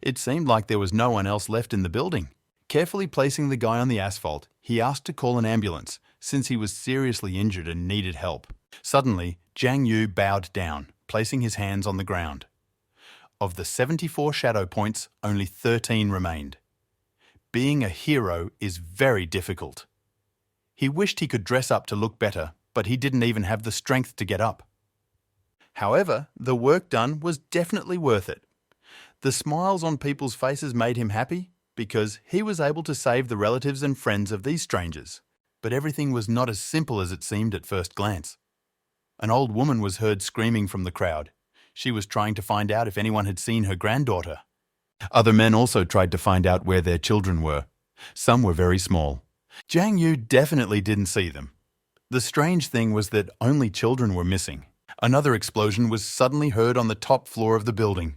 It seemed like there was no one else left in the building. Carefully placing the guy on the asphalt, he asked to call an ambulance, since he was seriously injured and needed help. Suddenly, Jung Yu bowed down, placing his hands on the ground. Of the 74 shadow points, only 13 remained. Being a hero is very difficult. He wished he could dress up to look better, but he didn't even have the strength to get up. However, the work done was definitely worth it. The smiles on people's faces made him happy because he was able to save the relatives and friends of these strangers. But everything was not as simple as it seemed at first glance. An old woman was heard screaming from the crowd. She was trying to find out if anyone had seen her granddaughter. Other men also tried to find out where their children were. Some were very small. Jung Yu definitely didn't see them. The strange thing was that only children were missing. Another explosion was suddenly heard on the top floor of the building.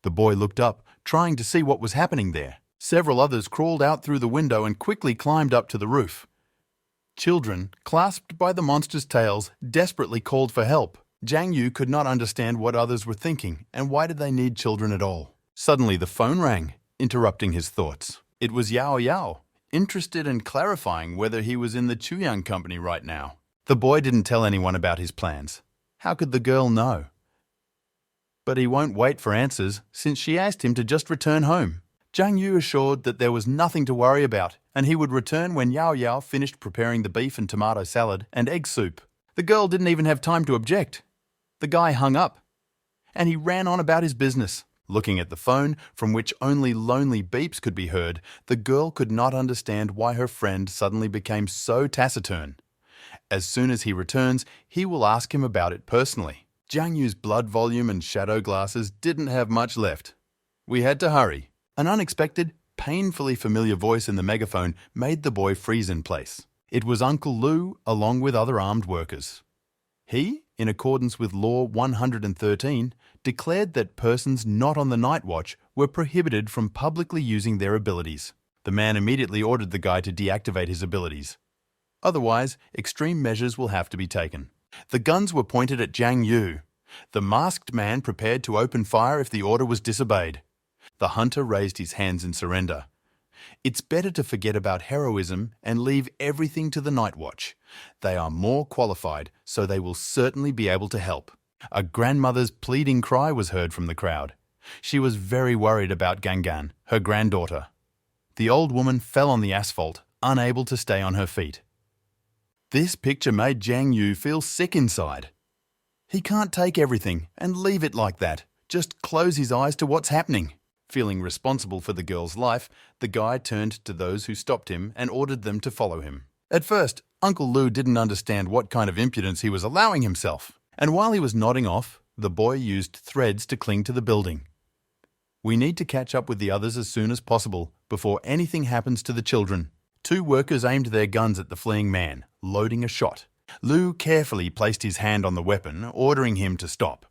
The boy looked up, trying to see what was happening there. Several others crawled out through the window and quickly climbed up to the roof. Children, clasped by the monsters' tails, desperately called for help. Jung Yu could not understand what others were thinking and why did they need children at all. Suddenly the phone rang, interrupting his thoughts. It was Yao Yao, interested in clarifying whether he was in the Chuyang company right now. The boy didn't tell anyone about his plans. How could the girl know? But he won't wait for answers since she asked him to just return home. Jung Yu assured that there was nothing to worry about and he would return when Yao Yao finished preparing the beef and tomato salad and egg soup. The girl didn't even have time to object. The guy hung up and he ran on about his business. Looking at the phone, from which only lonely beeps could be heard, the girl could not understand why her friend suddenly became so taciturn. As soon as he returns, he will ask him about it personally. Jung Yu's blood volume and shadow glasses didn't have much left. We had to hurry. An unexpected, painfully familiar voice in the megaphone made the boy freeze in place. It was Uncle Lou along with other armed workers. He? in accordance with Law 113, declared that persons not on the night watch were prohibited from publicly using their abilities. The man immediately ordered the guy to deactivate his abilities. Otherwise, extreme measures will have to be taken. The guns were pointed at Jiang Yu. The masked man prepared to open fire if the order was disobeyed. The hunter raised his hands in surrender. It's better to forget about heroism and leave everything to the night watch. They are more qualified, so they will certainly be able to help. A grandmother's pleading cry was heard from the crowd. She was very worried about Gangan, her granddaughter. The old woman fell on the asphalt, unable to stay on her feet. This picture made Jiang Yu feel sick inside. He can't take everything and leave it like that, just close his eyes to what's happening. Feeling responsible for the girl's life, the guy turned to those who stopped him and ordered them to follow him. At first, Uncle Lou didn't understand what kind of impudence he was allowing himself, and while he was nodding off, the boy used threads to cling to the building. We need to catch up with the others as soon as possible, before anything happens to the children. 2 workers aimed their guns at the fleeing man, loading a shot. Lou carefully placed his hand on the weapon, ordering him to stop.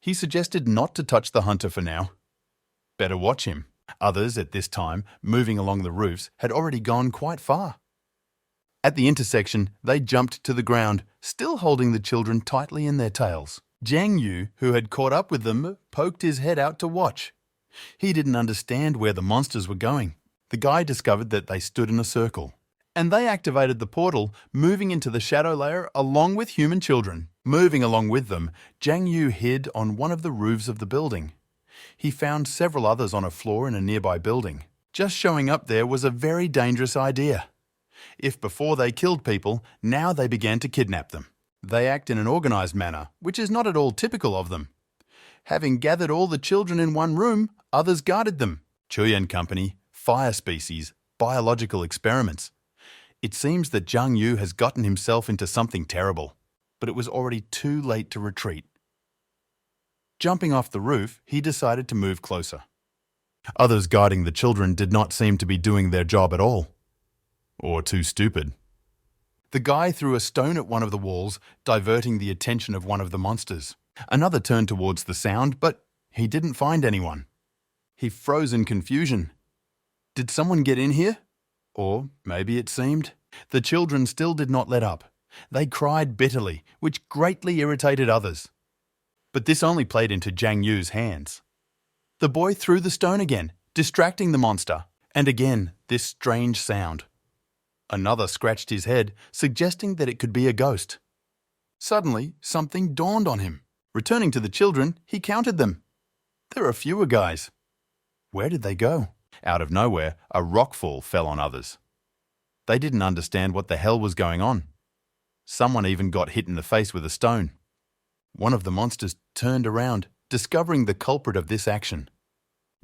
He suggested not to touch the hunter for now. Better watch him. Others, at this time, moving along the roofs, had already gone quite far. At the intersection, they jumped to the ground, still holding the children tightly in their tails. Jiang Yu, who had caught up with them, poked his head out to watch. He didn't understand where the monsters were going. The guy discovered that they stood in a circle, and they activated the portal, moving into the shadow layer along with human children. Moving along with them, Jiang Yu hid on one of the roofs of the building. He found several others on a floor in a nearby building. Just showing up there was a very dangerous idea. If before they killed people, now they began to kidnap them. They act in an organized manner, which is not at all typical of them. Having gathered all the children in one room, others guarded them. Chuyan Company, fire species, biological experiments. It seems that Jiang Yu has gotten himself into something terrible, but it was already too late to retreat. Jumping off the roof, he decided to move closer. Others guarding the children did not seem to be doing their job at all. Or too stupid. The guy threw a stone at one of the walls, diverting the attention of one of the monsters. Another turned towards the sound, but he didn't find anyone. He froze in confusion. Did someone get in here? Or maybe it seemed. The children still did not let up. They cried bitterly, which greatly irritated others. But this only played into Jiang Yu's hands. The boy threw the stone again, distracting the monster, and again this strange sound. Another scratched his head, suggesting that it could be a ghost. Suddenly, something dawned on him. Returning to the children, he counted them. There are fewer guys. Where did they go? Out of nowhere, a rockfall fell on others. They didn't understand what the hell was going on. Someone even got hit in the face with a stone. One of the monsters turned around, discovering the culprit of this action.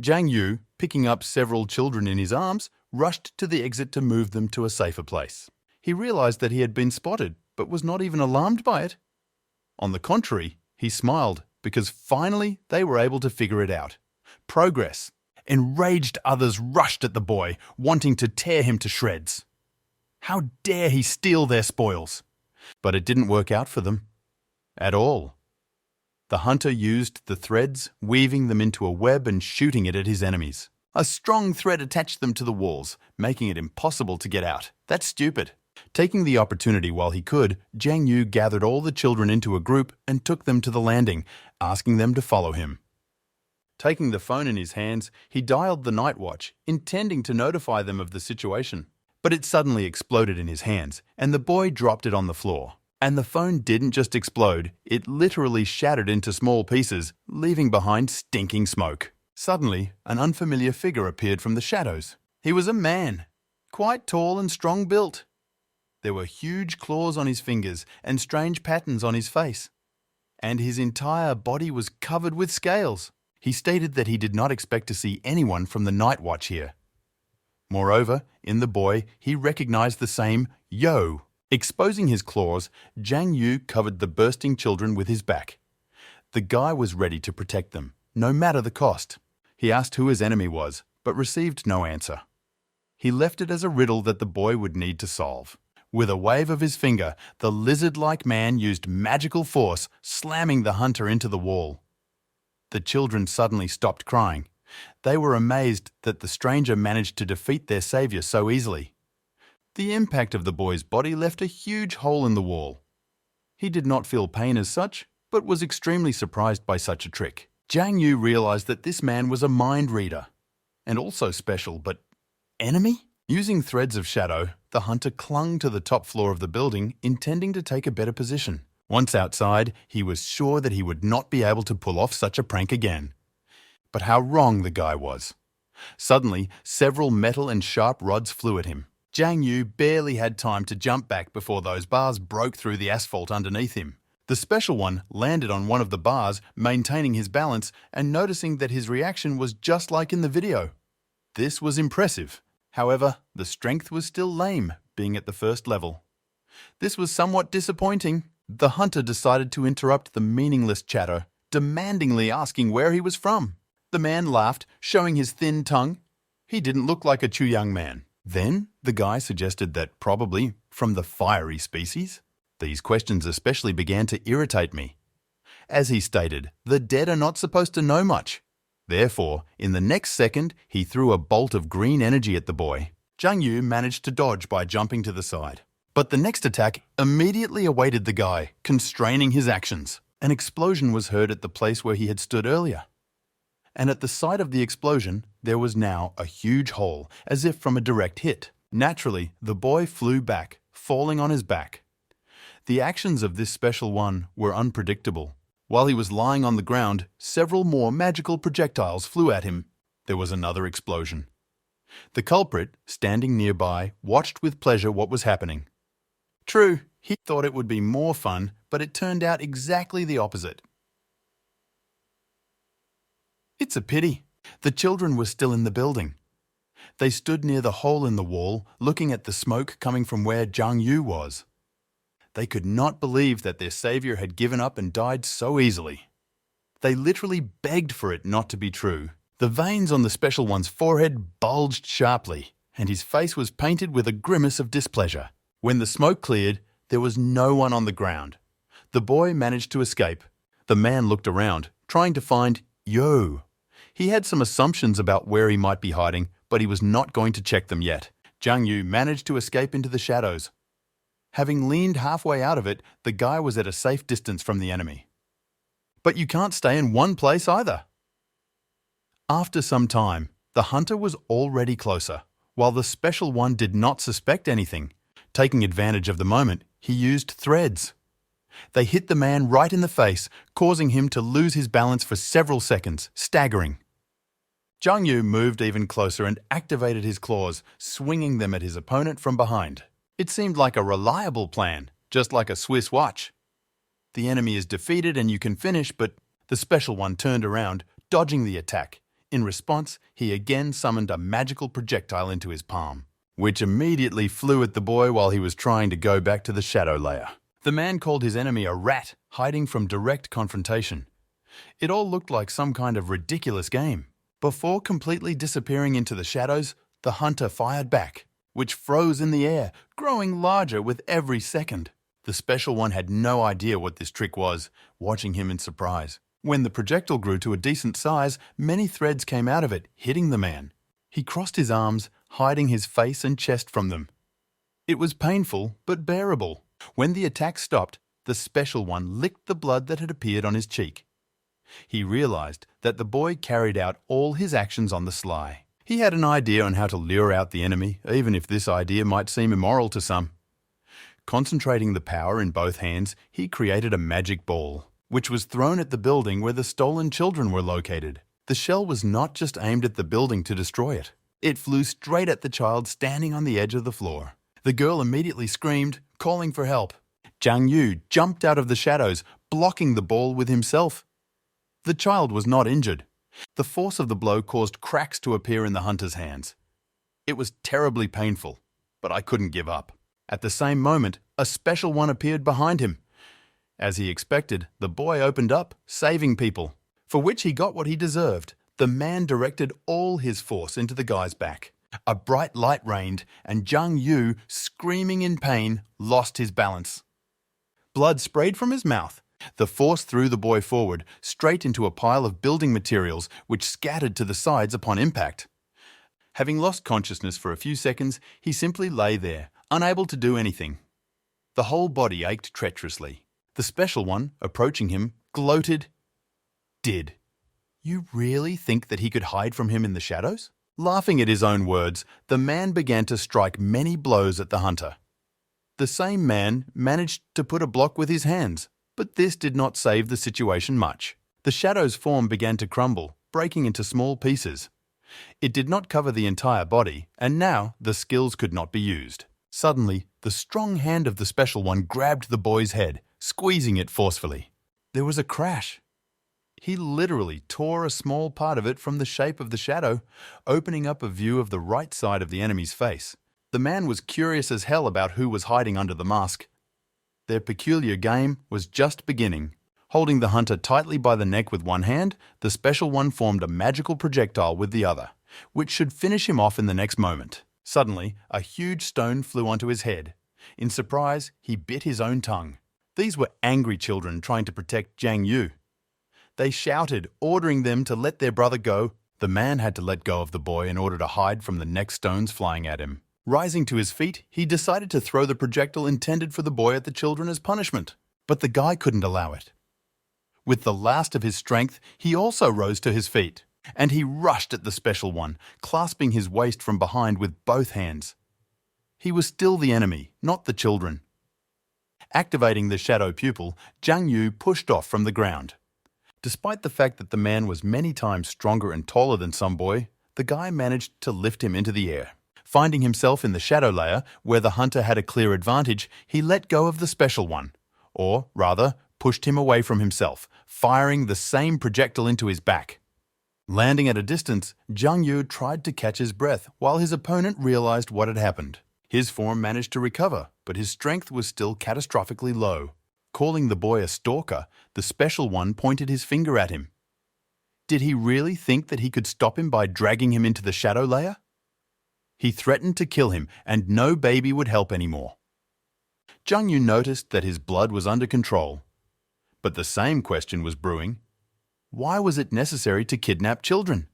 Jiang Yu, picking up several children in his arms, rushed to the exit to move them to a safer place. He realized that he had been spotted, but was not even alarmed by it. On the contrary, he smiled because finally they were able to figure it out. Progress. Enraged others rushed at the boy, wanting to tear him to shreds. How dare he steal their spoils? But it didn't work out for them. At all. The hunter used the threads, weaving them into a web and shooting it at his enemies. A strong thread attached them to the walls, making it impossible to get out. That's stupid. Taking the opportunity while he could, Jiang Yu gathered all the children into a group and took them to the landing, asking them to follow him. Taking the phone in his hands, he dialed the night watch, intending to notify them of the situation. But it suddenly exploded in his hands, and the boy dropped it on the floor. And the phone didn't just explode, it literally shattered into small pieces, leaving behind stinking smoke. Suddenly, an unfamiliar figure appeared from the shadows. He was a man, quite tall and strong-built. There were huge claws on his fingers and strange patterns on his face. And his entire body was covered with scales. He stated that he did not expect to see anyone from the night watch here. Moreover, in the boy, he recognized the same yo. Exposing his claws, Jiang Yu covered the bursting children with his back. The guy was ready to protect them, no matter the cost. He asked who his enemy was, but received no answer. He left it as a riddle that the boy would need to solve. With a wave of his finger, the lizard-like man used magical force, slamming the hunter into the wall. The children suddenly stopped crying. They were amazed that the stranger managed to defeat their savior so easily. The impact of the boy's body left a huge hole in the wall. He did not feel pain as such, but was extremely surprised by such a trick. Jiang Yu realized that this man was a mind reader, and also special, but enemy? Using threads of shadow, the hunter clung to the top floor of the building, intending to take a better position. Once outside, he was sure that he would not be able to pull off such a prank again. But how wrong the guy was. Suddenly, several metal and sharp rods flew at him. Jiang Yu barely had time to jump back before those bars broke through the asphalt underneath him. The special one landed on one of the bars, maintaining his balance and noticing that his reaction was just like in the video. This was impressive. However, the strength was still lame, being at the first level. This was somewhat disappointing. The hunter decided to interrupt the meaningless chatter, demandingly asking where he was from. The man laughed, showing his thin tongue. He didn't look like a Chuyang man. Then, the guy suggested that probably from the fiery species. These questions especially began to irritate me. As he stated, the dead are not supposed to know much. Therefore, in the next second, he threw a bolt of green energy at the boy. Jiang Yu managed to dodge by jumping to the side. But the next attack immediately awaited the guy, constraining his actions. An explosion was heard at the place where he had stood earlier. And at the site of the explosion, there was now a huge hole, as if from a direct hit. Naturally, the boy flew back, falling on his back. The actions of this special one were unpredictable. While he was lying on the ground, several more magical projectiles flew at him. There was another explosion. The culprit, standing nearby, watched with pleasure what was happening. True, he thought it would be more fun, but it turned out exactly the opposite. It's a pity. The children were still in the building. They stood near the hole in the wall, looking at the smoke coming from where Jiang Yu was. They could not believe that their savior had given up and died so easily. They literally begged for it not to be true. The veins on the special one's forehead bulged sharply, and his face was painted with a grimace of displeasure. When the smoke cleared, there was no one on the ground. The boy managed to escape. The man looked around, trying to find Yo. He had some assumptions about where he might be hiding, but he was not going to check them yet. Jiang Yu managed to escape into the shadows. Having leaned halfway out of it, the guy was at a safe distance from the enemy. But you can't stay in one place either. After some time, the hunter was already closer, while the special one did not suspect anything. Taking advantage of the moment, he used threads. They hit the man right in the face, causing him to lose his balance for several seconds, staggering. Jiang Yu moved even closer and activated his claws, swinging them at his opponent from behind. It seemed like a reliable plan, just like a Swiss watch. The enemy is defeated and you can finish, but the special one turned around, dodging the attack. In response, he again summoned a magical projectile into his palm, which immediately flew at the boy while he was trying to go back to the shadow layer. The man called his enemy a rat, hiding from direct confrontation. It all looked like some kind of ridiculous game. Before completely disappearing into the shadows, the hunter fired back, which froze in the air, growing larger with every second. The special one had no idea what this trick was, watching him in surprise. When the projectile grew to a decent size, many threads came out of it, hitting the man. He crossed his arms, hiding his face and chest from them. It was painful, but bearable. When the attack stopped, the special one licked the blood that had appeared on his cheek. He realized that the boy carried out all his actions on the sly. He had an idea on how to lure out the enemy, even if this idea might seem immoral to some. Concentrating the power in both hands, he created a magic ball, which was thrown at the building where the stolen children were located. The shell was not just aimed at the building to destroy it. It flew straight at the child standing on the edge of the floor. The girl immediately screamed, calling for help. Jiang Yu jumped out of the shadows, blocking the ball with himself. The child was not injured. The force of the blow caused cracks to appear in the hunter's hands. It was terribly painful, but I couldn't give up. At the same moment, a special one appeared behind him. As he expected, the boy opened up, saving people, for which he got what he deserved. The man directed all his force into the guy's back. A bright light rained, and Zhang Yu, screaming in pain, lost his balance. Blood sprayed from his mouth. The force threw the boy forward, straight into a pile of building materials which scattered to the sides upon impact. Having lost consciousness for a few seconds, he simply lay there, unable to do anything. The whole body ached treacherously. The special one, approaching him, gloated, "Did you really think that he could hide from him in the shadows?" Laughing at his own words, the man began to strike many blows at the hunter. The same man managed to put a block with his hands, but this did not save the situation much. The shadow's form began to crumble, breaking into small pieces. It did not cover the entire body, and now the skills could not be used. Suddenly, the strong hand of the special one grabbed the boy's head, squeezing it forcefully. There was a crash. He literally tore a small part of it from the shape of the shadow, opening up a view of the right side of the enemy's face. The man was curious as hell about who was hiding under the mask. Their peculiar game was just beginning. Holding the hunter tightly by the neck with one hand, the special one formed a magical projectile with the other, which should finish him off in the next moment. Suddenly, a huge stone flew onto his head. In surprise, he bit his own tongue. These were angry children trying to protect Zhang Yu. They shouted, ordering them to let their brother go. The man had to let go of the boy in order to hide from the next stones flying at him. Rising to his feet, he decided to throw the projectile intended for the boy at the children as punishment. But the guy couldn't allow it. With the last of his strength, he also rose to his feet, and he rushed at the special one, clasping his waist from behind with both hands. He was still the enemy, not the children. Activating the shadow pupil, Zhang Yu pushed off from the ground. Despite the fact that the man was many times stronger and taller than some boy, the guy managed to lift him into the air. Finding himself in the shadow layer, where the hunter had a clear advantage, he let go of the special one, or rather, pushed him away from himself, firing the same projectile into his back. Landing at a distance, Zhang Yu tried to catch his breath while his opponent realized what had happened. His form managed to recover, but his strength was still catastrophically low. Calling the boy a stalker, the special one pointed his finger at him. Did he really think that he could stop him by dragging him into the shadow layer? He threatened to kill him, and no baby would help anymore. Zhang Yu noticed that his blood was under control. But the same question was brewing. Why was it necessary to kidnap children?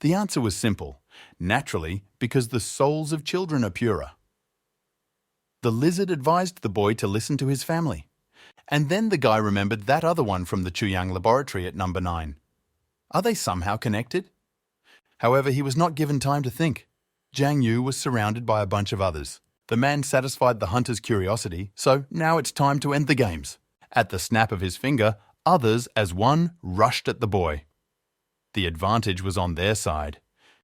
The answer was simple. Naturally, because the souls of children are purer. The lizard advised the boy to listen to his family. And then the guy remembered that other one from the Chuyang laboratory at number 9. Are they somehow connected? However, he was not given time to think. Zhang Yu was surrounded by a bunch of others. The man satisfied the hunter's curiosity, so now it's time to end the games. At the snap of his finger, others as one rushed at the boy. The advantage was on their side,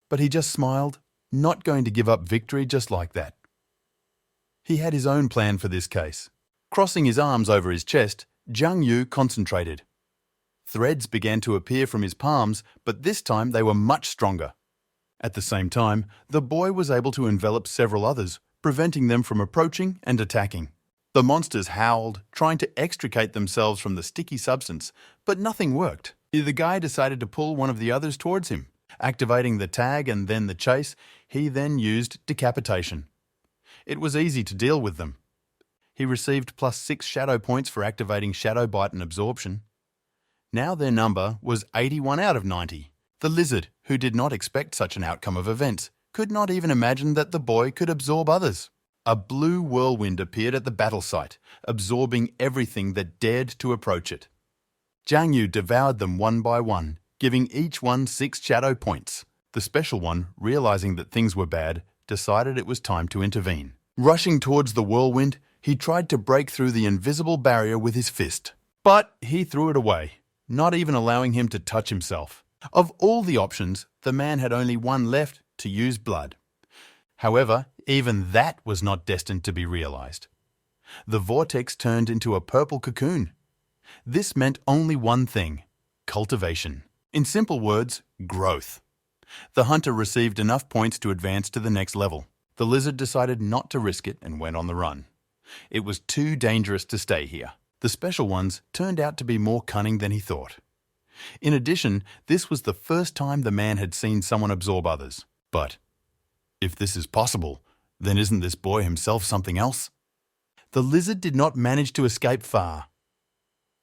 but he just smiled, not going to give up victory just like that. He had his own plan for this case. Crossing his arms over his chest, Zhang Yu concentrated. Threads began to appear from his palms, but this time they were much stronger. At the same time, the boy was able to envelop several others, preventing them from approaching and attacking. The monsters howled, trying to extricate themselves from the sticky substance, but nothing worked. The guy decided to pull one of the others towards him. Activating the tag and then the chase, he then used decapitation. It was easy to deal with them. He received +6 shadow points for activating shadow bite and absorption. Now their number was 81 out of 90. The lizard, who did not expect such an outcome of events, could not even imagine that the boy could absorb others. A blue whirlwind appeared at the battle site, absorbing everything that dared to approach it. Zhang Yu devoured them one by one, giving each one 6 shadow points. The special one, realizing that things were bad, decided it was time to intervene. Rushing towards the whirlwind, he tried to break through the invisible barrier with his fist. But he threw it away, not even allowing him to touch himself. Of all the options, the man had only one left, to use blood. However, even that was not destined to be realized. The vortex turned into a purple cocoon. This meant only one thing: cultivation. In simple words, growth. The hunter received enough points to advance to the next level. The lizard decided not to risk it and went on the run. It was too dangerous to stay here. The special ones turned out to be more cunning than he thought. In addition, this was the first time the man had seen someone absorb others. But If this is possible, then isn't this boy himself something else? The lizard did not manage to escape far.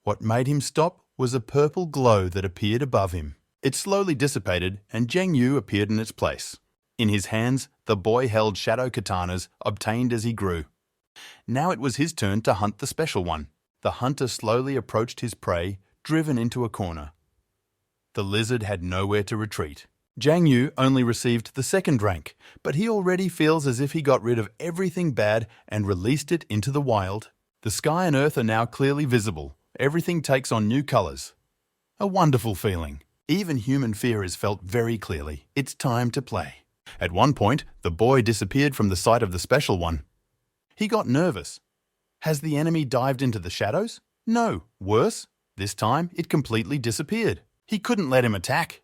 What made him stop was a purple glow that appeared above him. It slowly dissipated and Zheng Yu appeared in its place. In his hands, the boy held shadow katanas obtained as he grew. Now it was his turn to hunt the special one. The hunter slowly approached his prey, driven into a corner. The lizard had nowhere to retreat. Zhang Yu only received the second rank, but he already feels as if he got rid of everything bad and released it into the wild. The sky and earth are now clearly visible. Everything takes on new colors. A wonderful feeling. Even human fear is felt very clearly. It's time to play. At one point, the boy disappeared from the sight of the special one. He got nervous. Has the enemy dived into the shadows? No. Worse, this time it completely disappeared. He couldn't let him attack.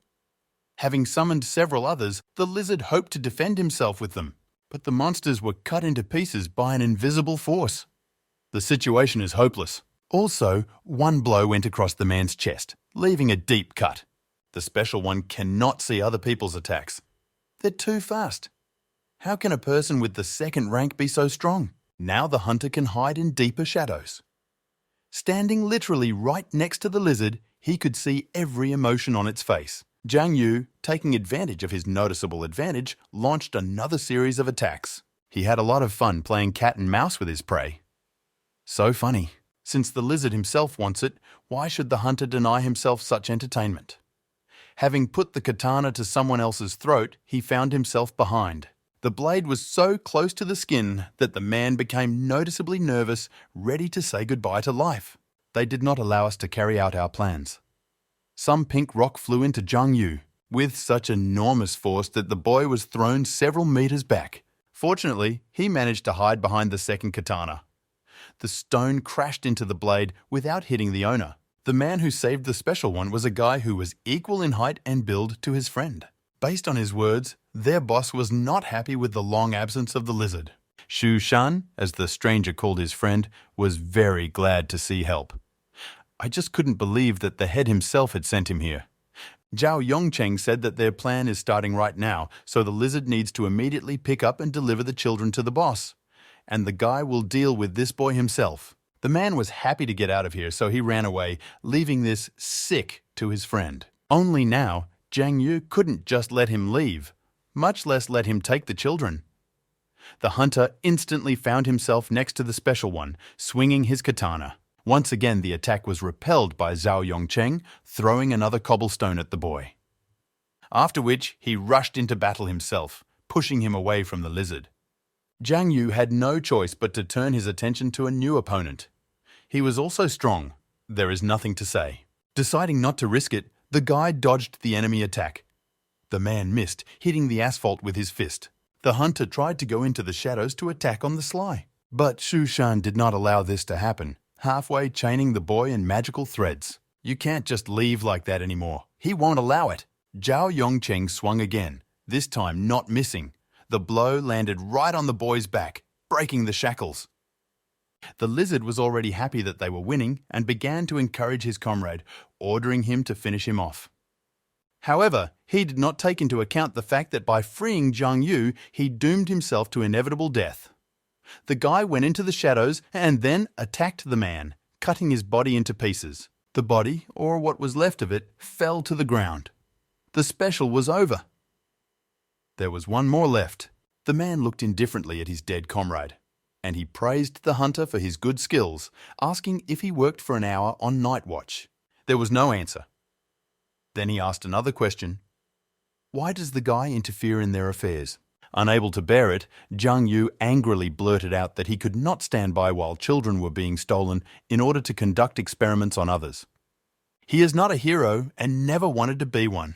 Having summoned several others, the lizard hoped to defend himself with them, but the monsters were cut into pieces by an invisible force. The situation is hopeless. Also, one blow went across the man's chest, leaving a deep cut. The special one cannot see other people's attacks. They're too fast. How can a person with the second rank be so strong? Now the hunter can hide in deeper shadows. Standing literally right next to the lizard, he could see every emotion on its face. Zhang Yu, taking advantage of his noticeable advantage, launched another series of attacks. He had a lot of fun playing cat and mouse with his prey. So funny. Since the lizard himself wants it, why should the hunter deny himself such entertainment? Having put the katana to someone else's throat, he found himself behind. The blade was so close to the skin that the man became noticeably nervous, ready to say goodbye to life. They did not allow us to carry out our plans. Some pink rock flew into Zhang Yu, with such enormous force that the boy was thrown several meters back. Fortunately, he managed to hide behind the second katana. The stone crashed into the blade without hitting the owner. The man who saved the special one was a guy who was equal in height and build to his friend. Based on his words, their boss was not happy with the long absence of the lizard. Shu Shan, as the stranger called his friend, was very glad to see help. I just couldn't believe that the head himself had sent him here. Zhao Yongcheng said that their plan is starting right now, so the lizard needs to immediately pick up and deliver the children to the boss. And the guy will deal with this boy himself. The man was happy to get out of here, so he ran away, leaving this sick to his friend. Only now, Zhang Yu couldn't just let him leave, much less let him take the children. The hunter instantly found himself next to the special one, swinging his katana. Once again, the attack was repelled by Zhao Yongcheng, throwing another cobblestone at the boy. After which, he rushed into battle himself, pushing him away from the lizard. Zhang Yu had no choice but to turn his attention to a new opponent. He was also strong. There is nothing to say. Deciding not to risk it, the guy dodged the enemy attack. The man missed, hitting the asphalt with his fist. The hunter tried to go into the shadows to attack on the sly. But Shu Shan did not allow this to happen, halfway chaining the boy in magical threads. You can't just leave like that anymore. He won't allow it. Zhao Yongcheng swung again, this time not missing. The blow landed right on the boy's back, breaking the shackles. The lizard was already happy that they were winning and began to encourage his comrade, ordering him to finish him off. However, he did not take into account the fact that by freeing Zhang Yu, he doomed himself to inevitable death. The guy went into the shadows and then attacked the man, cutting his body into pieces. The body, or what was left of it, fell to the ground. The special was over. There was one more left. The man looked indifferently at his dead comrade, and he praised the hunter for his good skills, asking if he worked for an hour on night watch. There was no answer. Then he asked another question. Why does the guy interfere in their affairs? Unable to bear it, Zhang Yu angrily blurted out that he could not stand by while children were being stolen in order to conduct experiments on others. He is not a hero and never wanted to be one.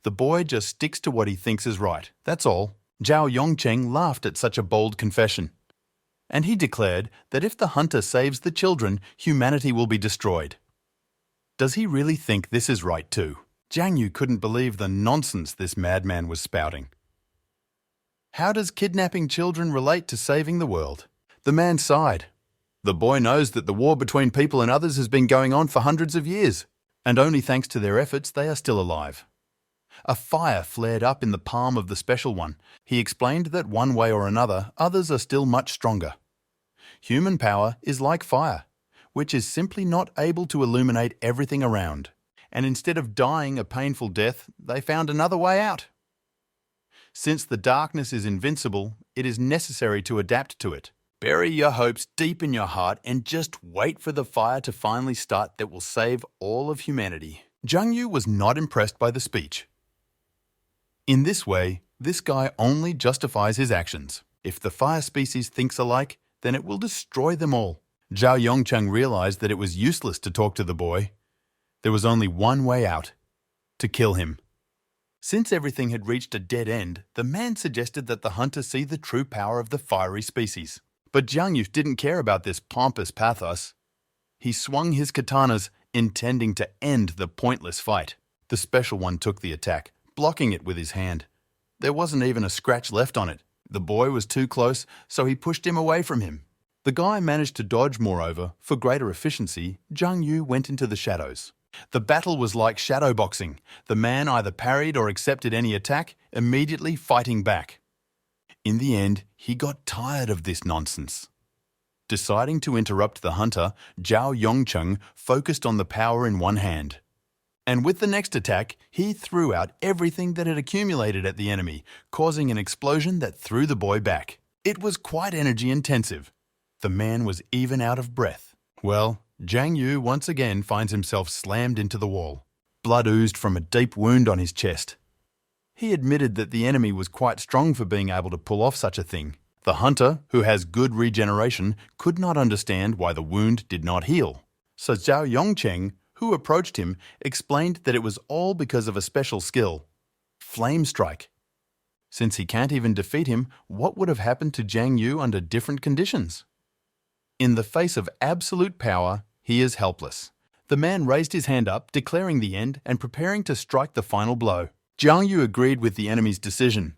The boy just sticks to what he thinks is right, that's all. Zhao Yongcheng laughed at such a bold confession. And he declared that if the hunter saves the children, humanity will be destroyed. Does he really think this is right too? Zhang Yu couldn't believe the nonsense this madman was spouting. How does kidnapping children relate to saving the world? The man sighed. The boy knows that the war between people and others has been going on for hundreds of years, and only thanks to their efforts they are still alive. A fire flared up in the palm of the special one. He explained that one way or another, others are still much stronger. Human power is like fire, which is simply not able to illuminate everything around. And instead of dying a painful death, they found another way out. Since the darkness is invincible, it is necessary to adapt to it. Bury your hopes deep in your heart and just wait for the fire to finally start that will save all of humanity. Zhang Yu was not impressed by the speech. In this way, this guy only justifies his actions. If the fire species thinks alike, then it will destroy them all. Zhao Yongcheng realized that it was useless to talk to the boy. There was only one way out: to kill him. Since everything had reached a dead end, the man suggested that the hunter see the true power of the fiery species. But Zhang Yu didn't care about this pompous pathos. He swung his katanas, intending to end the pointless fight. The special one took the attack, blocking it with his hand. There wasn't even a scratch left on it. The boy was too close, so he pushed him away from him. The guy managed to dodge. Moreover, for greater efficiency, Zhang Yu went into the shadows. The battle was like shadow boxing. The man either parried or accepted any attack, immediately fighting back. In the end, he got tired of this nonsense. Deciding to interrupt the hunter, Zhao Yongcheng focused on the power in one hand. And with the next attack, he threw out everything that had accumulated at the enemy, causing an explosion that threw the boy back. It was quite energy intensive. The man was even out of breath. Well, Zhang Yu once again finds himself slammed into the wall. Blood oozed from a deep wound on his chest. He admitted that the enemy was quite strong for being able to pull off such a thing. The hunter, who has good regeneration, could not understand why the wound did not heal. So Zhao Yongcheng, who approached him, explained that it was all because of a special skill: Flame Strike. Since he can't even defeat him, what would have happened to Zhang Yu under different conditions? In the face of absolute power, he is helpless. The man raised his hand up, declaring the end and preparing to strike the final blow. Zhang Yu agreed with the enemy's decision.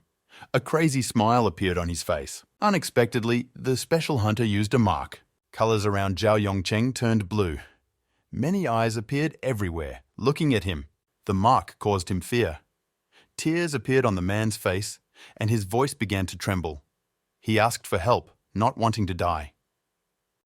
A crazy smile appeared on his face. Unexpectedly, the special hunter used a mark. Colors around Zhao Yongcheng turned blue. Many eyes appeared everywhere, looking at him. The mark caused him fear. Tears appeared on the man's face, and his voice began to tremble. He asked for help, not wanting to die.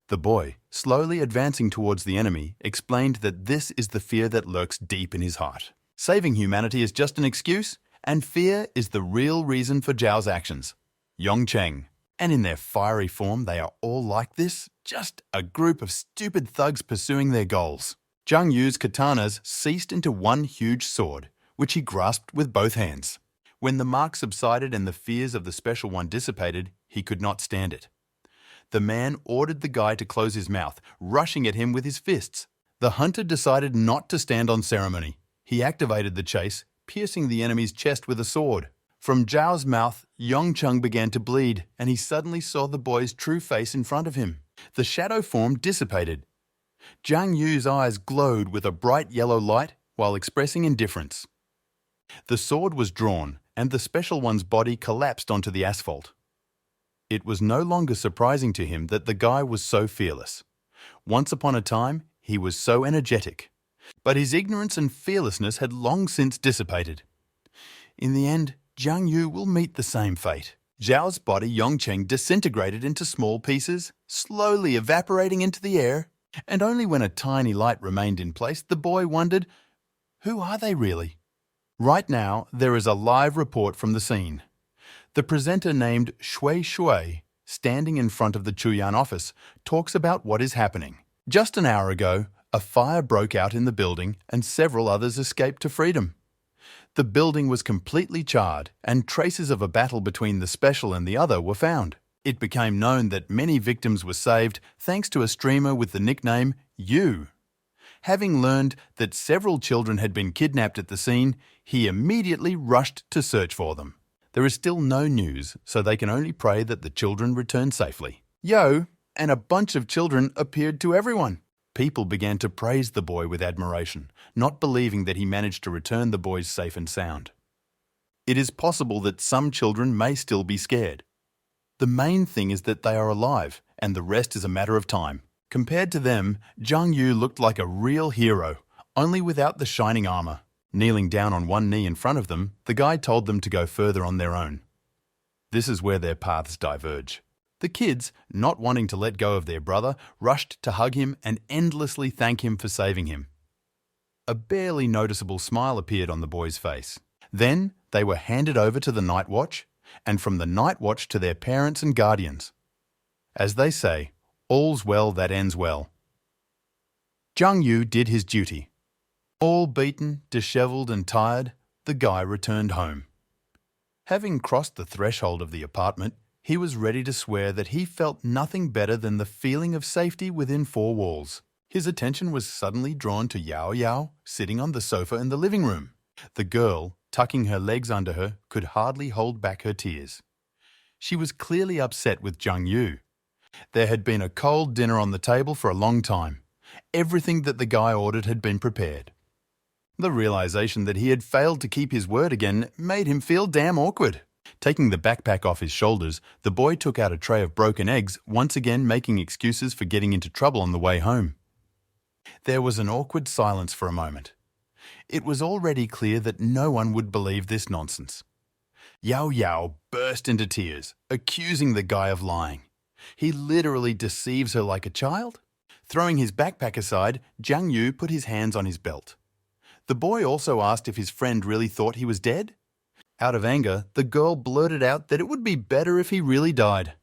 The boy, slowly advancing towards the enemy, explained that this is the fear that lurks deep in his heart. Saving humanity is just an excuse, and fear is the real reason for Zhao's actions. Yongcheng. And in their fiery form, they are all like this, just a group of stupid thugs pursuing their goals. Zhang Yu's katanas ceased into one huge sword, which he grasped with both hands. When the mark subsided and the fears of the special one dissipated, he could not stand it. The man ordered the guy to close his mouth, rushing at him with his fists. The hunter decided not to stand on ceremony. He activated the chase, piercing the enemy's chest with a sword. From Zhao's mouth, Yongcheng began to bleed, and he suddenly saw the boy's true face in front of him. The shadow form dissipated. Zhang Yu's eyes glowed with a bright yellow light while expressing indifference. The sword was drawn, and the special one's body collapsed onto the asphalt. It was no longer surprising to him that the guy was so fearless. Once upon a time, he was so energetic. But his ignorance and fearlessness had long since dissipated. In the end, Zhang Yu will meet the same fate. Zhao's body, Yongcheng, disintegrated into small pieces, slowly evaporating into the air, and only when a tiny light remained in place, the boy wondered, who are they really? Right now, there is a live report from the scene. The presenter named Shui Shui, standing in front of the Chuyan office, talks about what is happening. Just an hour ago, a fire broke out in the building and several others escaped to freedom. The building was completely charred and traces of a battle between the special and the other were found. It became known that many victims were saved thanks to a streamer with the nickname Yu. Having learned that several children had been kidnapped at the scene, he immediately rushed to search for them. There is still no news, so they can only pray that the children return safely. Yo, and a bunch of children appeared to everyone. People began to praise the boy with admiration, not believing that he managed to return the boys safe and sound. It is possible that some children may still be scared. The main thing is that they are alive, and the rest is a matter of time. Compared to them, Zhang Yu looked like a real hero, only without the shining armor. Kneeling down on one knee in front of them, the guy told them to go further on their own. This is where their paths diverge. The kids, not wanting to let go of their brother, rushed to hug him and endlessly thank him for saving him. A barely noticeable smile appeared on the boy's face. Then they were handed over to the night watch, and from the night watch to their parents and guardians. As they say, all's well that ends well. Jung Yu did his duty. All beaten, dishevelled and tired, the guy returned home. Having crossed the threshold of the apartment, he was ready to swear that he felt nothing better than the feeling of safety within four walls. His attention was suddenly drawn to Yao Yao, sitting on the sofa in the living room. The girl, tucking her legs under her, could hardly hold back her tears. She was clearly upset with Jung Yu. There had been a cold dinner on the table for a long time. Everything that the guy ordered had been prepared. The realization that he had failed to keep his word again made him feel damn awkward. Taking the backpack off his shoulders, the boy took out a tray of broken eggs, once again making excuses for getting into trouble on the way home. There was an awkward silence for a moment. It was already clear that no one would believe this nonsense. Yao Yao burst into tears, accusing the guy of lying. He literally deceives her like a child. Throwing his backpack aside, Jung Yu put his hands on his belt. The boy also asked if his friend really thought he was dead. Out of anger, the girl blurted out that it would be better if he really died.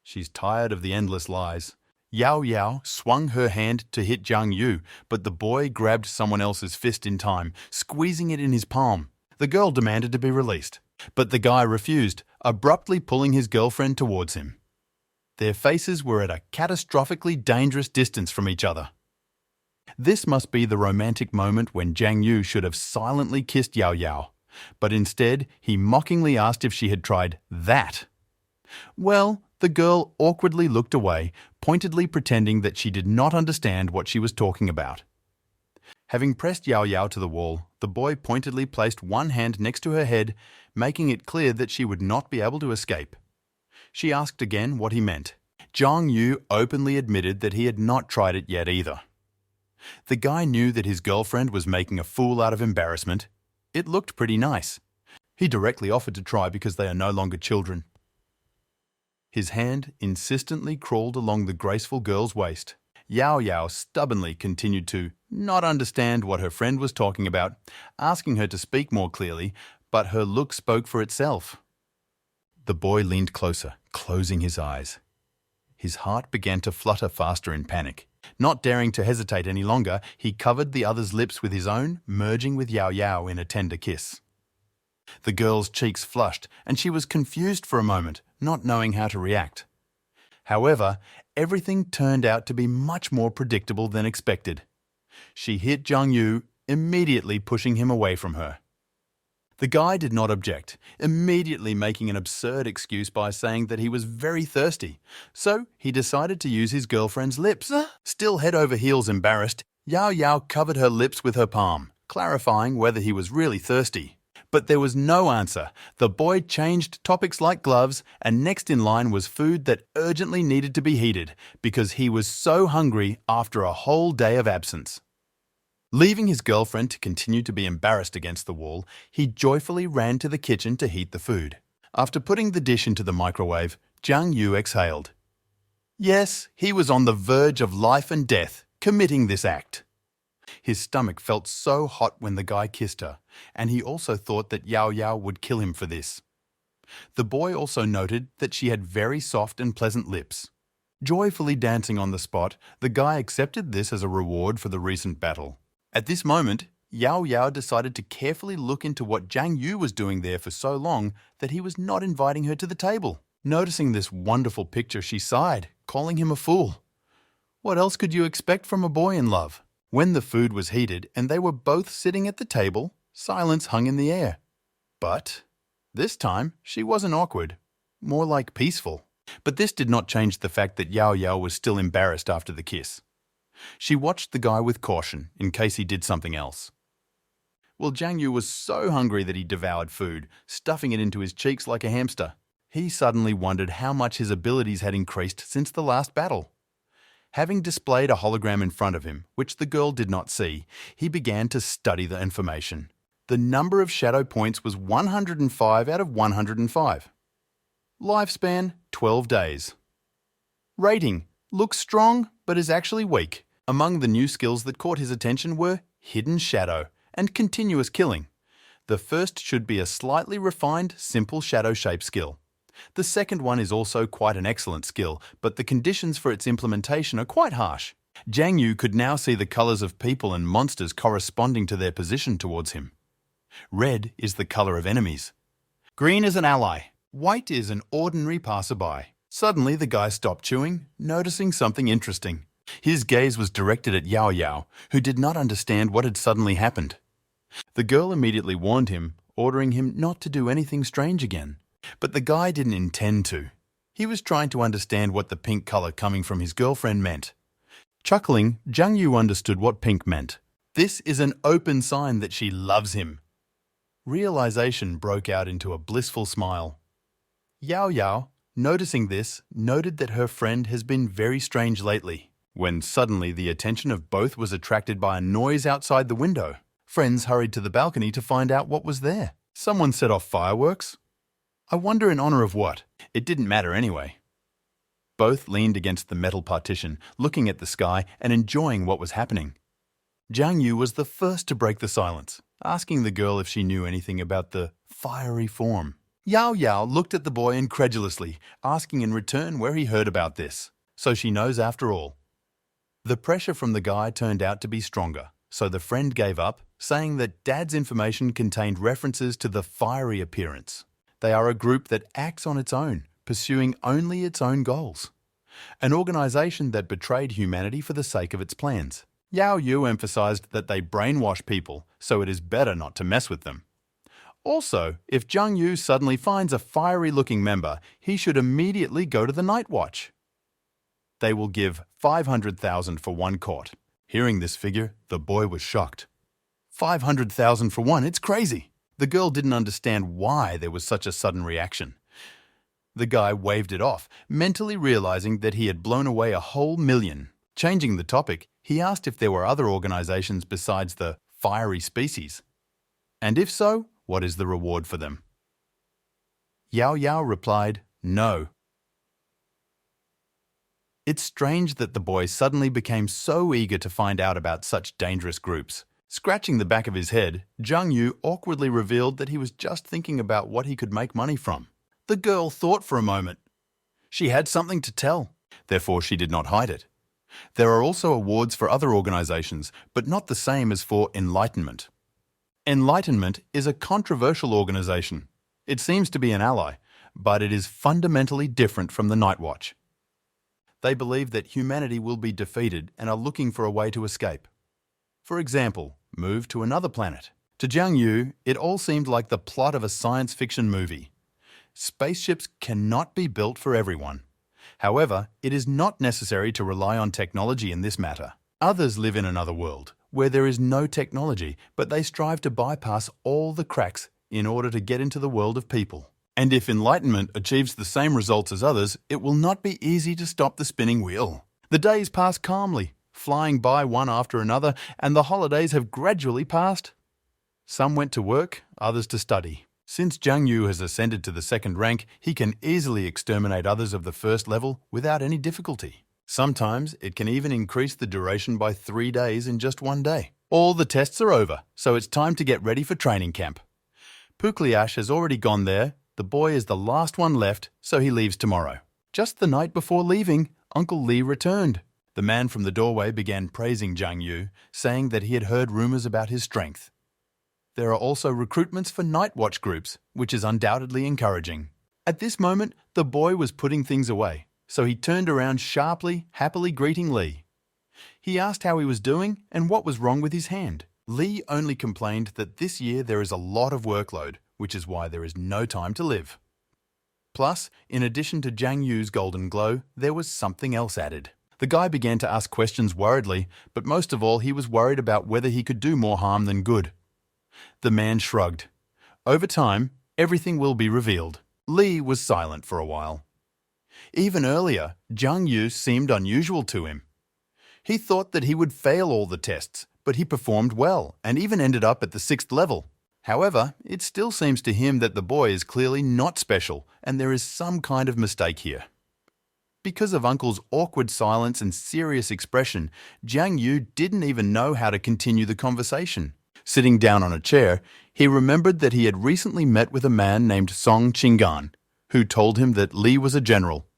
She's tired of the endless lies. Yao Yao swung her hand to hit Jung Yu, but the boy grabbed someone else's fist in time, squeezing it in his palm. The girl demanded to be released, but the guy refused, abruptly pulling his girlfriend towards him. Their faces were at a catastrophically dangerous distance from each other. This must be the romantic moment when Jung Yu should have silently kissed Yao Yao, but instead he mockingly asked if she had tried that. Well, the girl awkwardly looked away, pointedly pretending that she did not understand what she was talking about. Having pressed Yao Yao to the wall, the boy pointedly placed one hand next to her head, making it clear that she would not be able to escape. She asked again what he meant. Jung Yu openly admitted that he had not tried it yet either. The guy knew that his girlfriend was making a fool out of embarrassment. It looked pretty nice. He directly offered to try because they are no longer children. His hand insistently crawled along the graceful girl's waist. Yao Yao stubbornly continued to not understand what her friend was talking about, asking her to speak more clearly, but her look spoke for itself. The boy leaned closer, closing his eyes. His heart began to flutter faster in panic. Not daring to hesitate any longer, he covered the other's lips with his own, merging with Yao Yao in a tender kiss. The girl's cheeks flushed, and she was confused for a moment, not knowing how to react. However, everything turned out to be much more predictable than expected. She hit Jung Yu, immediately pushing him away from her. The guy did not object, immediately making an absurd excuse by saying that he was very thirsty, so he decided to use his girlfriend's lips. Still head over heels embarrassed, Yao Yao covered her lips with her palm, clarifying whether he was really thirsty. But there was no answer. The boy changed topics like gloves, and next in line was food that urgently needed to be heated because he was so hungry after a whole day of absence. Leaving his girlfriend to continue to be embarrassed against the wall, he joyfully ran to the kitchen to heat the food. After putting the dish into the microwave, Jung Yu exhaled. Yes, he was on the verge of life and death, committing this act. His stomach felt so hot when the guy kissed her, and he also thought that Yao Yao would kill him for this. The boy also noted that she had very soft and pleasant lips. Joyfully dancing on the spot, the guy accepted this as a reward for the recent battle. At this moment, Yao Yao decided to carefully look into what Jung Yu was doing there for so long that he was not inviting her to the table. Noticing this wonderful picture, she sighed, calling him a fool. What else could you expect from a boy in love? When the food was heated and they were both sitting at the table, silence hung in the air. But this time, she wasn't awkward, more like peaceful. But this did not change the fact that Yao Yao was still embarrassed after the kiss. She watched the guy with caution in case he did something else. Well, Jung Yu was so hungry that he devoured food, stuffing it into his cheeks like a hamster. He suddenly wondered how much his abilities had increased since the last battle. Having displayed a hologram in front of him, which the girl did not see, he began to study the information. The number of shadow points was 105 out of 105. Lifespan, 12 days. Rating, looks strong, but is actually weak. Among the new skills that caught his attention were hidden shadow and continuous killing. The first should be a slightly refined, simple shadow shape skill. The second one is also quite an excellent skill, but the conditions for its implementation are quite harsh. Jiang Yu could now see the colors of people and monsters corresponding to their position towards him. Red is the color of enemies. Green is an ally. White is an ordinary passerby. Suddenly the guy stopped chewing, noticing something interesting. His gaze was directed at Yao Yao, who did not understand what had suddenly happened. The girl immediately warned him, ordering him not to do anything strange again. But the guy didn't intend to. He was trying to understand what the pink color coming from his girlfriend meant. Chuckling, Jiang Yu understood what pink meant. This is an open sign that she loves him. Realization broke out into a blissful smile. Yao Yao, noticing this, noted that her friend has been very strange lately. When suddenly the attention of both was attracted by a noise outside the window. Friends hurried to the balcony to find out what was there. Someone set off fireworks? I wonder in honor of what? It didn't matter anyway. Both leaned against the metal partition, looking at the sky and enjoying what was happening. Jiang Yu was the first to break the silence, asking the girl if she knew anything about the fiery form. Yao Yao looked at the boy incredulously, asking in return where he heard about this. So she knows after all. The pressure from the guy turned out to be stronger, so the friend gave up, saying that Dad's information contained references to the fiery appearance. They are a group that acts on its own, pursuing only its own goals. An organization that betrayed humanity for the sake of its plans. Yao Yu emphasized that they brainwash people, so it is better not to mess with them. Also, if Jiang Yu suddenly finds a fiery-looking member, he should immediately go to the Night Watch. They will give 500,000 for one caught. Hearing this figure, the boy was shocked. 500,000 for one, it's crazy. The girl didn't understand why there was such a sudden reaction. The guy waved it off, mentally realizing that he had blown away a whole million. Changing the topic, he asked if there were other organizations besides the fiery species. And if so, what is the reward for them? Yao Yao replied, no. It's strange that the boy suddenly became so eager to find out about such dangerous groups. Scratching the back of his head, Jiang Yu awkwardly revealed that he was just thinking about what he could make money from. The girl thought for a moment. She had something to tell, therefore she did not hide it. There are also awards for other organizations, but not the same as for Enlightenment. Enlightenment is a controversial organization. It seems to be an ally, but it is fundamentally different from the Night Watch. They believe that humanity will be defeated and are looking for a way to escape. For example, move to another planet. To Jiang Yu, it all seemed like the plot of a science fiction movie. Spaceships cannot be built for everyone. However, it is not necessary to rely on technology in this matter. Others live in another world, where there is no technology, but they strive to bypass all the cracks in order to get into the world of people. And if enlightenment achieves the same results as others, it will not be easy to stop the spinning wheel. The days pass calmly, flying by one after another, and the holidays have gradually passed. Some went to work, others to study. Since Jiang Yu has ascended to the second rank, he can easily exterminate others of the first level without any difficulty. Sometimes it can even increase the duration by 3 days in just one day. All the tests are over, so it's time to get ready for training camp. Pukliash has already gone there. The boy is the last one left, so he leaves tomorrow. Just the night before leaving, Uncle Li returned. The man from the doorway began praising Jiang Yu, saying that he had heard rumors about his strength. There are also recruitments for night watch groups, which is undoubtedly encouraging. At this moment, the boy was putting things away, so he turned around sharply, happily greeting Li. He asked how he was doing and what was wrong with his hand. Li only complained that this year there is a lot of workload, which is why there is no time to live. Plus, in addition to Jiang Yu's golden glow, there was something else added. The guy began to ask questions worriedly, but most of all he was worried about whether he could do more harm than good. The man shrugged. Over time, everything will be revealed. Li was silent for a while. Even earlier, Jiang Yu seemed unusual to him. He thought that he would fail all the tests, but he performed well and even ended up at the 6th level. However, it still seems to him that the boy is clearly not special and there is some kind of mistake here. Because of Uncle's awkward silence and serious expression, Jiang Yu didn't even know how to continue the conversation. Sitting down on a chair, he remembered that he had recently met with a man named Song Qinggan, who told him that Li was a general.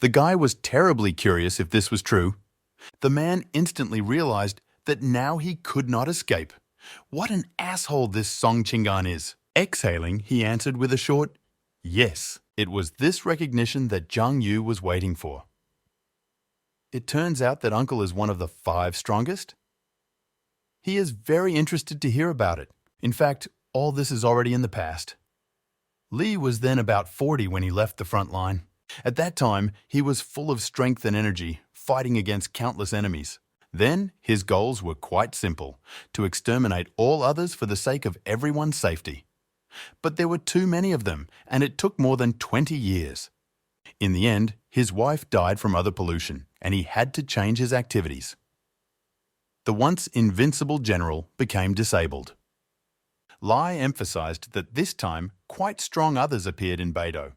The guy was terribly curious if this was true. The man instantly realized that now he could not escape. What an asshole this Song Qinggan is. Exhaling, he answered with a short, yes. It was this recognition that Jiang Yu was waiting for. It turns out that Uncle is one of the 5 strongest. He is very interested to hear about it. In fact, all this is already in the past. Li was then about 40 when he left the front line. At that time, he was full of strength and energy, fighting against countless enemies. Then, his goals were quite simple, to exterminate all others for the sake of everyone's safety. But there were too many of them, and it took more than 20 years. In the end, his wife died from other pollution, and he had to change his activities. The once invincible general became disabled. Lai emphasized that this time quite strong others appeared in Beidou.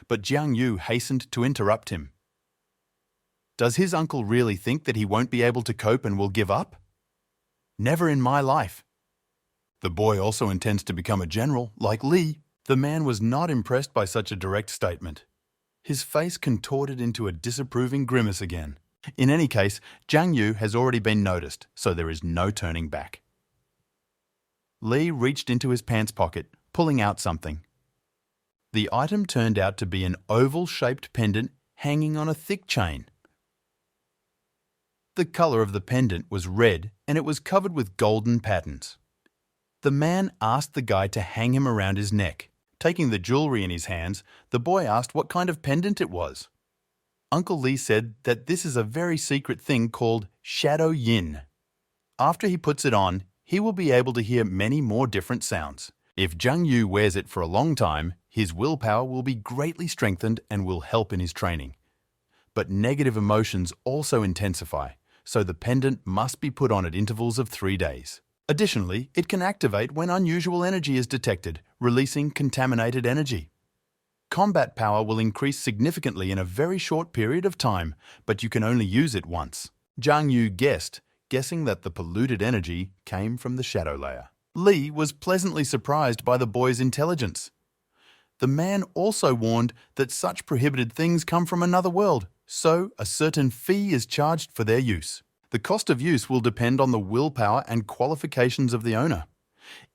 But Jiang Yu hastened to interrupt him. Does his uncle really think that he won't be able to cope and will give up? Never in my life. The boy also intends to become a general, like Li. The man was not impressed by such a direct statement. His face contorted into a disapproving grimace again. In any case, Jiang Yu has already been noticed, so there is no turning back. Li reached into his pants pocket, pulling out something. The item turned out to be an oval-shaped pendant hanging on a thick chain. The color of the pendant was red and it was covered with golden patterns. The man asked the guy to hang him around his neck. Taking the jewelry in his hands, the boy asked what kind of pendant it was. Uncle Li said that this is a very secret thing called shadow yin. After he puts it on, he will be able to hear many more different sounds. If Jiang Yu wears it for a long time, his willpower will be greatly strengthened and will help in his training. But negative emotions also intensify, so the pendant must be put on at intervals of 3 days. Additionally, it can activate when unusual energy is detected, releasing contaminated energy. Combat power will increase significantly in a very short period of time, but you can only use it once. Jiang Yu guessed, guessing that the polluted energy came from the shadow layer. Li was pleasantly surprised by the boy's intelligence. The man also warned that such prohibited things come from another world, so a certain fee is charged for their use. The cost of use will depend on the willpower and qualifications of the owner.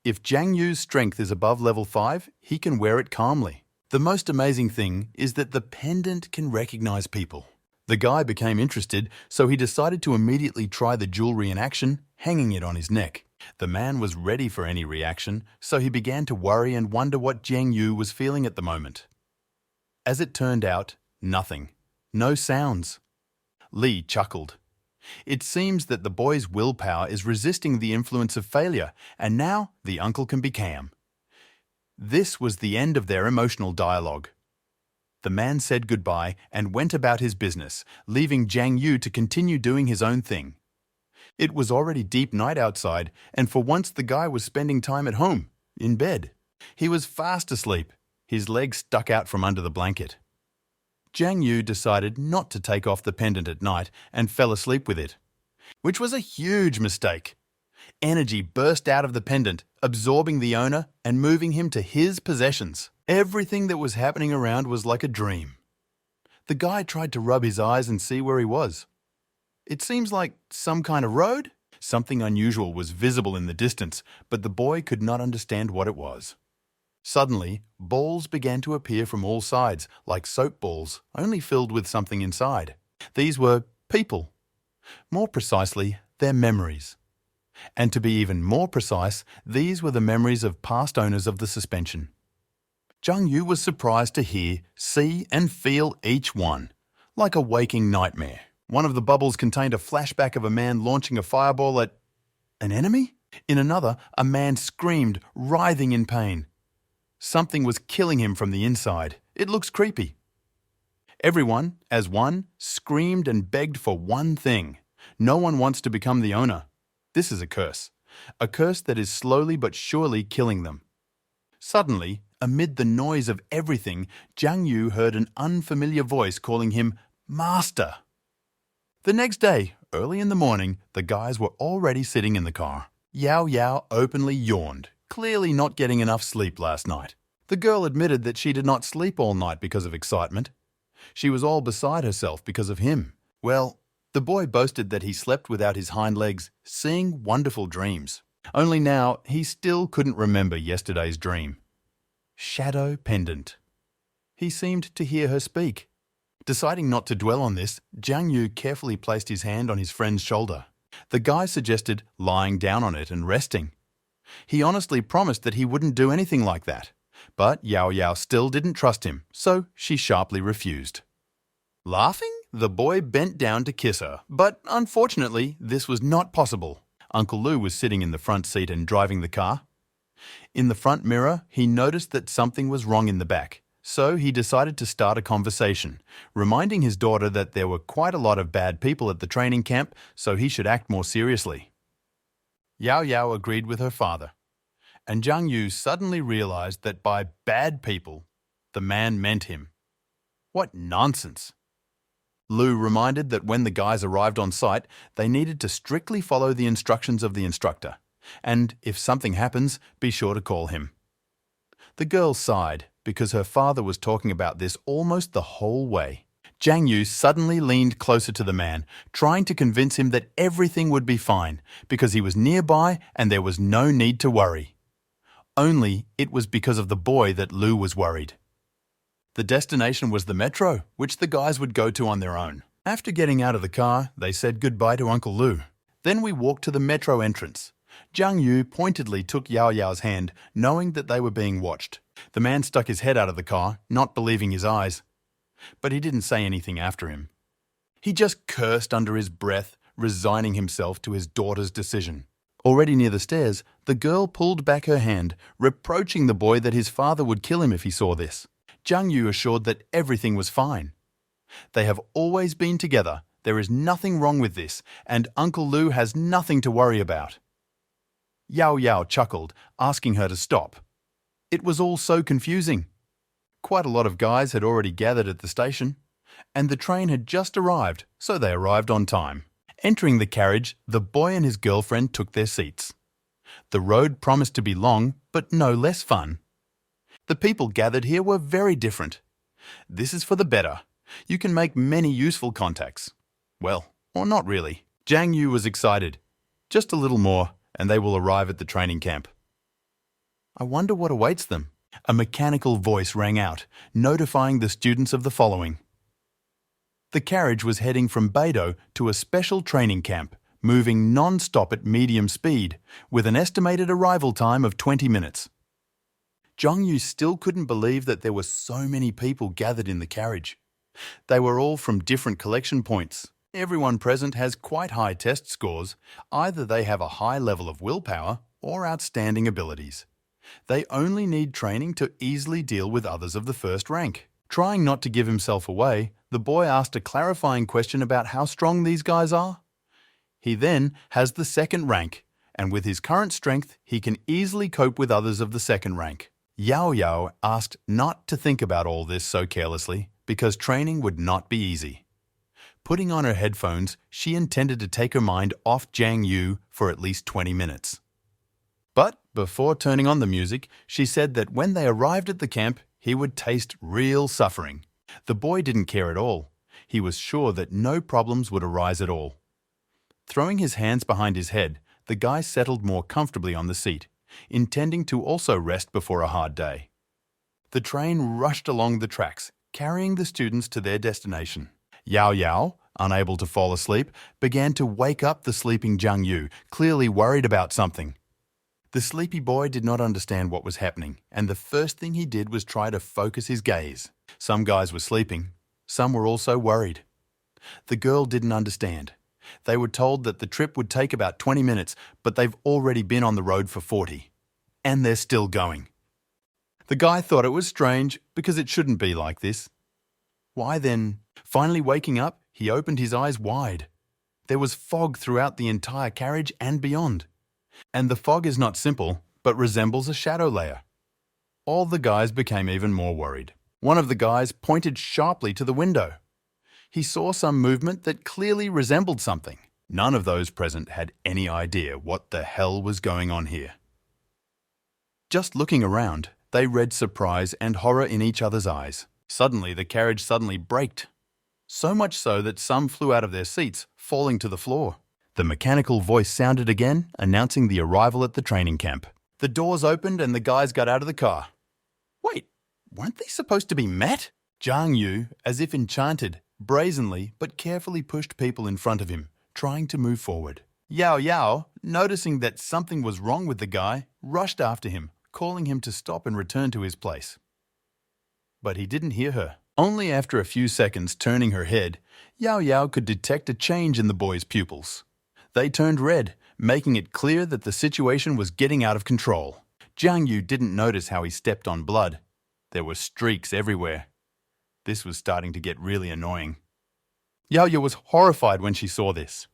If Jiang Yu's strength is above level 5, he can wear it calmly. The most amazing thing is that the pendant can recognize people. The guy became interested, so he decided to immediately try the jewelry in action, hanging it on his neck. The man was ready for any reaction, so he began to worry and wonder what Jiang Yu was feeling at the moment. As it turned out, nothing. No sounds. Li chuckled. It seems that the boy's willpower is resisting the influence of failure, and now the uncle can be calm. This was the end of their emotional dialogue. The man said goodbye and went about his business, leaving Jiang Yu to continue doing his own thing. It was already deep night outside, and for once the guy was spending time at home, in bed. He was fast asleep, his legs stuck out from under the blanket. Jiang Yu decided not to take off the pendant at night and fell asleep with it, which was a huge mistake. Energy burst out of the pendant, absorbing the owner and moving him to his possessions. Everything that was happening around was like a dream. The guy tried to rub his eyes and see where he was. It seems like some kind of road. Something unusual was visible in the distance, but the boy could not understand what it was. Suddenly, balls began to appear from all sides, like soap balls, only filled with something inside. These were people. More precisely, their memories. And to be even more precise, these were the memories of past owners of the suspension. Jiang Yu was surprised to hear, see and feel each one, like a waking nightmare. One of the bubbles contained a flashback of a man launching a fireball at an enemy. In another, a man screamed, writhing in pain. Something was killing him from the inside. It looks creepy. Everyone, as one, screamed and begged for one thing, No one wants to become the owner. This is a curse that is slowly but surely killing them. Suddenly, amid the noise of everything, Jiang Yu heard an unfamiliar voice calling him Master. The next day, early in the morning, the guys were already sitting in the car. Yao Yao openly yawned, clearly not getting enough sleep last night. The girl admitted that she did not sleep all night because of excitement. She was all beside herself because of him. Well, the boy boasted that he slept without his hind legs, seeing wonderful dreams. Only now, he still couldn't remember yesterday's dream. Shadow pendant. He seemed to hear her speak. Deciding not to dwell on this, Jiang Yu carefully placed his hand on his friend's shoulder. The guy suggested lying down on it and resting. He honestly promised that he wouldn't do anything like that. But Yao Yao still didn't trust him, so she sharply refused. Laughing, the boy bent down to kiss her, but unfortunately, this was not possible. Uncle Lou was sitting in the front seat and driving the car. In the front mirror, he noticed that something was wrong in the back, so he decided to start a conversation, reminding his daughter that there were quite a lot of bad people at the training camp, so he should act more seriously. Yao Yao agreed with her father, and Jiang Yu suddenly realized that by bad people, the man meant him. What nonsense! Lou reminded that when the guys arrived on site, they needed to strictly follow the instructions of the instructor, and if something happens, be sure to call him. The girl sighed because her father was talking about this almost the whole way. Jiang Yu suddenly leaned closer to the man, trying to convince him that everything would be fine because he was nearby and there was no need to worry. Only it was because of the boy that Lou was worried. The destination was the metro, which the guys would go to on their own. After getting out of the car, they said goodbye to Uncle Lou. Then we walked to the metro entrance. Jiang Yu pointedly took Yao Yao's hand, knowing that they were being watched. The man stuck his head out of the car, not believing his eyes. But he didn't say anything after him. He just cursed under his breath, resigning himself to his daughter's decision. Already near the stairs, the girl pulled back her hand, reproaching the boy that his father would kill him if he saw this. Jiang Yu assured that everything was fine. They have always been together, there is nothing wrong with this, and Uncle Lou has nothing to worry about. Yao Yao chuckled, asking her to stop. It was all so confusing. Quite a lot of guys had already gathered at the station, and the train had just arrived, so they arrived on time. Entering the carriage, the boy and his girlfriend took their seats. The road promised to be long, but no less fun. The people gathered here were very different. This is for the better. You can make many useful contacts. Well, or not really. Jiang Yu was excited. Just a little more, and they will arrive at the training camp. I wonder what awaits them. A mechanical voice rang out, notifying the students of the following. The carriage was heading from Beidou to a special training camp, moving non-stop at medium speed, with an estimated arrival time of 20 minutes. Jiang Yu still couldn't believe that there were so many people gathered in the carriage. They were all from different collection points. Everyone present has quite high test scores. Either they have a high level of willpower or outstanding abilities. They only need training to easily deal with others of the first rank. Trying not to give himself away, the boy asked a clarifying question about how strong these guys are. He then has the second rank, and with his current strength, he can easily cope with others of the second rank. Yao Yao asked not to think about all this so carelessly, because training would not be easy. Putting on her headphones, she intended to take her mind off Jiang Yu for at least 20 minutes. But before turning on the music, she said that when they arrived at the camp, he would taste real suffering. The boy didn't care at all. He was sure that no problems would arise at all. Throwing his hands behind his head, the guy settled more comfortably on the seat, intending to also rest before a hard day. The train rushed along the tracks, carrying the students to their destination. Yao Yao, unable to fall asleep, began to wake up the sleeping Jiang Yu, clearly worried about something. The sleepy boy did not understand what was happening, and the first thing he did was try to focus his gaze. Some guys were sleeping, some were also worried. The girl didn't understand. They were told that the trip would take about 20 minutes, but they've already been on the road for 40. And they're still going. The guy thought it was strange because it shouldn't be like this. Why then? Finally waking up, he opened his eyes wide. There was fog throughout the entire carriage and beyond. And the fog is not simple, but resembles a shadow layer. All the guys became even more worried. One of the guys pointed sharply to the window. He saw some movement that clearly resembled something. None of those present had any idea what the hell was going on here. Just looking around, they read surprise and horror in each other's eyes. Suddenly, the carriage braked. So much so that some flew out of their seats, falling to the floor. The mechanical voice sounded again, announcing the arrival at the training camp. The doors opened and the guys got out of the car. Wait, weren't they supposed to be met? Zhang Yu, as if enchanted, brazenly but carefully pushed people in front of him, trying to move forward. Yao Yao, noticing that something was wrong with the guy, rushed after him, calling him to stop and return to his place. But he didn't hear her. Only after a few seconds turning her head, Yao Yao could detect a change in the boy's pupils. They turned red, making it clear that the situation was getting out of control. Zhang Yu didn't notice how he stepped on blood. There were streaks everywhere. This was starting to get really annoying. Yao Yao was horrified when she saw this.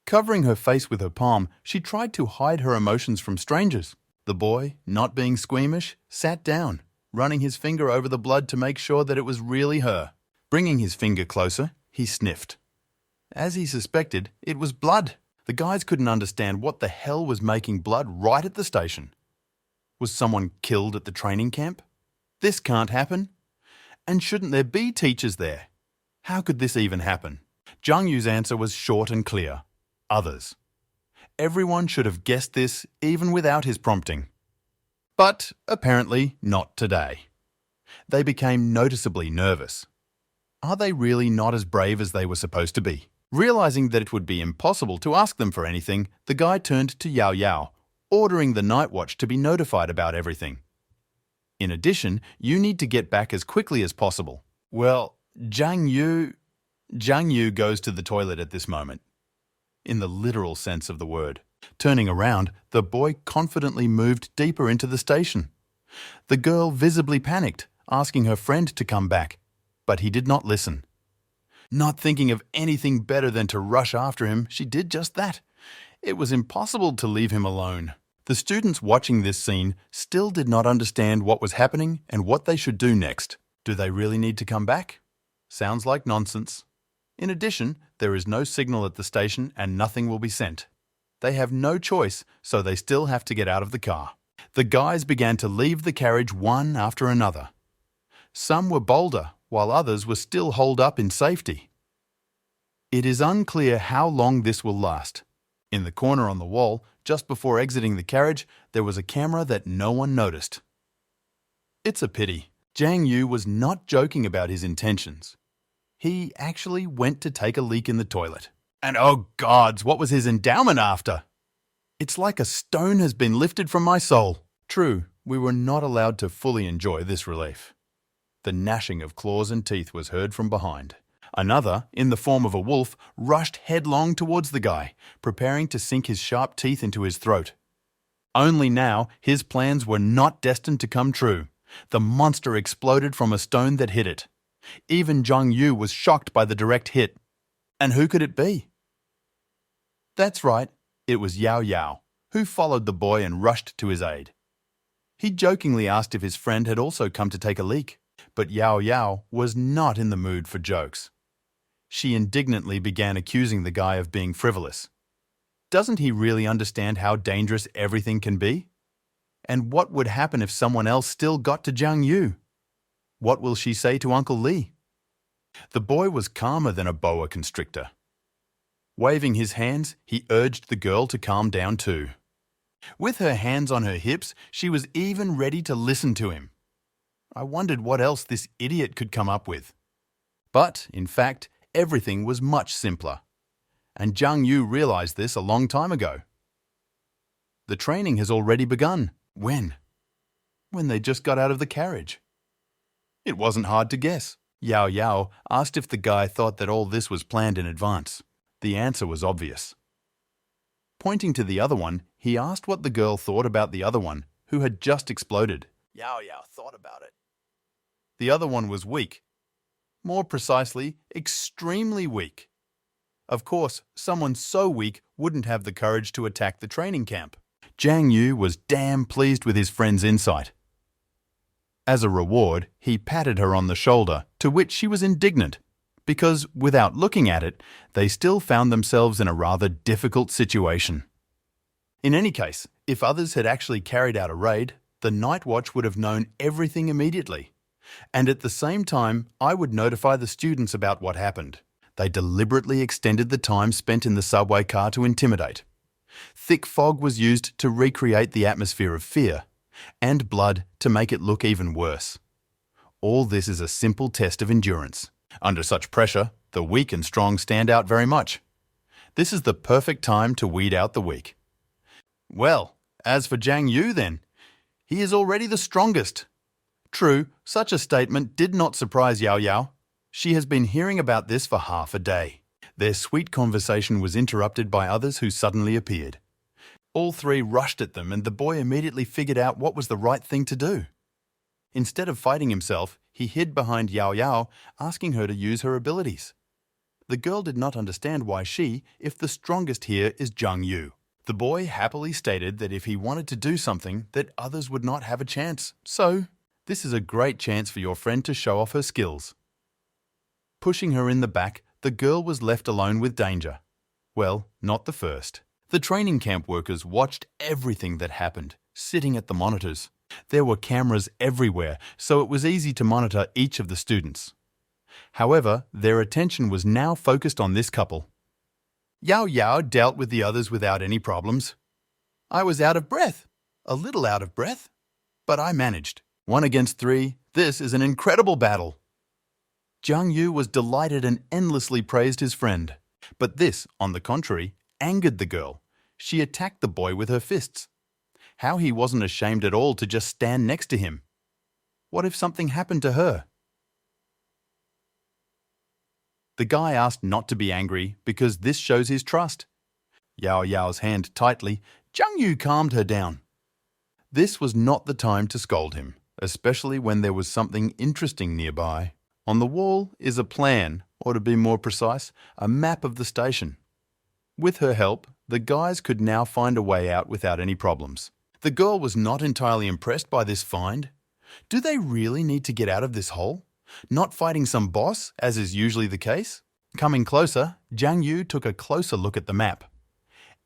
Covering her face with her palm, she tried to hide her emotions from strangers. The boy, not being squeamish, sat down, running his finger over the blood to make sure that it was really her. Bringing his finger closer, he sniffed. As he suspected, it was blood. The guys couldn't understand what the hell was making blood right at the station. Was someone killed at the training camp? This can't happen. And shouldn't there be teachers there? How could this even happen? Zhang Yu's answer was short and clear. Others. Everyone should have guessed this even without his prompting. But apparently not today. They became noticeably nervous. Are they really not as brave as they were supposed to be? Realizing that it would be impossible to ask them for anything, the guy turned to Yao Yao, ordering the night watch to be notified about everything. In addition, you need to get back as quickly as possible. Well, Zhang Yu goes to the toilet at this moment. In the literal sense of the word. Turning around, the boy confidently moved deeper into the station. The girl visibly panicked, asking her friend to come back, but he did not listen. Not thinking of anything better than to rush after him, she did just that. It was impossible to leave him alone. The students watching this scene still did not understand what was happening and what they should do next. Do they really need to come back? Sounds like nonsense. In addition, there is no signal at the station and nothing will be sent. They have no choice, so they still have to get out of the car. The guys began to leave the carriage one after another. Some were bolder, while others were still holed up in safety. It is unclear how long this will last. In the corner on the wall, just before exiting the carriage, there was a camera that no one noticed. It's a pity. Zhang Yu was not joking about his intentions. He actually went to take a leak in the toilet. And oh gods, what was his endowment after? It's like a stone has been lifted from my soul. True, we were not allowed to fully enjoy this relief. The gnashing of claws and teeth was heard from behind. Another, in the form of a wolf, rushed headlong towards the guy, preparing to sink his sharp teeth into his throat. Only now, his plans were not destined to come true. The monster exploded from a stone that hit it. Even Zhang Yu was shocked by the direct hit. And who could it be? That's right, it was Yao Yao, who followed the boy and rushed to his aid. He jokingly asked if his friend had also come to take a leak, but Yao Yao was not in the mood for jokes. She indignantly began accusing the guy of being frivolous. Doesn't he really understand how dangerous everything can be? And what would happen if someone else still got to Zhang Yu? What will she say to Uncle Li? The boy was calmer than a boa constrictor. Waving his hands, he urged the girl to calm down too. With her hands on her hips, she was even ready to listen to him. I wondered what else this idiot could come up with. But, in fact, everything was much simpler. And Zhang Yu realized this a long time ago. The training has already begun. When? When they just got out of the carriage. It wasn't hard to guess. Yao Yao asked if the guy thought that all this was planned in advance. The answer was obvious. Pointing to the other one, he asked what the girl thought about the other one, who had just exploded. Yao Yao thought about it. The other one was weak. More precisely, extremely weak. Of course, someone so weak wouldn't have the courage to attack the training camp. Jiang Yu was damn pleased with his friend's insight. As a reward, he patted her on the shoulder, to which she was indignant, because, without looking at it, they still found themselves in a rather difficult situation. In any case, if others had actually carried out a raid, the Night Watch would have known everything immediately. And at the same time, I would notify the students about what happened. They deliberately extended the time spent in the subway car to intimidate. Thick fog was used to recreate the atmosphere of fear, and blood to make it look even worse. All this is a simple test of endurance. Under such pressure, the weak and strong stand out very much. This is the perfect time to weed out the weak. Well, as for Jiang Yu then, he is already the strongest. True, such a statement did not surprise Yao Yao. She has been hearing about this for half a day. Their sweet conversation was interrupted by others who suddenly appeared. All three rushed at them, and the boy immediately figured out what was the right thing to do. Instead of fighting himself, he hid behind Yao Yao, asking her to use her abilities. The girl did not understand why she, if the strongest here, is Jiang Yu. The boy happily stated that if he wanted to do something, that others would not have a chance. So, this is a great chance for your friend to show off her skills. Pushing her in the back, the girl was left alone with danger. Well, not the first. The training camp workers watched everything that happened, sitting at the monitors. There were cameras everywhere, so it was easy to monitor each of the students. However, their attention was now focused on this couple. Yao Yao dealt with the others without any problems. I was out of breath, a little out of breath, but I managed. 1 against 3, this is an incredible battle. Jiang Yu was delighted and endlessly praised his friend. But this, on the contrary, angered the girl. She attacked the boy with her fists. How he wasn't ashamed at all to just stand next to him. What if something happened to her? The guy asked not to be angry because this shows his trust. Yao Yao's hand tightly, Jiang Yu calmed her down. This was not the time to scold him, especially when there was something interesting nearby. On the wall is a plan, or to be more precise, a map of the station. With her help, the guys could now find a way out without any problems. The girl was not entirely impressed by this find. Do they really need to get out of this hole? Not fighting some boss, as is usually the case? Coming closer, Jiang Yu took a closer look at the map.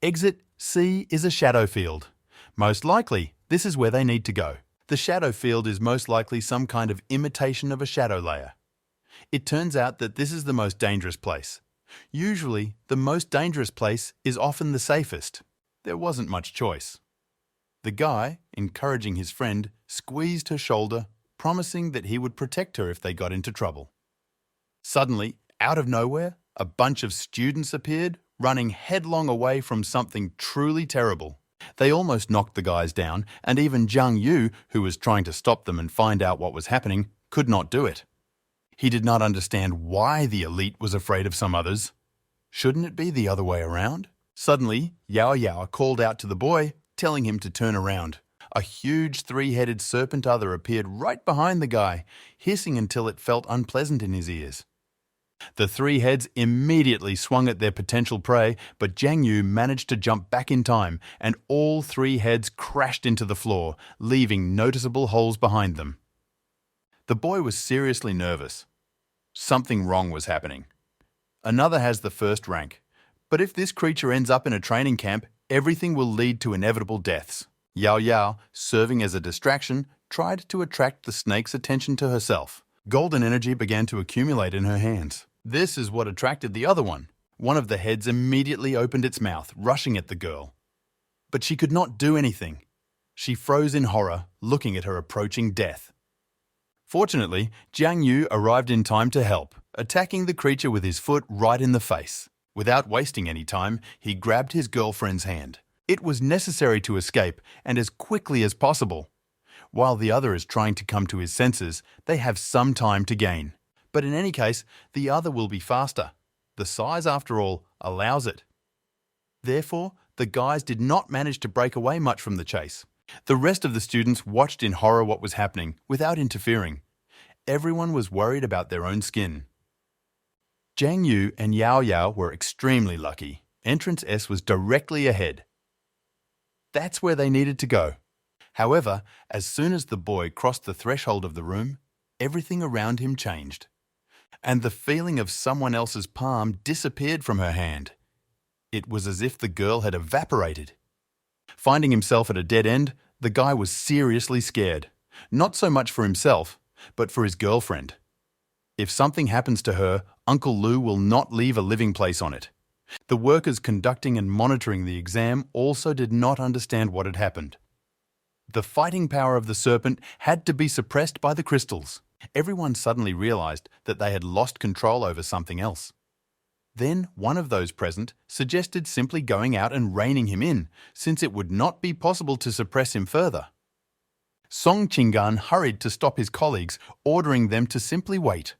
Exit C is a shadow field. Most likely, this is where they need to go. The shadow field is most likely some kind of imitation of a shadow layer. It turns out that this is the most dangerous place. Usually, the most dangerous place is often the safest. There wasn't much choice. The guy, encouraging his friend, squeezed her shoulder, promising that he would protect her if they got into trouble. Suddenly, out of nowhere, a bunch of students appeared, running headlong away from something truly terrible. They almost knocked the guys down, and even Jiang Yu, who was trying to stop them and find out what was happening, could not do it. He did not understand why the elite was afraid of some others. Shouldn't it be the other way around? Suddenly, Yao Yao called out to the boy, telling him to turn around. A huge three-headed serpent other appeared right behind the guy, hissing until it felt unpleasant in his ears. The three heads immediately swung at their potential prey, but Jiang Yu managed to jump back in time, and all three heads crashed into the floor, leaving noticeable holes behind them. The boy was seriously nervous. Something wrong was happening. Another has the first rank, but if this creature ends up in a training camp, everything will lead to inevitable deaths. Yao Yao, serving as a distraction, tried to attract the snake's attention to herself. Golden energy began to accumulate in her hands. This is what attracted the other one. One of the heads immediately opened its mouth, rushing at the girl. But she could not do anything. She froze in horror, looking at her approaching death. Fortunately, Jiang Yu arrived in time to help, attacking the creature with his foot right in the face. Without wasting any time, he grabbed his girlfriend's hand. It was necessary to escape, and as quickly as possible. While the other is trying to come to his senses, they have some time to gain. But in any case, the other will be faster. The size, after all, allows it. Therefore, the guys did not manage to break away much from the chase. The rest of the students watched in horror what was happening, without interfering. Everyone was worried about their own skin. Jiang Yu and Yao Yao were extremely lucky. Entrance S was directly ahead. That's where they needed to go. However, as soon as the boy crossed the threshold of the room, everything around him changed, and the feeling of someone else's palm disappeared from her hand. It was as if the girl had evaporated. Finding himself at a dead end, the guy was seriously scared, not so much for himself, but for his girlfriend. If something happens to her, Uncle Lou will not leave a living place on it. The workers conducting and monitoring the exam also did not understand what had happened. The fighting power of the serpent had to be suppressed by the crystals. Everyone suddenly realized that they had lost control over something else. Then one of those present suggested simply going out and reining him in, since it would not be possible to suppress him further. Song Chingan hurried to stop his colleagues, ordering them to simply wait.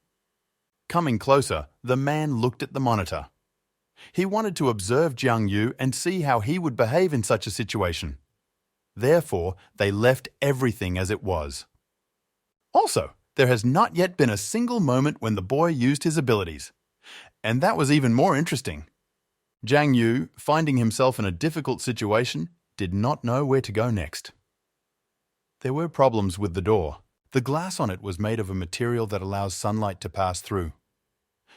Coming closer, the man looked at the monitor. He wanted to observe Jiang Yu and see how he would behave in such a situation. Therefore, they left everything as it was. Also, there has not yet been a single moment when the boy used his abilities. And that was even more interesting. Jiang Yu, finding himself in a difficult situation, did not know where to go next. There were problems with the door. The glass on it was made of a material that allows sunlight to pass through.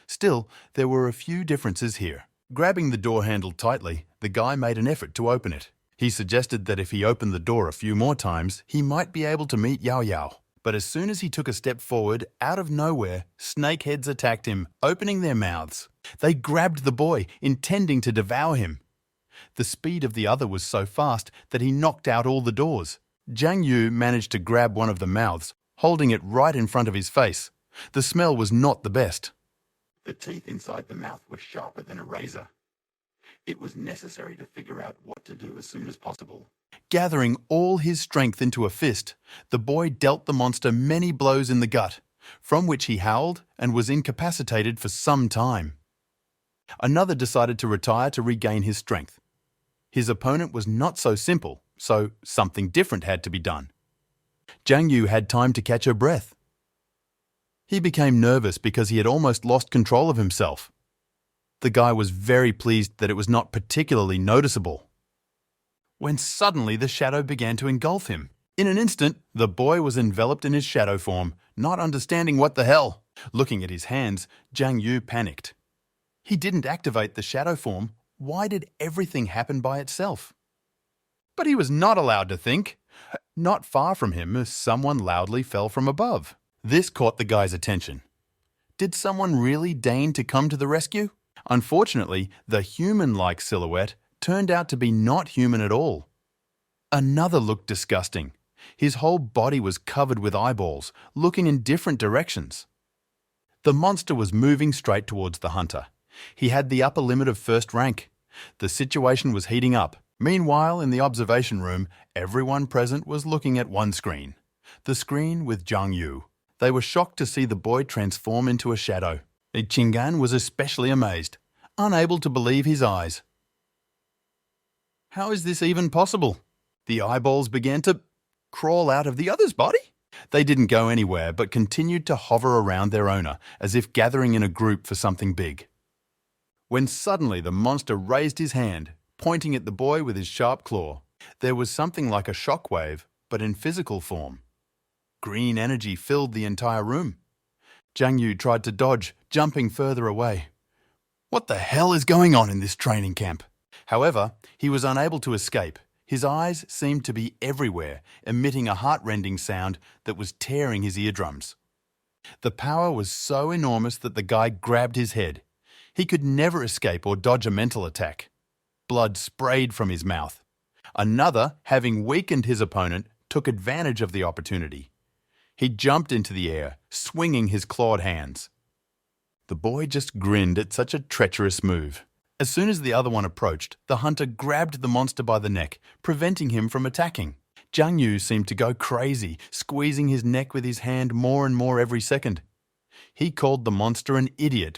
Still, there were a few differences here. Grabbing the door handle tightly, the guy made an effort to open it. He suggested that if he opened the door a few more times, he might be able to meet Yao Yao. But as soon as he took a step forward, out of nowhere, snakeheads attacked him, opening their mouths. They grabbed the boy, intending to devour him. The speed of the other was so fast that he knocked out all the doors. Jiang Yu managed to grab one of the mouths, holding it right in front of his face. The smell was not the best. The teeth inside the mouth were sharper than a razor. It was necessary to figure out what to do as soon as possible. Gathering all his strength into a fist, the boy dealt the monster many blows in the gut, from which he howled and was incapacitated for some time. Another decided to retire to regain his strength. His opponent was not so simple, so something different had to be done. Jiang Yu had time to catch her breath. He became nervous because he had almost lost control of himself. The guy was very pleased that it was not particularly noticeable. When suddenly the shadow began to engulf him. In an instant, the boy was enveloped in his shadow form, not understanding what the hell. Looking at his hands, Jiang Yu panicked. He didn't activate the shadow form. Why did everything happen by itself? But he was not allowed to think. Not far from him, someone loudly fell from above. This caught the guy's attention. Did someone really deign to come to the rescue? Unfortunately, the human-like silhouette turned out to be not human at all. Another looked disgusting. His whole body was covered with eyeballs, looking in different directions. The monster was moving straight towards the hunter. He had the upper limit of first rank. The situation was heating up. Meanwhile, in the observation room, everyone present was looking at one screen. The screen with Jiang Yu. They were shocked to see the boy transform into a shadow. Chingan was especially amazed, unable to believe his eyes. How is this even possible? The eyeballs began to crawl out of the other's body. They didn't go anywhere but continued to hover around their owner, as if gathering in a group for something big. When suddenly the monster raised his hand, pointing at the boy with his sharp claw. There was something like a shockwave, but in physical form. Green energy filled the entire room. Jiang Yu tried to dodge, jumping further away. What the hell is going on in this training camp? However, he was unable to escape. His eyes seemed to be everywhere, emitting a heart-rending sound that was tearing his eardrums. The power was so enormous that the guy grabbed his head. He could never escape or dodge a mental attack. Blood sprayed from his mouth. Another, having weakened his opponent, took advantage of the opportunity. He jumped into the air, swinging his clawed hands. The boy just grinned at such a treacherous move. As soon as the other one approached, the hunter grabbed the monster by the neck, preventing him from attacking. Jiang Yu seemed to go crazy, squeezing his neck with his hand more and more every second. He called the monster an idiot